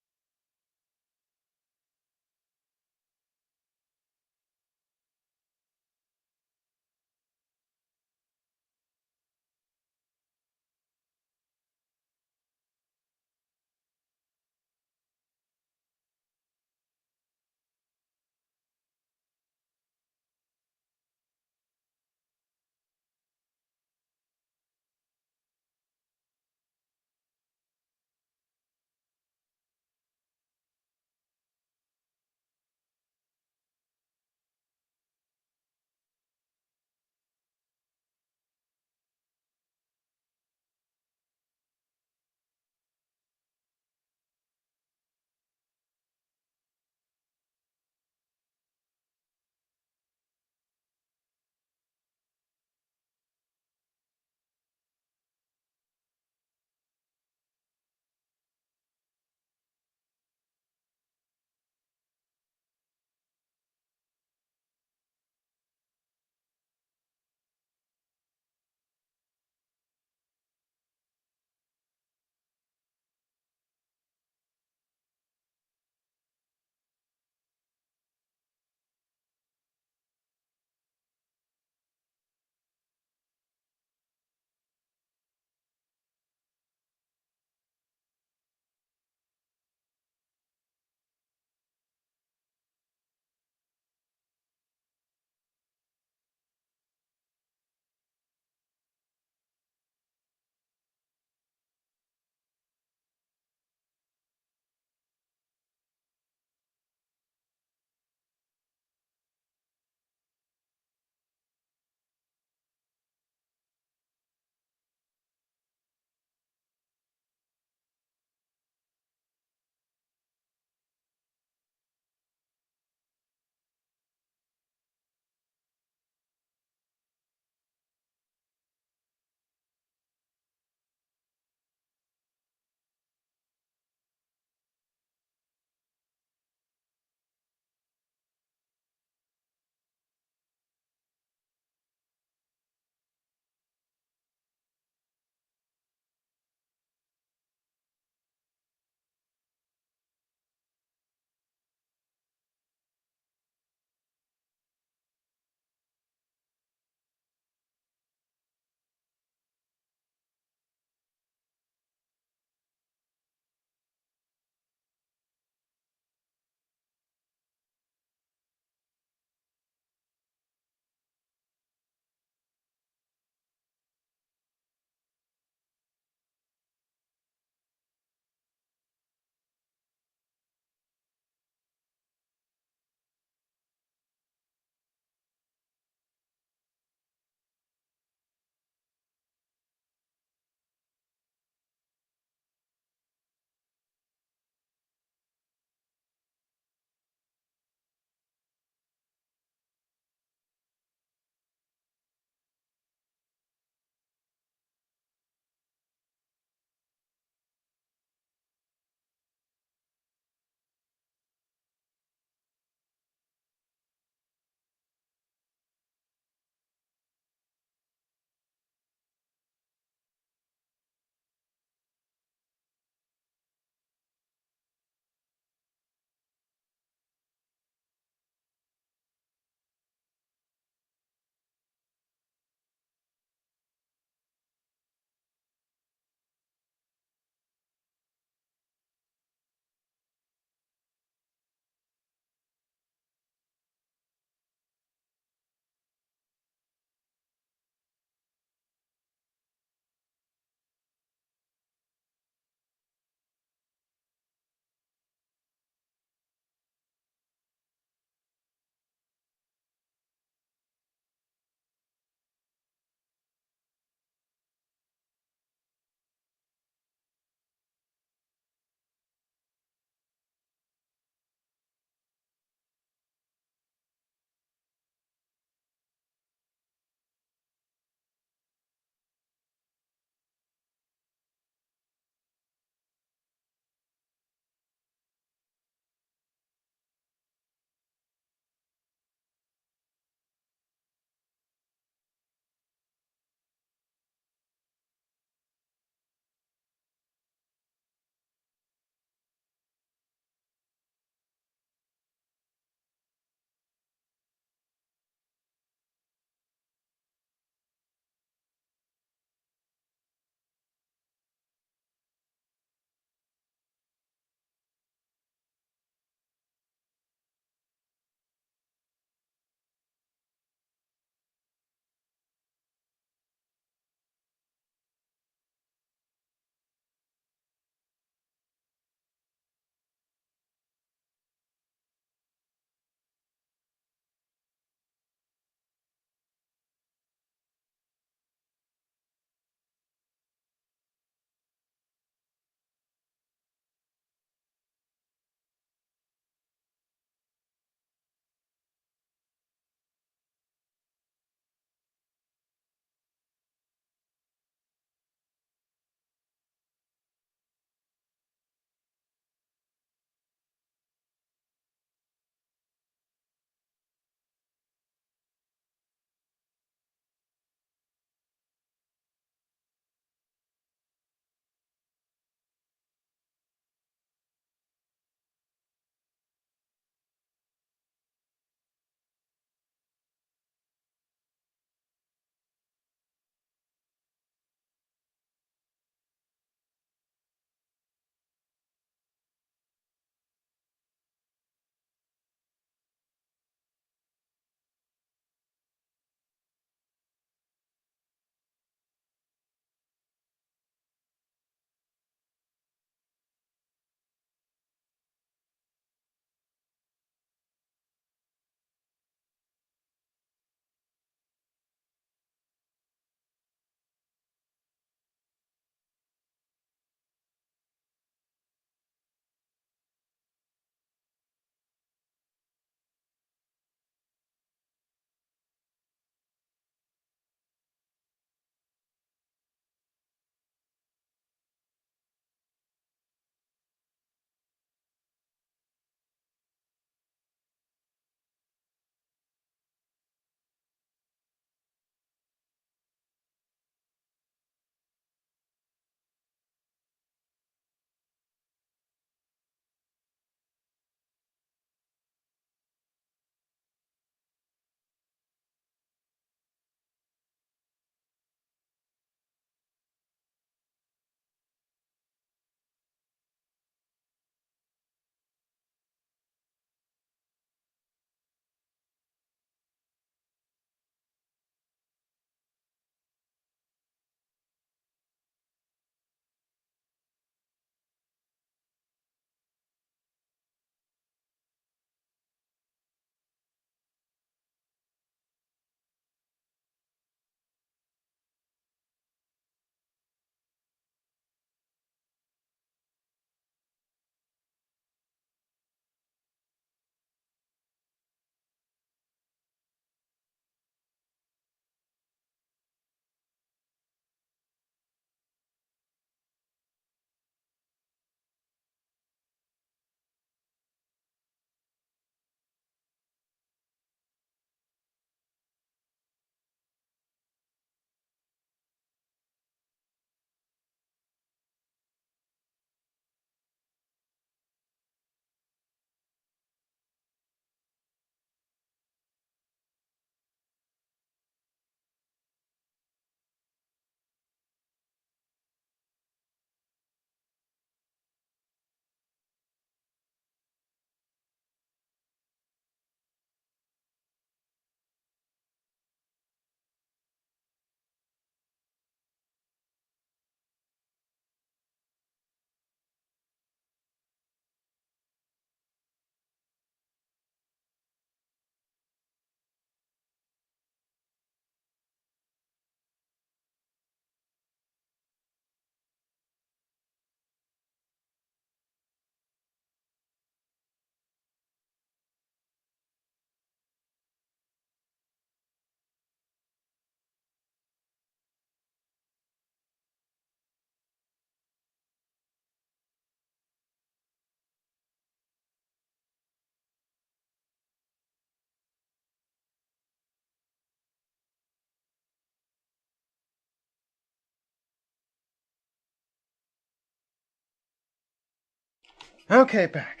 Okay, back.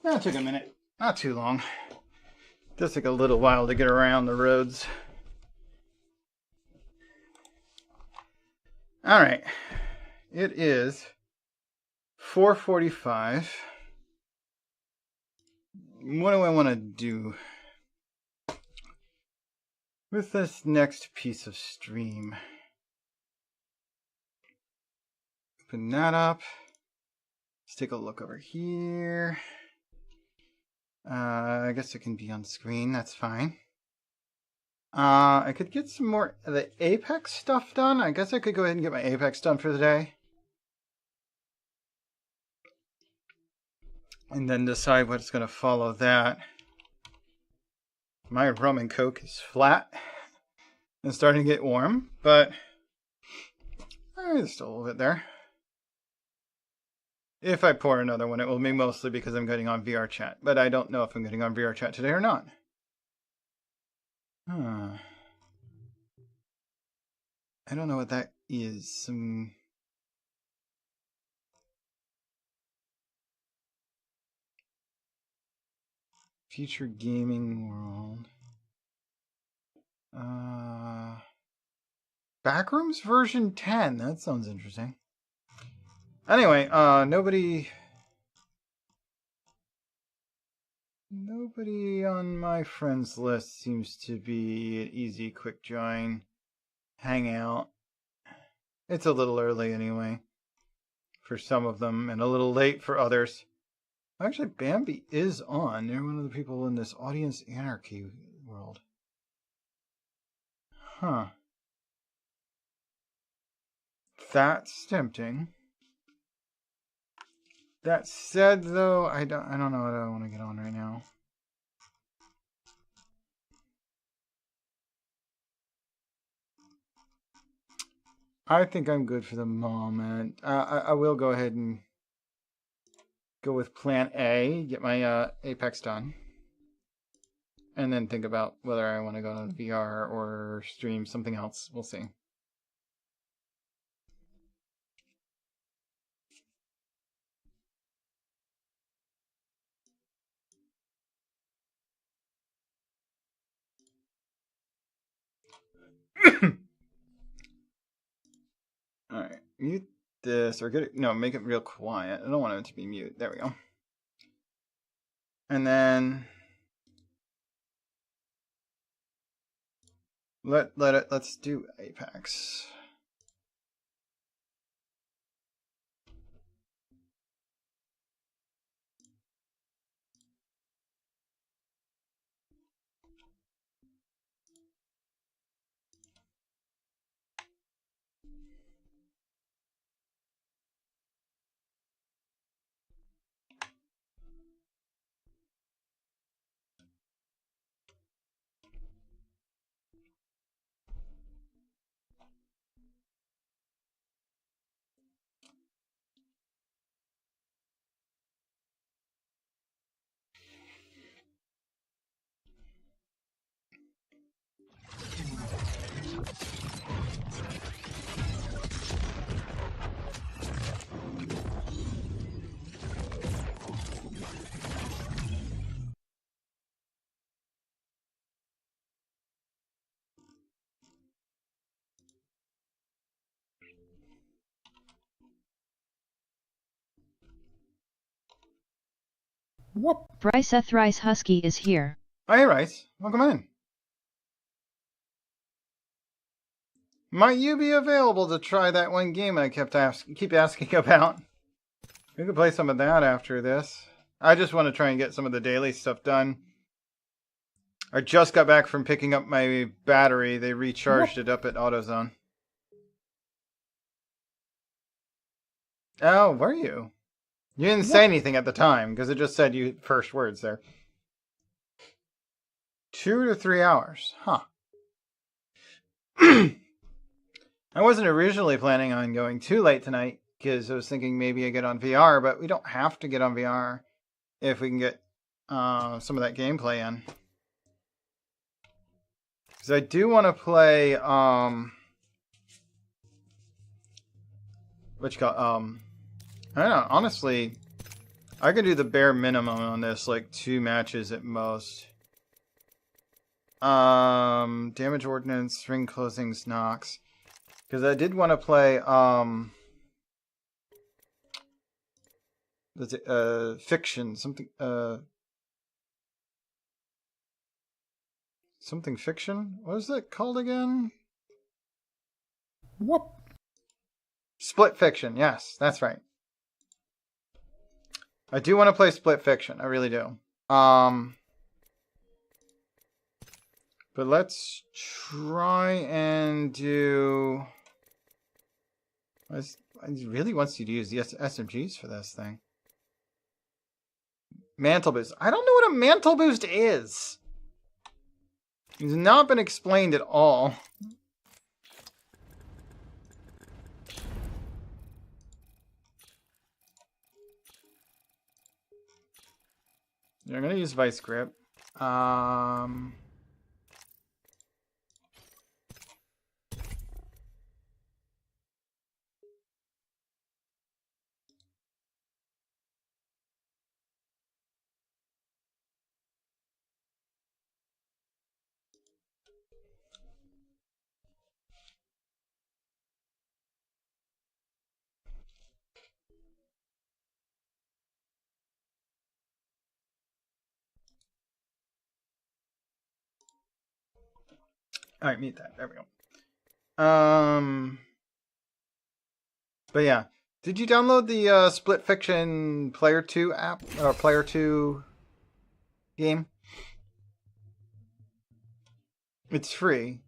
That took a minute. Not too long. Just took a little while to get around the roads. Alright. It is 4:45. What do I want to do with this next piece of stream? Open that up. Let's take a look over here. I guess it can be on screen. That's fine. I could get some more of the Apex stuff done. I guess I could go ahead and get my Apex done for the day. And then decide what's going to follow that. My rum and coke is flat and starting to get warm, but there's still a little bit there. If I pour another one, it will be mostly because I'm getting on VR chat, but I don't know if I'm getting on VR chat today or not. I don't know what that is. Some future gaming world. Backrooms version 10. That sounds interesting. Anyway, nobody on my friends list seems to be an easy, quick join, hangout. It's a little early anyway for some of them and a little late for others. Actually, Bambi is on. They're one of the people in this audience anarchy world. Huh. That's tempting. That said, though, I don't know what I want to get on right now. I think I'm good for the moment. I will go ahead and go with Plan A, get my Apex done, and then think about whether I want to go to VR or stream something else. We'll see. Alright, mute this, or get it, no, make it real quiet. I don't want it to be mute. There we go. And then let's do Apex. Whoop. Bryce Thrice Husky is here. Hey, Rice. Welcome in. Might you be available to try that one game I keep asking about? We could play some of that after this. I just want to try and get some of the daily stuff done. I just got back from picking up my battery. They recharged it up at AutoZone. Oh, were you? You didn't say anything at the time, because it just said you first words there. 2 to 3 hours. Huh. I wasn't originally planning on going too late tonight, because I was thinking maybe I get on VR, but we don't have to get on VR if we can get some of that gameplay in. Because I do want to play, I don't know, honestly, I can do the bare minimum on this, like 2 matches at most. Damage ordnance, ring closings, knocks. Because I did want to play, fiction, something fiction? What is it called again? Whoop. Split fiction, yes, that's right. I do want to play split fiction, I really do. But let's try and do... He really wants you to use the SMGs for this thing. Mantle boost. I don't know what a mantle boost is. It's not been explained at all. I'm gonna use Vice Grip. All right, mute that. There we go. But yeah, did you download the Split Fiction Player 2 app or Player 2 game? It's free,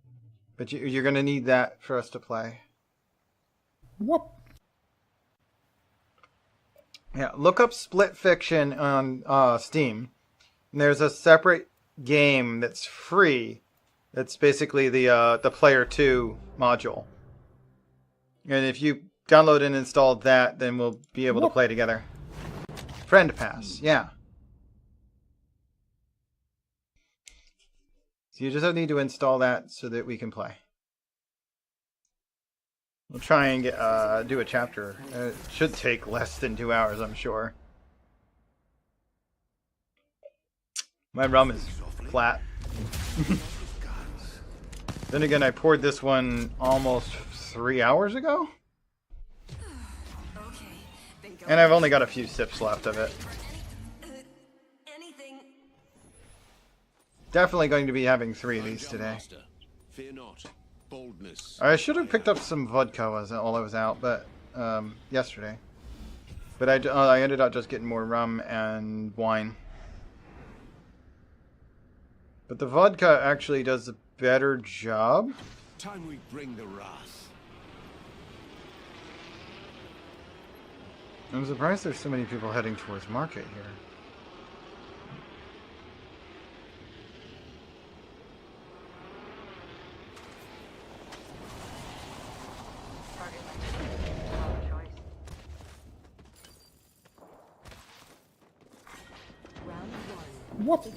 but you're gonna need that for us to play. Whoop. Yeah, look up Split Fiction on Steam. And there's a separate game that's free. That's basically the Player 2 module. And if you download and install that, then we'll be able to play together. Friend Pass, yeah. So you just need to install that so that we can play. We'll try and do a chapter. It should take less than 2 hours, I'm sure. My rum is flat. Then again, I poured this one almost 3 hours ago. And I've only got a few sips left of it. Definitely going to be having 3 of these today. I should have picked up some vodka while I was out, but yesterday. But I ended up just getting more rum and wine. But the vodka actually does a better job. Time we bring the wrath. I'm surprised there's so many people heading towards market here. What?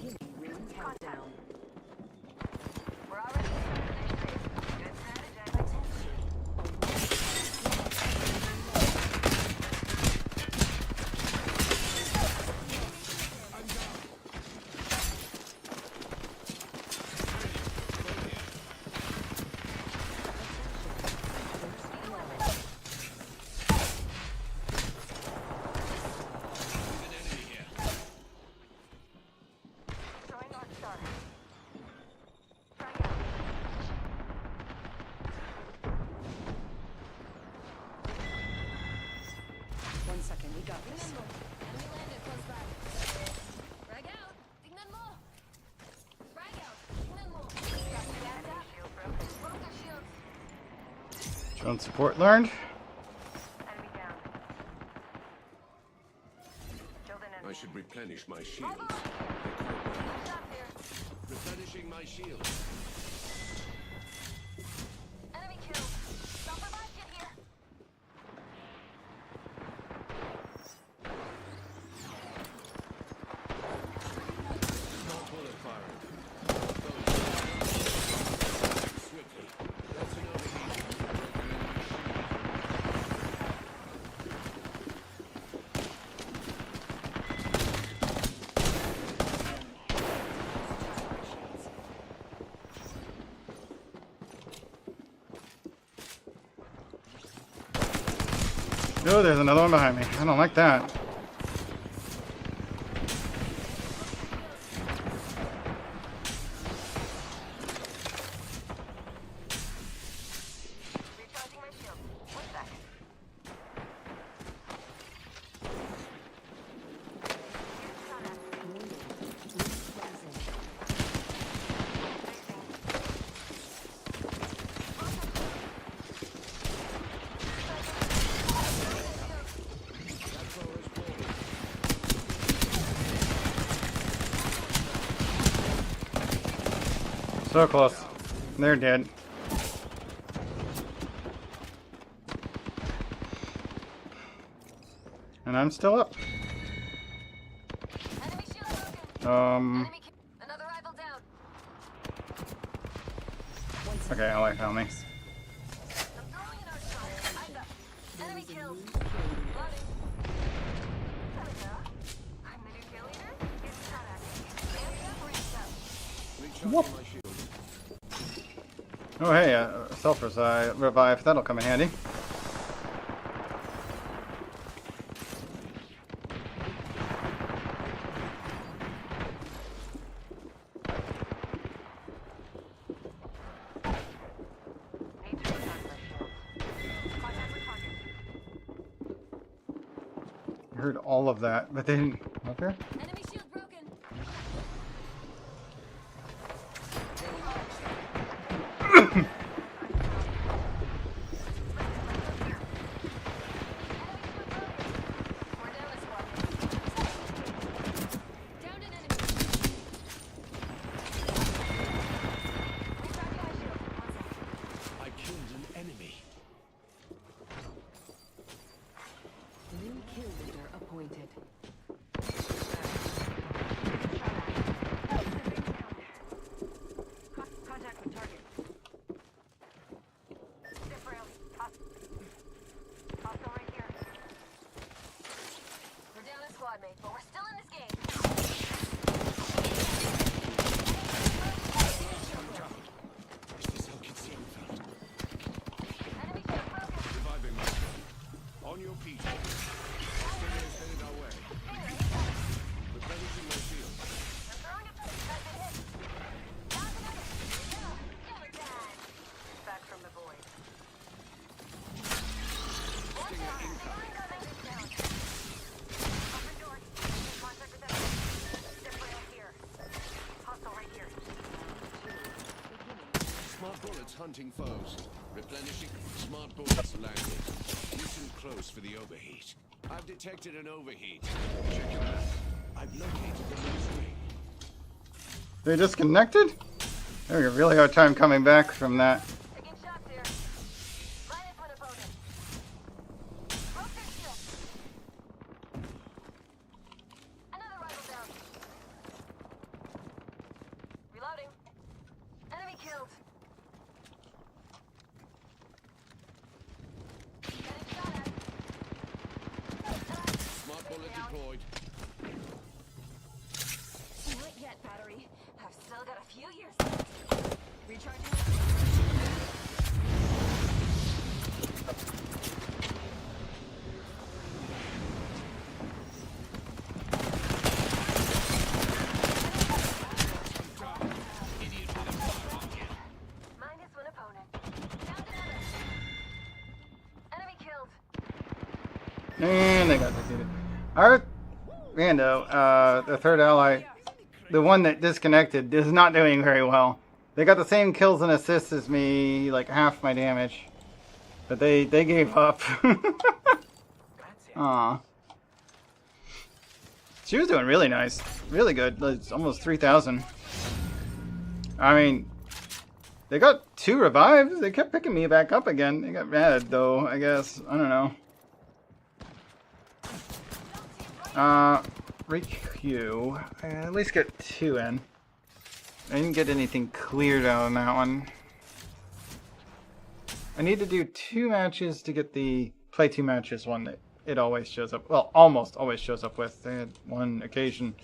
Drone support learned. I should replenish my shields. Replenishing my shields. Enemy killed. Stop the basket here. Small bullet firing. Swiftly. That's an overheat. Oh, there's another one behind me. I don't like that. So close. They're dead. And I'm still up. Okay, Ally found me. What? Oh hey, revive. That'll come in handy. I heard all of that, but they didn't. Okay. Enemy shield broken. I killed an enemy. New kill leader appointed. Contact with target. Hostile right here. We're down a squad mate, but we're still in this game. Enemy shield broken. Reviving my friend. On your feet. Stingers headed our way. Replenishing my shield. I'm throwing a pick. I've been hit. Down another. Killer time. Back from the void. Stinger incoming. Open door. Contact with enemy. Zip rail here. Hostile right here. Smart bullets hunting foes. Replenishing. Smart bullets landed. Listen close for the overheat. I've detected an overheat. Check your map. I've located the next ring. They disconnected? They have a really hard time coming back from that. Taking shots here. Minus one opponent. Broke their shield. Another rival down. Reloading. Enemy killed. Getting shot at. Smart bullet deployed. Not yet, battery. I've still got a few years left. Recharging. Minus one opponent. Found another. Enemy killed. And they got defeated. Our rando, the third ally, the one that disconnected, is not doing very well. They got the same kills and assists as me, like half my damage. But they gave up. Aw. She was doing really nice. Really good. It's almost 3,000. I mean, they got 2 revives. They kept picking me back up again. They got mad, though, I guess. I don't know. Requeue. At least get 2 in. I didn't get anything cleared out on that one. I need to do 2 matches to get the play 2 matches one that it always shows up. Well, almost always shows up with. They had one occasion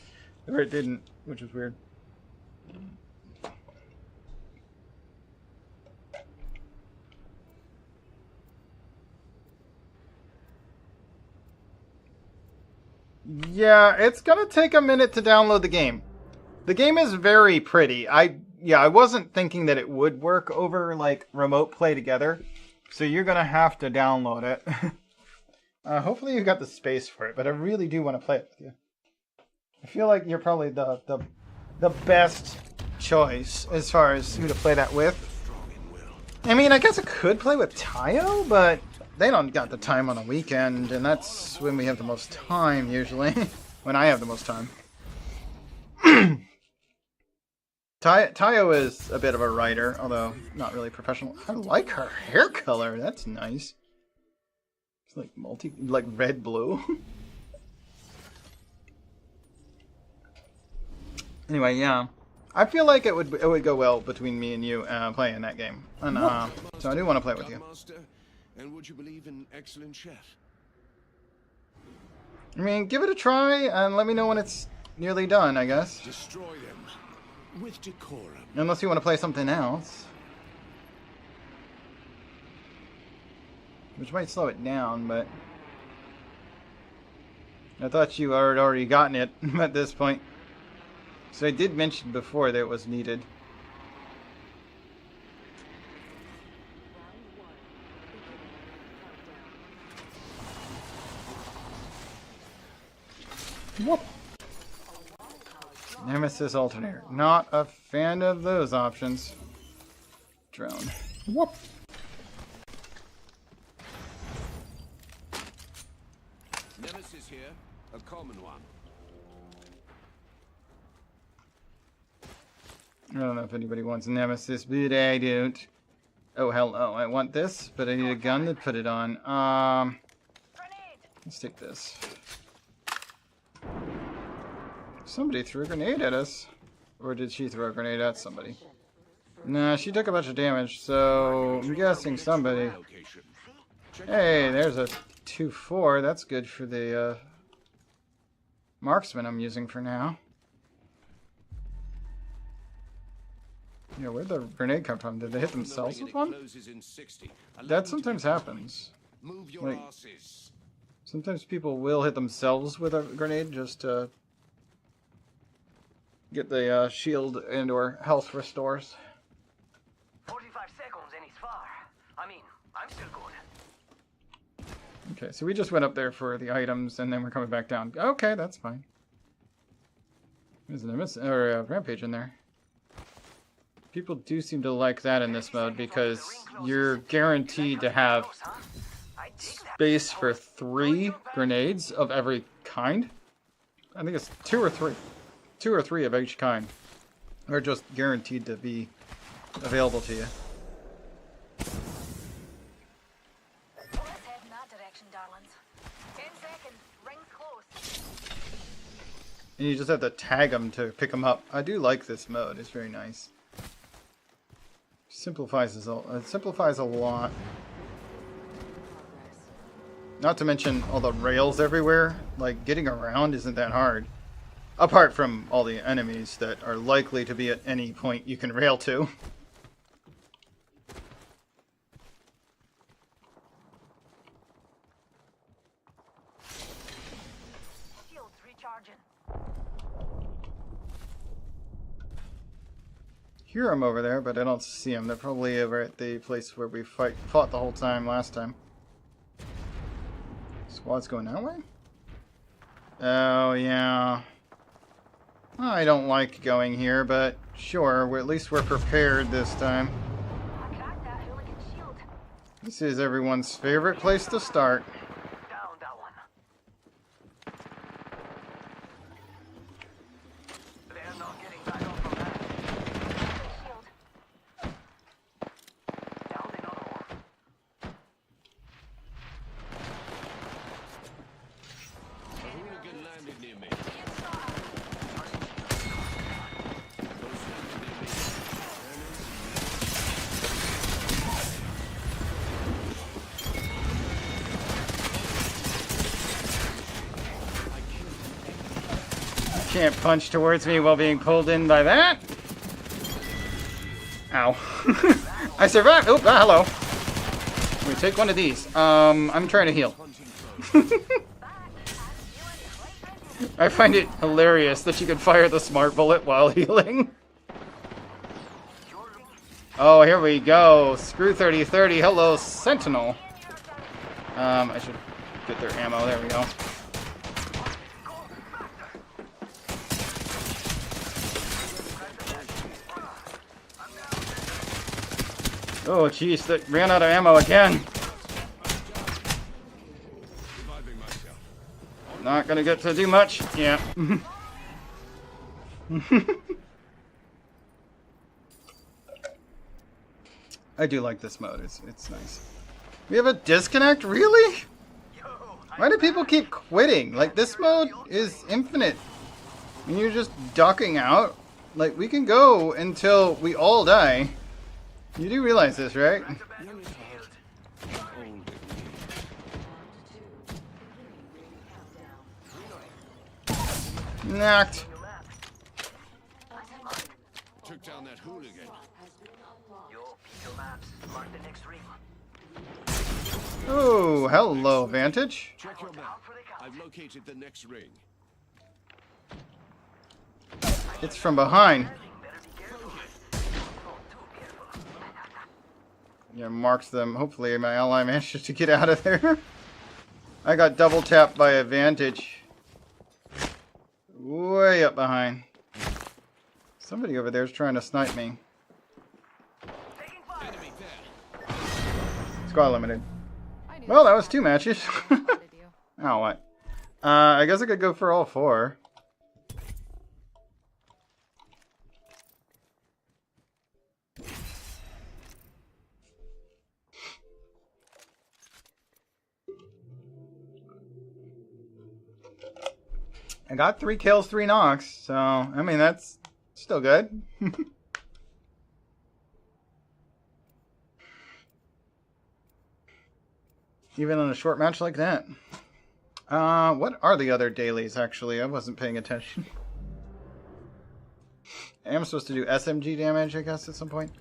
where it didn't, which was weird. Yeah, it's gonna take a minute to download the game. The game is very pretty. I wasn't thinking that it would work over, like, remote play together. So you're gonna have to download it. Hopefully you got the space for it, but I really do want to play it with you. I feel like you're probably the best choice as far as who to play that with. I mean, I guess I could play with Tayo, but they don't got the time on a weekend, and that's when we have the most time, usually. When I have the most time. Tayo is a bit of a writer, although not really professional. I like her hair color. That's nice. It's like red blue. Anyway, yeah. I feel like it would go well between me and you playing that game, and so I do want to play with you. And would you believe in excellent chef? I mean, give it a try and let me know when it's nearly done, I guess. Destroy them with decorum. Unless you want to play something else, which might slow it down, but I thought you had already gotten it at this point. So I did mention before that it was needed. Whoop. Nemesis alternator. Not a fan of those options. Drone. Whoop. Nemesis here, a common one. I don't know if anybody wants Nemesis, but I don't. Oh, hell no. I want this, but I need a gun to put it on. Let's take this. Somebody threw a grenade at us. Or did she throw a grenade at somebody? Nah, she took a bunch of damage, so I'm guessing somebody. Hey, there's a 2-4. That's good for the marksman I'm using for now. Yeah, where'd the grenade come from? Did they hit themselves with one? That sometimes happens. Like, sometimes people will hit themselves with a grenade just to get the shield and or health restores. 45 seconds and he's far. I mean, I'm still good. Okay, so we just went up there for the items and then we're coming back down. Okay, that's fine. There's a rampage in there. People do seem to like that in this mode because you're guaranteed to have space for 3 grenades of every kind. I think it's 2 or 3. 2 or 3 of each kind are just guaranteed to be available to you. Let's head in that direction, darlings. 10 seconds. Ring's close. And you just have to tag them to pick them up. I do like this mode. It's very nice. Simplifies a lot. Not to mention all the rails everywhere. Like, getting around isn't that hard. Apart from all the enemies that are likely to be at any point you can rail to. Shields recharging. Hear them over there, but I don't see them. They're probably over at the place where we fought the whole time last time. Squad's going that way? Oh, yeah. I don't like going here, but sure, at least we're prepared this time. This is everyone's favorite place to start. Can't punch towards me while being pulled in by that. Ow. I survived. Oh, hello. Let me take one of these. I'm trying to heal. I find it hilarious that you can fire the smart bullet while healing. Oh, here we go. Screw 3030. Hello, Sentinel. I should get their ammo. There we go. Oh, jeez, that ran out of ammo again. Not gonna get to do much. Yeah. I do like this mode. It's nice. We have a disconnect? Really? Why do people keep quitting? Like, this mode is infinite. And you're just ducking out. Like, we can go until we all die. You do realize this, right? Knocked. Took down that hooligan. Oh, hello, Vantage. Check your map. I've located the next ring. It's from behind. Yeah, marks them. Hopefully my ally manages to get out of there. I got double tapped by a Vantage. Way up behind. Somebody over there is trying to snipe me. Squad limited. Well, that was 2 matches. Oh, what? I guess I could go for all 4. I got 3 kills, 3 knocks, so, I mean, that's still good. Even on a short match like that. What are the other dailies, actually? I wasn't paying attention. I am supposed to do SMG damage, I guess, at some point.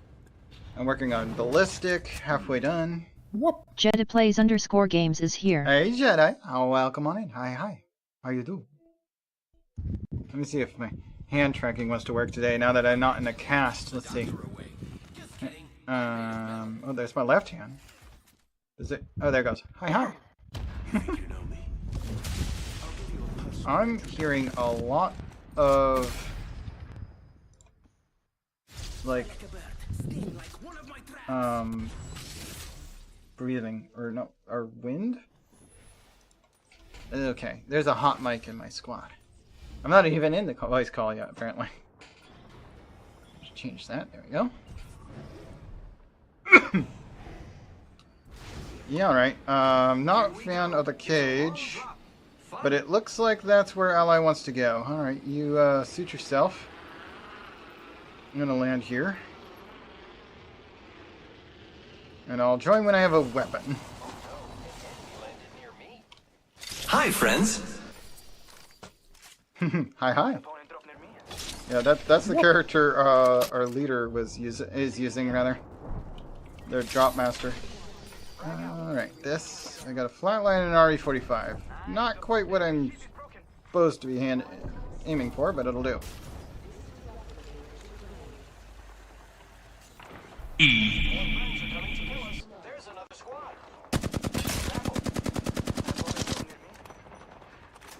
I'm working on Ballistic, halfway done. Whoop. JediPlays_games is here. Hey, Jedi. Oh, welcome on in. Hi. How you do? Let me see if my hand tracking wants to work today, now that I'm not in a cast. Let's see. Oh, there's my left hand. Is it? Oh, there it goes. Hi. I'm hearing a lot of, like, breathing, or no, or wind? Okay, there's a hot mic in my squad. I'm not even in the voice call yet, apparently. Let's change that. There we go. Yeah, alright. Not a fan of the cage, but it looks like that's where Ally wants to go. Alright, you suit yourself. I'm gonna land here. And I'll join when I have a weapon. Hi, friends. Hi. Yeah, that's the character our leader is using rather. Their drop master. Alright, this I got a flatline and an RE45. Not quite what I'm supposed to be aiming for, but it'll do.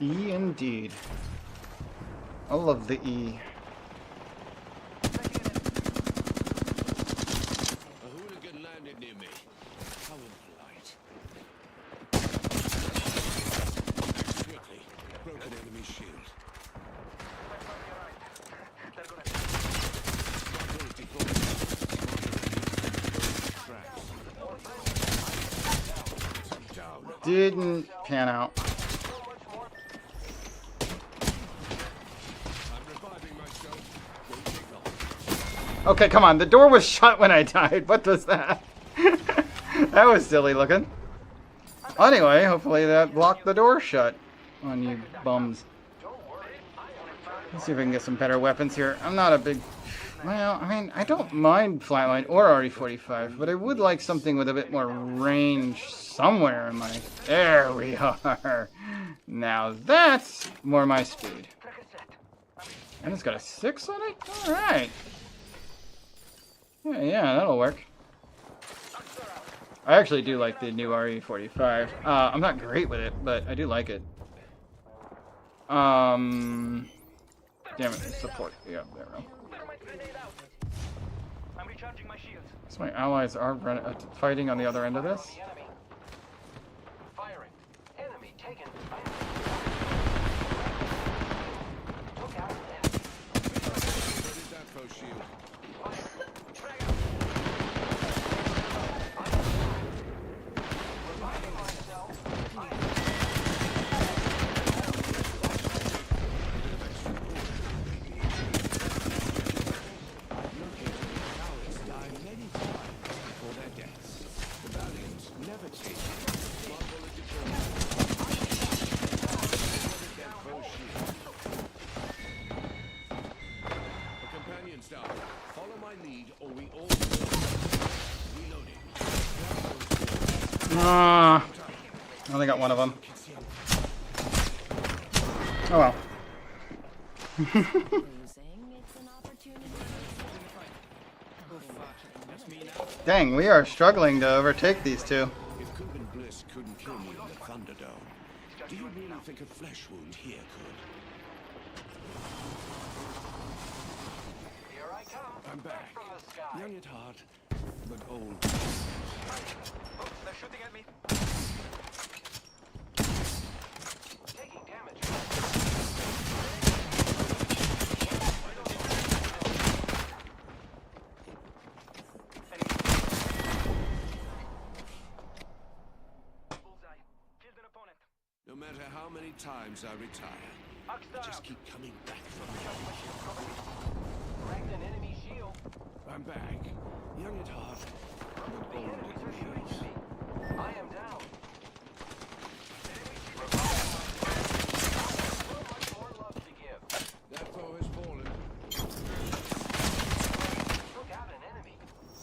E indeed. I love the E. A hooligan landed near me. How impolite. Quickly. Broken enemy shield. Didn't pan out. Okay, come on. The door was shut when I died. What was that? That was silly looking. Anyway, hopefully that blocked the door shut on you bums. Let's see if I can get some better weapons here. I'm not a big Well, I mean, I don't mind Flatline or RE45, but I would like something with a bit more range somewhere in my... There we are! Now that's more my speed. And it's got a 6 on it? Alright. Yeah, that'll work. I actually do like the new RE45. I'm not great with it, but I do like it. Damn it, support. Yeah, there we go. So my allies are fighting on the other end of this. Firing. Enemy taken. I only got one of them. Oh well. Dang, we are struggling to overtake these two. If Cuban Bliss couldn't kill me in the Thunderdome, do you really think a flesh wound here could? Here I come. I'm back. From the sky. Young at heart, but old. Oh, they're shooting at me. Taking damage. No matter how many times I retire, I just keep coming back from it. Wrecked an enemy shield. I'm back. Young at heart, but old at years. I am down. That foe has fallen. Took out an enemy.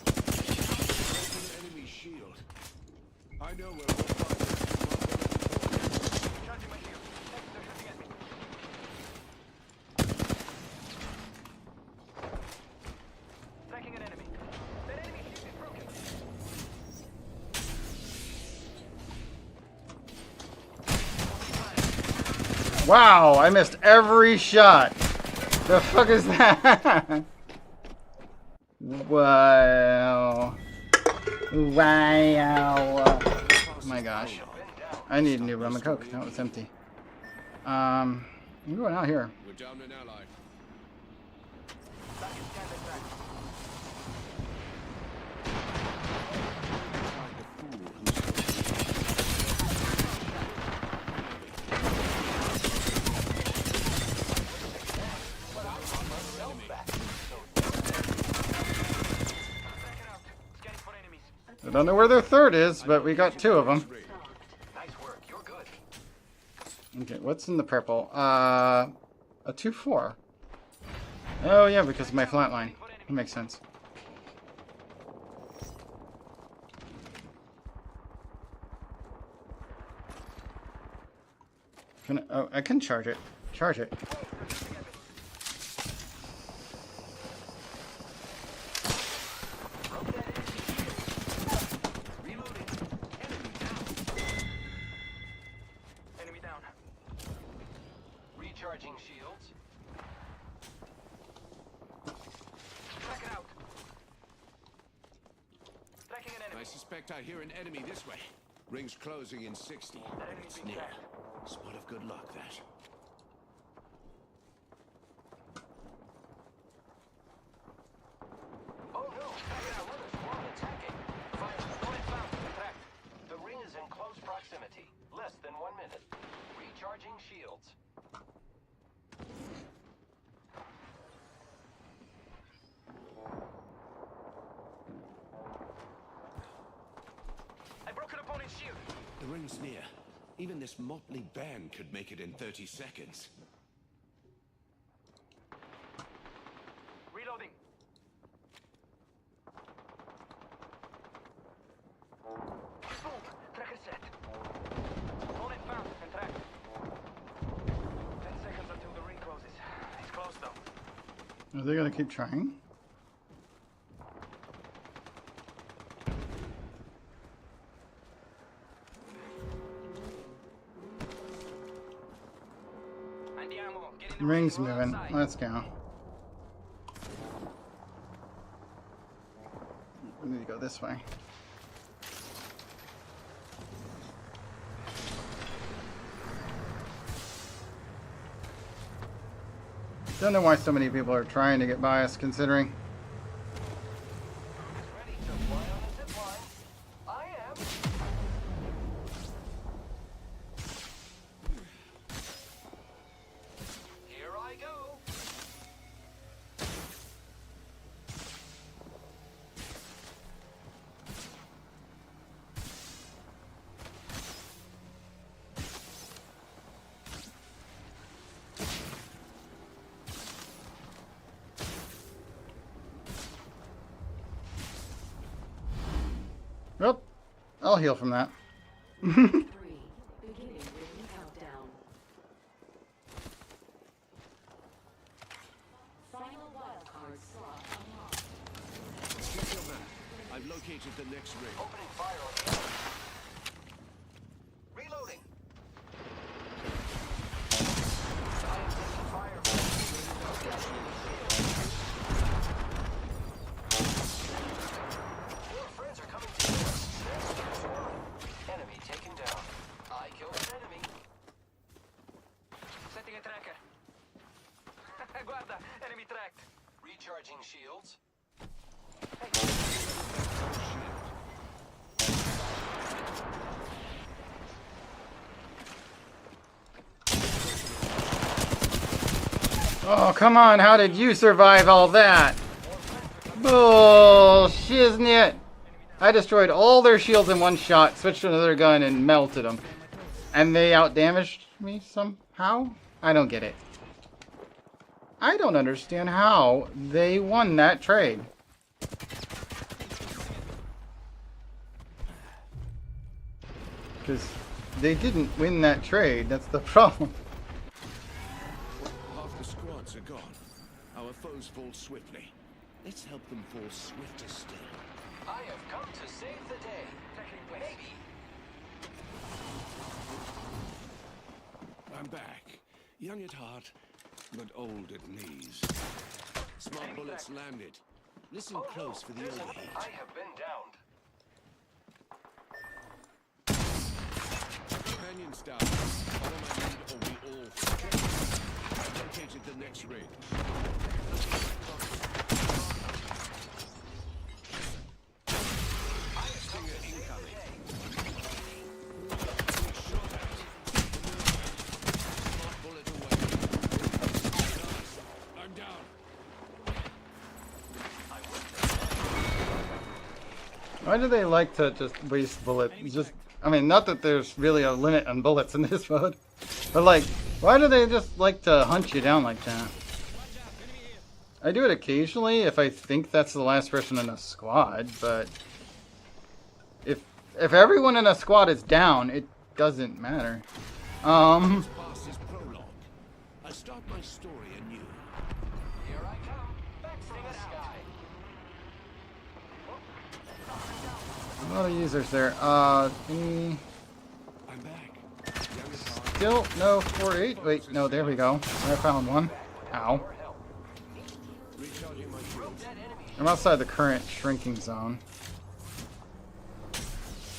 An enemy shield. I know where we'll find it. Charging my shield. They're shooting at me. Tracking an enemy. That enemy shield is broken. Wow, I missed every shot. The fuck is that? Wow. Wow. Oh my gosh. I need a new rum and coke. No, it's empty. I'm going out here. We're down an ally. I don't know where their third is, but we got 2 of them. Nice work. You're good. Okay, what's in the purple? A 2-4. Oh yeah, because of my flatline. That makes sense. I can charge it. Charge it. Recharging shields. Check it out. Tracking an enemy. I suspect I hear an enemy this way. Ring's closing in 60. It's near. Spot of good luck, that. Oh no! Another squad attacking. Fire. Opponent found. Tracked. The ring is in close proximity. Less than 1 minute. Recharging shields. I broke an opponent's shield. The ring's near. Even this motley band could make it in 30 seconds. Reloading. Are they gonna keep trying? Ring's moving. Let's go. We need to go this way. Don't know why so many people are trying to get by us, considering. Well, I'll heal from that. I've located the next ring. Opening fire on the enemy. Reloading. I am taking fire. Your friends are coming to you. Enemy taken down. I killed an enemy. Setting a tracker. Guarda, enemy tracked. Recharging shields. Oh, come on. How did you survive all that? Bullshiznit. I destroyed all their shields in one shot, switched to another gun, and melted them. And they outdamaged me somehow? I don't get it. I don't understand how they won that trade. Because they didn't win that trade. That's the problem. Half the squads are gone. Our foes fall swiftly. Let's help them fall swifter still. I have come to save the day. Maybe. I'm back. Young at heart, but old at knees. Smart bullets landed. Listen close for the overheat. I have been downed. Companions down. Follow my lead or we all fall. I've located the next ring. Stinger incoming. Shot at. Smart bullet away. I'm down. Why do they like to just waste bullets? I mean, not that there's really a limit on bullets in this mode, but like, why do they just like to hunt you down like that? I do it occasionally if I think that's the last person in a squad, but if everyone in a squad is down, it doesn't matter. Past is prologue. I start my story anew. Here I come. Back from the sky. A lot of users there. Any... I'm back. Still no 4-8? Wait, no, there we go. I found one. Ow. Recharging my shields. I'm outside the current shrinking zone.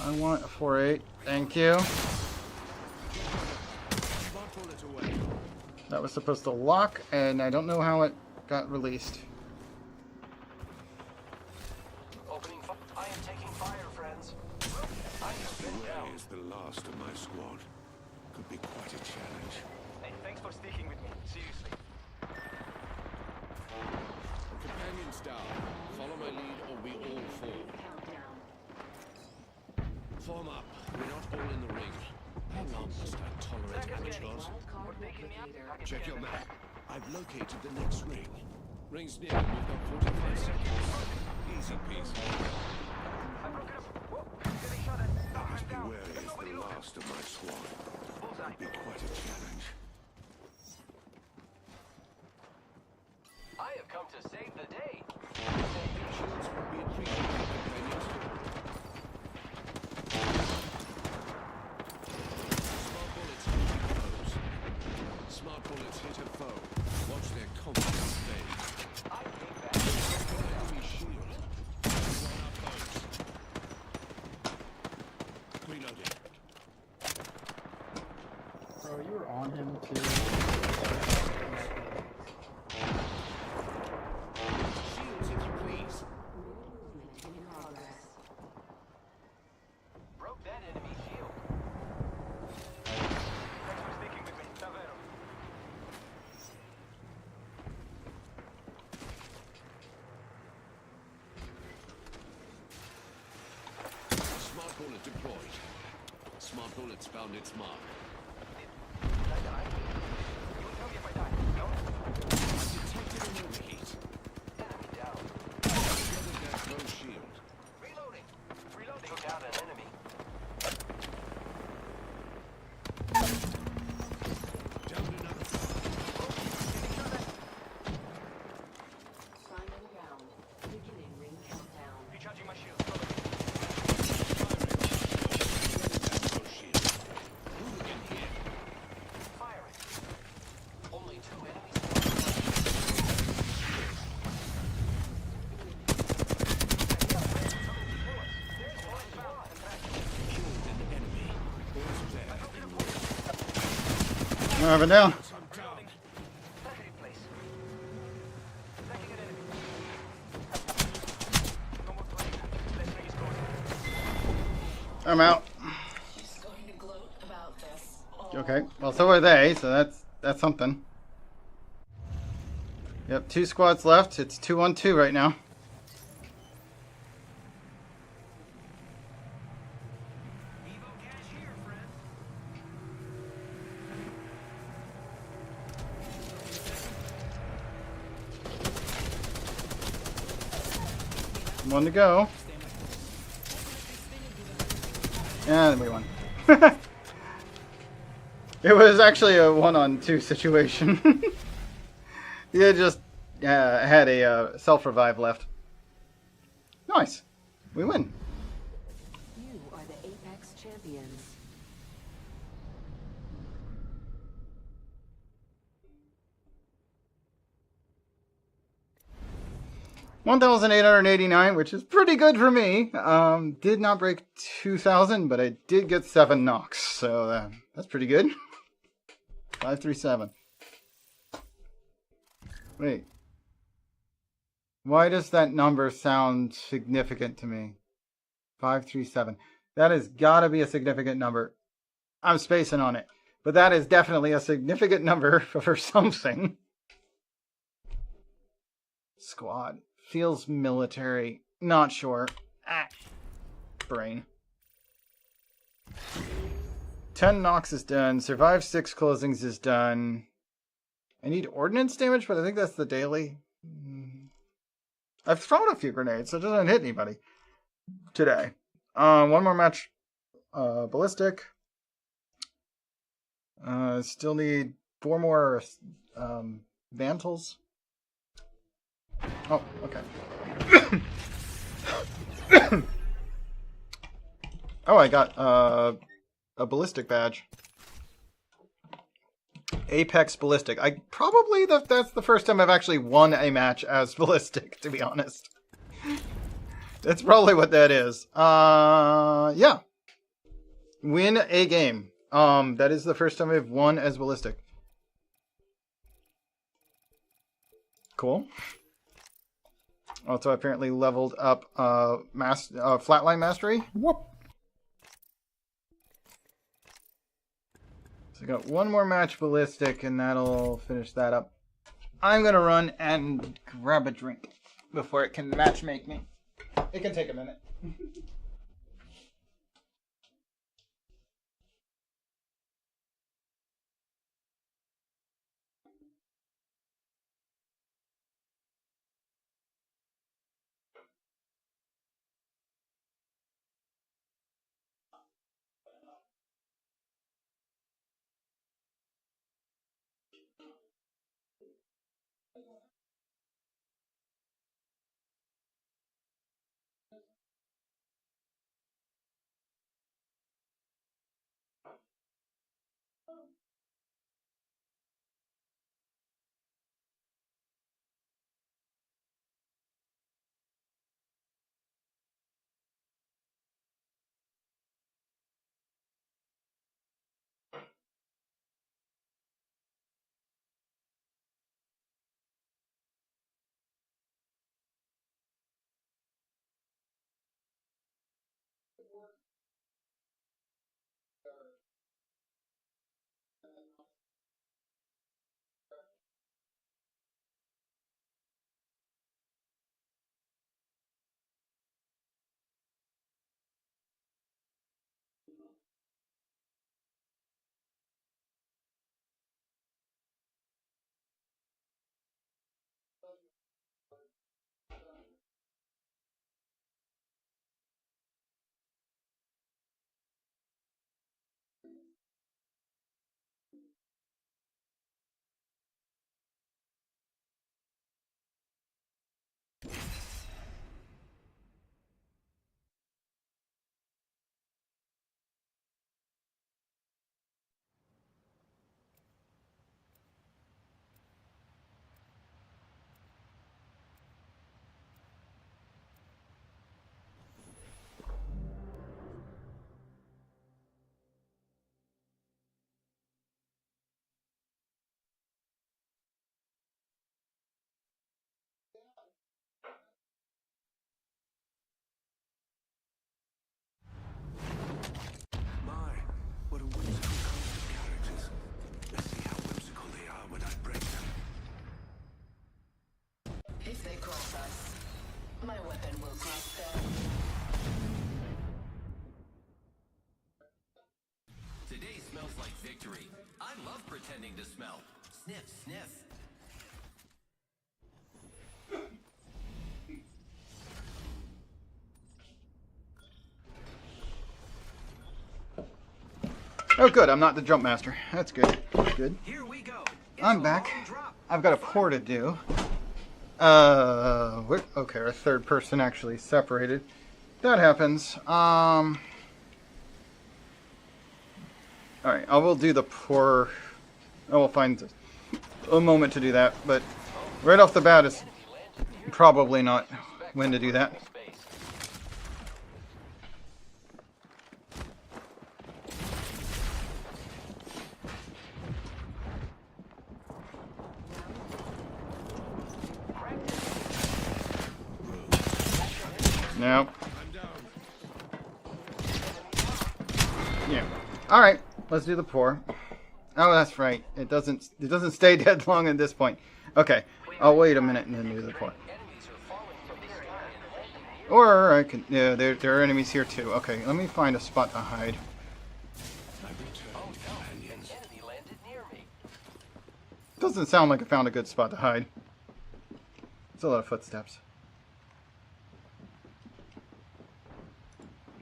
I want a 4-8. Thank you. Smart bullet away. That was supposed to lock, and I don't know how it got released. Opening fire. I am taking fire, friends. I have been Where down. is the last of my squad? Could be quite a challenge. Hey, thanks for sticking with me. Seriously. Companions down. Follow my lead or we all fall. Form up. We're not all in the ring. How long must I tolerate amateurs? Check your map. I've located the next ring. Ring's near. We've got 45 seconds. Easy peasy. Just be wary as the last of my squad. Could be quite a challenge. I have come to save the day. Shields would be appreciated, companions. Smart bullets hit foes. Smart bullets hit a foe. Watch their confidence fade. I hate that. Enemy shield. On our foes. Reloading. Bro, you were on him too. Shields, if you please. Broke that enemy shield. Thanks for sticking with me. Davero. Smart bullet deployed. Smart bullets found its mark. Did I die? You will tell me if I die. No? I've detected an overheat. Enemy down. Together that low shield. Reloading. Reloading. Took out an enemy. Down another foe. Final round. Beginning ring countdown. Recharging my shield. Low shield. Hooligan here. Firing. Only 2 enemies. Killed an enemy. All's fair in war. Over down. I'm down. Second in place. Attacking an enemy. No more playing. Let's make it going. I'm out. She's going to gloat about this. Okay. Well, so are they. So that's something. Yep. 2 squads left. It's 2-on-2 right now. One to go. And we won. It was actually a 1-on-2 situation. You just had a self-revive left. Nice. We win. You are the Apex champions. 1,889, which is pretty good for me. Did not break 2,000, but I did get 7 knocks, so that's pretty good. 537. Wait. Why does that number sound significant to me? 537. That has got to be a significant number. I'm spacing on it. But that is definitely a significant number for something. Squad. Feels military. Not sure. Ah. Brain. 10 knocks is done. Survive 6 closings is done. I need ordnance damage, but I think that's the daily. I've thrown a few grenades, so it doesn't hit anybody today. One more match. Ballistic. Still need 4 more Vantals. Oh, okay. Oh, I got a ballistic badge. Apex Ballistic. That's the first time I've actually won a match as Ballistic, to be honest. That's probably what that is. Yeah. Win a game. That is the first time I've won as Ballistic. Cool. Also, apparently leveled up Flatline Mastery. Whoop. So I got one more match Ballistic, and that'll finish that up. I'm going to run and grab a drink before it can matchmake me. It can take a minute. pretending to smell. Sniff, sniff. Oh, good. I'm not the jump master. That's good. Good. Here we go. I'm back. I've got a pour to do. Okay, our third person actually separated. That happens. Alright, I will do the pour. I will find a moment to do that, but right off the bat is probably not when to do that. Nope. Yeah. All right. Let's do the pour. Oh, that's right. It doesn't stay dead long at this point. Okay. I'll wait a minute and then do the pour. Or I can. Yeah, there are enemies here too. Okay. Let me find a spot to hide. Doesn't sound like I found a good spot to hide. It's a lot of footsteps.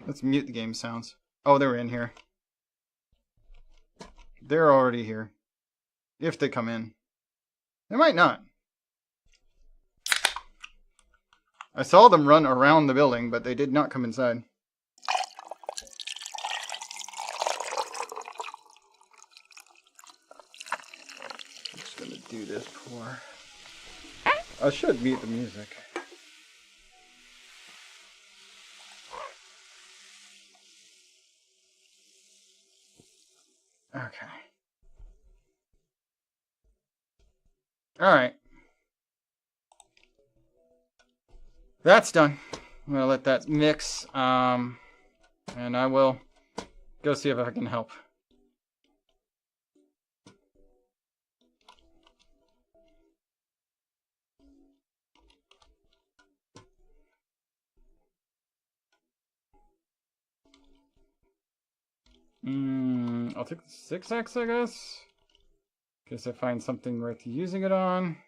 Let's mute the game sounds. Oh, they're in here. They're already here. If they come in. They might not. I saw them run around the building, but they did not come inside. I'm just gonna do this pour. I should mute the music. Okay. Alright. That's done. I'm gonna let that mix. And I will go see if I can help. I'll take the 6x, I guess. In case I find something worth using it on.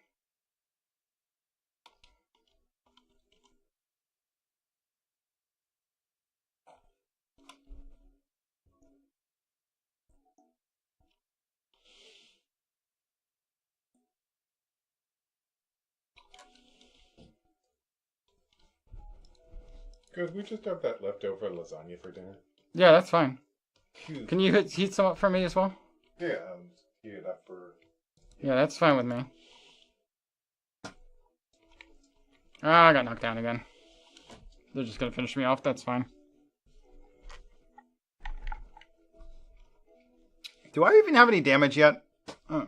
Could we just have that leftover lasagna for dinner? Yeah, that's fine. Huge. Can you heat some up for me as well? Yeah, heat it up for... Yeah, that's fine with me. Ah, I got knocked down again. They're just gonna finish me off, that's fine. Do I even have any damage yet? Oh.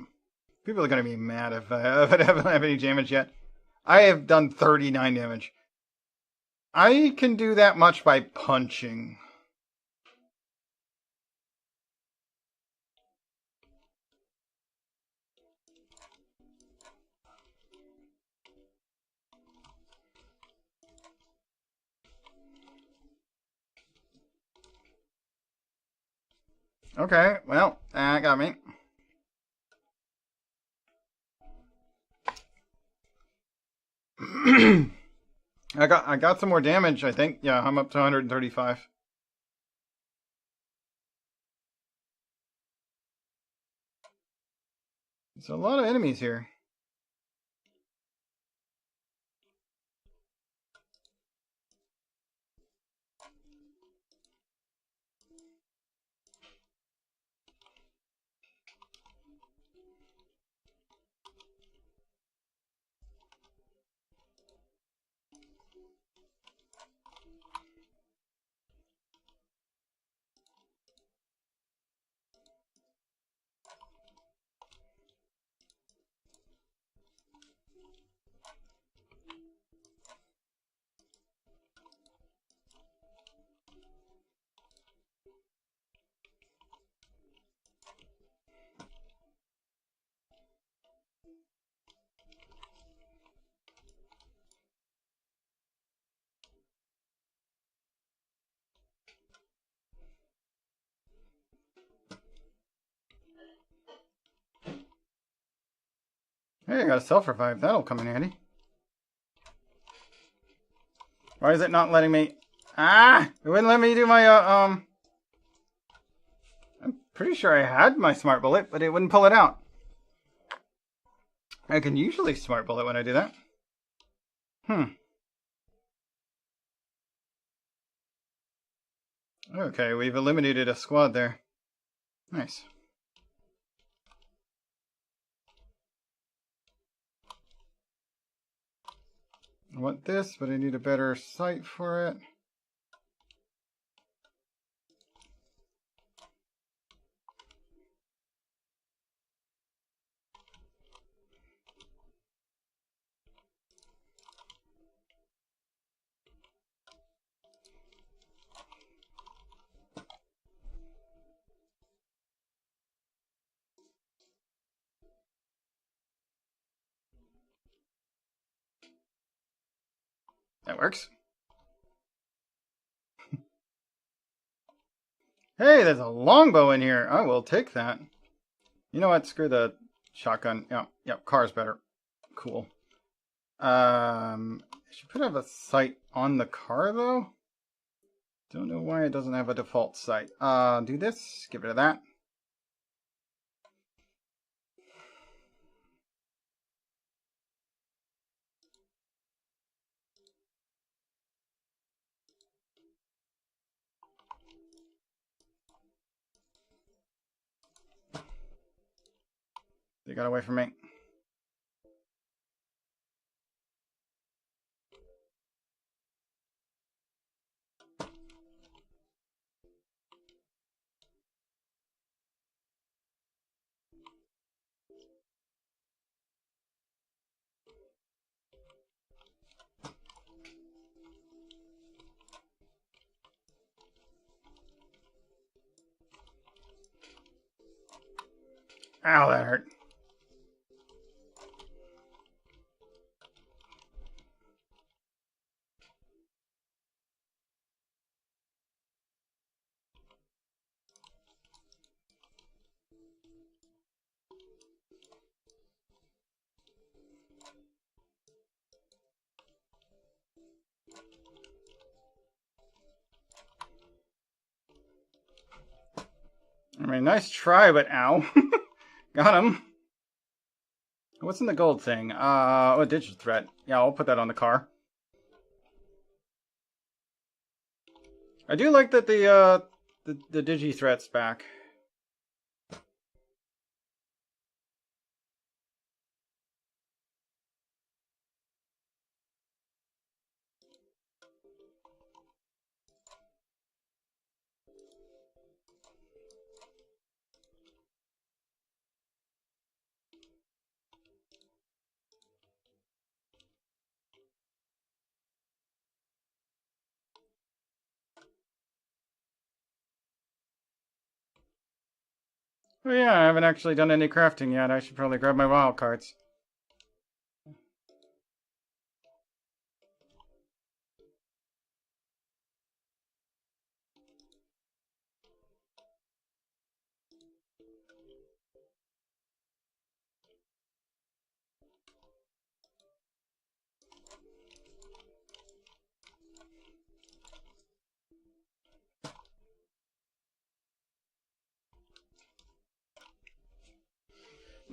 People are gonna be mad if I haven't have any damage yet. I have done 39 damage. I can do that much by punching. Okay, well, that got me. I got some more damage, I think. Yeah, I'm up to 135. There's a lot of enemies here. Hey, I got a self-revive. That'll come in handy. Why is it not letting me... Ah! It wouldn't let me do my, I'm pretty sure I had my smart bullet, but it wouldn't pull it out. I can usually smart bullet when I do that. Okay, we've eliminated a squad there. Nice. I want this, but I need a better sight for it. That works. Hey, there's a longbow in here. I will take that. You know what? Screw the shotgun. Yep, car's better. Cool. I should put a sight on the car though. Don't know why it doesn't have a default sight. Do this. Get rid of that. They got away from me. Ow, that hurt. I mean, nice try, but ow. Got him. What's in the gold thing? Oh, digital threat. Yeah, I'll put that on the car. I do like that the digi threat's back. Oh yeah, I haven't actually done any crafting yet. I should probably grab my wild cards.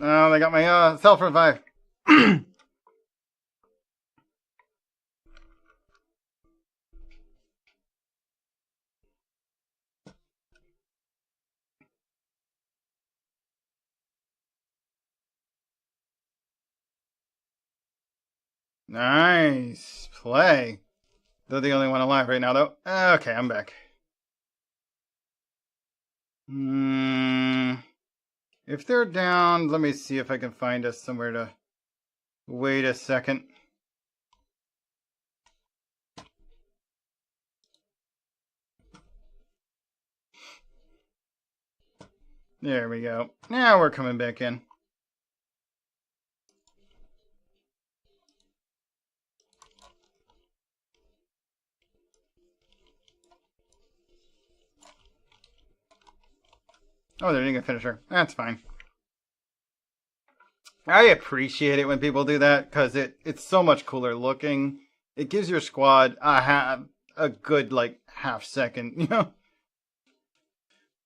Oh, they got my self-revive. Nice play. They're the only one alive right now, though. Okay, I'm back. If they're down, let me see if I can find us somewhere to... Wait a second. There we go. Now we're coming back in. Oh, they didn't get finisher. That's fine. I appreciate it when people do that because it's so much cooler looking. It gives your squad a good like half second, you know,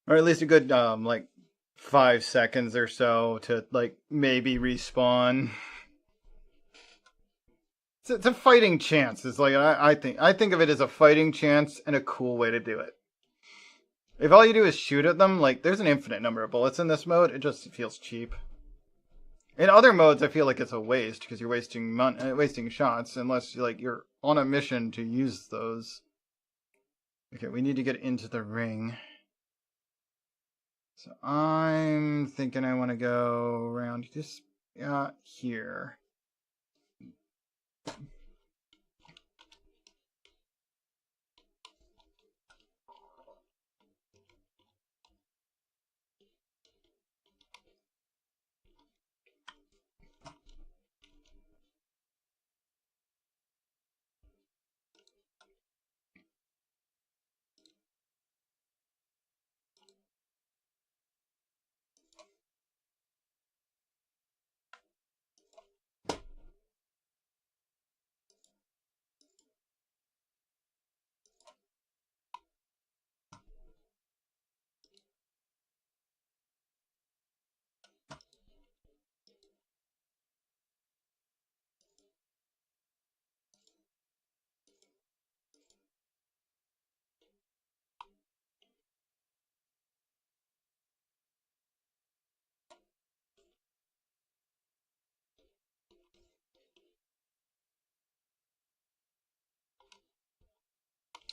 or at least a good like 5 seconds or so to like maybe respawn. It's a fighting chance. It's like I think of it as a fighting chance and a cool way to do it. If all you do is shoot at them, like there's an infinite number of bullets in this mode, it just feels cheap. In other modes, I feel like it's a waste because you're wasting shots unless you're on a mission to use those. Okay, we need to get into the ring. So I'm thinking I want to go around just here.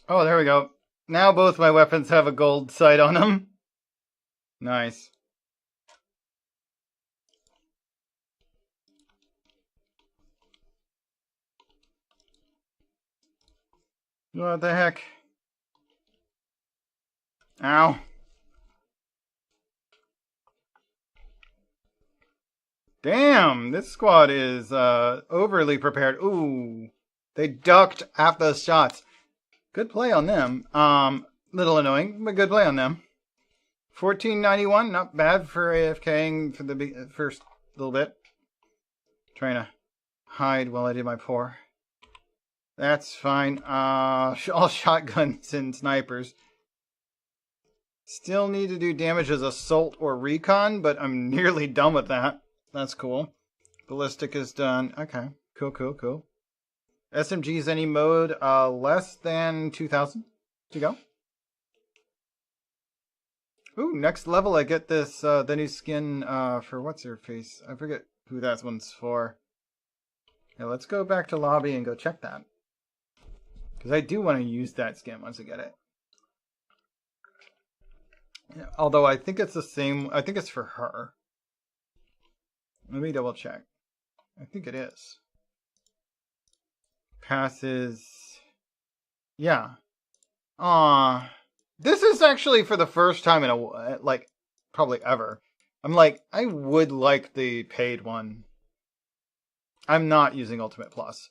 Oh, there we go. Now both my weapons have a gold sight on them. Nice. What the heck? Ow. Damn, this squad is overly prepared. Ooh. They ducked half those shots. Good play on them. Little annoying, but good play on them. 1491, not bad for AFKing for the first little bit. Trying to hide while I did my pour. That's fine. All shotguns and snipers. Still need to do damage as assault or recon, but I'm nearly done with that. That's cool. Ballistic is done. Okay. Cool. SMGs any mode less than 2,000 to go. Ooh, next level I get this the new skin for what's her face? I forget who that one's for. Yeah, let's go back to lobby and go check that. Because I do want to use that skin once I get it. Yeah, although I think it's the same. I think it's for her. Let me double check. I think it is. Passes. Yeah. This is actually for the first time in a probably ever. I'm like, I would like the paid one. I'm not using Ultimate Plus.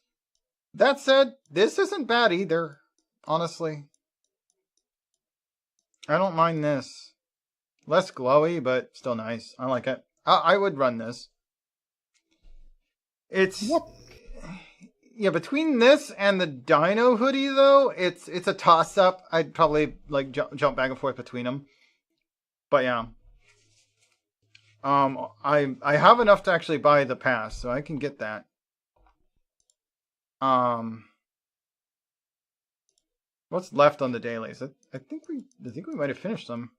That said, this isn't bad either. Honestly, I don't mind this. Less glowy, but still nice. I like it. I would run this. It's what? Yeah, between this and the Dino hoodie though, it's a toss up. I'd probably like jump back and forth between them. But yeah. I have enough to actually buy the pass, so I can get that. What's left on the dailies? I think we might have finished them.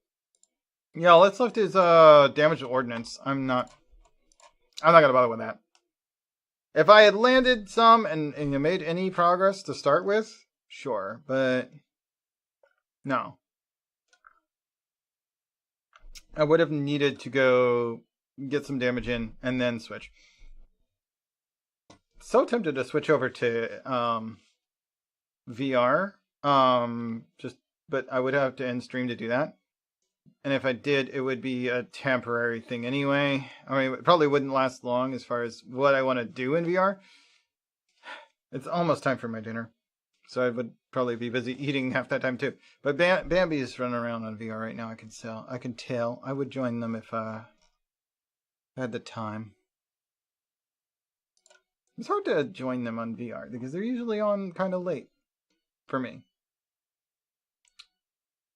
Yeah, let's lift his damage to ordnance. I'm not gonna bother with that. If I had landed some and you made any progress to start with, sure, but no. I would have needed to go get some damage in and then switch. So tempted to switch over to VR. But I would have to end stream to do that. And if I did, it would be a temporary thing anyway. I mean, it probably wouldn't last long as far as what I want to do in VR. It's almost time for my dinner. So I would probably be busy eating half that time too. But Bambi is running around on VR right now. I can tell. I would join them if I had the time. It's hard to join them on VR because they're usually on kind of late for me.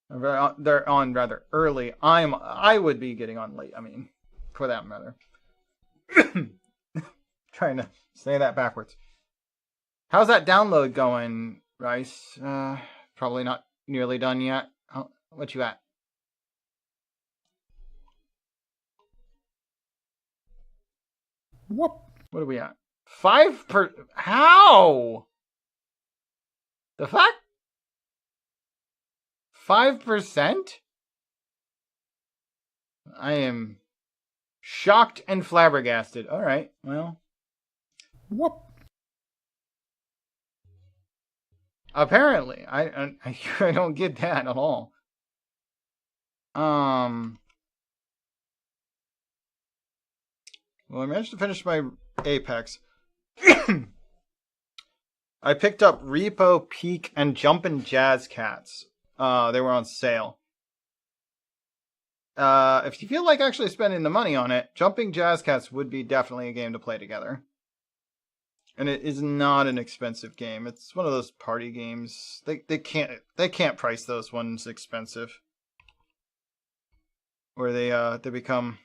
They're on rather early. I would be getting on late. I mean, for that matter. Trying to say that backwards. How's that download going, Rice? Probably not nearly done yet. What you at? What are we at? 5%? How? The fuck? 5%? I am shocked and flabbergasted. All right, well. Whoop. Apparently, I don't get that at all. Well, I managed to finish my Apex. I picked up Repo, Peak, and Jumpin' Jazz Cats. They were on sale. If you feel like actually spending the money on it, Jumping Jazz Cats would be definitely a game to play together. And it is not an expensive game. It's one of those party games. They can't price those ones expensive. Where they become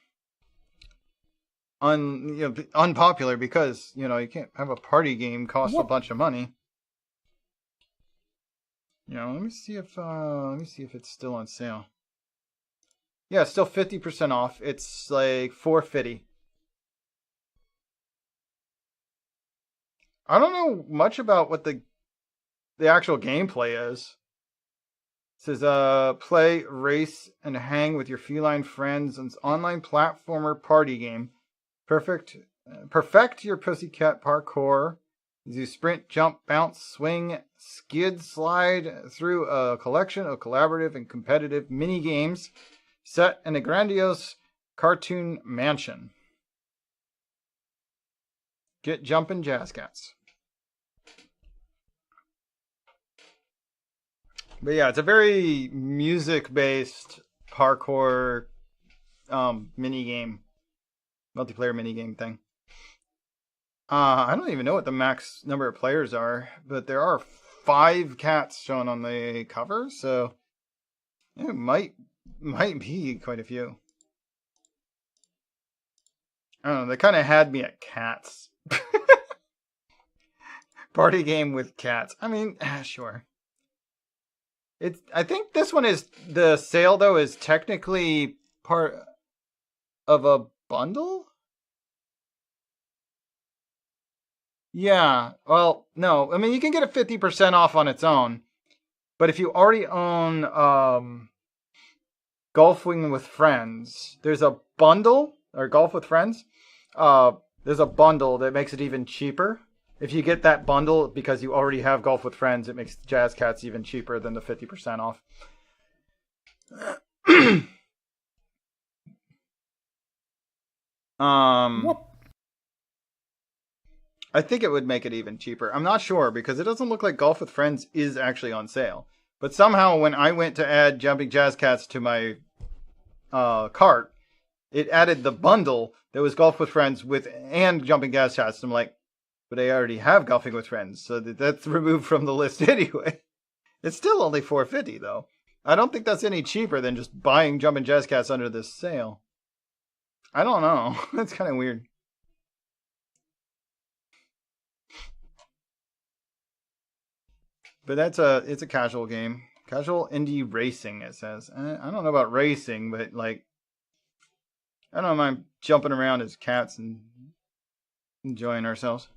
unpopular because, you can't have a party game cost a bunch of money. Let me see if it's still on sale. Yeah, it's still 50% off. It's like $4.50. I don't know much about what the actual gameplay is. It says play, race, and hang with your feline friends. It's an online platformer party game. Perfect your pussycat parkour. You sprint, jump, bounce, swing, skid, slide through a collection of collaborative and competitive mini games set in a grandiose cartoon mansion. Get Jumpin' Jazz Cats. But yeah, it's a very music-based parkour mini-game. Multiplayer mini-game thing. I don't even know what the max number of players are, but there are 5 cats shown on the cover, so it might be quite a few. I don't know, they kind of had me at cats. Party game with cats. I mean, sure. I think this one is, the sale though is technically part of a bundle? Yeah, well, no. I mean, you can get it 50% off on its own. But if you already own Golfing with Friends, there's a bundle, or Golf with Friends. There's a bundle that makes it even cheaper. If you get that bundle because you already have Golf with Friends, it makes Jazz Cats even cheaper than the 50% off. I think it would make it even cheaper. I'm not sure because it doesn't look like Golf with Friends is actually on sale. But somehow when I went to add Jumping Jazz Cats to my cart, it added the bundle that was Golf with Friends and Jumping Jazz Cats. I'm like, but I already have Golfing with Friends, so that's removed from the list anyway. It's still only $4.50 though. I don't think that's any cheaper than just buying Jumping Jazz Cats under this sale. I don't know. That's kind of weird. But it's a casual game. Casual indie racing, it says. I don't know about racing, but like, I don't mind jumping around as cats and enjoying ourselves.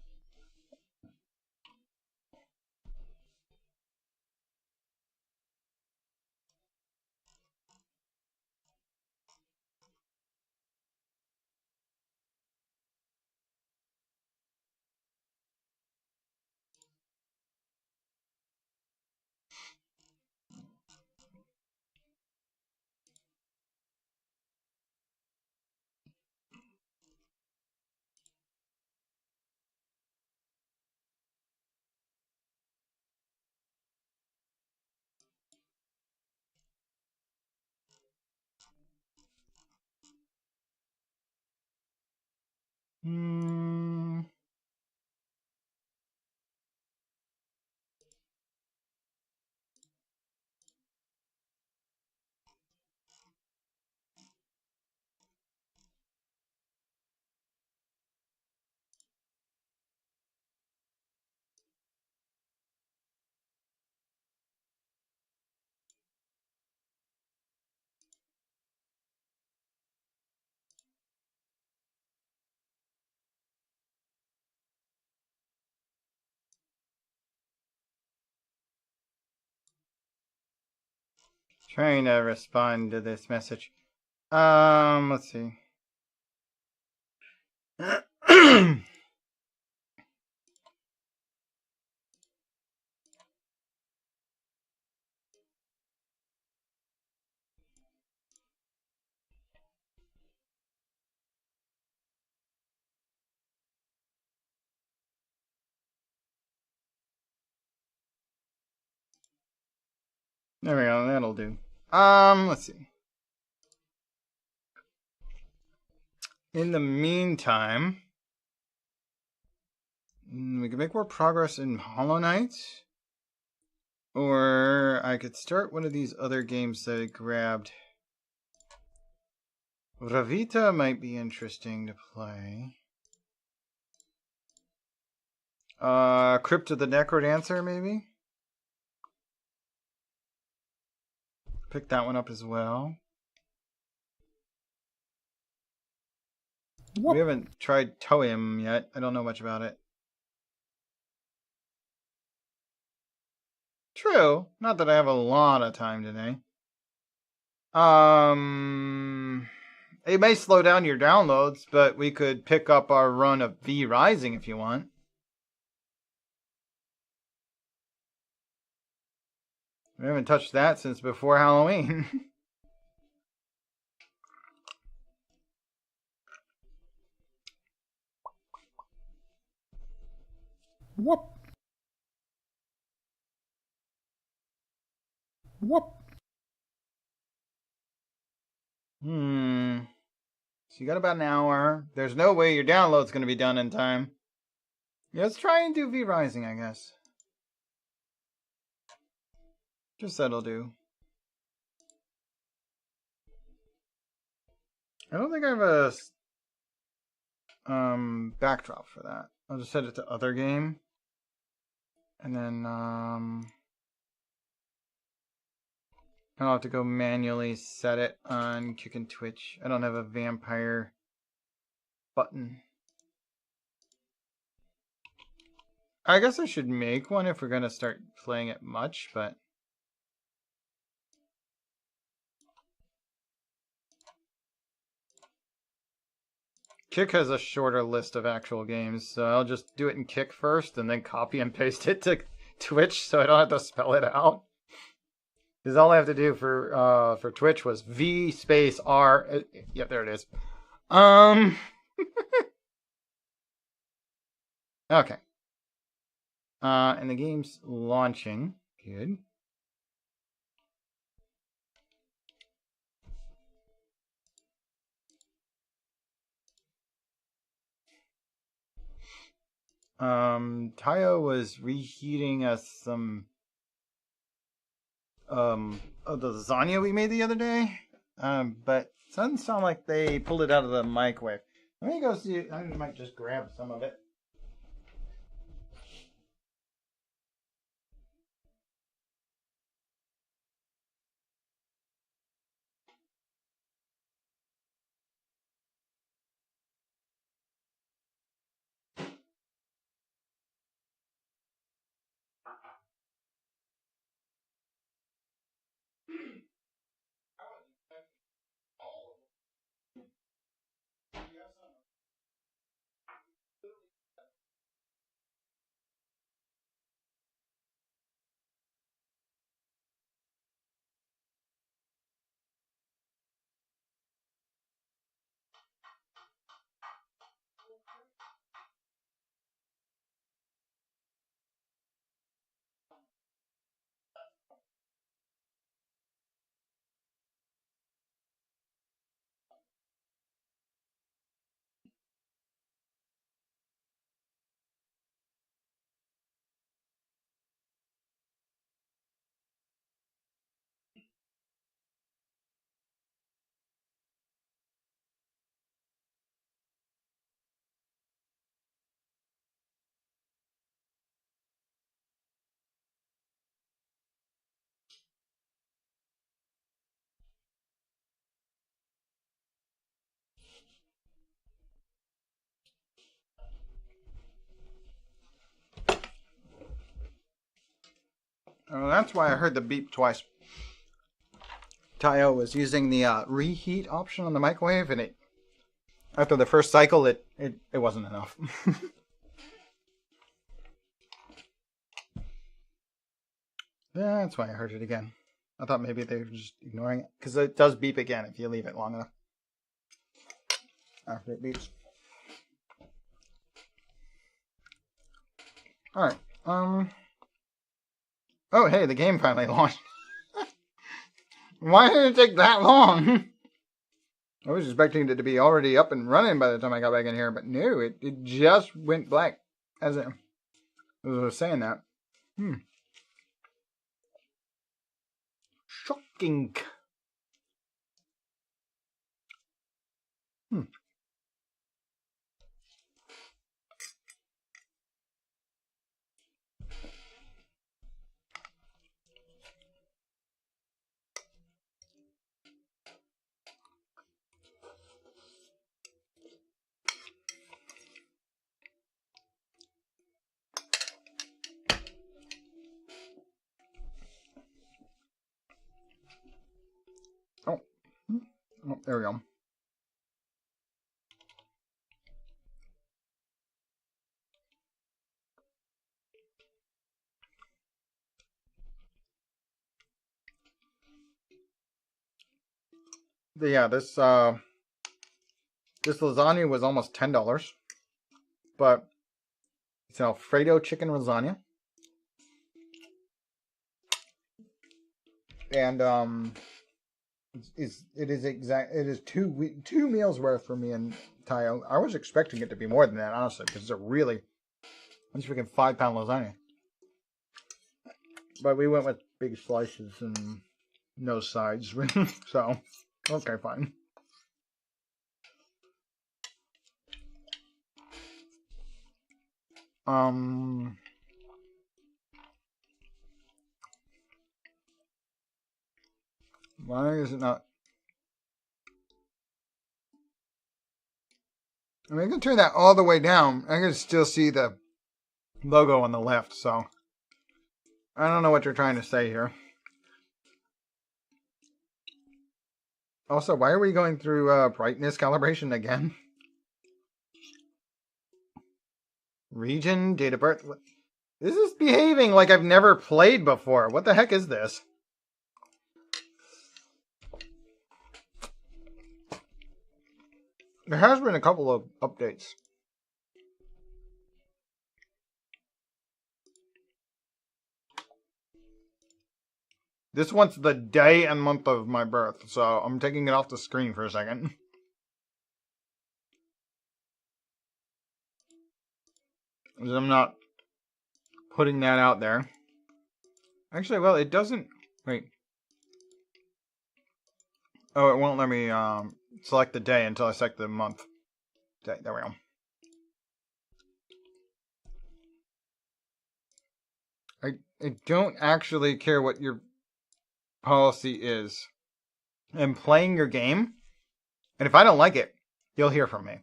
Trying to respond to this message. Let's see. There we go, that'll do. Let's see. In the meantime, we can make more progress in Hollow Knight. Or I could start one of these other games that I grabbed. Ravita might be interesting to play. Crypt of the Necrodancer, maybe? Pick that one up as well. What? We haven't tried Toem yet. I don't know much about it. True. Not that I have a lot of time today. It may slow down your downloads, but we could pick up our run of V Rising if you want. We haven't touched that since before Halloween. Whoop. Whoop. So you got about an hour. There's no way your download's going to be done in time. Yeah, let's try and do V Rising, I guess. Just that'll do. I don't think I have a backdrop for that. I'll just set it to other game. And then I'll have to go manually set it on Kick and Twitch. I don't have a vampire button. I guess I should make one if we're going to start playing it much, but Kick has a shorter list of actual games, so I'll just do it in Kick first and then copy and paste it to Twitch so I don't have to spell it out. Because all I have to do for Twitch was V space R. Yep, there it is. Okay. And the game's launching. Good. Tayo was reheating us some of the lasagna we made the other day. But it doesn't sound like they pulled it out of the microwave. Let me go see. I might just grab some of it. Oh, that's why I heard the beep twice. Tayo was using the reheat option on the microwave, and after the first cycle, it wasn't enough. That's why I heard it again. I thought maybe they were just ignoring it, because it does beep again if you leave it long enough. After it beeps. Alright, oh, hey, the game finally launched. Why did it take that long? I was expecting it to be already up and running by the time I got back in here, but no, it just went black as I was saying that. Shocking. Oh, there we go. But yeah, this lasagna was almost $10, but it's Alfredo chicken lasagna, and it is two meals worth for me and Tayo. I was expecting it to be more than that, honestly, because it's a freaking 5-pound lasagna. But we went with big slices and no sides, so okay, fine. Why is it not? I mean, I can turn that all the way down. I can still see the logo on the left, so I don't know what you're trying to say here. Also, why are we going through brightness calibration again? Region, date of birth. This is behaving like I've never played before. What the heck is this? There has been a couple of updates. This one's the day and month of my birth, so I'm taking it off the screen for a second. I'm not putting that out there. Actually, well, it doesn't... Wait. Oh, it won't let me select the day until I select the month. Day, there we go. I don't actually care what your policy is. I'm playing your game, and if I don't like it, you'll hear from me.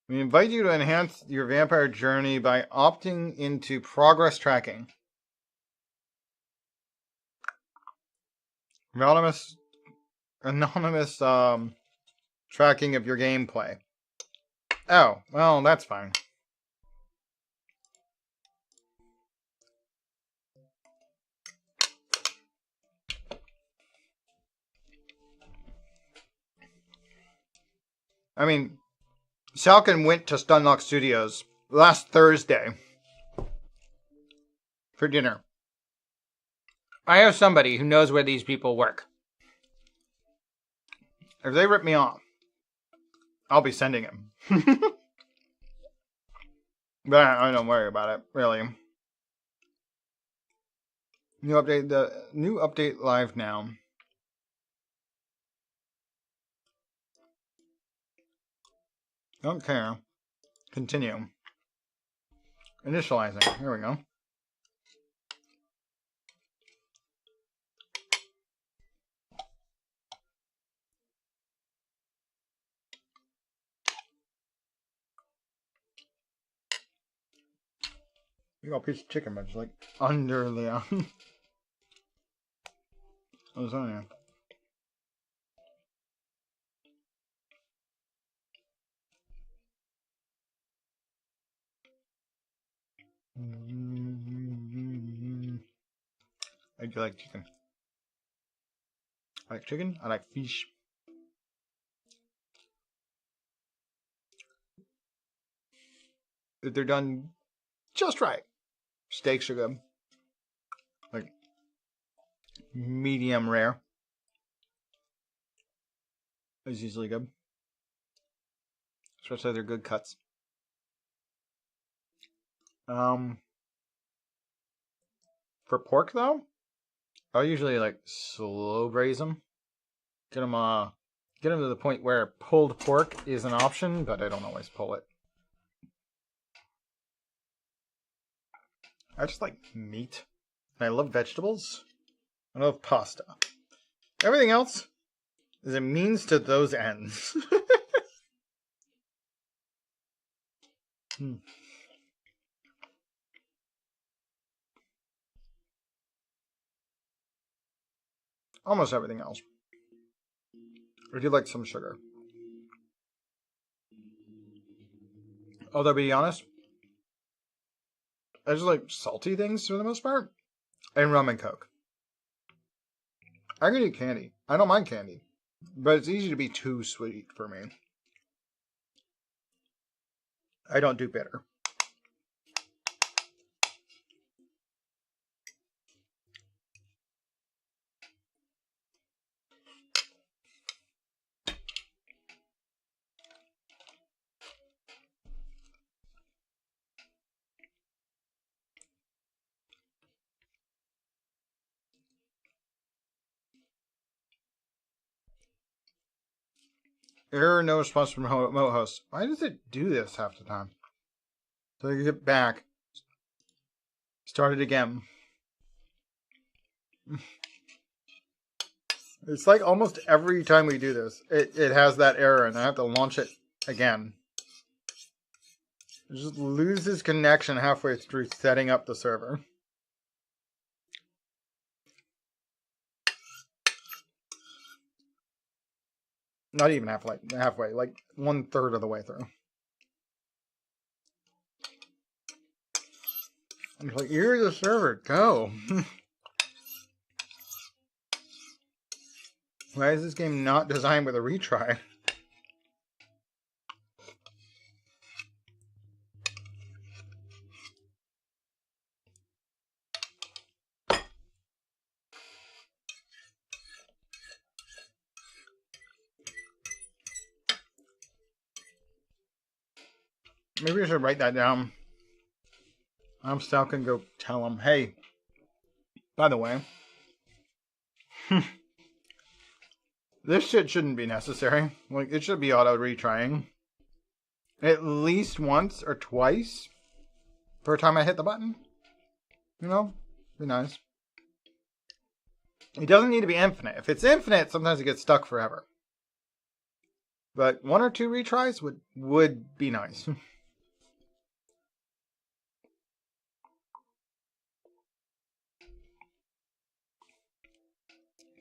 We invite you to enhance your vampire journey by opting into progress tracking. Anonymous tracking of your gameplay. Oh, well, that's fine. I mean, Salkin went to Stunlock Studios last Thursday for dinner. I have somebody who knows where these people work. If they rip me off, I'll be sending him. But I don't worry about it, really. The new update live now. Don't care. Continue. Initializing. Here we go. You got a piece of chicken, but it's like under the lasagna. I do like chicken. I like chicken. I like fish. If they're done just right, steaks are good. Like medium rare is usually good, especially if they're good cuts. For pork though, I'll usually like slow braise them. Get them to the point where pulled pork is an option, but I don't always pull it. I just like meat, and I love vegetables. I love pasta. Everything else is a means to those ends. Almost everything else. I do like some sugar. Although, to be honest, I just like salty things for the most part. And rum and coke. I can eat candy. I don't mind candy. But it's easy to be too sweet for me. I don't do bitter. Error, no response from remote host. Why does it do this half the time? So I get back. Start it again. It's like almost every time we do this, it has that error and I have to launch it again. It just loses connection halfway through setting up the server. Not even halfway, like 1/3 of the way through. I'm like, here's the server, go. Why is this game not designed with a retry? Maybe I should write that down. I'm still gonna go tell him, hey, by the way, this shit shouldn't be necessary. Like, it should be auto retrying at least once or twice per time I hit the button. You know, be nice. It doesn't need to be infinite. If it's infinite, sometimes it gets stuck forever. But 1 or 2 retries would be nice.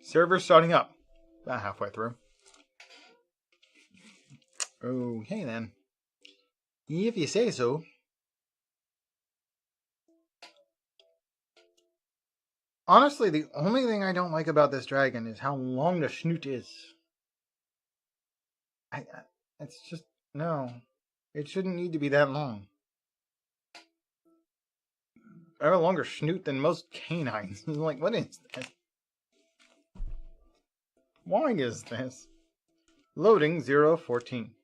Server starting up. About halfway through. Okay then. If you say so. Honestly, the only thing I don't like about this dragon is how long the snoot is. It's just, no. It shouldn't need to be that long. I have a longer snoot than most canines. Like, what is this? Why is this? Loading 014.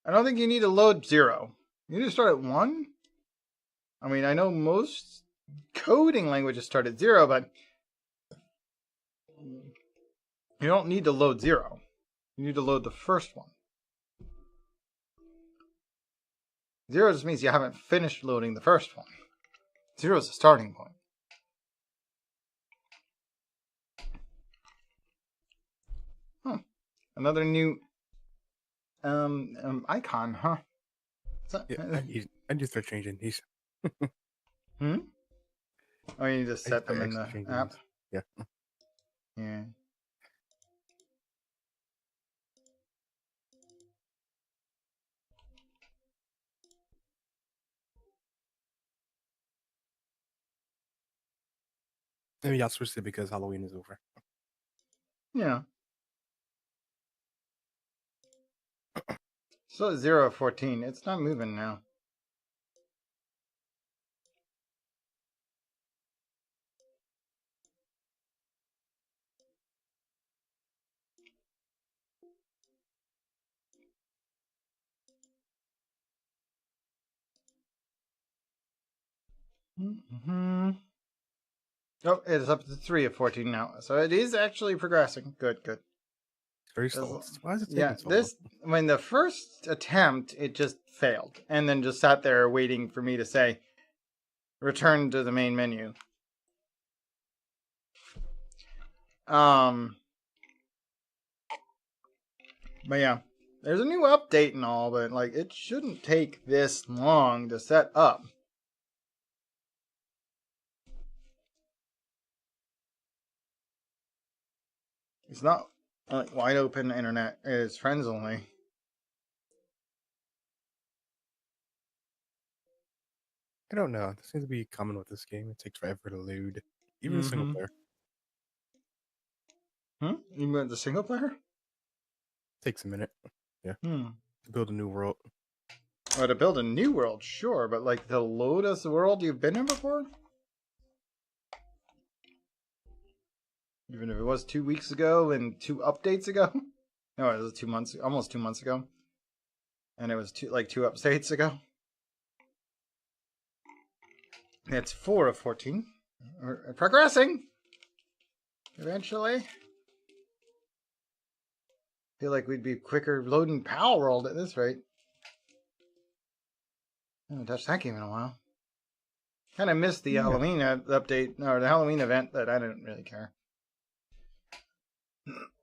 I don't think you need to load 0. You need to start at 1. I mean, I know most coding languages start at 0, but you don't need to load 0. You need to load the first one. 0 just means you haven't finished loading the first one. 0 is the starting point. Another new icon, huh? Yeah, I need to start changing these. Hmm? Oh, you just set them in the extra app? games. Yeah. Yeah. Maybe I'll switch it because Halloween is over. Yeah. So 0 of 14. It's not moving now. Mm-hmm. Oh, it's up to 3 of 14 now. So it is actually progressing. Good, good. It's very slow. Why is it taking Yeah, so this, when the first attempt, it just failed. And then just sat there waiting for me to say, return to the main menu. But yeah, there's a new update and all, but like, it shouldn't take this long to set up. It's not like wide open internet. It's friends only. I don't know. This seems to be common with this game. It takes forever to load, even single player. You meant the single player? Takes a minute. Yeah. To build a new world. Oh, to build a new world, sure, but like to load us the world you've been in before? Even if it was 2 weeks ago and 2 updates ago? No, it was 2 months, almost 2 months ago. And it was 2 updates ago. It's 4 of 14. We're progressing! Eventually. Feel like we'd be quicker loading Pal World at this rate. I haven't touched that game in a while. Kind of missed the Halloween update, or the Halloween event, but I didn't really care.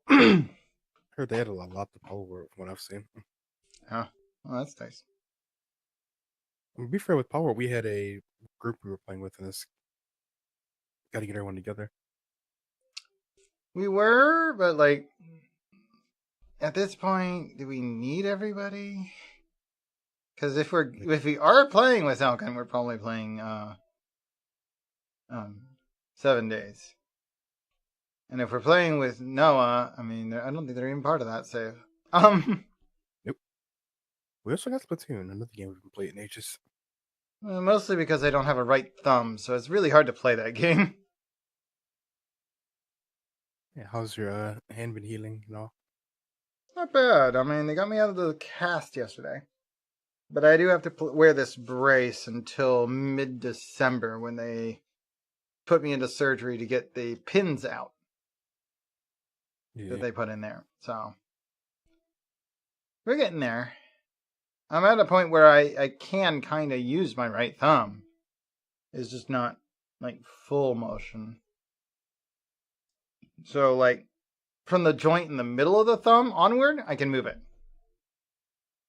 Heard they had a lot to Power World from what I've seen. Oh, well, that's nice. To be fair, with Power World, we had a group we were playing with, and this got to get everyone together. We were, but like, at this point, do we need everybody? Because if we are playing with Falcon, we're probably playing 7 days. And if we're playing with Noah, I mean, I don't think they're even part of that save. Nope. We also got Splatoon, another game we've been playing in ages. Well, mostly because I don't have a right thumb, so it's really hard to play that game. Yeah, how's your hand been healing and all? Not bad. I mean, they got me out of the cast yesterday. But I do have to wear this brace until mid-December when they put me into surgery to get the pins out that they put in there. So, we're getting there. I'm at a point where I can kind of use my right thumb. It's just not, like, full motion. So, like, from the joint in the middle of the thumb onward, I can move it.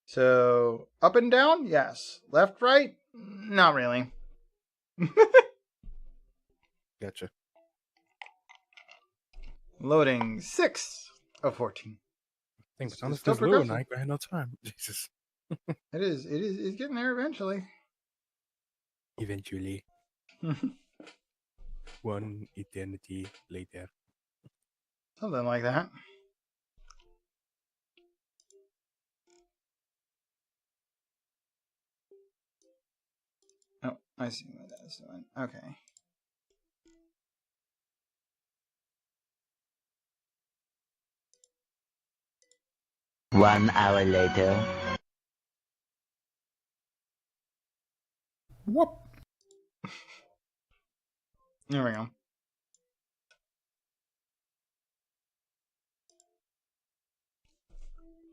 So, up and down, yes. Left, right, not really. Gotcha. Loading 6 of 14. I think it's on still this load, progressing. I had no time. Jesus. It's getting there eventually. Eventually. One eternity later. Something like that. Oh, I see what that's doing. Okay. One hour later. Whoop. There we go.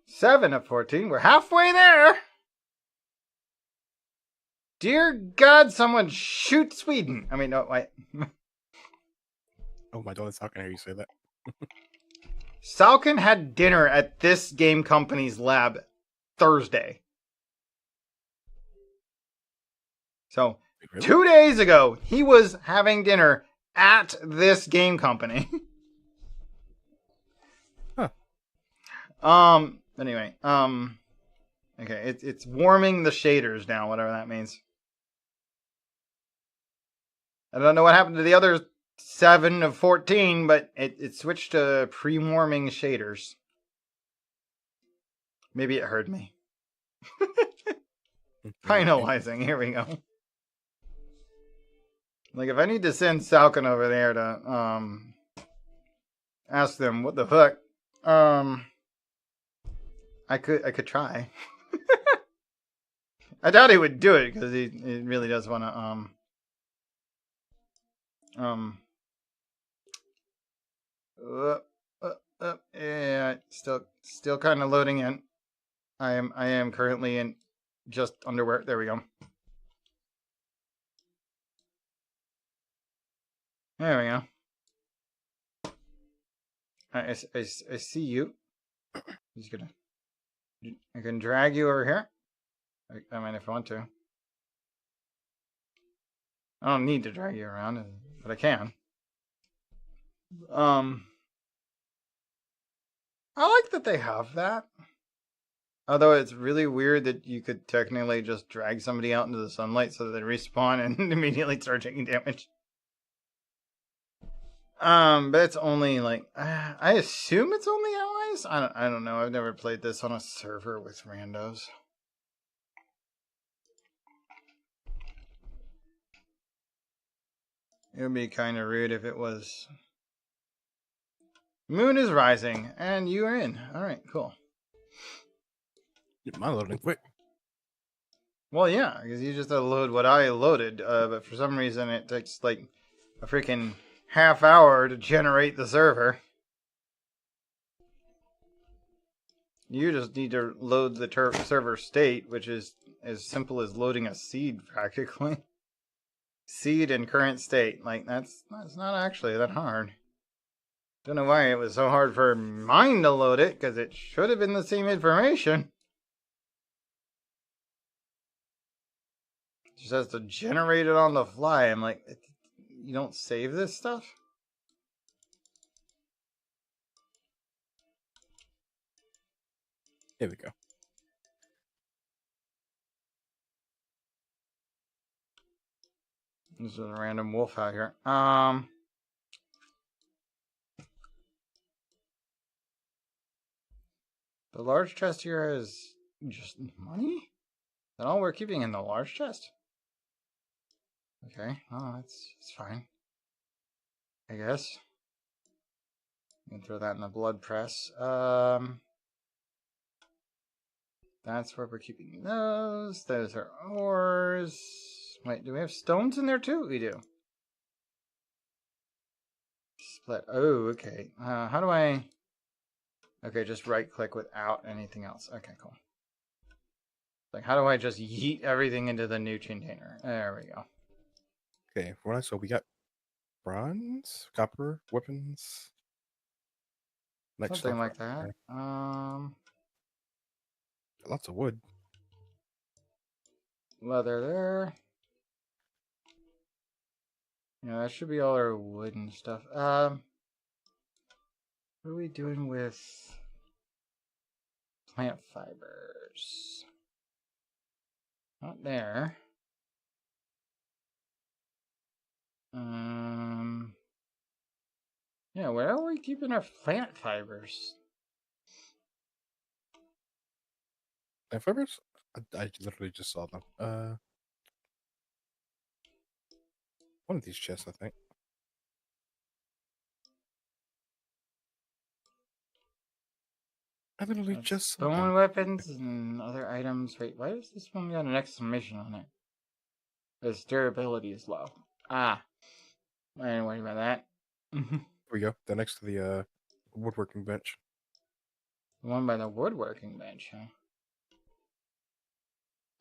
Seven of 14. We're halfway there. Dear God, someone shoot Sweden. I mean, no, wait. Oh my God, how can I hear you say that? Salkin had dinner at this game company's lab Thursday. So, Really? 2 days ago, he was having dinner at this game company. Huh. Anyway, okay, it's warming the shaders now, whatever that means. I don't know what happened to the other 7 of 14, but it switched to pre-warming shaders. Maybe it heard me. Finalizing, here we go. Like, if I need to send Salkin over there to, ask them what the fuck, I could try. I doubt he would do it, because he really does want to, yeah, still kind of loading in. I am currently in just underwear. There we go. There we go. I see you. He's gonna. I can drag you over here. I mean, if I want to. I don't need to drag you around, but I can. I like that they have that. Although it's really weird that you could technically just drag somebody out into the sunlight so that they respawn and immediately start taking damage. But it's only like I assume it's only allies. I don't know. I've never played this on a server with randos. It would be kind of rude if it was. Moon is rising, and you are in. All right, cool. Get my loading quick. Well, yeah, because you just had to load what I loaded, but for some reason it takes like a freaking half hour to generate the server. You just need to load the server state, which is as simple as loading a seed, practically. Seed and current state. Like, that's not actually that hard. Don't know why it was so hard for mine to load it, because it should have been the same information. It just has to generate it on the fly. I'm like, you don't save this stuff? Here we go. This is a random wolf out here. The large chest here is just money? Is that all we're keeping in the large chest? Okay, oh, it's fine. I guess. You can throw that in the blood press. That's where we're keeping those. Those are ores. Wait, do we have stones in there too? We do. Split. Oh, okay. How do I... Okay, just right click without anything else. Okay, cool. Like, how do I just yeet everything into the new container? There we go. Okay, from what I saw, we got bronze, copper, weapons. Something like that. Lots of wood. Leather there. Yeah, that should be all our wood and stuff. What are we doing with plant fibers? Not there. Yeah, where are we keeping our plant fibers? Plant fibers? I literally just saw them. One of these chests, I think. I literally just saw bone them. weapons and other items. Wait, why does this one got an exclamation on it? Its durability is low. Ah. I didn't worry about that. Here we go. They're next to the woodworking bench. The one by the woodworking bench, huh?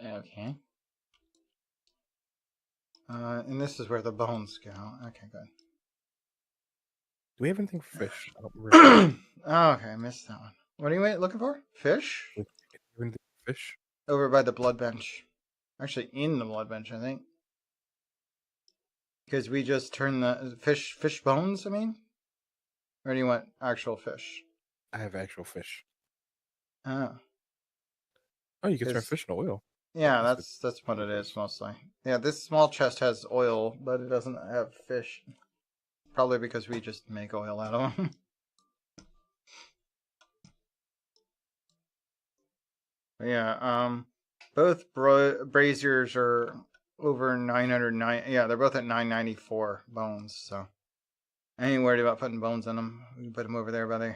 Okay. And this is where the bones go. Okay, good. Do we have anything for fish? I don't remember. Oh, okay, I missed that one. What are you looking for? Fish? Anything for fish? Over by the blood bench. Actually, in the blood bench, I think. Because we just turn the fish bones, I mean? Or do you want actual fish? I have actual fish. Oh. Oh, you can turn fish into oil. Yeah, Oh, that's what it is mostly. Yeah, this small chest has oil, but it doesn't have fish. Probably because we just make oil out of them. Yeah, both braziers are over 909. Yeah, they're both at 994 bones, so I ain't worried about putting bones in them. We can put them over there by the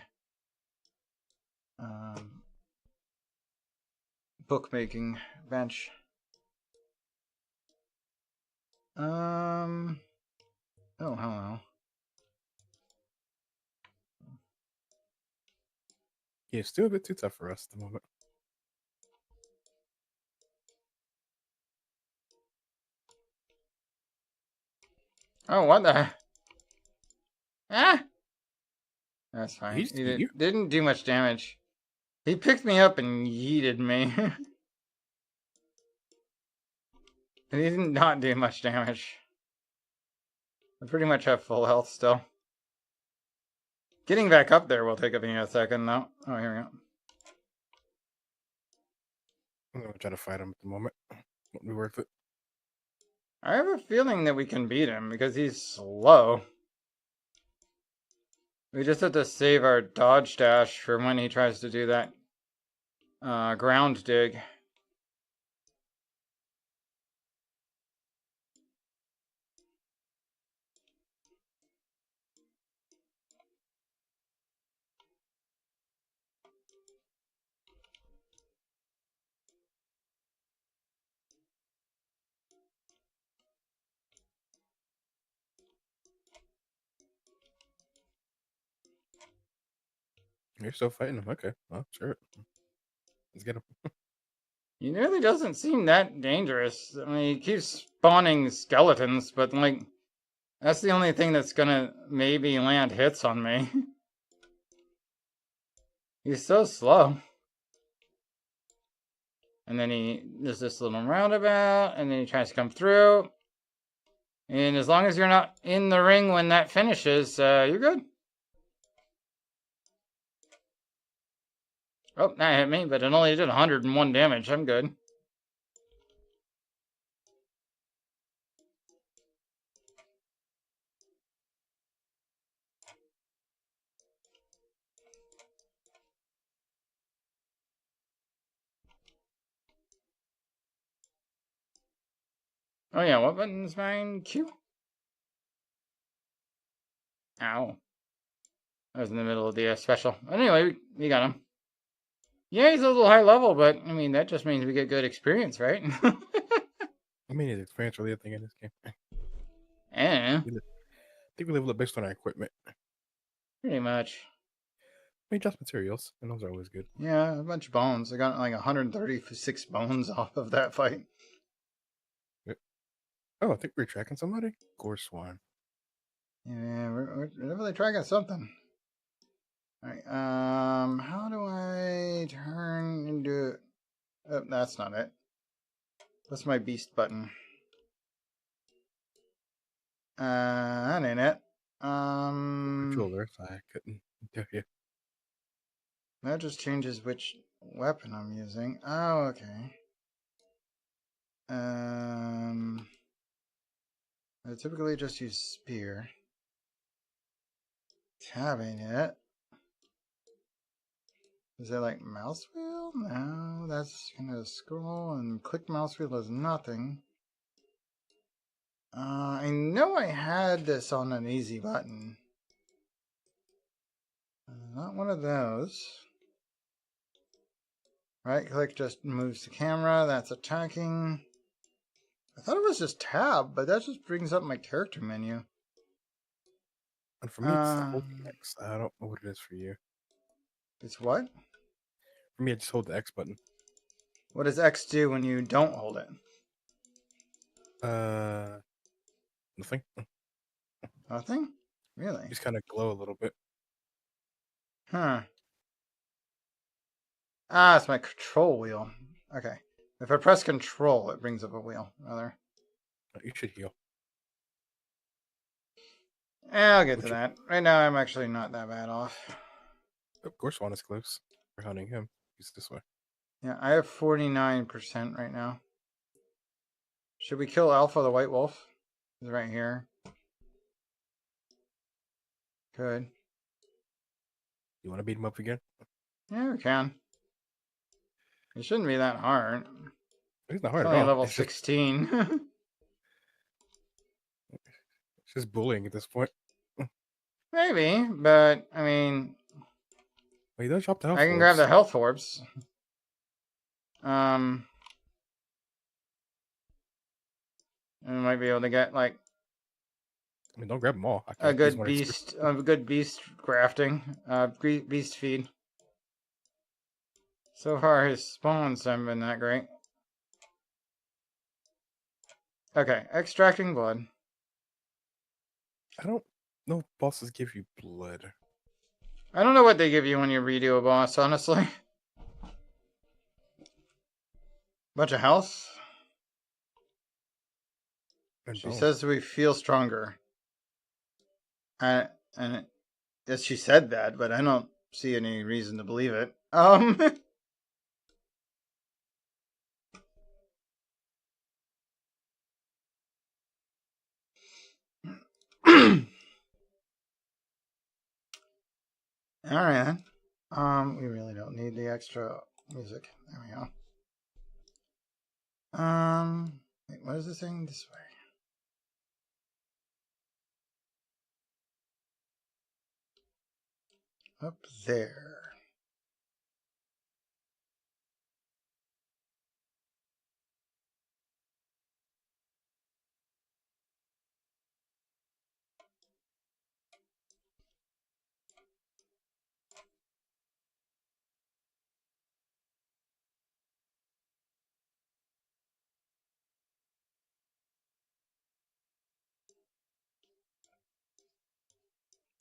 bookmaking bench. Oh, hello. Yeah, still a bit too tough for us at the moment. Oh, what the? Ah! That's fine. He didn't do much damage. He picked me up and yeeted me. And he did not do much damage. I pretty much have full health still. Getting back up there will take me a second though. Oh, here we go. I'm gonna try to fight him at the moment. Won't be worth it. I have a feeling that we can beat him because he's slow. We just have to save our dodge dash for when he tries to do that ground dig. You're still fighting him. Okay. Well, sure. Let's get him. He really doesn't seem that dangerous. I mean, he keeps spawning skeletons, but like, that's the only thing that's gonna maybe land hits on me. He's so slow. And then he does this little roundabout, and then he tries to come through. And as long as you're not in the ring when that finishes, you're good. Oh, that hit me, but it only did 101 damage. I'm good. Oh yeah, what button's mine? Q? Ow. I was in the middle of the special. Anyway, we got him. Yeah, he's a little high level, but I mean, that just means we get good experience, right? I mean, his experience really a thing in this game. Yeah. I think we level up based on our equipment. Pretty much. I mean, just materials, and those are always good. Yeah, a bunch of bones. I got like 136 bones off of that fight. Yep. Oh, I think we're tracking somebody. Gore Swan. Yeah, we're definitely tracking something. Alright, how do I turn into... Oh, that's not it. That's my beast button. That ain't it. Controller, so I couldn't tell you. That just changes which weapon I'm using. Oh, okay. I typically just use spear. Tabbing it. Is that like mouse wheel? No, that's gonna scroll, and click mouse wheel is nothing. I know I had this on an easy button. Not one of those. Right click just moves the camera. That's attacking. I thought it was just tab, but that just brings up my character menu. And for me, it's the hold the X. I don't know what it is for you. It's what? For me, I just hold the X button. What does X do when you don't hold it? Nothing. Nothing? Really? Just kind of glow a little bit. Huh. Ah, it's my control wheel. Okay. If I press control, it brings up a wheel. Rather. You should heal. I'll get to that. Right now, I'm actually not that bad off. Of course, Juan is close. We're hunting him. He's this way. Yeah, I have 49% right now. Should we kill Alpha the White Wolf? He's right here. Good. You want to beat him up again? Yeah, we can. It shouldn't be that hard. It's not hard It's at only all. level It's 16. It's just bullying at this point. Maybe, but I mean, Well, he does drop the health I can grab orbs. the health orbs. And we might be able to get like I mean, don't grab them all. a good beast grafting, beast feed. So far, his spawns haven't been that great. Okay, extracting blood. I don't know if bosses give you blood. I don't know what they give you when you redo a boss, honestly. Bunch of health. And She bones. says we feel stronger. Yes, she said that, but I don't see any reason to believe it. Alright then. We really don't need the extra music. There we go. Wait, what is this thing? This way. Up there.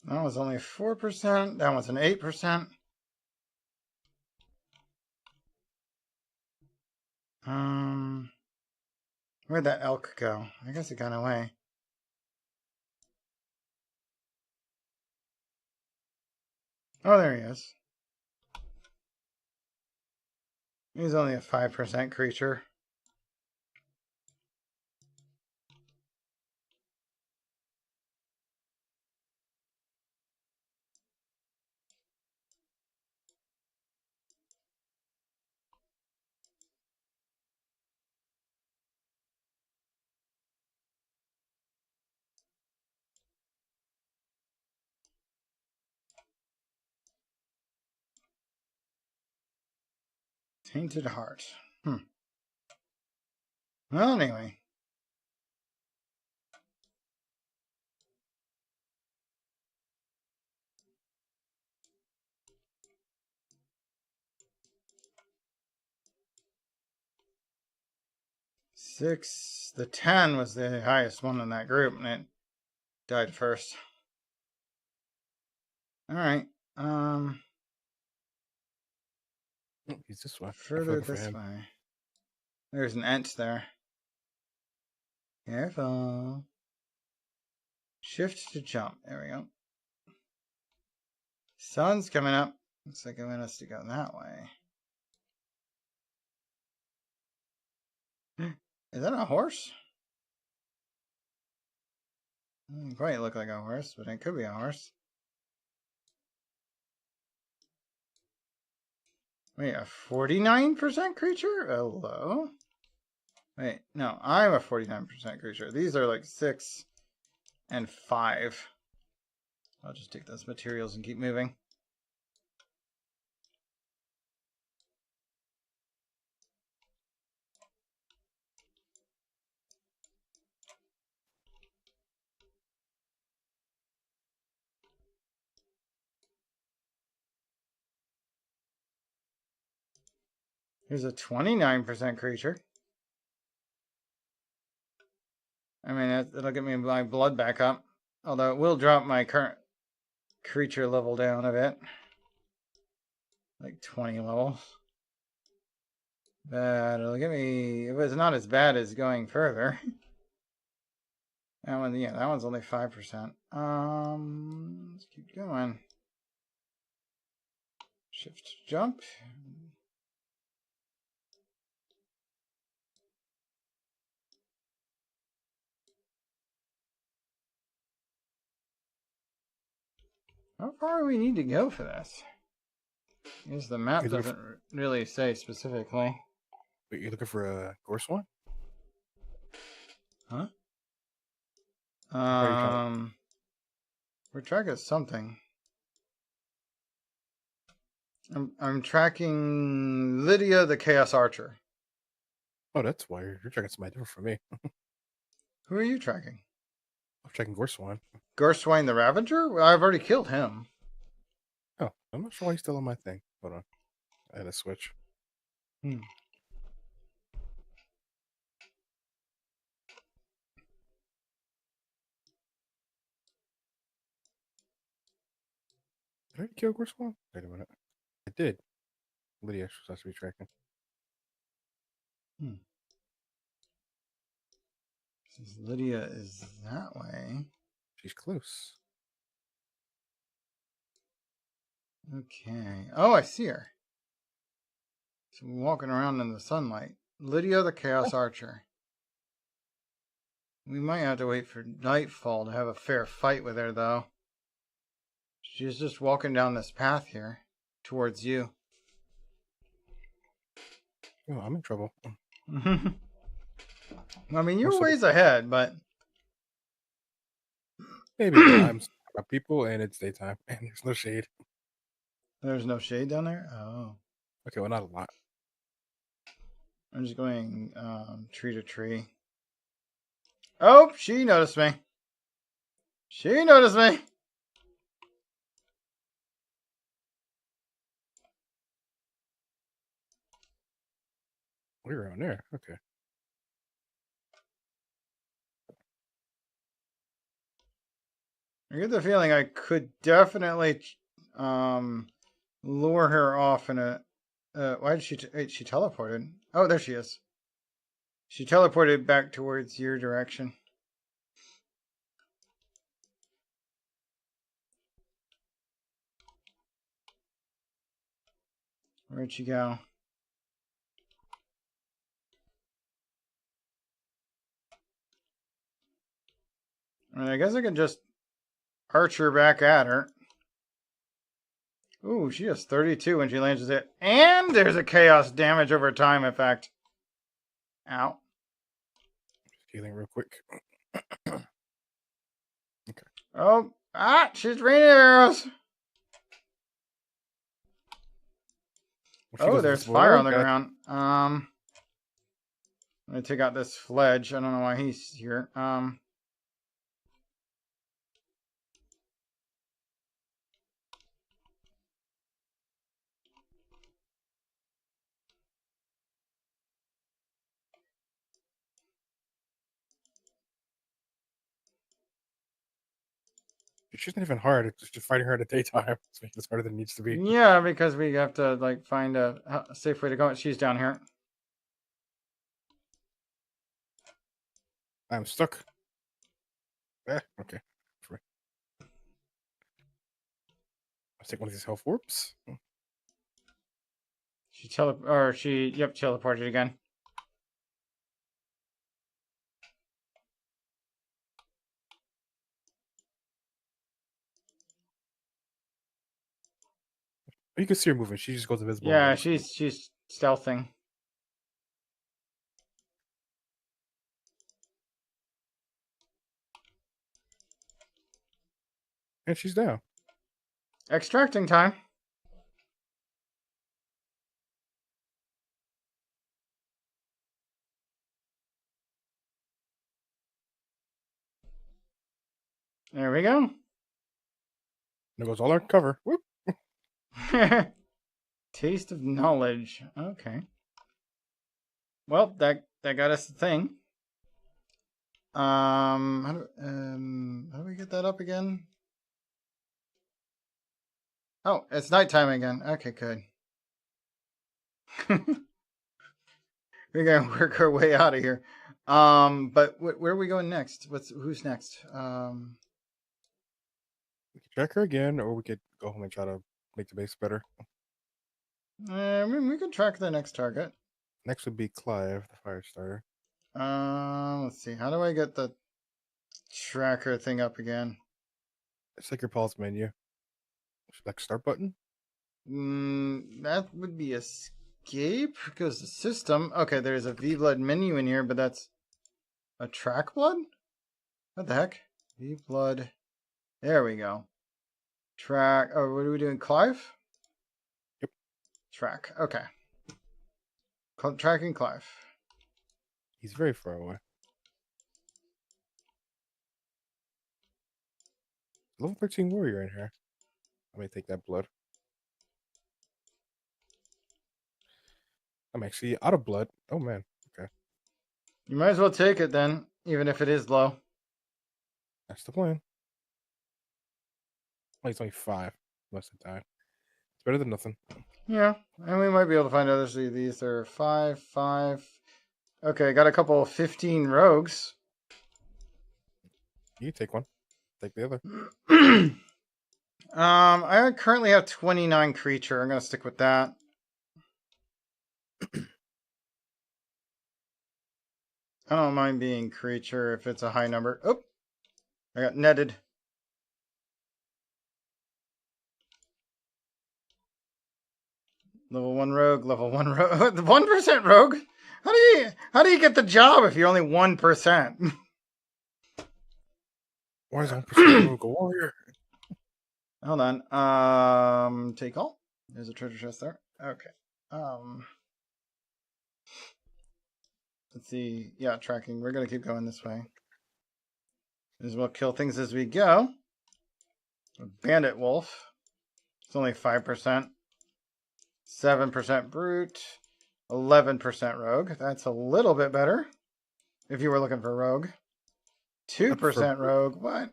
That was only 4%. That was an 8%. Where'd that elk go? I guess it got away. Oh, there he is. He's only a 5% creature. Tainted heart. Well, anyway. Six. The 10 was the highest one in that group, and it died first. Alright. He's this way. Further this way. There's an ant there. Careful. Shift to jump. There we go. Sun's coming up. Looks like I want us to go that way. Is that a horse? Doesn't quite look like a horse, but it could be a horse. Wait, a 49% creature? Hello? Wait, no, I'm a 49% creature. These are like 6 and 5. I'll just take those materials and keep moving. Here's a 29% creature. I mean, it'll get me my blood back up. Although it will drop my current creature level down a bit. Like 20 levels. But it'll get me... It was not as bad as going further. That one, yeah, that one's only 5%. Let's keep going. Shift jump. How far do we need to go for this? Because the map doesn't really say specifically. Wait, you're looking for a Gorse one? Huh? We're tracking something. I'm tracking Lydia the Chaos Archer. Oh, that's why you're tracking somebody different from me. Who are you tracking? I'm tracking Gorswine. Gorswine the Ravager? Well, I've already killed him. Oh, I'm not sure why he's still on my thing. Hold on. I had a switch. Hmm. Did I kill Gorswine? Wait a minute. I did. Lydia was supposed to be tracking. Since Lydia is that way. She's close. Okay. Oh, I see her. She's walking around in the sunlight. Lydia the Chaos Archer. We might have to wait for nightfall to have a fair fight with her, though. She's just walking down this path here towards you. Oh, I'm in trouble. I mean, you're ways ahead, but maybe I'm about people and it's daytime and there's no shade. There's no shade down there? Oh. Okay, well, not a lot. I'm just going tree to tree. Oh, she noticed me. She noticed me. We're around there. Okay. I get the feeling I could definitely lure her off in a... why did she... wait, she teleported. Oh, there she is. She teleported back towards your direction. Where'd she go? I mean, I guess I can just arch her back at her. Ooh, she has 32 when she lands it. And there's a chaos damage over time effect. Ow. Healing real quick. Okay. Oh, she's raining arrows. Oh, there's fire on the ground. I'm gonna take out this Fledge. I don't know why he's here. It's not even hard. It's just fighting her at the daytime. It's making it harder than it needs to be. Yeah, because we have to like find a safe way to go. She's down here. I'm stuck. Okay. I'll take one of these health orbs. She teleported again. You can see her moving. She just goes invisible. Yeah, she's stealthing. And she's down. Extracting time. There we go. There goes all our cover. Whoop. Taste of knowledge. Okay. Well, that got us the thing. How do we get that up again? Oh, it's nighttime again. Okay, good. We're gonna work our way out of here. But where are we going next? Who's next? We could check her again, or we could go home and try to make the base better. I mean, we could track the next target. Next would be Clive, the fire starter. Let's see. How do I get the tracker thing up again? It's like your pause menu. Like start button. That would be escape because the system. Okay, there's a VBlood menu in here, but that's a track blood. What the heck? VBlood. There we go. Track. Oh, what are we doing? Clive? Yep. Track. Okay. Tracking Clive. He's very far away. Level 13 warrior in here. Let me take that blood. I'm actually out of blood. Oh man. Okay. You might as well take it then, even if it is low. That's the plan. Oh, he's only 5. Must have died. It's better than nothing. Yeah, and we might be able to find others. These are 5, 5. Okay, got a couple of 15 rogues. You can take one. Take the other. I currently have 29 creature. I'm gonna stick with that. I don't mind being creature if it's a high number. Oh, I got netted. Level 1 rogue, level 1 rogue. 1% rogue? How do you get the job if you're only 1%? Why is 1% rogue a warrior? Hold on. Take all. There's a treasure chest there. Okay. Let's see. Yeah, tracking. We're gonna keep going this way. As well kill things as we go. Bandit wolf. It's only 5%. 7% brute. 11% rogue. That's a little bit better. If you were looking for rogue. 2% rogue. What?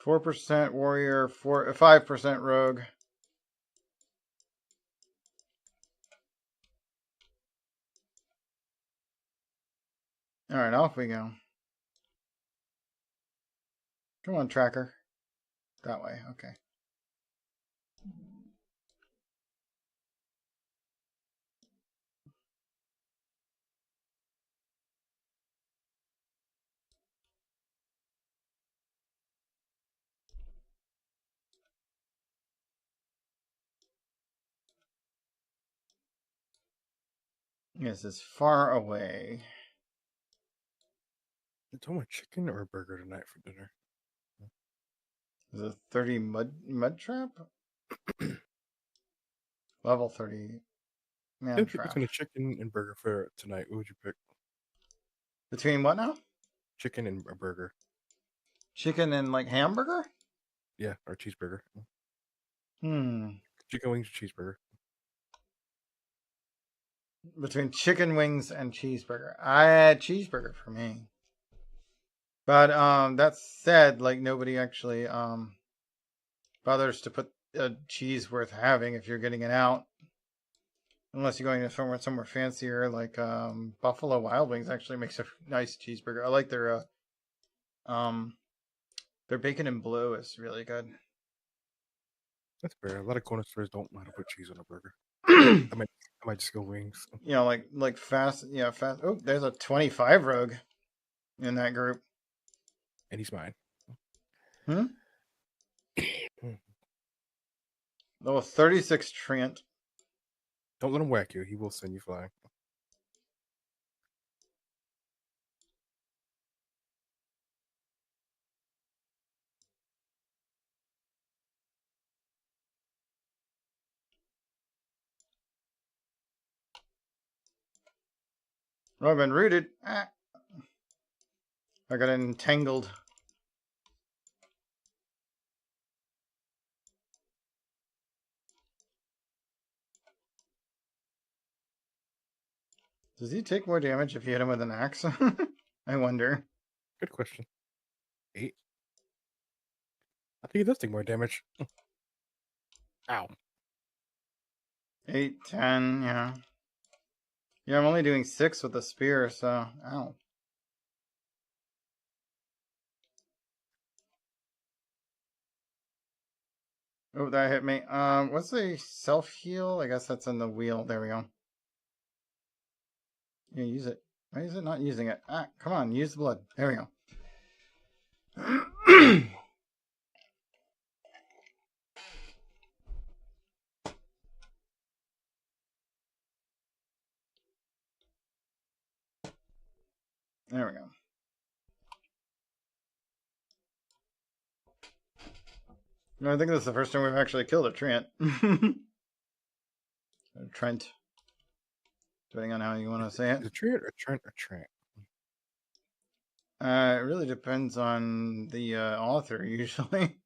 4% warrior, 5% rogue. All right, off we go. Come on, tracker. That way, okay. Yes, it's far away. You told me chicken or a burger tonight for dinner. Is it 30 mud trap? Level 30 man trap. Between a chicken and burger for tonight, what would you pick? Between what now? Chicken and a burger. Chicken and like hamburger? Yeah, or cheeseburger. Chicken wings or cheeseburger? Between chicken wings and cheeseburger. I had cheeseburger for me. But that said, like nobody actually bothers to put a cheese worth having if you're getting it out. Unless you're going to somewhere fancier, like Buffalo Wild Wings actually makes a nice cheeseburger. I like their bacon and blue is really good. That's fair. A lot of corner stores don't know how to put cheese on a burger. I might just go wings. You know, like fast. Yeah, fast. Oh, there's a 25 rogue in that group. And he's mine. Level 36 Trent. Don't let him whack you. He will send you flying. Oh, I've been rooted. I got entangled. Does he take more damage if you hit him with an axe? I wonder. Good question. 8. I think it does take more damage. Ow. 8, 10, yeah. Yeah, I'm only doing 6 with the spear, so ow. Oh, that hit me. What's the self-heal? I guess that's in the wheel. There we go. Yeah, use it. Why is it not using it? Ah, come on, use the blood. There we go. There we go. No, I think this is the first time we've actually killed a Trent. Or Trent. Depending on how you want to say it. A Trent or Trent or Trent? It really depends on the author, usually.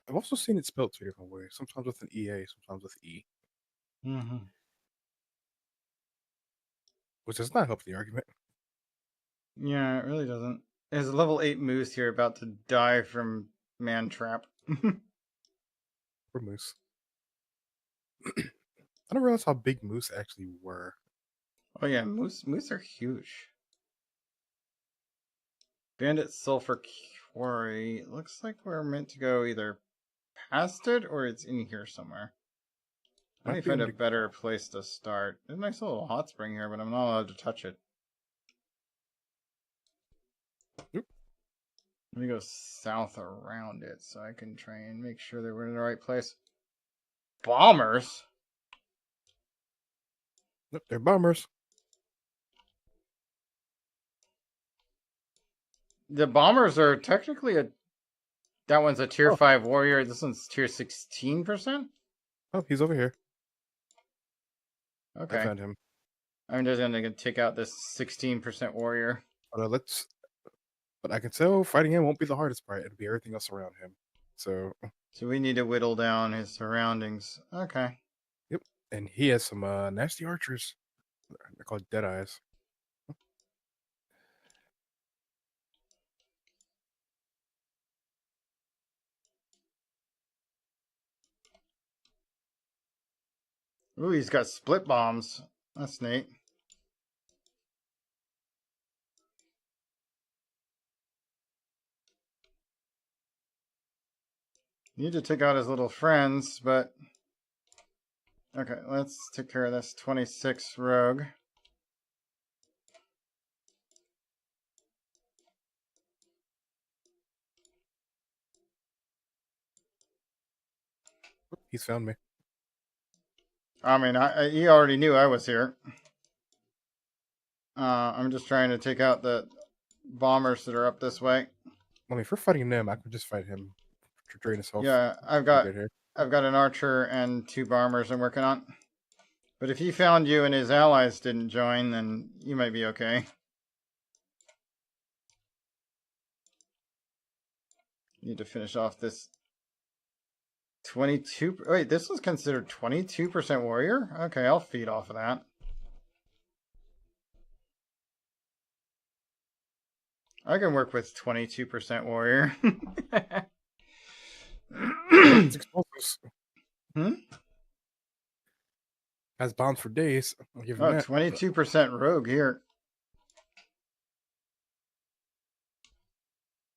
I've also seen it spelled 2 different ways. Sometimes with an EA, sometimes with E. Mm-hmm. Which does not help the argument. Yeah, it really doesn't. There's a level 8 moose here about to die from man trap. Poor moose. I don't realize how big moose actually were. Oh yeah, moose are huge. Bandit Sulfur Quarry. Looks like we're meant to go either past it or it's in here somewhere. Let me find a better place to start. There's a nice little hot spring here, but I'm not allowed to touch it. Oop. Let me go south around it so I can try and make sure that we're in the right place. Bombers? Nope, they're bombers. The bombers are technically that one's a tier 5 warrior. This one's tier 16%? Oh, he's over here. Okay. I found him. I'm just gonna take out this 16% warrior. But I can tell fighting him won't be the hardest part. It'll be everything else around him. So we need to whittle down his surroundings. Okay. Yep. And he has some nasty archers. They're called Deadeyes. Ooh, he's got split bombs. That's neat. Need to take out his little friends, but okay, let's take care of this 26 rogue. He's found me. I mean, he already knew I was here. I'm just trying to take out the bombers that are up this way. I mean, if we're fighting them, I could just fight him to drain his health. Yeah, I've got an archer and 2 bombers I'm working on. But if he found you and his allies didn't join, then you might be okay. Need to finish off this 22. Wait, this was considered 22% warrior? Okay, I'll feed off of that. I can work with 22% warrior. It's explosives. Has bombs for days. I'll give him Oh, that. 22% rogue here.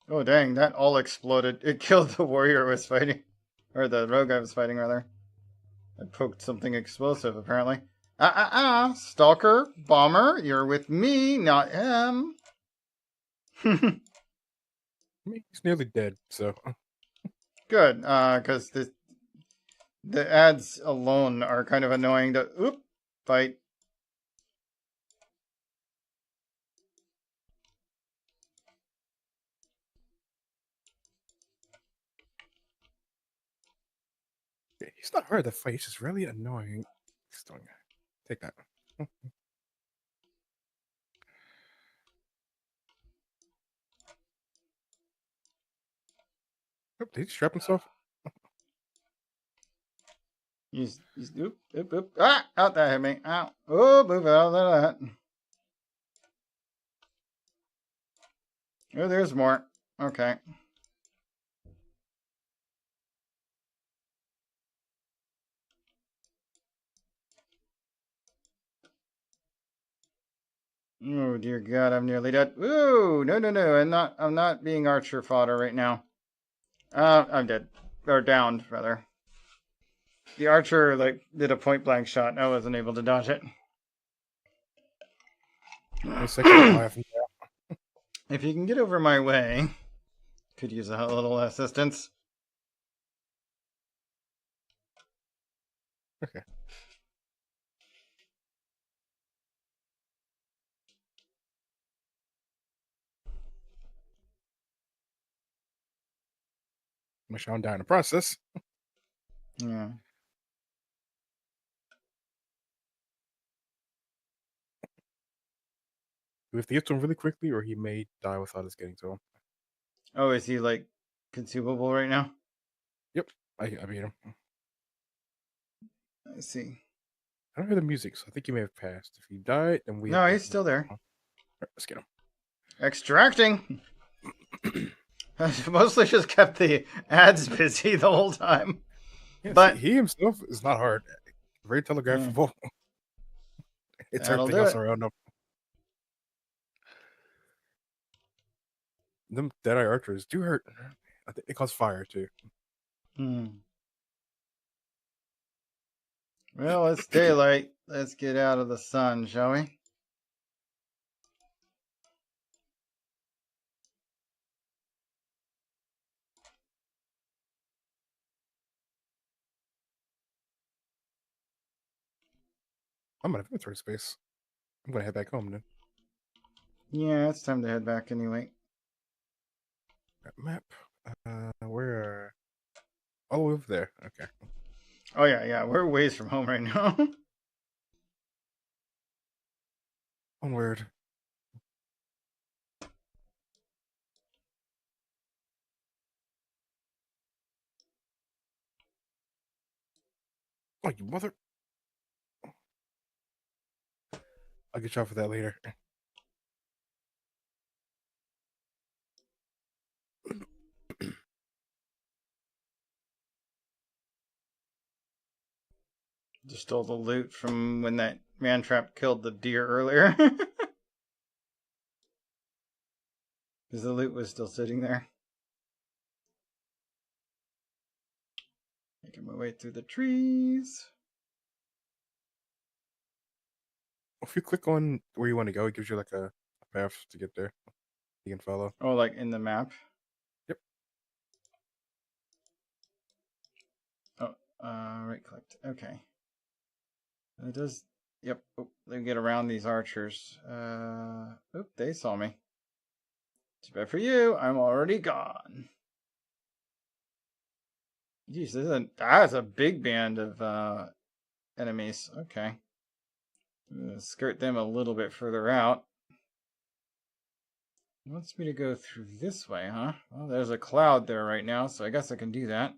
Oh, dang, that all exploded. It killed the warrior I was fighting. Or the rogue I was fighting, rather. I poked something explosive, apparently. Stalker, bomber, you're with me, not him. I mean, he's nearly dead, so. Good, because the ads alone are kind of annoying to fight. He's not hard to fight, he's just really annoying. Take that. Oh, did he strap himself? He's oop, oop, oop. Ah! Out that hit me. Ow. Oh, move out of that. Oh, there's more. Okay. Oh dear God, I'm nearly dead. Ooh, no, no, no. I'm not being archer fodder right now. I'm dead. Or downed, rather. The archer, like, did a point blank shot and I wasn't able to dodge it. If you can get over my way, could use a little assistance. Okay. I'm showing down the process. Yeah. We have to get to him really quickly, or he may die without us getting to him. Oh, is he like consumable right now? Yep, I beat him. I see. I don't hear the music, so I think he may have passed. If he died, then we. No, he's still there. Right, let's get him. Extracting. Mostly just kept the ads busy the whole time. Yes, but he himself is not hard. Very telegraphable. It's That'll everything do else it. around him. Them Deadeye archers do hurt. I think it cause fire too. Well, it's daylight. Let's get out of the sun, shall we? I'm gonna have inventory space. I'm gonna head back home then. Yeah, it's time to head back anyway. Map. Where? Oh, over there. Okay. Oh yeah. We're ways from home right now. Onward. Oh, you mother! I'll get you off for that later. Just stole the loot from when that man trap killed the deer earlier. Because the loot was still sitting there. Making my way through the trees. If you click on where you want to go, it gives you like a path to get there. You can follow. Oh, like in the map? Yep. Oh, right clicked. Okay. It does. Yep. Oh, they get around these archers. Oop, they saw me. Too bad for you. I'm already gone. Jeez, that's a big band of enemies. Okay. Skirt them a little bit further out. It wants me to go through this way, huh? Well, there's a cloud there right now, so I guess I can do that.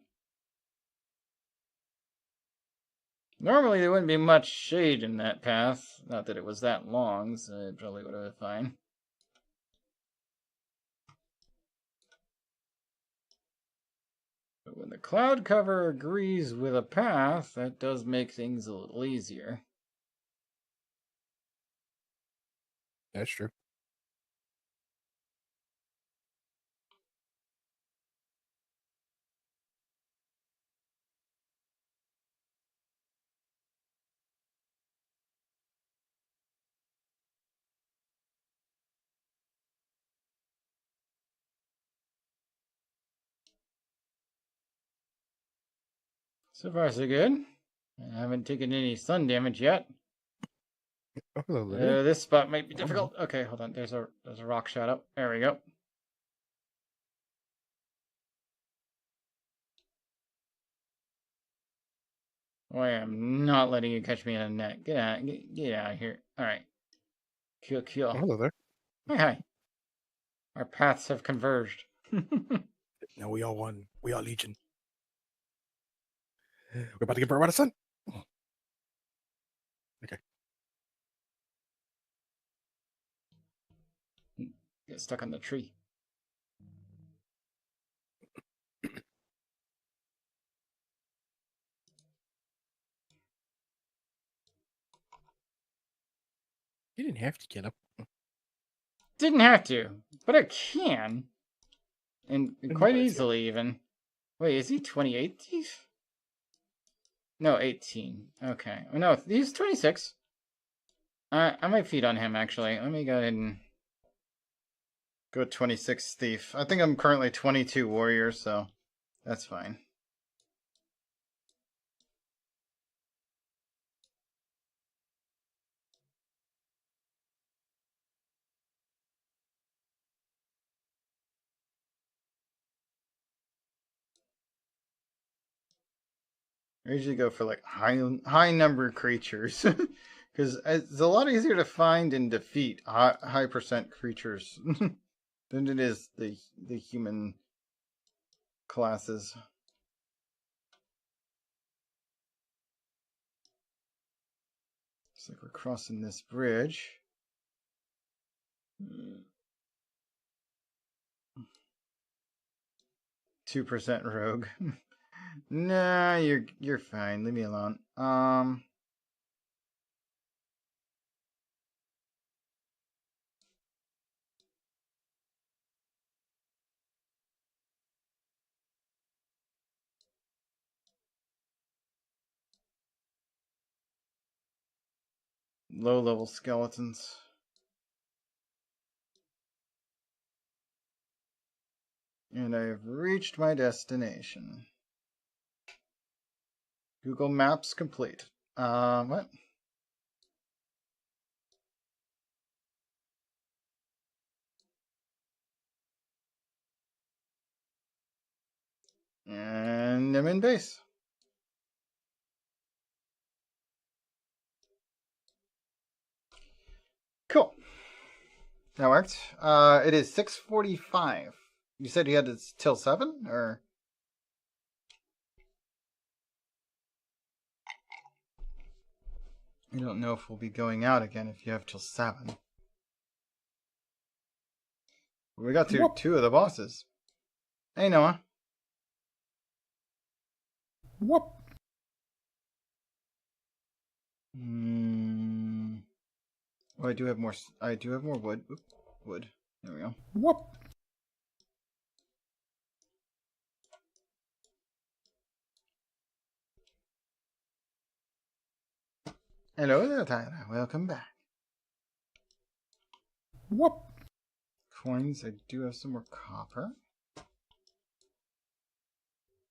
Normally, there wouldn't be much shade in that path. Not that it was that long, so it probably would have been fine. But when the cloud cover agrees with a path, that does make things a little easier. That's true. So far, so good. I haven't taken any sun damage yet. Oh, hello, Lydia. This spot might be difficult. Okay, hold on. There's a rock shadow. There we go. I am not letting you catch me in a net. Get out of here. Alright. Cool. Oh, hello there. Hi. Our paths have converged. No, we all won. We all legion. We're about to get burned by the sun. Okay. Get stuck on the tree. You didn't have to get up. Didn't have to, but I can. And quite easily, even. Wait, is he 28 thief? No, 18. Okay. Oh, no, he's 26. I might feed on him, actually. Let me go ahead and go 26 thief. I think I'm currently 22 warrior, so that's fine. I usually go for like high number creatures because it's a lot easier to find and defeat high percent creatures than it is the human classes. Looks like we're crossing this bridge. 2% rogue. Nah, you're fine. Leave me alone. Low-level skeletons. And I have reached my destination. Google Maps complete. What? And I'm in base. Cool. That worked. It is 6:45. You said you had to till 7, or? I don't know if we'll be going out again if you have till 7. We got through 2 of the bosses. Hey, Noah. Whoop. Oh, I do have more. I do have more wood. Oop, wood. There we go. Whoop. Hello there, Tyler. Welcome back. Whoop. Coins. I do have some more copper.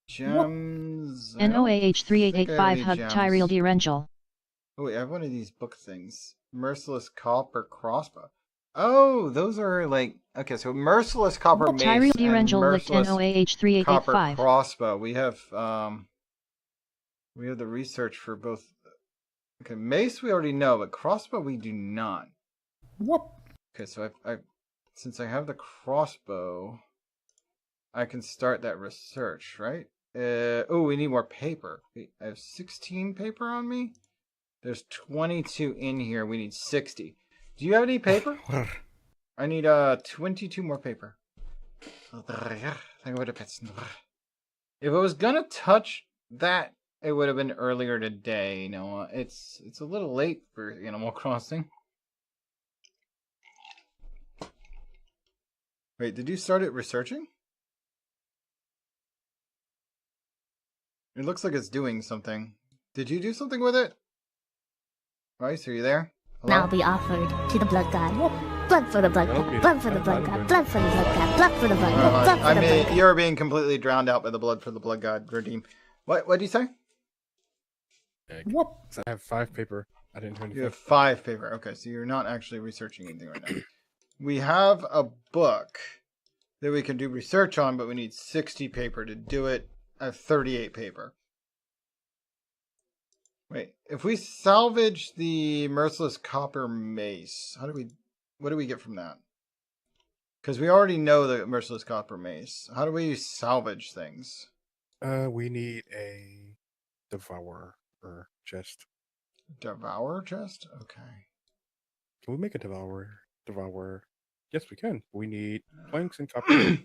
Gems. NOAH3885 Hug Tyrell Derangel. Oh wait, I have one of these book things. Merciless Copper Crossbow. Oh, those are like okay. So Merciless Copper Mace Tyrell and Derangel Merciless NOAH3885 Copper Crossbow. We have the research for both. Okay, Mace we already know, but Crossbow we do not. Whoop. Okay, so I since I have the crossbow, I can start that research, right? Oh, we need more paper. Wait, I have 16 paper on me. There's 22 in here. We need 60. Do you have any paper? I need 22 more paper. If I was gonna touch that, it would have been earlier today. You know, it's a little late for Animal Crossing. Wait, did you start it researching? It looks like it's doing something. Did you do something with it? Rice, are you there? Hello? Now be offered to the blood god. Blood for the blood god. Blood for the blood god. Blood for the blood god. Blood for the blood god. Blood for the blood god. You're being completely drowned out by the blood for the blood god redeem. What did you say? Whoop. I have 5 paper. I didn't do anything. You have 5 paper. Okay, so you're not actually researching anything right now. We have a book that we can do research on, but we need 60 paper to do it. I have 38 paper. Wait, if we salvage the merciless copper mace, what do we get from that? Because we already know the merciless copper mace. How do we salvage things? We need a devourer chest. Devourer chest? Okay. Can we make a devourer? Yes, we can. We need planks and copper.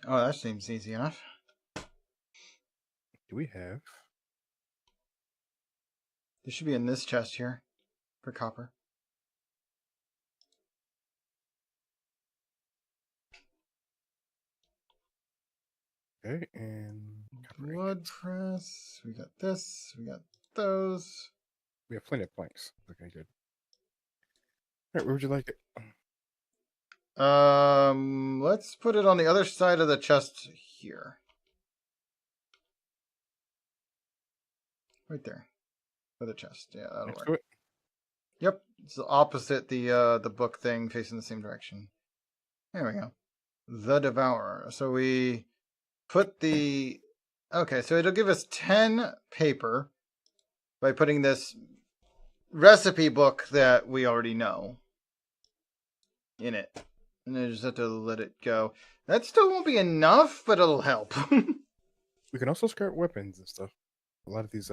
Oh, that seems easy enough. Do we have? This should be in this chest here for copper. Okay, and blood press. We got this. We got those. We have plenty of planks. Okay, good. All right, where would you like it? Let's put it on the other side of the chest here. Right there. For the chest. Yeah, that'll Next work. to it? Yep. It's opposite the book thing, facing the same direction. There we go. The Devourer. So we put the... Okay, so it'll give us 10 paper by putting this recipe book that we already know in it. And then just have to let it go. That still won't be enough, but it'll help. We can also scrap weapons and stuff. A lot of these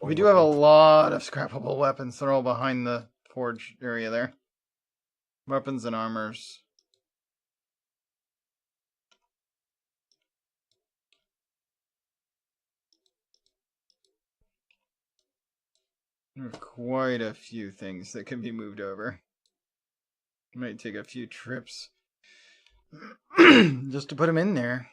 we do have a lot of scrappable weapons. They're all behind the forge area there. Weapons and armors. There are quite a few things that can be moved over. Might take a few trips just to put them in there.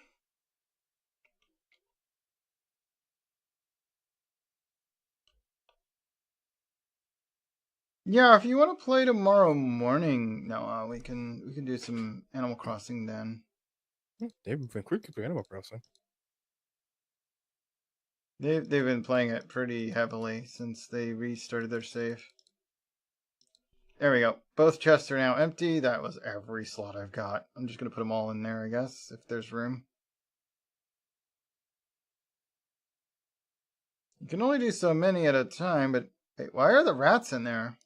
Yeah, if you want to play tomorrow morning, Noah, we can do some Animal Crossing then. They've been quick to Animal Crossing. They've been playing it pretty heavily since they restarted their save. There we go. Both chests are now empty. That was every slot I've got. I'm just gonna put them all in there, I guess, if there's room. You can only do so many at a time, but wait, why are the rats in there?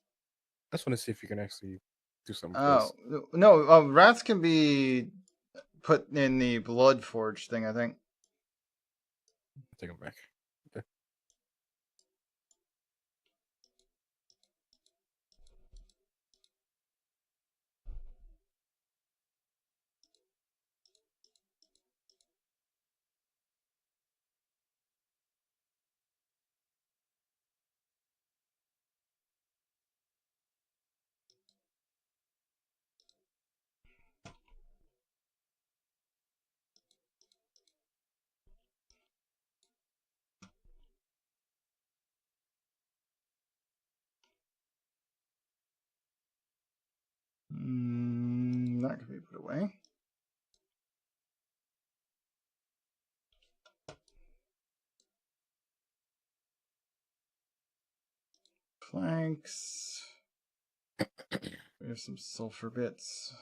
I just want to see if you can actually do something. Oh, no, rats can be put in the blood forge thing, I think. Take them back. Okay. That can be put away. Planks. We have some sulfur bits.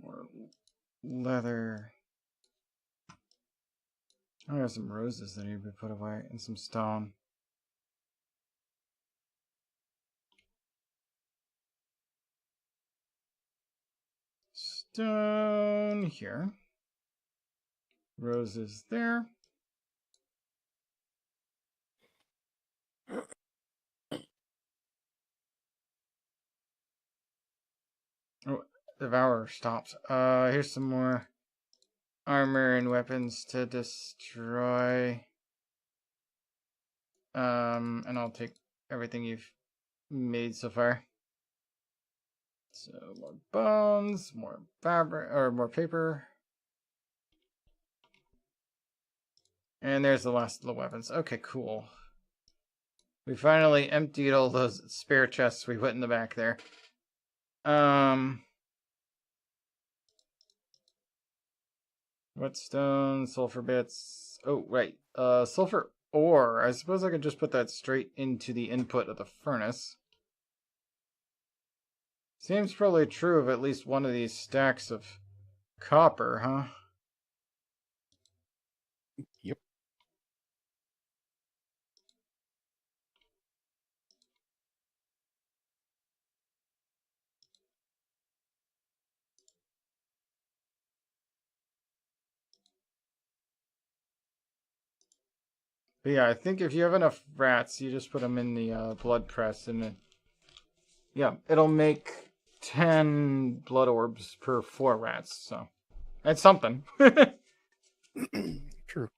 More leather. I have some roses that need to be put away and some stone. Stone here. Roses there. Oh, Devourer stops. Here's some more armor and weapons to destroy. And I'll take everything you've made so far. So more bones, more fabric, or more paper. And there's the last of the weapons. Okay, cool. We finally emptied all those spare chests we put in the back there. Whetstone, sulfur bits. Oh, right. Sulfur ore. I suppose I could just put that straight into the input of the furnace. Seems probably true of at least one of these stacks of copper, huh? But yeah, I think if you have enough rats, you just put them in the blood press, and yeah, it'll make 10 blood orbs per 4 rats. So that's something. True.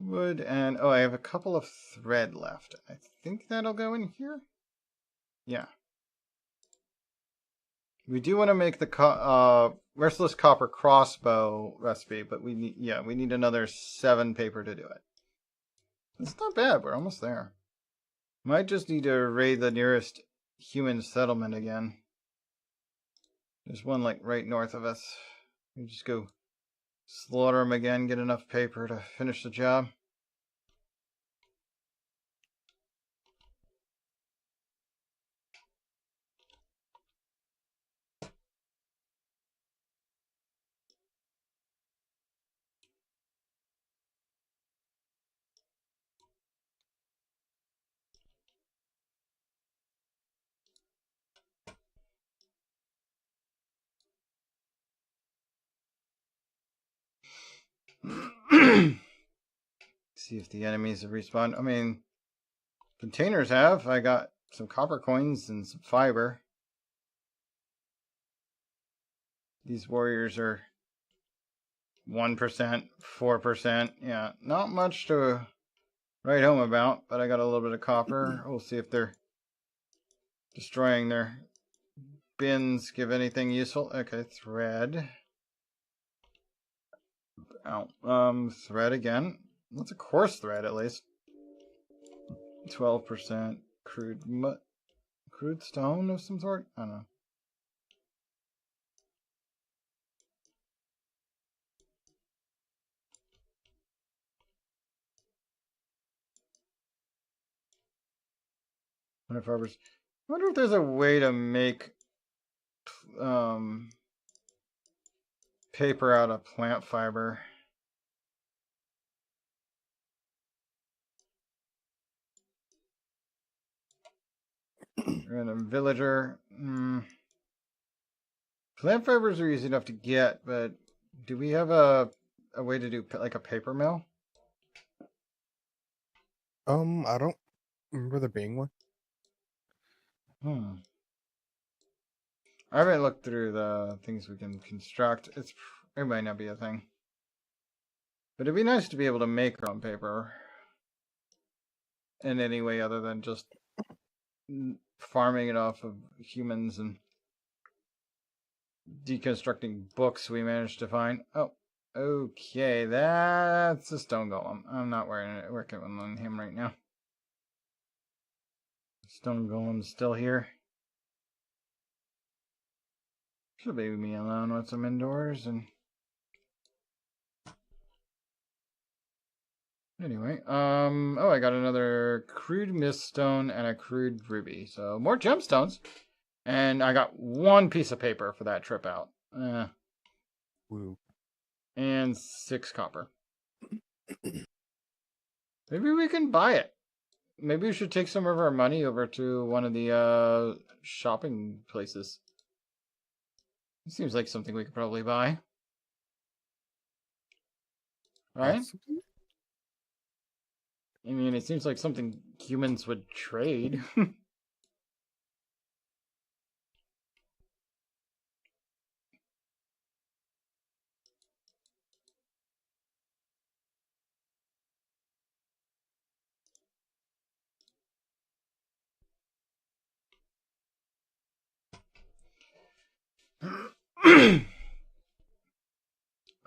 Wood and I have a couple of thread left. I think that'll go in here. Yeah. We do want to make the merciless copper crossbow recipe, but we need another 7 paper to do it. It's not bad. We're almost there. Might just need to raid the nearest human settlement again. There's one like right north of us. We just go slaughter them again, get enough paper to finish the job. See if the enemies have respawned. I mean, containers have. I got some copper coins and some fiber. These warriors are 1%, 4%. Yeah, not much to write home about, but I got a little bit of copper. We'll see if they're destroying their bins give anything useful. Okay, thread. Thread again. That's a coarse thread at least. 12% crude stone of some sort? I don't know. I wonder if there's a way to make paper out of plant fiber. Random villager. Plant fibers are easy enough to get, but do we have a way to do like a paper mill? I don't remember there being one. I haven't looked through the things we can construct. It might not be a thing. But it'd be nice to be able to make our own paper in any way other than just farming it off of humans and deconstructing books we managed to find. Oh, okay, that's a stone golem. I'm not working on him right now. Stone golem's still here. Should leave me alone once I'm indoors. And anyway, I got another crude miststone and a crude ruby, so more gemstones. And I got 1 piece of paper for that trip out. Woo. And 6 copper. Maybe we can buy it. Maybe we should take some of our money over to one of the shopping places. It seems like something we could probably buy. Right? I mean, it seems like something humans would trade.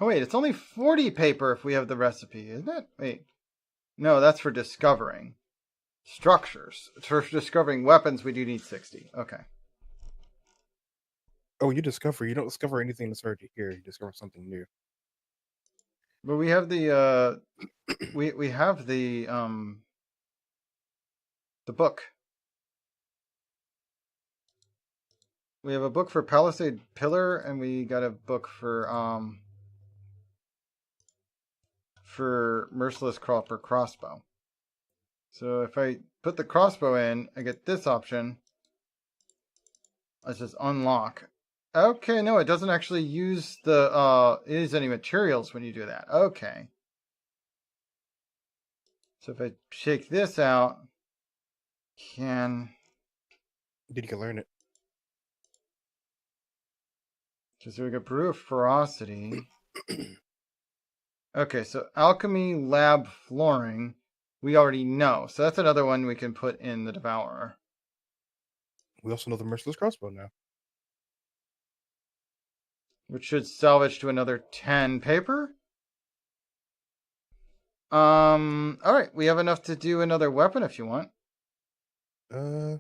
Oh wait, it's only 40 paper if we have the recipe, isn't it? Wait. No, that's for discovering structures. For discovering weapons, we do need 60. Okay. Oh, you don't discover anything that's already here. You discover something new. But we have the we have the book. We have a book for Palisade Pillar, and we got a book for Merciless Copper Crossbow. So if I put the crossbow in, I get this option. It says unlock. Okay, no, it doesn't actually use any materials when you do that. Okay. So if I shake this out, Then you can learn it. So we got Brew of Ferocity. Okay, so Alchemy Lab Flooring, we already know. So that's another one we can put in the Devourer. We also know the Merciless Crossbow now. Which should salvage to another 10 paper. Alright, we have enough to do another weapon if you want. Do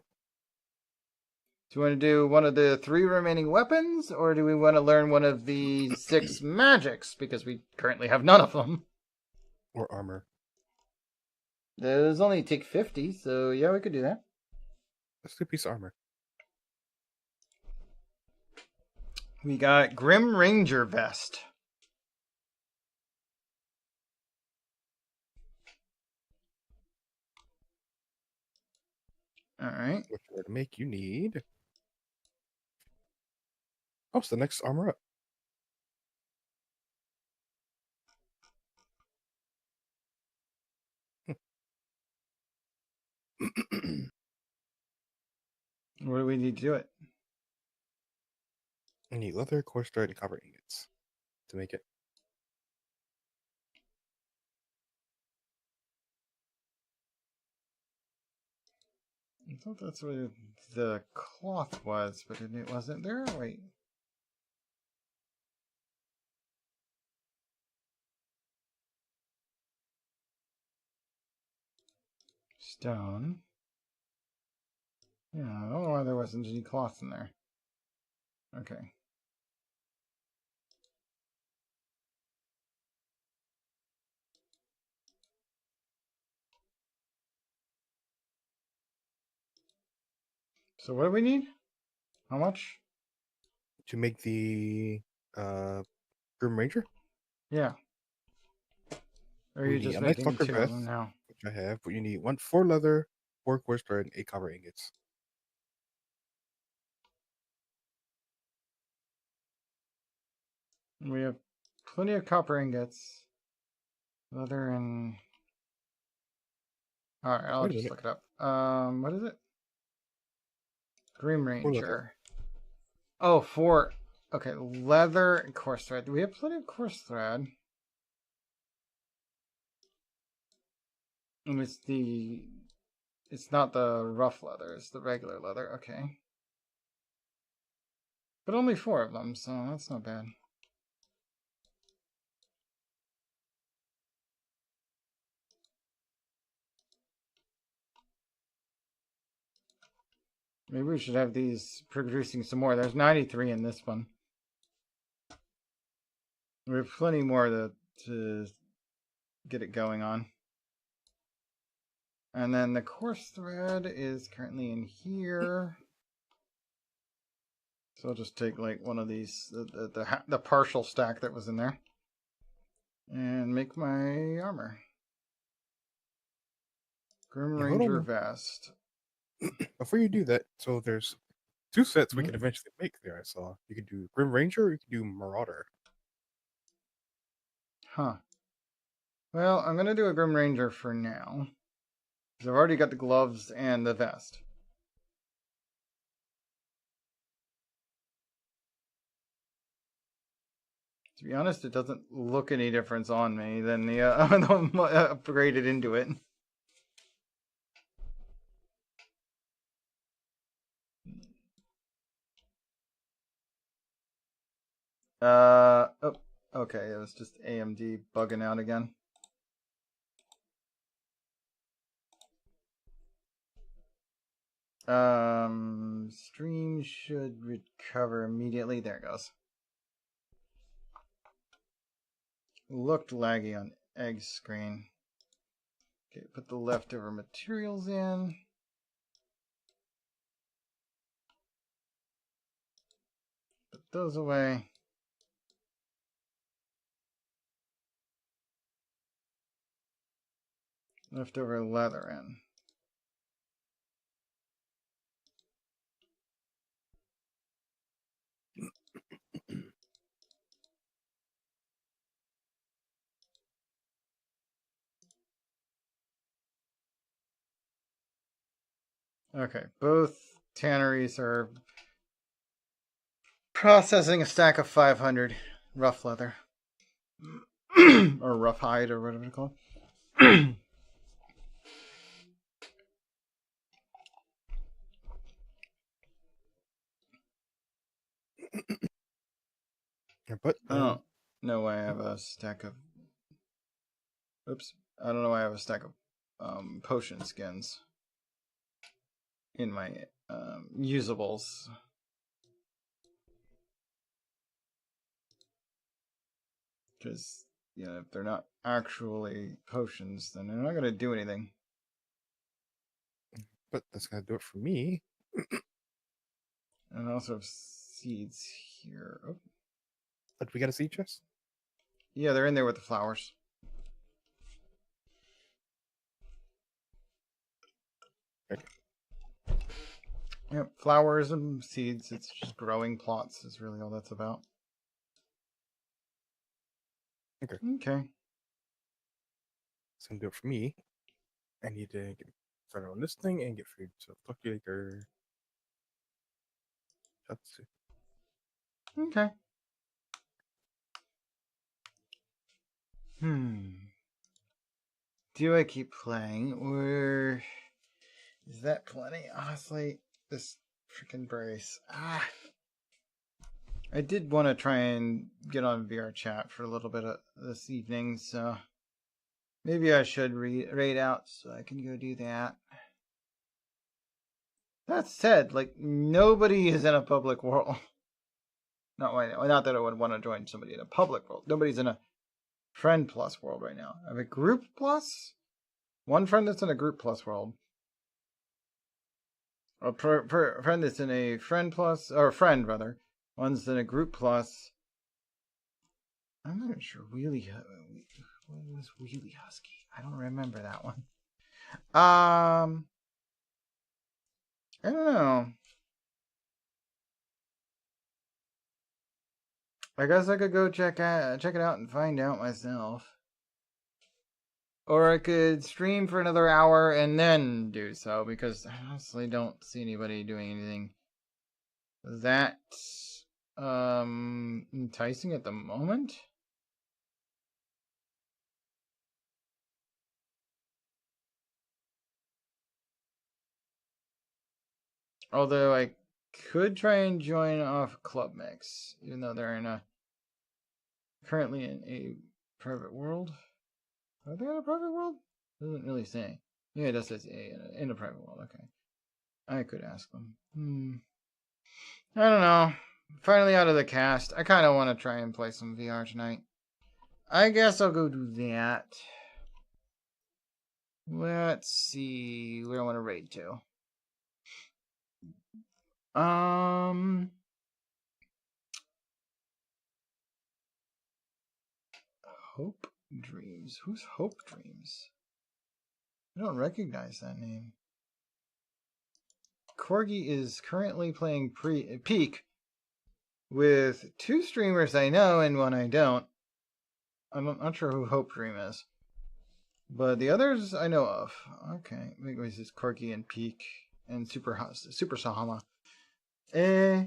you want to do one of the 3 remaining weapons, or do we want to learn one of the 6 magics? Because we currently have none of them. Or armor. Those only take 50, so yeah, we could do that. Let's do a piece of armor. We got Grim Ranger Vest. Alright. Which word to make you need. Oh, it's the next armor up. What do we need to do it? We need leather, coarse thread, and copper ingots to make it. I thought that's what the cloth was, but it wasn't there? Wait. Stone. Yeah, I don't know why there wasn't any cloth in there. Okay. So what do we need? How much? To make the Grim Ranger? Yeah. Or are you just nice making 2 of them now? Which I have, but you need 4 leather, 4 coarse thread, and 8 copper ingots. We have plenty of copper ingots. Leather and... Alright, I'll just look it up. What is it? Grim Ranger. Oh, 4. Okay, leather and coarse thread. Do we have plenty of coarse thread? And it's not the rough leather, it's the regular leather. Okay. But only 4 of them, so that's not bad. Maybe we should have these producing some more. There's 93 in this one. We have plenty more to get it going on. And then the coarse thread is currently in here. So I'll just take like one of these, the partial stack that was in there, and make my armor. Grim Ranger vest. Before you do that, so there's 2 sets we can eventually make there, I saw. You can do Grim Ranger or you can do Marauder. Huh. Well, I'm going to do a Grim Ranger for now. Because I've already got the gloves and the vest. To be honest, it doesn't look any difference on me than the upgraded into it. Oh, okay, it was just AMD bugging out again. Stream should recover immediately. There it goes. Looked laggy on Egg's screen. Okay, put the leftover materials in. Put those away. Leftover leather in. Okay, both tanneries are processing a stack of 500 rough leather. Or rough hide, or whatever it's called. But I don't know why I have a stack of... Oops. I don't know why I have a stack of potion skins in my usables. Because, you know, if they're not actually potions, then they're not going to do anything. But that's going to do it for me. And I also have seeds here. Oh. But we got a seed chest? Yeah, they're in there with the flowers. Okay. Yep, flowers and seeds. It's just growing plots is really all that's about. Okay. Okay. That's going to do it for me. I need to get started on this thing and get food. So talk to you later. That's it. Okay. Do I keep playing, or is that plenty? Honestly, this freaking brace. I did want to try and get on VR chat for a little bit of this evening, so maybe I should raid out so I can go do that. That said, like, nobody is in a public world. Not that I would want to join somebody in a public world. Nobody's in a friend plus world right now. I have a group plus. One friend that's in a group plus world. A friend that's in a friend plus, or friend rather. One's in a group plus. I'm not sure. What was Wheelie Husky? I don't remember that one. I don't know. I guess I could go check it out and find out myself. Or I could stream for another hour and then do so, because I honestly don't see anybody doing anything that enticing at the moment. Although I could try and join off Club Mix, even though they're currently in a private world. Are they in a private world? Doesn't really say. Yeah, it does say in a private world. Okay, I could ask them. I don't know. Finally out of the cast. I kind of want to try and play some VR tonight. I guess I'll go do that. Let's see where I want to raid to. Hope Dreams. Who's Hope Dreams? I don't recognize that name. Corgi is currently playing Peak with 2 streamers I know and 1 I don't. I'm not sure who Hope Dream is. But the others I know of. Okay. Maybe this is Corgi and Peak and Super Sahama. Yeah,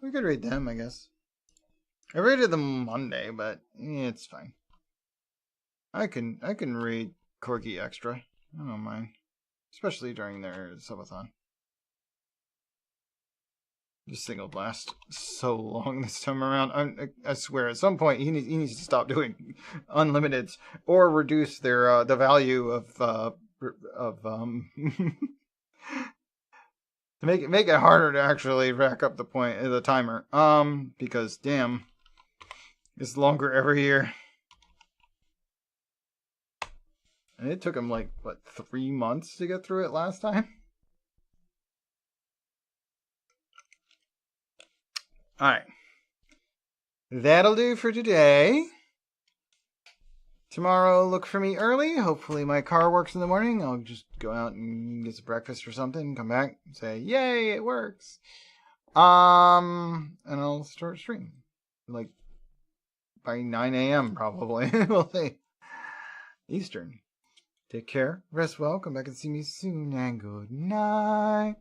we could raid them, I guess. I raided them Monday, but it's fine. I can raid Corgi extra. I don't mind. Especially during their subathon. This thing will last so long this time around. I swear, at some point he needs to stop doing unlimiteds or reduce their the value of to make it harder to actually rack up the timer. Because damn, it's longer every year. And it took him like, what, 3 months to get through it last time? Alright. That'll do for today. Tomorrow, look for me early. Hopefully my car works in the morning. I'll just go out and get some breakfast or something, come back and say, yay, it works. And I'll start streaming. Like, by 9 a.m. probably. We'll see. Eastern. Take care, rest well, come back and see me soon, and good night.